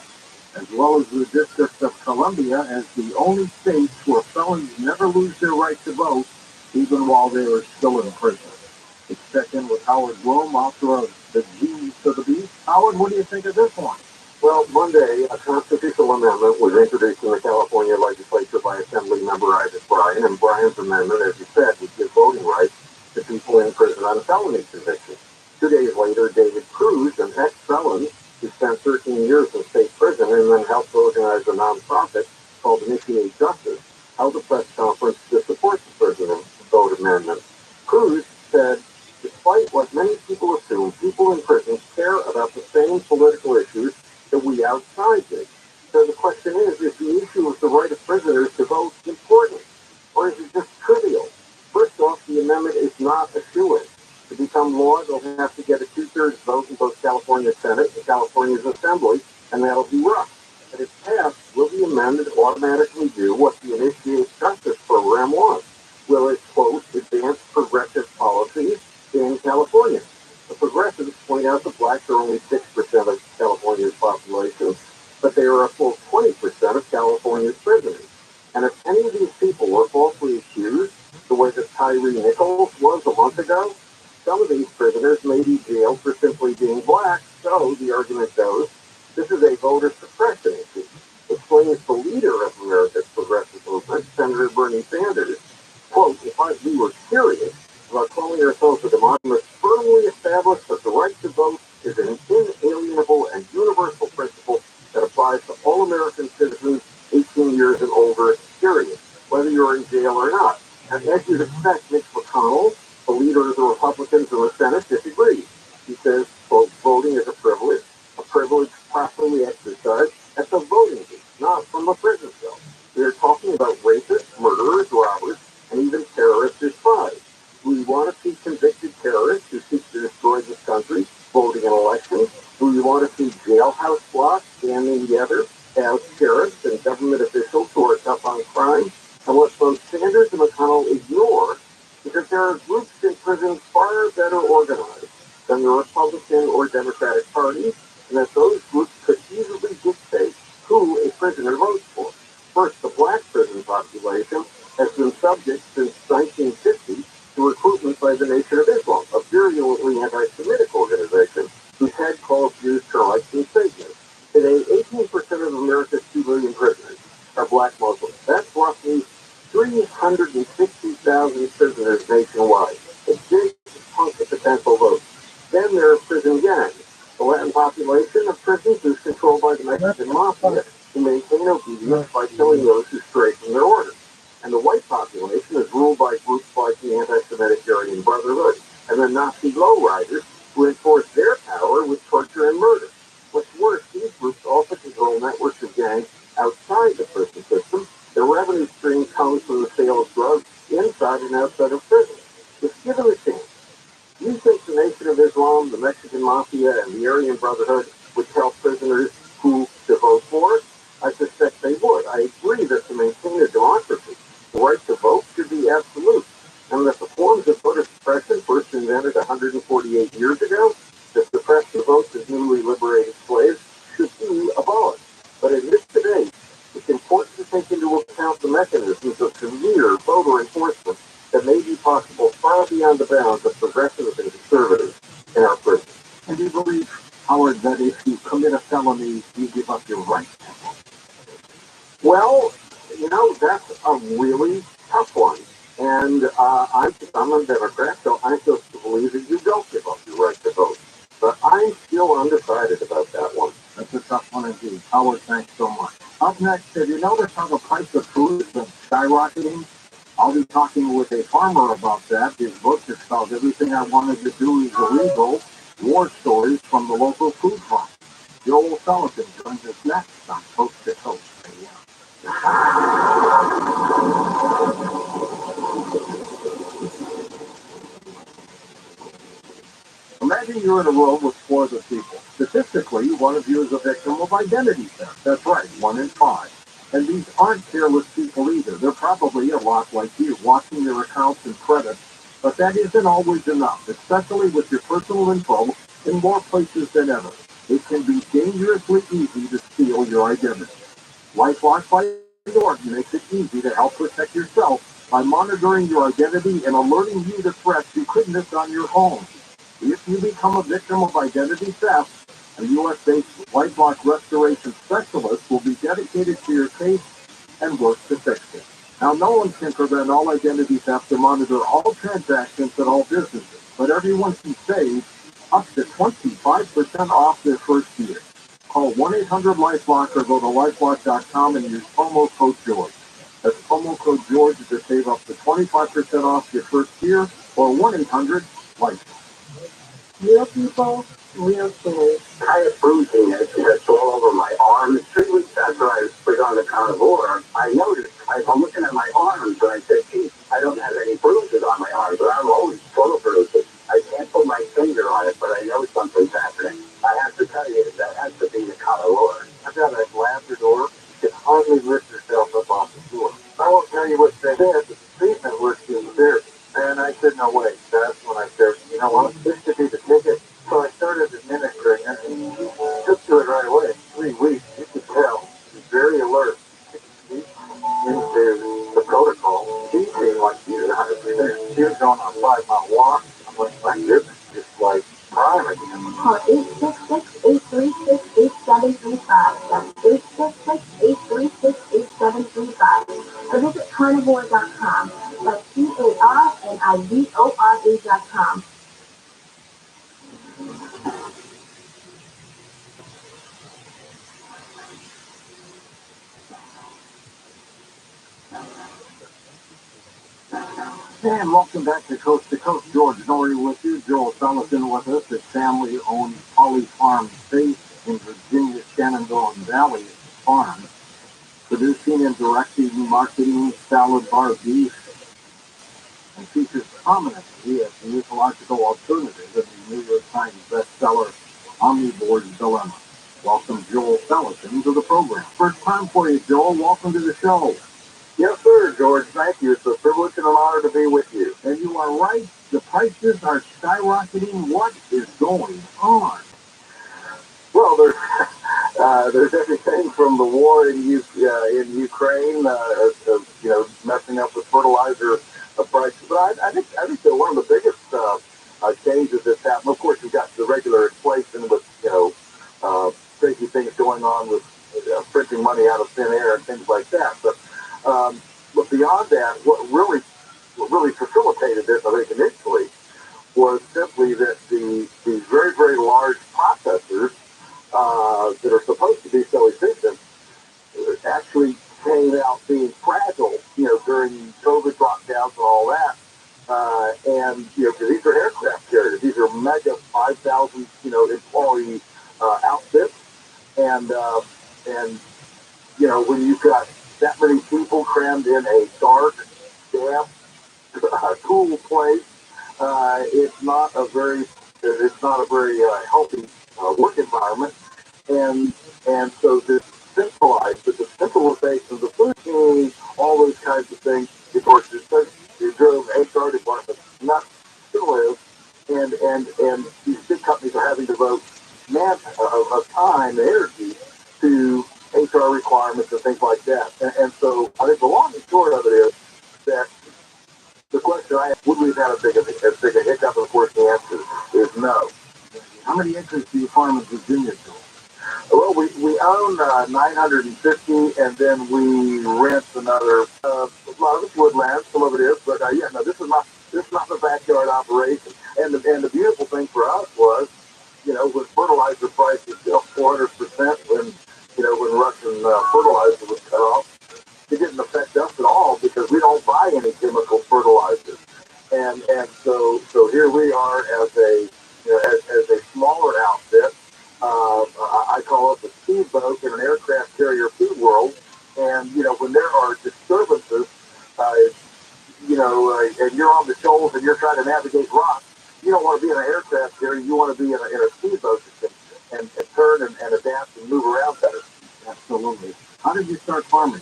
as well as the District of Columbia, as the only states where felons never lose their right to vote, even while they are still in prison. Let's check in with Howard Bloom, author of The G's to the Beast. Howard, what do you think of this one? Well, Monday, a constitutional amendment was introduced in the California legislature by Assembly Member Isaac Bryan, and Bryan's amendment, as you said, would give voting rights to people in prison on felony convictions. 2 days later, David Cruz, an ex-felon who spent 13 years in state prison and then helped organize a nonprofit called Initiate Justice, held a press conference to support the president's vote amendment. Cruz said, despite what many people assume, people in prison care about the same political issues that we outside do. So the question is the issue of the right of prisoners to vote important, or is it just trivial? First off, the amendment is not a shoo-in. To become law, they'll have to get a 2/3 vote in both California's Senate and California's Assembly, and that'll be rough. But if passed, will the amendment automatically do what the Initiate Justice program wants? Will it, quote, advance progressive policies in California? The progressives point out that blacks are only 6% of California's population, but they are a full 20% of California's prisoners. And if any of these people were falsely accused, the way that Tyree Nichols was a month ago, some of these prisoners may be jailed for simply being black, so, the argument goes, this is a voter suppression issue. Explains the leader of America's progressive movement, Senator Bernie Sanders, quote, if we were serious about calling ourselves a democracy, must firmly establish that the right to vote is an inalienable and universal principle that applies to all American citizens 18 years and older, period, whether you're in jail or not. And as you'd expect, Mitch McConnell, the leader of the Republicans in the Senate, disagrees. He says, quote, voting is a privilege properly exercised at the voting booth, not from a prison cell. We are talking about rapists, murderers, robbers, and even terrorists or spies. Do we want to see convicted terrorists who seek to destroy this country voting in elections? Do we want to see jailhouse blocks standing together as sheriffs and government officials who are tough on crime? And what both Sanders and McConnell ignore is that there are groups in prison far better organized than the Republican or Democratic parties, and that those groups could easily dictate who a prisoner votes for. First, the black prison population has been subject since 1950 to recruitment by the Nation of Islam, a virulently anti-Semitic organization whose head calls Jews termites and Satanists. Today, 18% of America's 2 million prisoners are black Muslims. That's roughly 360,000 prisoners nationwide. A big chunk of potential votes. Then there are prison gangs. The Latin population of prisons is controlled by the Mexican mafia, who maintain obedience by killing those who stray from their orders. And the white population is ruled by groups like the anti-Semitic Aryan Brotherhood and the Nazi lowriders, who enforce their power with torture and murder. What's worse, these groups also control networks of gangs outside the prison system. Their revenue stream comes from the sale of drugs inside and outside of prison. If given a chance, do you think the Nation of Islam, the Mexican Mafia, and the Aryan Brotherhood would tell prisoners who to vote for? I suspect they would. I agree that to maintain a democracy, the right to vote should be absolute, and that the forms of voter suppression first invented 148 years ago to suppress the votes of newly liberated slaves should be abolished. But in this debate, progressive and conservative in our prison. And do you believe, Howard, that if you commit a felony, you give up your rights? Well, that's a really tough one. And I'm a Democrat, so I still believe that you don't give up your right to vote. But I'm still undecided about that one. That's a tough one indeed. Howard, thanks so much. Up next, have you noticed how the price of food has been skyrocketing? I'll be talking with a farmer about that. His book is called Everything I Wanted to Do is Illegal, War Stories from the Local Food Farm. Joel Sullivan joins us next on Coast to Coast Radio. Imagine you're in a room with 4 other people. Statistically, one of you is a victim of identity theft. That's right, 1 in 5. And these aren't careless people either. They're probably a lot like you, watching their accounts and credits. But that isn't always enough, especially with your personal info in more places than ever. It can be dangerously easy to steal your identity. LifeLock by Norton makes it easy to help protect yourself by monitoring your identity and alerting you to threats you could miss on your home. If you become a victim of identity theft, a U.S.-based LifeLock restoration specialist will be dedicated to your case and work to fix it. Now, no one can prevent all identity theft or monitor all transactions at all businesses, but everyone can save up to 25% off their first year. Call 1-800-LifeLock or go to lifelock.com and use promo code George. That's promo code George to save up to 25% off your first year, or 1-800-LifeLock. Real people, real stories. I have bruising that's all over my arms. 3 weeks after I was on the carnivore, I noticed, I'm looking at my arms, and I said, gee, I don't have any bruises on my arms, but I'm always full of bruises. I can't put my finger on it, but I know something's happening. I have to tell you, that has to be the carnivore. I've got a Labrador. You can hardly lift yourself up off the floor. I won't tell you what they did, but the treatment works in therapy. And I said, no way. That's when I said, you know what, this could be the ticket. So I started administering it, and just do it right away. 3 weeks, you could tell. She's very alert. She's into the protocol. She seemed like she was 100%. She was going on a 5-mile walk. I'm like, my goodness, it's like prime again. Call 866-836-8735. That's 866-836-8735. Or visit carnivore.com. That's carnivore.com. And welcome back to Coast. George Norrie with you. Joel Sullivan with us. His family-owned Poly Farm based in Virginia, Shenandoah Valley Farm, producing and directing marketing salad bar beef, and features prominently as the ecological alternative in the New York Times bestseller Omnivore's Dilemma. Welcome Joel Sullivan to the program. First time for you, Joel. Welcome to the show. Yes, sir, George. Thank you. It's a privilege and an honor to be with you. And you are right. The prices are skyrocketing. What is going on? Well, there's everything from the war in Ukraine, messing up with fertilizer prices. But I think that one of the biggest changes that's happened. Of course, you've got the regular inflation with crazy things going on with printing money out of thin air and things like that. But beyond that, what really facilitated this, I think, initially, was simply that the very, very large processors that are supposed to be so efficient actually came out being fragile, during COVID lockdowns and all that. Because these are aircraft carriers, these are mega 5,000, employee outfits, and when you've got that many people crammed in a dark, damp, cool place, it's not a very healthy work environment, and so this the centralization of the food chain, all those kinds of things, of course, it drove HR departments nuts to live, and these big companies are having to devote of time and energy to HR requirements and things like that, and so I think the long and short of it is that The question I asked, would we have had a big a hiccup? Of course, the answer is no. How many acres do you farm in Virginia, Joe? Well, we own 950, and then we rent another. A lot of it's woodland, some of it is, but yeah, no, this is not the backyard operation. And the beautiful thing for us was, when fertilizer prices fell 400%, when Russian fertilizer was cut off, it didn't affect us at all because we don't buy any chemical fertilizers. And so here we are as a as a smaller outfit. I call it the speedboat in an aircraft carrier food world. And when there are disturbances, uh, and you're on the shoals and you're trying to navigate rocks, you don't want to be in an aircraft carrier. You want to be in a speedboat that can and turn and adapt and move around better. Absolutely. How did you start farming?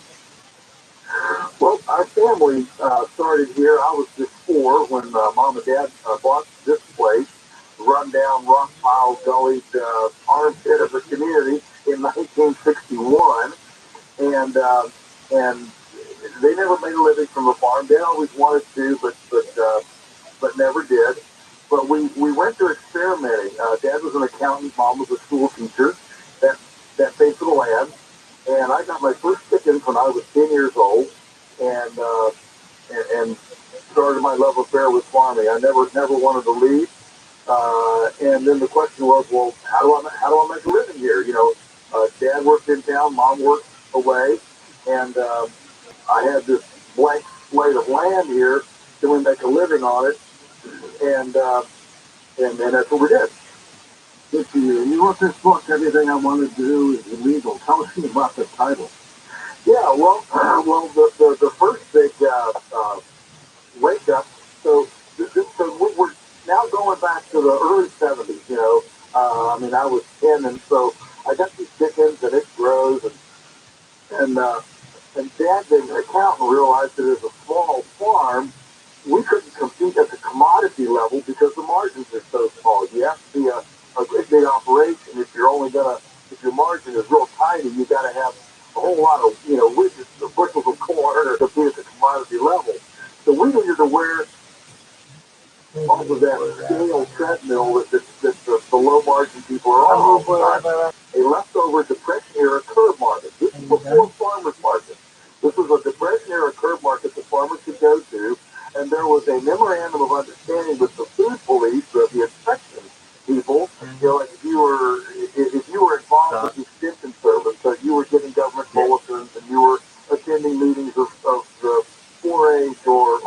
Well, our family started here. I was just 4 when Mom and Dad bought this place, run down rock pile gullied armpit of the community in 1961, and they never made a living from the farm. They always wanted to, but never did. But we went to experimenting. Dad was an accountant. Mom was a school teacher. That paid for the land. And I got my first chickens when I was 10 years old, and and started my love affair with farming. I never wanted to leave. And then the question was, well, how do I make a living here? Dad worked in town, Mom worked away, and I had this blank slate of land here. Can we make a living on it? And that's what we did. Good for you. You wrote this book, Everything I Wanted to Do is Illegal. Tell us about the title. Yeah, well, the first big wake up. So we're now going back to the early '70s. I was 10, and so I got these chickens, and it grows, and Dad, being an accountant, realized that as a small farm, we couldn't compete at the commodity level because the margins are so small. You have to be a great big operation. If your margin is real tiny, you got to have a whole lot of, widgets or bushels of corn to be at the commodity level. So we needed to wear off of that scale treadmill that the low margin people are on. A leftover depression era curb market. This is before farmers market. This was a depression era curb market the farmers could go to, and there was a memorandum of understanding with the food police, the inspection people. Like if you were involved with the extension service, so you were getting government bulletins and you were attending meetings of the 4-H or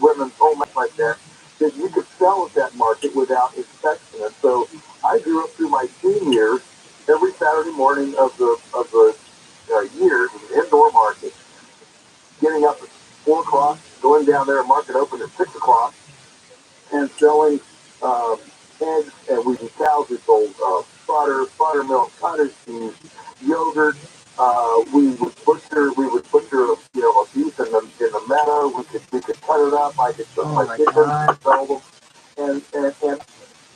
women's home like that you could sell at that market without inspection. And so I grew up through my teen years every Saturday morning of the year, indoor market, getting up at 4 o'clock, going down there, market open at 6 o'clock, and selling eggs, and we did cows. We sold butter, buttermilk, cottage cheese, yogurt. We would butcher a beef in the meadow. We could cut it up. I could cook my chickens, sell them, and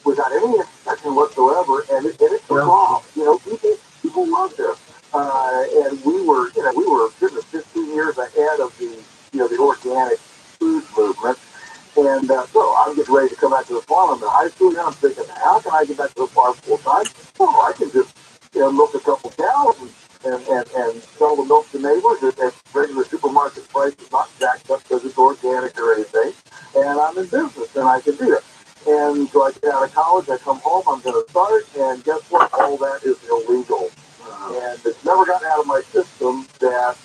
without any inspection whatsoever, and it took off. People loved it, and we were goodness, 15 years ahead of the organic food movement. And so I'm getting ready to come back to the farm. I'm in high school now. I'm thinking, how can I get back to the farm full time? Oh, I can just milk a couple cows and sell the milk to neighbors at regular supermarket prices, not jacked up because it's organic or anything. And I'm in business, and I can do it. And so I get out of college, I come home, I'm going to start, and guess what? All that is illegal. And it's never gotten out of my system that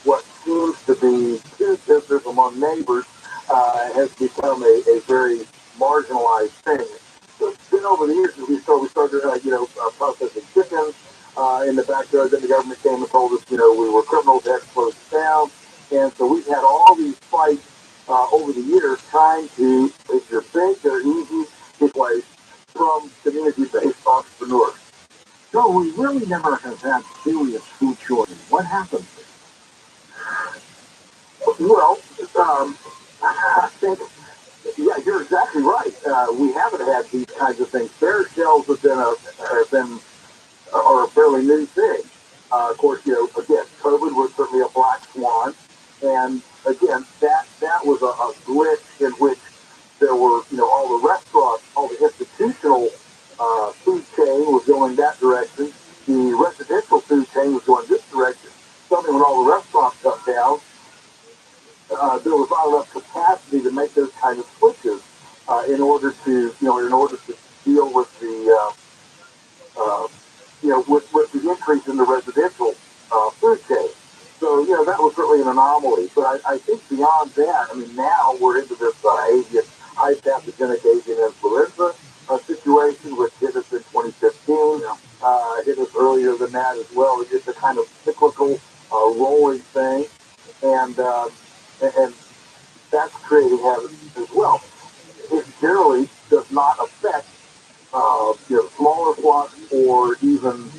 what seems to be business among neighbors has become a very marginalized thing. So then over the years, we started processing chickens in the backyard. Then the government came and told us, we were criminals, had to close it down. And so we've had all these fights over the years trying to, if you're big, they're easy to place from community-based entrepreneurs. So we really never have had serious food shortage. What happened? Well, I think, yeah, you're exactly right. We haven't had these kinds of things. Fair shells have been a fairly new thing. Of course, again, COVID was certainly a black swan, and again, that was a glitch in which there were, all the restaurants, all the institutional food chain was going that direction. The residential food chain was going this direction. Suddenly, when all the restaurants shut down, there was not enough capacity to make those kind of switches in order to, deal with the, with the increase in the residential food chain. So, that was really an anomaly. But I think beyond that, now we're into this avian, high pathogenic avian influenza situation, which hit us in 2015, hit us earlier than that as well. It's just a kind of cyclical, rolling thing. And that's creating havoc as well. It generally does not affect smaller flocks or even,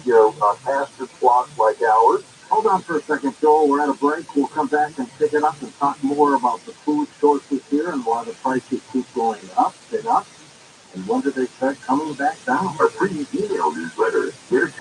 pastured flocks like ours. Hold on for a second, Joel. We're at a break. We'll come back and pick it up and talk more about the food sources here and why the prices keep going up and up. And when do they start coming back down? Our free email newsletter. Here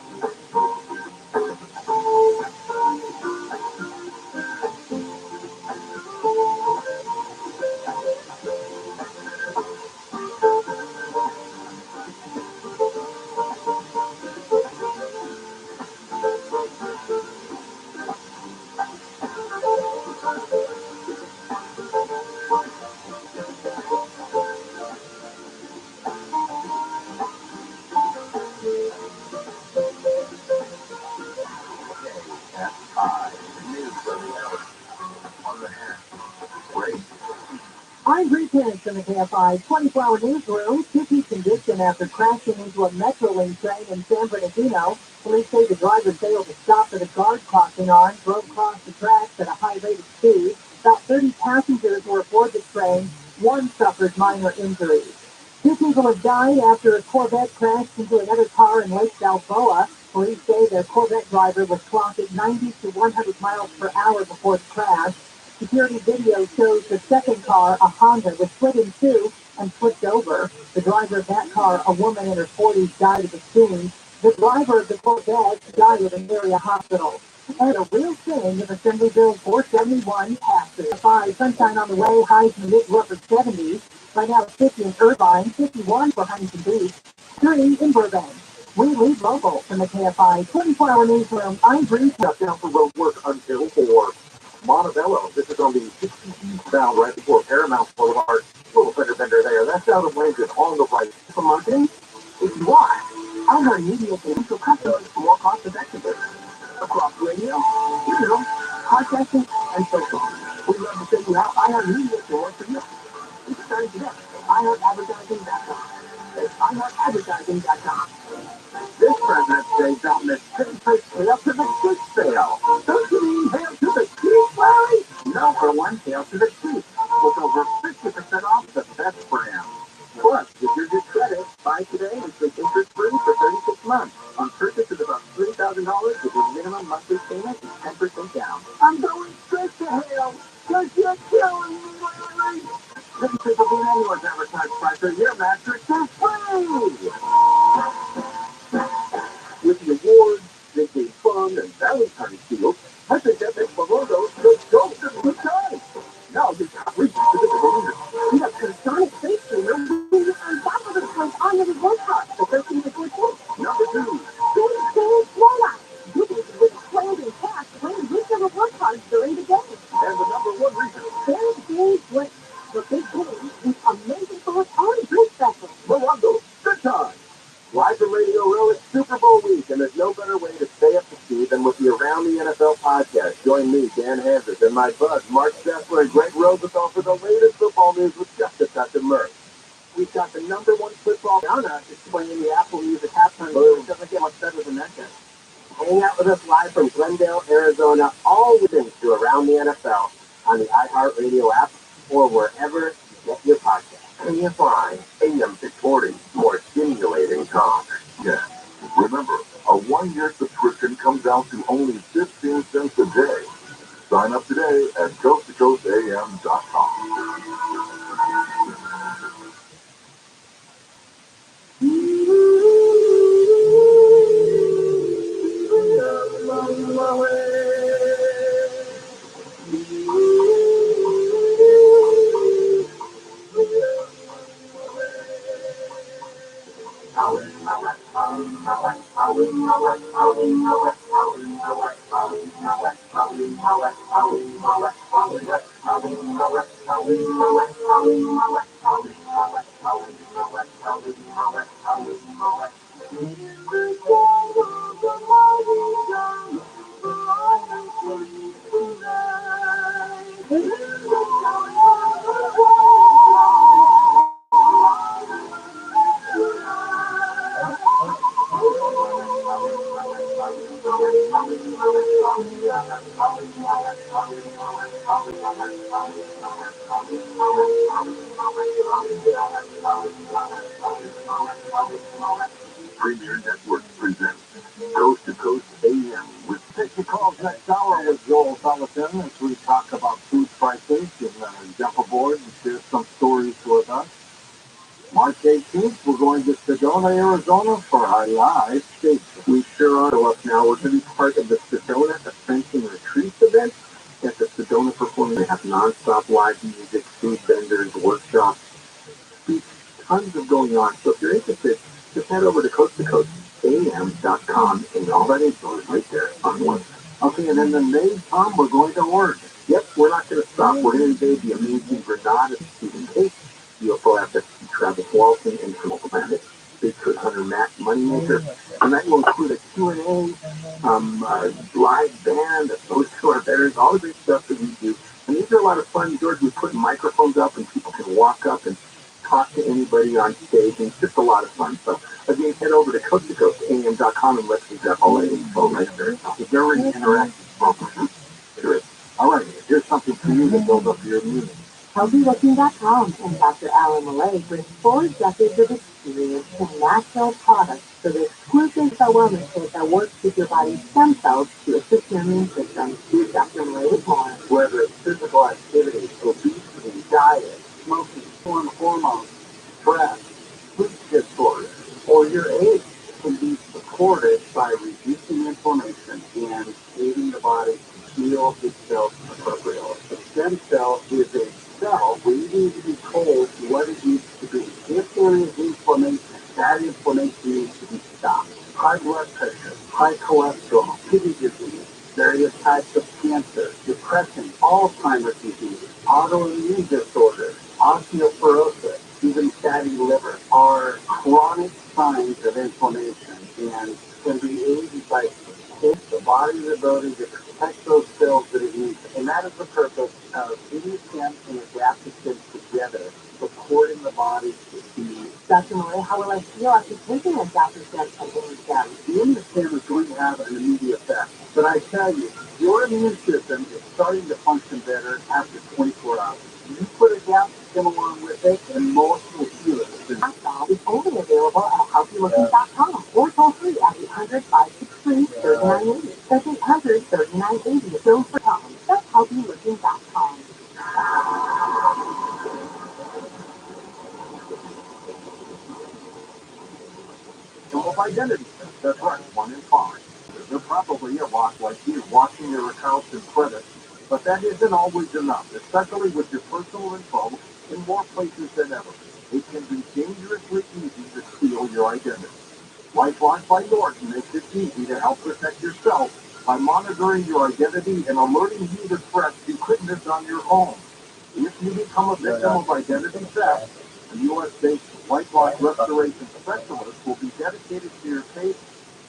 at 5 news from the hour on the hand. Break. I'm Brittany from the KFI 24-hour newsroom. Two-piece conviction after crashing into a Metrolink train in San Bernardino. Police say the driver failed to stop at a guard crossing arm, drove across the tracks at a high rate of speed. About 30 passengers were aboard the train. One suffered minor injuries. Two people have died after a Corvette crashed into another car in Lake Balboa. Police say the Corvette driver was clocked at 90 to 100 miles per hour before the crash. Security video shows the second car, a Honda, was split in two and flipped over. The driver of that car, a woman in her 40s, died at the scene. The driver of the Corvette died at an area hospital. And a real thing if Assembly Bill 471 passes. 5, sunshine on the way, highs in the mid-upper 70s. Right now it's 50 in Irvine, 51 for Huntington Beach, 3 in Burbank. We lead local from the KFI 24-hour newsroom. I'm Bruce. Shut down for road work until for Montebello. This is on the 60 eastbound right before Paramount Boulevard. Little fender bender there. That's out of Lincoln on the right. For marketing, if you want, our media potential customers for more cost-effective business across radio, digital, podcasting, and social. We'd love to show you how iHeartMedia can work for you. It's starting today. iHeartAdvertising.com. It's iHeartAdvertising.com. This President's Day, don't miss Christmas Hail to the Cheek sale. Don't you mean Hail to the Cheek, Larry? No, for one, Hail to the Cheek. With over 50% off the best brand. Plus, with your good credit, buy today and stay interest-free for 36 months. On purchases above $3,000 with your minimum monthly payment is 10% down. I'm going straight to Hail, because you're killing me, Larry. This is People Being Anyone's advertised price of your mattress for free. With the awards, making fun, and Valentine's deals, I think that makes Malogo the ghost of good time. Now you can't reach to the believers. You have the Sonic Face Steamer on top of the place on the one part. The 13 to 14. Number 2. Big, big blowout. Goodies with planned and cash playing with the work cards during the day. And the number 1 reason. Very big what the big game is amazing for us on drink special. Malogo, good time. Live from Radio Row, it's Super Bowl week, and there's no better way to stay up to speed than with the Around the NFL podcast. Join me, Dan Hansis, and my buds, Mark Stessler and Greg Rosenthal for the latest football news with just a touch of mirth. We've got the number 1 football Donna is playing the Apple Music halftime show. It doesn't get much better than that, guys. Hang out with us live from Glendale, Arizona, all within to Around the NFL on the iHeartRadio app or wherever you get your podcast. KFI, AM 640, more stimulating talk. Yeah. Remember, a 1-year subscription comes out to only 15 cents a day. Sign up today at coasttocoastam.com. Premier Network presents Coast to Coast AM with Take your calls next hour with Joel Salatin as we talk about food prices and jump aboard and share some stories with us. March 18th, we're going to Sedona, Arizona for our live station. We sure are. Up now, we're going to be part of the Sedona Ascension Retreat event at the Sedona Performing. They have nonstop live music, food vendors, workshops, speech, tons of going on. So if you're interested, just head over to coasttocoastam.com and all that info is right there on one. Okay, and then the May, Tom, we're going to Oregon. Yep, we're not going to stop. We're going to invade the amazing Granada Stephen Case. You also have to Travis Walton and Triple Planet, Bigfoot Hunter Matt Moneymaker. And that will include a Q&A, live band, those two are bears, all the great stuff that we do. And these are a lot of fun, George. We put microphones up and people can walk up and talk to anybody on stage, and it's just a lot of fun. So again, head over to coasttocoastam.com and let's get all that info right there. It's a very interactive program. Sure is. All right, here's something for you to build up your immunity. HealthyLooking.com and Dr. Alan Millay bring 4 decades of experience in natural products for the exclusive cell wellness kit that works with your body's stem cells to assist your immune system. Here's Dr. Millay with more. Whether it's physical activity, obesity, diet, smoking, foreign hormones, stress, sleep disorders, or your age, can be supported by reducing inflammation and aiding the body to heal itself appropriately. A stem cell is a cell waiting to be told what it needs to be. If there is inflammation, that inflammation needs to be stopped. High blood pressure, high cholesterol, kidney disease, various types of cancer, depression, Alzheimer's disease, autoimmune disorders, osteoporosis, even fatty liver are chronic signs of inflammation and can be aided by the body's ability to protect those cells that it needs. And that is the purpose of ImmuStem and adaptogen together, supporting the body to heal. Dr. Millay, how will I feel after taking a adaptogen and ImmuStem? The ImmuStem is going to have an immediate effect. But I tell you, your immune system is starting to function better after 24 hours. You put adaptogen along with it, and most will feel it. Is only available at HealthyLooking.com or toll free at 800-563-3980. That's 800-3980. Don't forget, that's HealthyLooking.com. Of identity theft. That's right, 1 in 5. They're probably a lot like you, watching your accounts and credit. But that isn't always enough, especially with your personal info in more places than ever. It can be dangerously easy to steal your identity. LifeLock by Norton makes it easy to help protect yourself by monitoring your identity and alerting you to threats you couldn't have done your own. If you become a victim of identity theft, a U.S.-based LifeLock restoration specialist will be dedicated to your case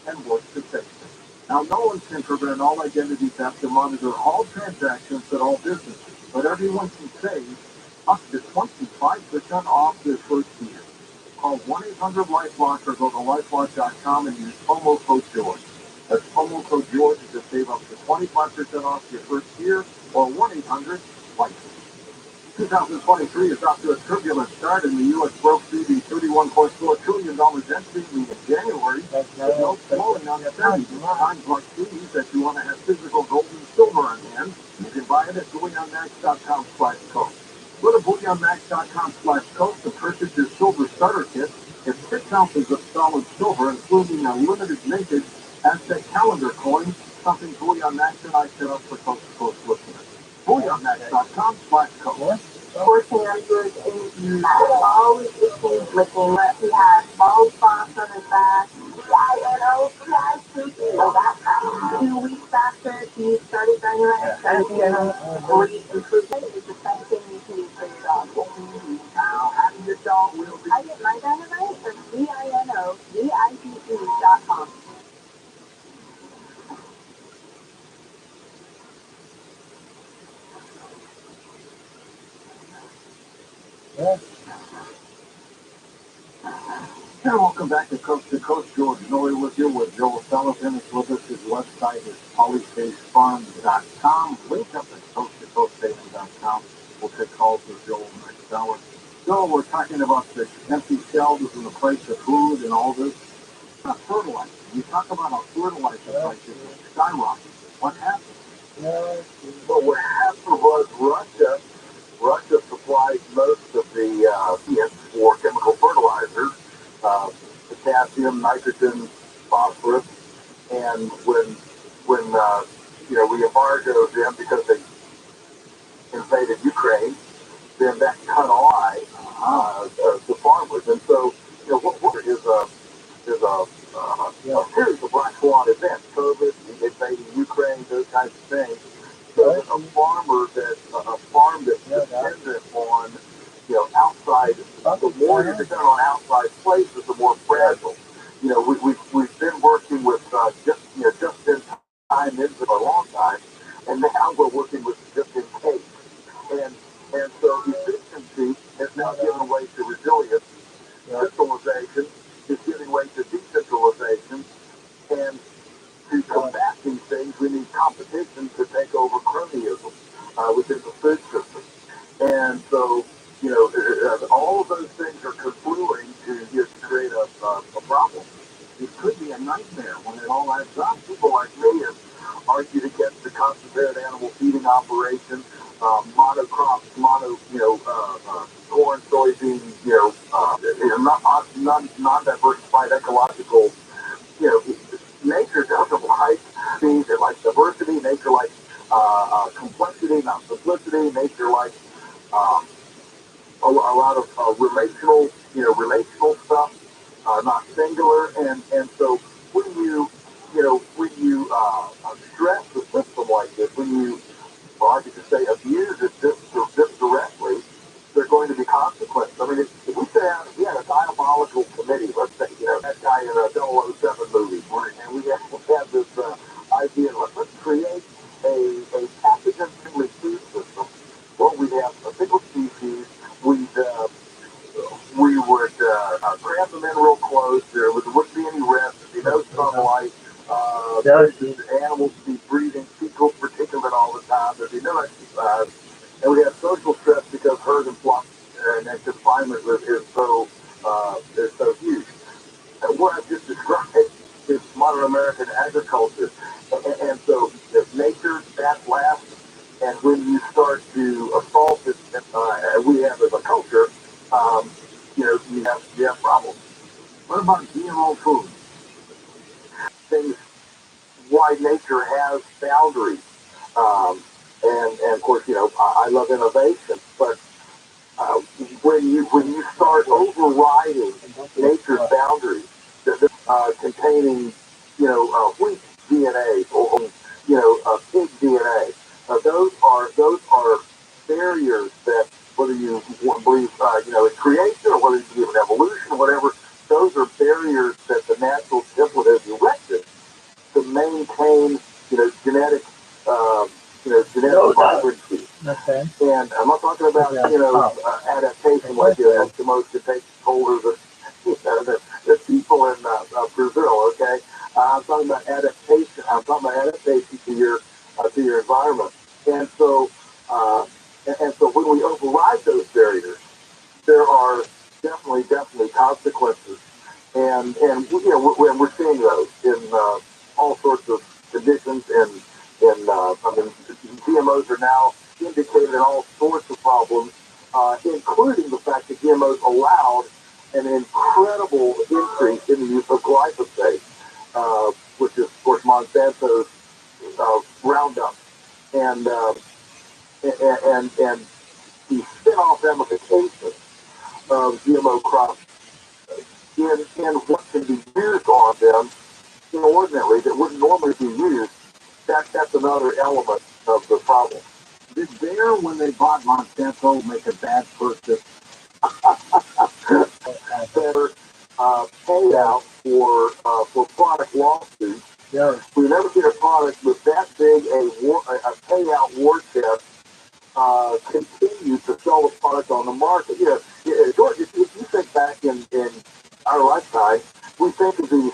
and work to fix it. Now, no one can prevent all identity theft and monitor all transactions at all businesses, but everyone can save up to 25% off their first year. Call 1-800-LifeLock or go to lifelock.com and use promo code George. That's promo code George to save up to 25% off your first year, or 1-800-LifeLock. 2023 is off to a turbulent start, and the U.S. broke through the $31.4 trillion entry in January. With no slowing on the Fed. Times like these that you want to have physical gold and silver on hand, you can buy it at bullionmax.com/coast. Go to bullionmax.com/coast to purchase your silver starter kit. It's 6 ounces of solid silver, including a limited vintage Aztec calendar coin, something Bullion Max and I set up for Coast to Coast listeners. BullionMax.com/coast. Forcing on yours is always itching, licking. We have bald spots on his back. get my dynamite from DINOVIPE.com. Hey, welcome back to Coast. George Noy with you with Joel Sullivan. Is with us. His website is polyspacefarms.com. Link up at coasttocoastam.com. We'll take calls with Joel next hour. Joel, we're talking about the empty shelves and the price of food and all this. Fertilizer. You talk about how fertilizer prices skyrocketed. What happened? Well, what happened was Russia supplied most of the ingredients for chemical fertilizers, potassium, nitrogen, phosphorus, and when we embargoed them because they invaded Ukraine, then that cut off the farmers. And so, what is a series of black swan events: COVID, invading Ukraine, those kinds of things. So a farm that's dependent on outside, the more you're dependent on outside places, the more fragile. We've been working with just in time into a long time, and now we're working with just in case. And so efficiency has now given way to resilience. Centralization is giving way to decentralization. And to combat these things, we need competition to take over cronyism within the food system. And so, all of those things are confluing to just create a problem. It could be a nightmare when it all adds up. People like me have argued against the concentrated animal feeding operation, monocrops, corn, soybean, non-diversified ecological. Nature doesn't like things. It likes diversity. Nature likes complexity, not simplicity. Nature likes a lot of relational stuff, not singular. And so when you stress the system like this, when you, well, I could just say abuse it this directly, there are going to be consequences. I mean, if we had a diabolical committee, let's say, that guy in a 007 movie, and we had this idea, let's create a pathogen-friendly food system. Well, we'd have a single species, we would cram them in real close, there wouldn't be any rest, there'd be no sunlight, the animals would be breathing fecal particulate all the time, there'd be no exercise, and we have social stress because herd and flock and confinement is so huge. And what I've just described is modern American agriculture. And so if nature, that's last, and when you start to assault it, we have as a culture, you have problems. What about GMO food? Things why nature has boundaries. And of course, I love innovation, but when you start overriding nature's boundaries, containing wheat DNA or pig DNA, those are barriers that whether you believe in creation or whether you believe in evolution or whatever, those are barriers that the natural template has erected to maintain genetic vibrancy. Okay. And I'm not talking about, adaptation like the Eskimos could take hold of the people in Brazil, okay? I'm talking about adaptation. I'm talking about adaptation to your environment. And so, and so when we override those barriers, there are definitely consequences. And we're seeing those in all sorts of conditions. And GMOs are now indicated in all sorts of problems, including the fact that GMOs allowed an incredible increase in the use of glyphosate, which is, of course, Monsanto's Roundup, and the spin-off ramifications of GMO crops in what can be used on them inordinately that wouldn't normally be used. That's another element of the problem. Did Bayer, when they bought Monsanto, make a bad purchase? better payout for product lawsuits. Yeah. We've never seen a product with that big a payout war chest continue to sell the product on the market. George, if you think back in our lifetime, we think of these,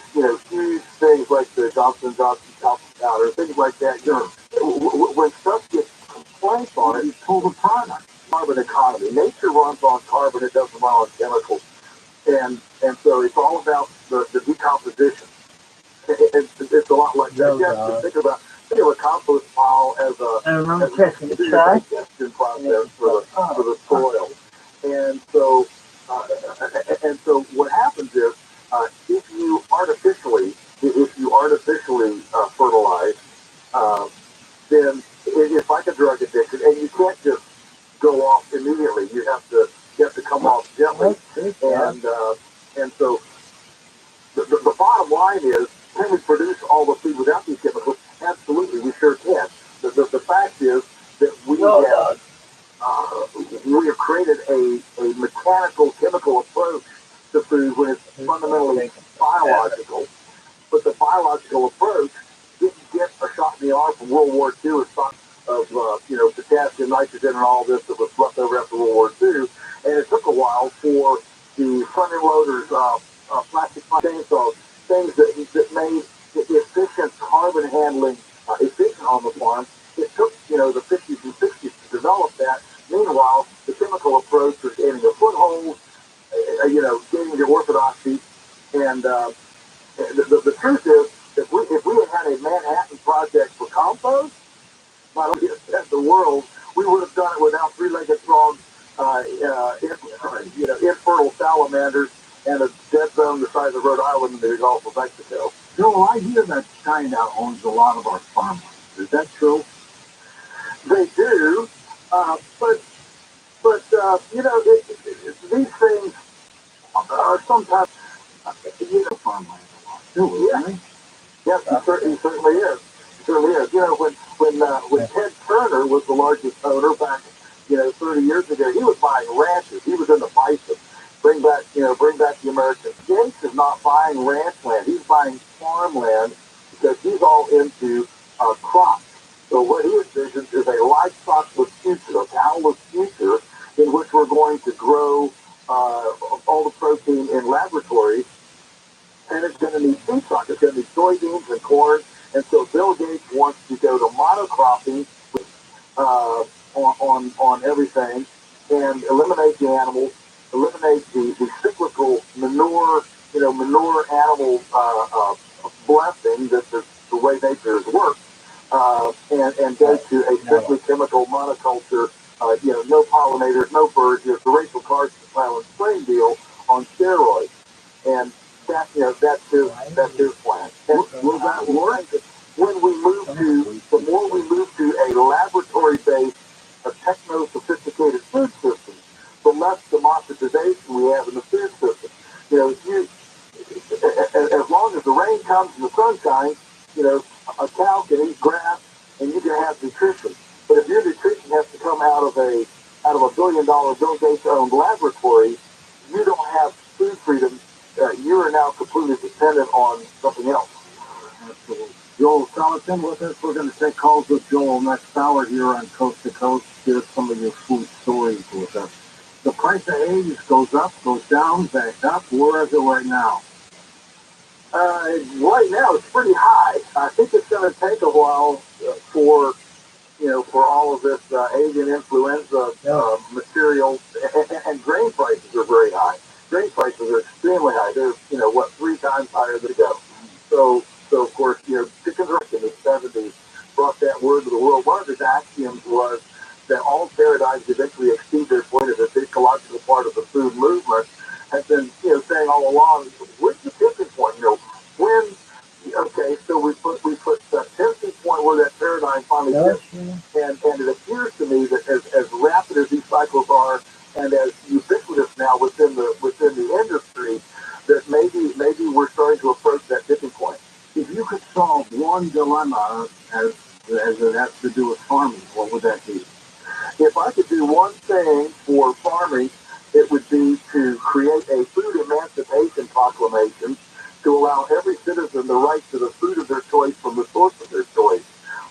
huge things like the Johnson & Johnson powder, things like that. When stuff gets complaints on it, you pull the product. Carbon economy. Nature runs on carbon, it doesn't run on chemicals. And so it's all about the decomposition. It's a lot like that. Yeah, think of a compost pile as a digestion process for the soil. And so what happens is if you artificially fertilize, then it's like a drug addiction, and you can't just go off immediately. You have to come off gently. And so the bottom line is, can we produce all the food without these chemicals? Absolutely, we sure can. The fact is that we have created a mechanical, chemical approach to food when it's fundamentally biological. But the biological approach didn't get a shot in the arm from World War II, a shot of potassium, nitrogen, and all this that was left over after World War II. And it took a while for the front end loaders, plastic chainsaws, things that made the efficient carbon handling efficient on the farm. It took the 50s and 60s to develop that. Meanwhile, the chemical approach was gaining a foothold, gaining the orthodoxy, and the truth is, if we had had a Manhattan Project for compost, not only in the world, we would have done it without three-legged frogs, infertile salamanders, and a dead zone the size of Rhode Island in the Gulf of Mexico. Joel, I hear that China owns a lot of our farmland. Is that true? They do, but these things are sometimes farmland a lot too, isn't it? Yes, he certainly is. He certainly is. When Ted Turner was the largest owner back, 30 years ago, he was buying ranches. He was in the bison. Bring back the Americans. Gates is not buying ranch land. He's buying farmland because he's all into crops. So what he envisions is a livestock-less future, a cow-less future, in which we're going to grow all the protein in laboratories. And it's going to need feedstock. It's going to need soybeans and corn. And so Bill Gates wants to go to monocropping on everything and eliminate the animals, eliminate the cyclical manure animal blessing that the way nature has worked, and go to a strictly chemical monoculture. No pollinators, no birds. The Rachel Carson plow and spraying deal on steroids. And that's his plan. And will that work? When we move the more we move to a laboratory-based, a techno-sophisticated food system, the less democratization we have in the food system. As long as the rain comes and the sun shines, a cow can eat grass and you can have nutrition. But if your nutrition has to come out of a $1 billion Bill Gates owned laboratory, you don't have food freedom. You are now completely dependent on something else. Absolutely. Joel Salatin with us. We're going to take calls with Joel next hour here on Coast to Coast. Share some of your food stories with us. The price of eggs goes up, goes down, back up. Where is it right now? Right now, it's pretty high. I think it's going to take a while for all of this avian influenza material, and grain prices are very high. Grain prices are extremely high. They're 3 times higher than they go. So of course, chickens in the 70s brought that word to the world. One of his axioms was that all paradigms eventually exceed their point as a physiological part of the food movement. Has been saying all along, where's the tipping point? When? Okay, so we put the tipping point where that paradigm finally hits, and it appears to me that as rapid as these cycles are, and as ubiquitous now within the industry, that maybe we're starting to approach that tipping point. If you could solve one dilemma as it has to do with farming, what would that be? If I could do one thing for farming, it would be to create a food proclamation to allow every citizen the right to the food of their choice from the source of their choice.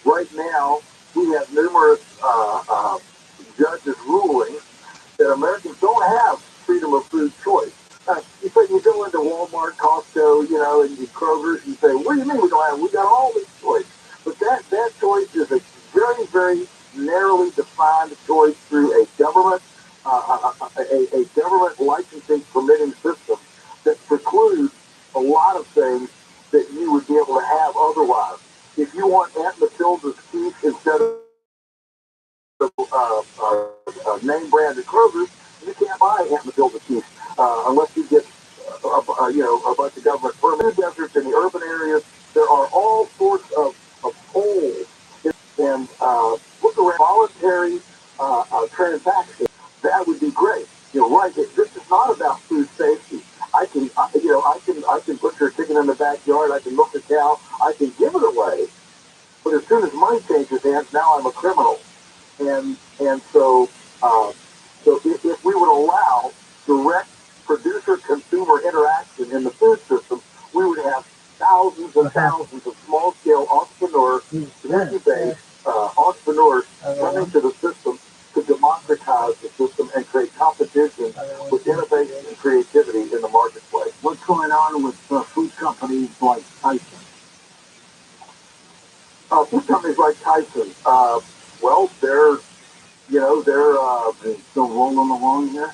Right now, we have numerous judges ruling that Americans don't have freedom of food choice. You go into Walmart, Costco, and Kroger's, and say, "What do you mean we don't have? We got all this choice." But that choice is a very, very narrowly defined choice through a government licensing permitting system that precludes a lot of things that you would be able to have otherwise. If you want Aunt Matilda's quiche instead of name brand at Kroger's, you can't buy Aunt Matilda's quiche unless you get a bunch of government permits. Deserts in the urban areas, there are all sorts of holes and look around voluntary transactions. That would be great. Right. This is not about food safety. I can butcher a chicken in the backyard. I can milk a cow. I can give it away. But as soon as money changes hands, now I'm a criminal. So if we would allow direct producer-consumer interaction in the food system, we would have thousands and thousands of small-scale entrepreneurs, community-based entrepreneurs coming to the system to democratize the system and create competition with innovation and creativity in the marketplace. What's going on with food companies like Tyson? Food companies like Tyson, well, they're still rolling along here.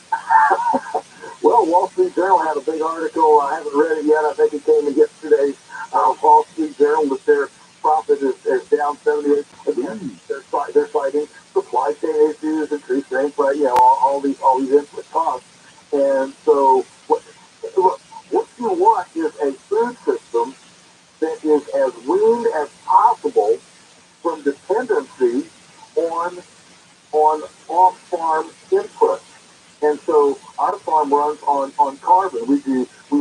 Well, Wall Street Journal had a big article. I haven't read it yet. I think it came in yesterday's Wall Street Journal that their profit is down 78%. Again, they're fighting supply chain issues, increased grain price, all these input costs. And so, what you want is a food system that is as weaned as possible from dependency on off-farm inputs. And so our farm runs on carbon. We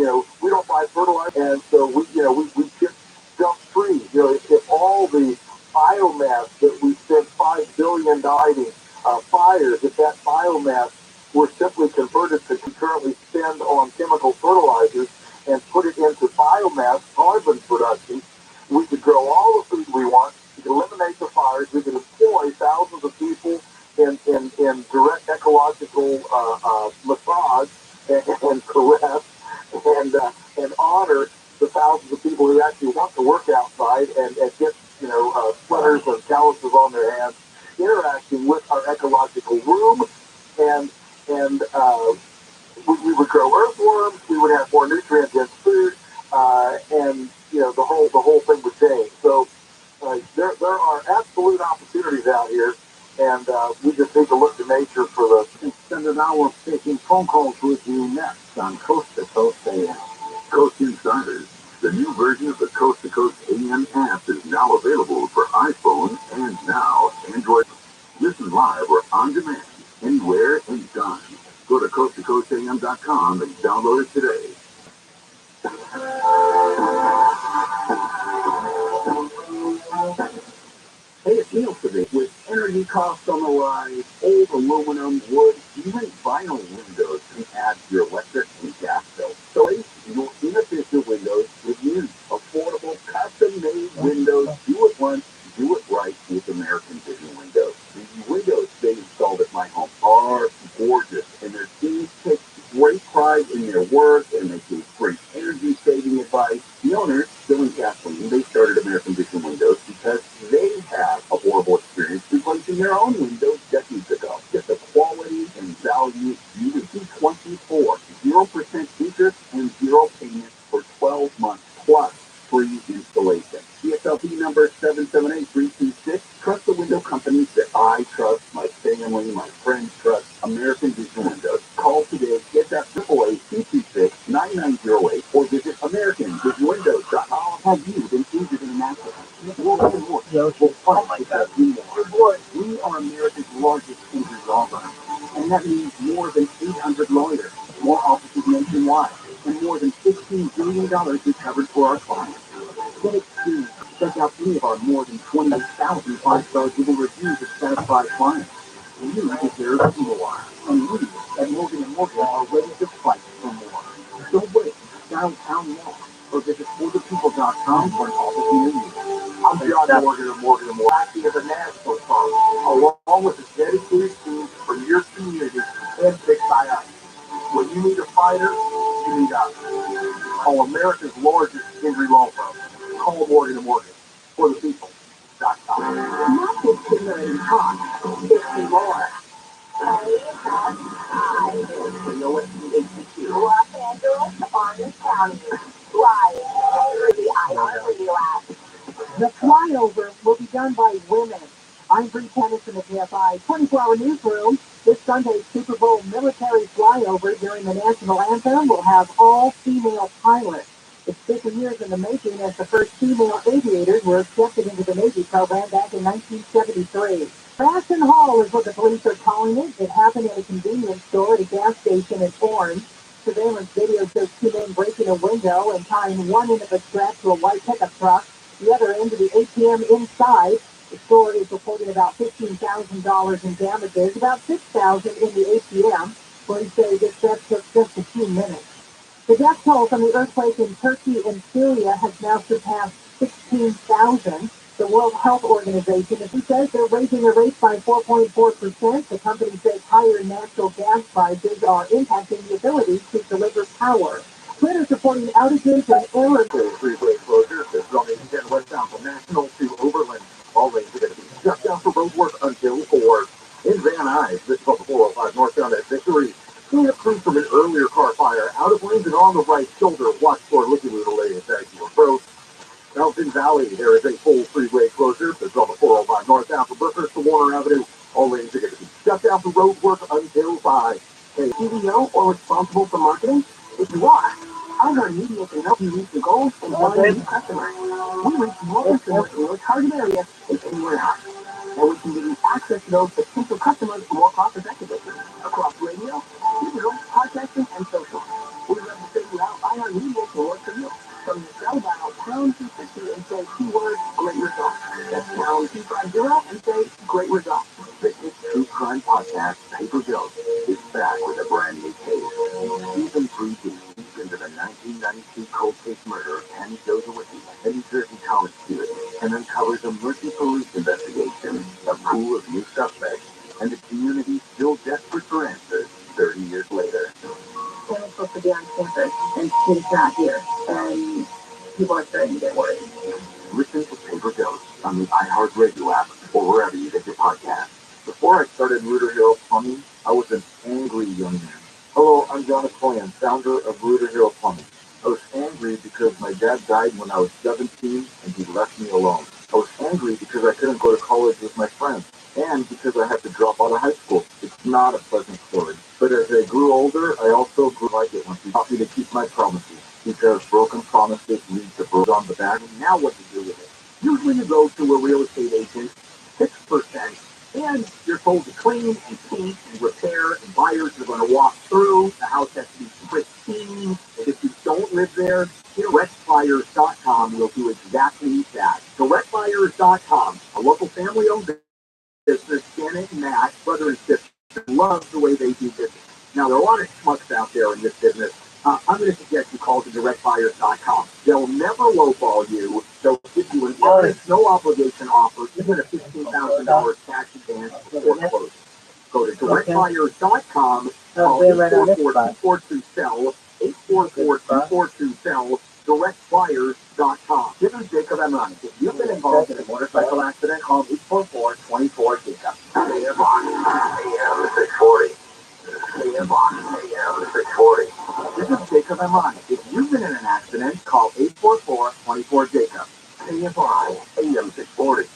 don't buy fertilizer, and so we just dump trees. If all the biomass that we spent $5 billion fighting fires, if that biomass were simply converted to currently spend on chemical fertilizers and put it into biomass carbon production, we could grow all the food we want. We could eliminate the fires. We could employ thousands of people in direct ecological massage and caress and honor the thousands of people who actually want to work outside and get splinters and calluses on their hands, interacting with our ecological room, and we would grow earthworms. We would have more nutrient-dense food, and the whole thing would change. So there are absolute opportunities out here. And we just need to look to nature for the. Spend an hour taking phone calls with you next on Coast to Coast AM. Coast Insiders, the new version of the Coast to Coast AM app is now available for iPhone and now Android. Listen live or on demand, anywhere, anytime. Go to coasttocoastam.com and download it today. Hey, it's Neil today. With energy costs on the rise, old aluminum, wood, even vinyl windows can add to your electric and gas bill. So your inefficient windows with new, affordable, custom-made windows. Do it once, do it right with American Vision Windows. The windows they installed at my home are gorgeous, and their teams take great pride in their work, and they give great energy-saving advice. The owners, Bill and Kathleen, they started American Vision Windows because they had a horrible experience replacing their own windows decades ago. Get the quality and value you would see 0% interest and zero payments for 12 months plus free installation. CSLP number 778326. Trust the window companies that I trust, my family, my friends trust. American Vision Windows. Call today. Get that AAA-226-9908 or visit AmericanVisionWindows.com. Have you been injured in an accident? We'll do more. We'll fight to have you more. We are America's largest injury law firm, and that means more than 800 lawyers, more offices nationwide, and more than $15 billion recovered for our clients. Get experience. Check out any of our more than 28,000 five-star Google reviews of satisfied clients. You deserve more, and we at Morgan & Morgan are ready to fight for more. Don't wait. downtown mall, or visit forthepeople.com for an office near you. I'm John Morgan of Morgan & Morgan, acting as a national sponsor, along with a dedicated team from your community and picked by us. When you need a fighter, you need us. Call America's largest injury law firm. Call Morgan & Morgan. ForThePeople.com. Not just generating talk, it's more. KOSC-HQ. Los Angeles, Orange County, live over the iHeartRadio app. The flyover will be done by women. I'm Bree Tennis in the KFI 24-hour newsroom. This Sunday's Super Bowl military flyover during the national anthem will have all female pilots. It's 50 years in the making as the first female aviators were accepted into the Navy program back in 1973. Fashion Hall is what the police are calling it. It happened at a convenience store at a gas station in Orange. Surveillance video shows two men breaking a window and tying one end of a strap to a white pickup truck, the other end of the ATM inside. The store is reporting about $15,000 in damages, about $6,000 in the ATM. Police say this theft took just a few minutes. The death toll from the earthquake in Turkey and Syria has now surpassed 16,000. The World Health Organization says they're raising the rate by 4.4%. The company says higher natural gas prices are impacting the ability to deliver power. Twitter's reporting outages and errors. Freeway closure. This is on 8010 westbound from National to Overland. All lanes are going to be shut down for road work until 4. In Van Nuys, this is on the 405 northbound at Victory. Clean up crews from an earlier car fire. Out of lanes and on the right shoulder. Watch for Licky Little Lady as you approach. Mountain Valley, there is a full freeway closure. This is on the 405 northbound from Burkhurst to Warner Avenue. All lanes are going to be shut down for road work until 5. A CDO or responsible for marketing? If you are, iHeartMedia can help you reach your goals and find new customers. We reach more consumers in your target area than anywhere else. And we can give you access to those potential customers more cost effectively across radio, digital, podcasting, and social. We'd love to figure out iHeartMedia can work for you. From the cell dial pound 250 and say keyword great result. That's pound 250 and say great result. This true crime podcast, Paper Ghost, is back with a brand new case. Season 3 deep into the 1992 cold case murder of Penny Dozowicki, a New Jersey college student, and uncovers a murky police investigation, a pool of new suspects, and a community still desperate for answers 30 years later. Sam's supposed to be on campus, and he's not here, and people are starting to get worried. Listen to Paper Ghost on the iHeartRadio app or wherever you get your podcast. Before I started Rooter Hero Plumbing, I was an angry young man. Hello, I'm Jonathan Coyan, founder of Rooter Hero Plumbing. I was angry because my dad died when I was 17 and he left me alone. I was angry because I couldn't go to college with my friends and because I had to drop out of high school. It's not a pleasant story. But as I grew older, I also grew like it when he taught me to keep my promises. Because broken promises lead to broken on the back. Now what to do with it? Usually you go to a real estate agent, 6%, and you're told to clean and paint and repair, and buyers are going to walk through. The house has to be pristine. And if you don't live there, DirectBuyers.com will do exactly that. DirectBuyers.com, a local family-owned business, Janet and Matt, brother and sister, love the way they do business. Now, there are a lot of schmucks out there in this business. I'm going to suggest you call to DirectBuyers.com. They'll never lowball you. They'll give you an honest, no obligation offer, even a $15,000 cash advance before closing. Go to DirectBuyers.com, call 844-242-SELL, 844-242-SELL, DirectBuyers.com. Give them Jacob and Ronnie. If you've been involved in a motorcycle accident, call 844-24-JACOB. AM 640. AM 640. This is Jacob and Ronnie. If you've been in an accident, call 844-24-JACOB. KFI AM 640.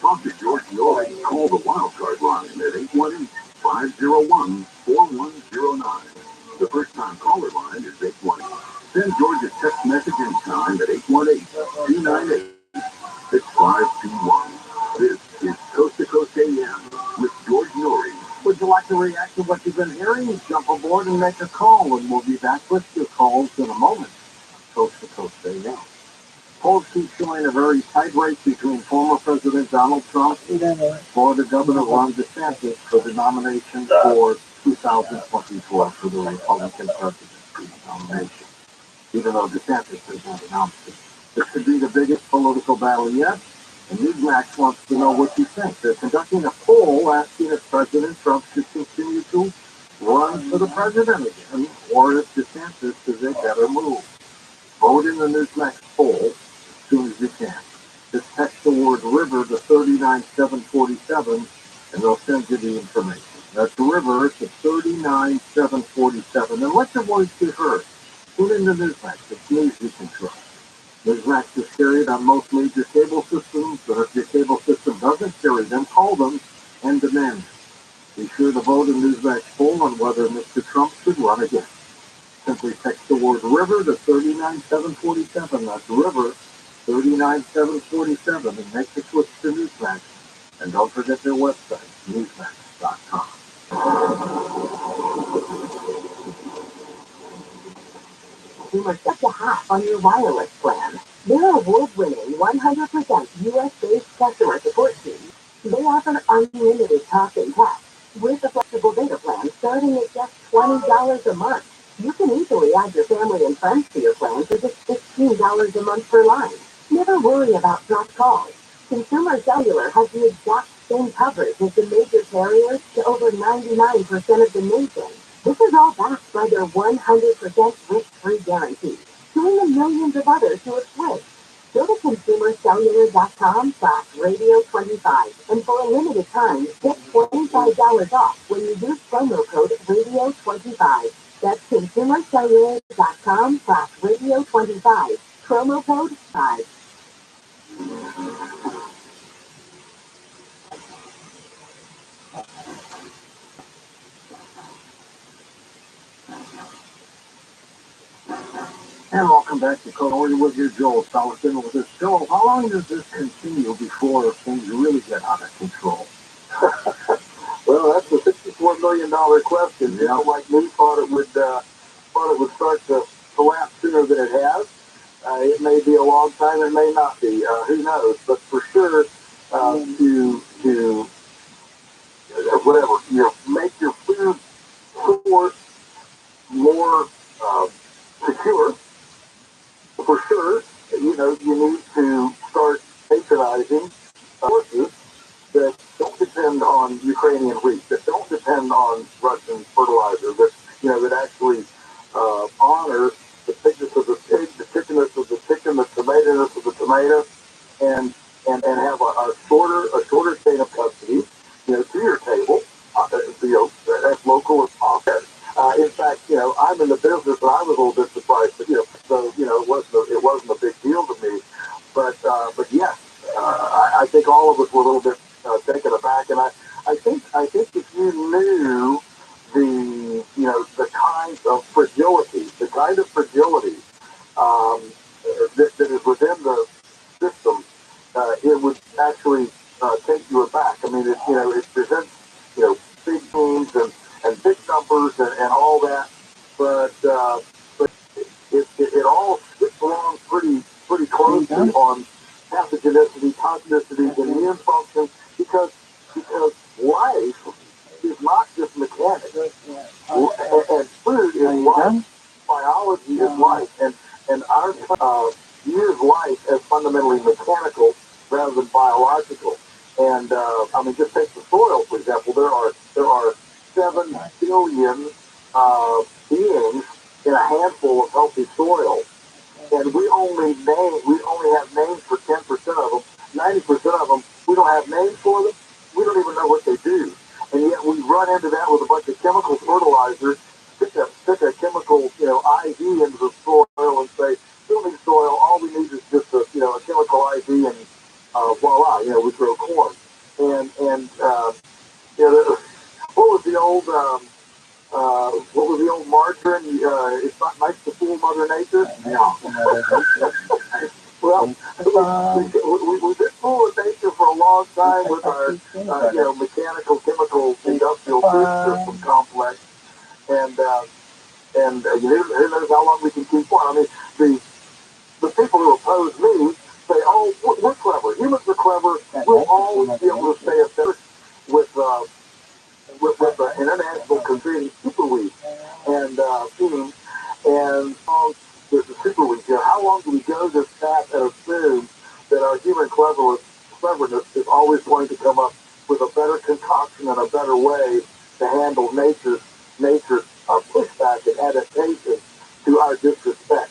Talk to George Nori. Call the Wildcard line at 818-501-4109. The first-time caller line is 818. Send George a text message anytime at 818-298-6521. This is Coast to Coast AM with George Nori. Would you like to react to what you've been hearing? Jump aboard and make a call, and we'll be back with your calls in a moment. Coast to Coast AM. Polls keep showing a very tight race between former President Donald Trump and Florida Governor Ron DeSantis for the nomination for 2024 for the Republican presidency nomination, even though DeSantis has not announced it. This could be the biggest political battle yet, and Newsmax wants to know what you think. They're conducting a poll asking if President Trump should continue to run for the president again, or if DeSantis is a better move. Vote in the Newsmax poll as soon as you can. Just text the word river to 39747 and they'll send you the information. That's river to 39747 and let your voice be heard. Tune into Newsmax. It's news you can trust. Newsmax is carried on most major cable systems, but if your cable system doesn't carry them, call them and demand it. Be sure to vote in Newsmax poll on whether Mr. Trump should run again. Simply text the word river to 39747. That's river 39747 and make the switch to Newsmax. And don't forget their website, newsmax.com. Consumers get to half on your wireless plan. Their award-winning 100% U.S.-based customer support team. They offer unlimited talk and text with a flexible data plan starting at just $20 a month. You can easily add your family and friends to your plan for just $15 a month per line. Never worry about dropped calls. Consumer Cellular has the exact same coverage as the major carriers to over 99% of the nation. This is all backed by their 100% risk-free guarantee, join the millions of others who have switched. Go to consumercellular.com/radio25 and for a limited time, get $25 off when you use promo code radio25. That's consumercellular.com/radio25. Promo code 5. And welcome back to Code with your Joel Salatin with this show. How long does this continue before things really get out of control? Well, that's a $64 million question. You know, like me, thought it would start to collapse sooner than it has. It may be a long time, it may not be. Who knows? But for sure, to whatever, you know, make your food source more secure. For sure, you know, you need to start patronizing sources that don't depend on Ukrainian wheat, that don't depend on Russian fertilizer, that, you know, that actually honor the thickness of the pig, the thickness of the chicken, the tomato-ness of the tomato, and have a shorter chain of custody, you know, to your table, you know, as local as possible. In fact, you know, I'm in the business, and I was a little bit surprised, but, you know, so, you know, it wasn't a big deal to me. But yes, I think all of us were a little bit taken aback, and I think if you knew the kind of fragility that is within the system, it would actually take you aback. I mean, it presents, you know, big teams and big numbers and all that, but it all skips along pretty closely on pathogenicity, toxicity, and immune function, because life is not just mechanics, and food is life, biology is life, and our views life as fundamentally mechanical rather than biological. And I mean, just take the soil, for example. There are 7 billion beings in a handful of healthy soil, and we only have names for 10% of them. 90% of them, we don't have names for them. We don't even know what they do, and yet we run into that with a bunch of chemical fertilizers. Stick a chemical, you know, IV into the soil and say, fill me soil. All we need is just a chemical IV, and voila, we grow corn. And you know, what was the old margarine? It's not nice to fool Mother Nature. Yeah. Well, we've been fooling nature for a long time with our mechanical, chemical, industrial food system complex, and who knows how long we can keep on. I mean, the people who oppose me say, "Oh, we're clever. Humans are clever. We'll always be able to stay ahead with the international competing superweed and team and the superweed. How long do we go this path and assume that our human cleverness is always going to come up with a better concoction and a better way to handle nature's pushback and adaptation to our disrespect?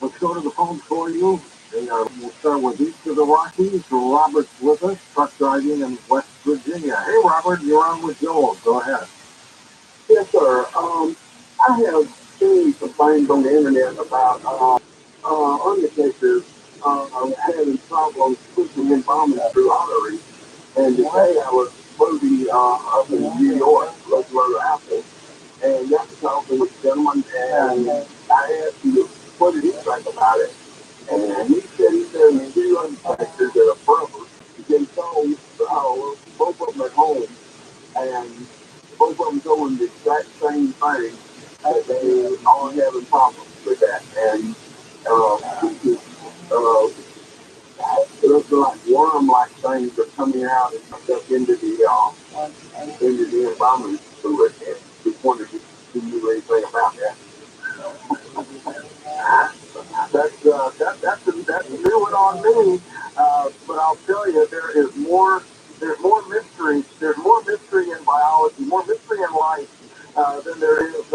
Let's go to the phone for you. And, we'll start with east of the Rockies. Robert's with us, truck driving in West Virginia. Hey, Robert, you're on with Joel. Go ahead. Yes, sir. I have seen some things on the internet about undertakers having problems pushing embalming through arteries. And today I was loading up in New York, load Apple, and got to talking with a gentleman, and I asked him, what did he think about it? And he said he knows two undertakers that are brothers. They told both of them at home, and both of them doing the exact same thing, that they all having problems with that. And uh, those like worm-like things are coming out and stuff into the environment fluid. And just wondered if you knew anything about that. That's a new one on me. But I'll tell you, there's more mystery. There's more mystery in biology, more mystery in life than there is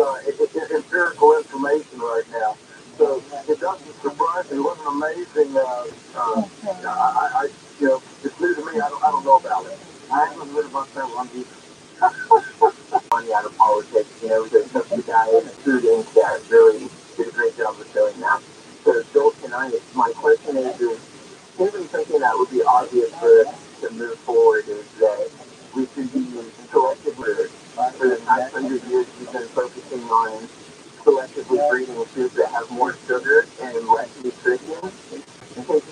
empirical information right now. So it doesn't surprise me. What an amazing. It's new to me. I don't know about it. I haven't heard about that one either. Money out of politics, there's some guy in the food inc that really did a great job of doing that. So Joel, my question is maybe something that would be obvious for us to move forward is that we should be collectively, for the past 100 years, we've been focusing on selectively breeding foods that have more sugar and less nutrition. Since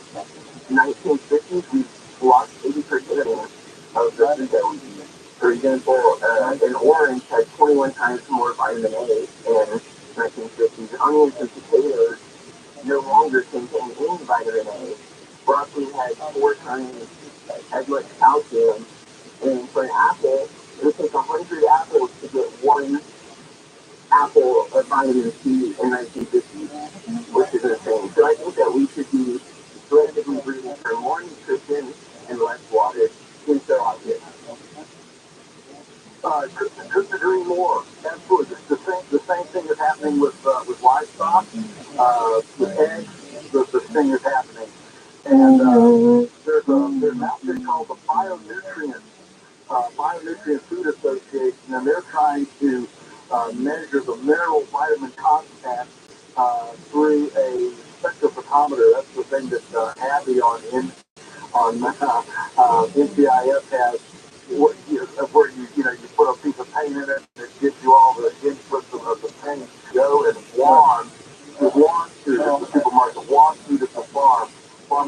1950s, we've lost 80% of the food that we eat. For example, an orange had 21 times more vitamin A in 1950s. Onions and potatoes no longer contain any vitamin A. Broccoli has 4 times as much calcium. And for an apple, it would take 100 apples to get one apple of vitamin C in 1950, which is insane. So I think that we should be selectively breeding for more nutrition and less water. Seems so obvious. Couldn't agree more. Absolutely. The same thing is happening with livestock. With eggs, the thing is happening. And there's an outfit called the Bionutrient Food Association, and they're trying to measure the mineral vitamin content through a spectrophotometer. That's the thing that Abby on NCIS has, where you put a piece of paint in it, and it gives you all the inputs of the paint. Go and wand through the supermarket, wand through the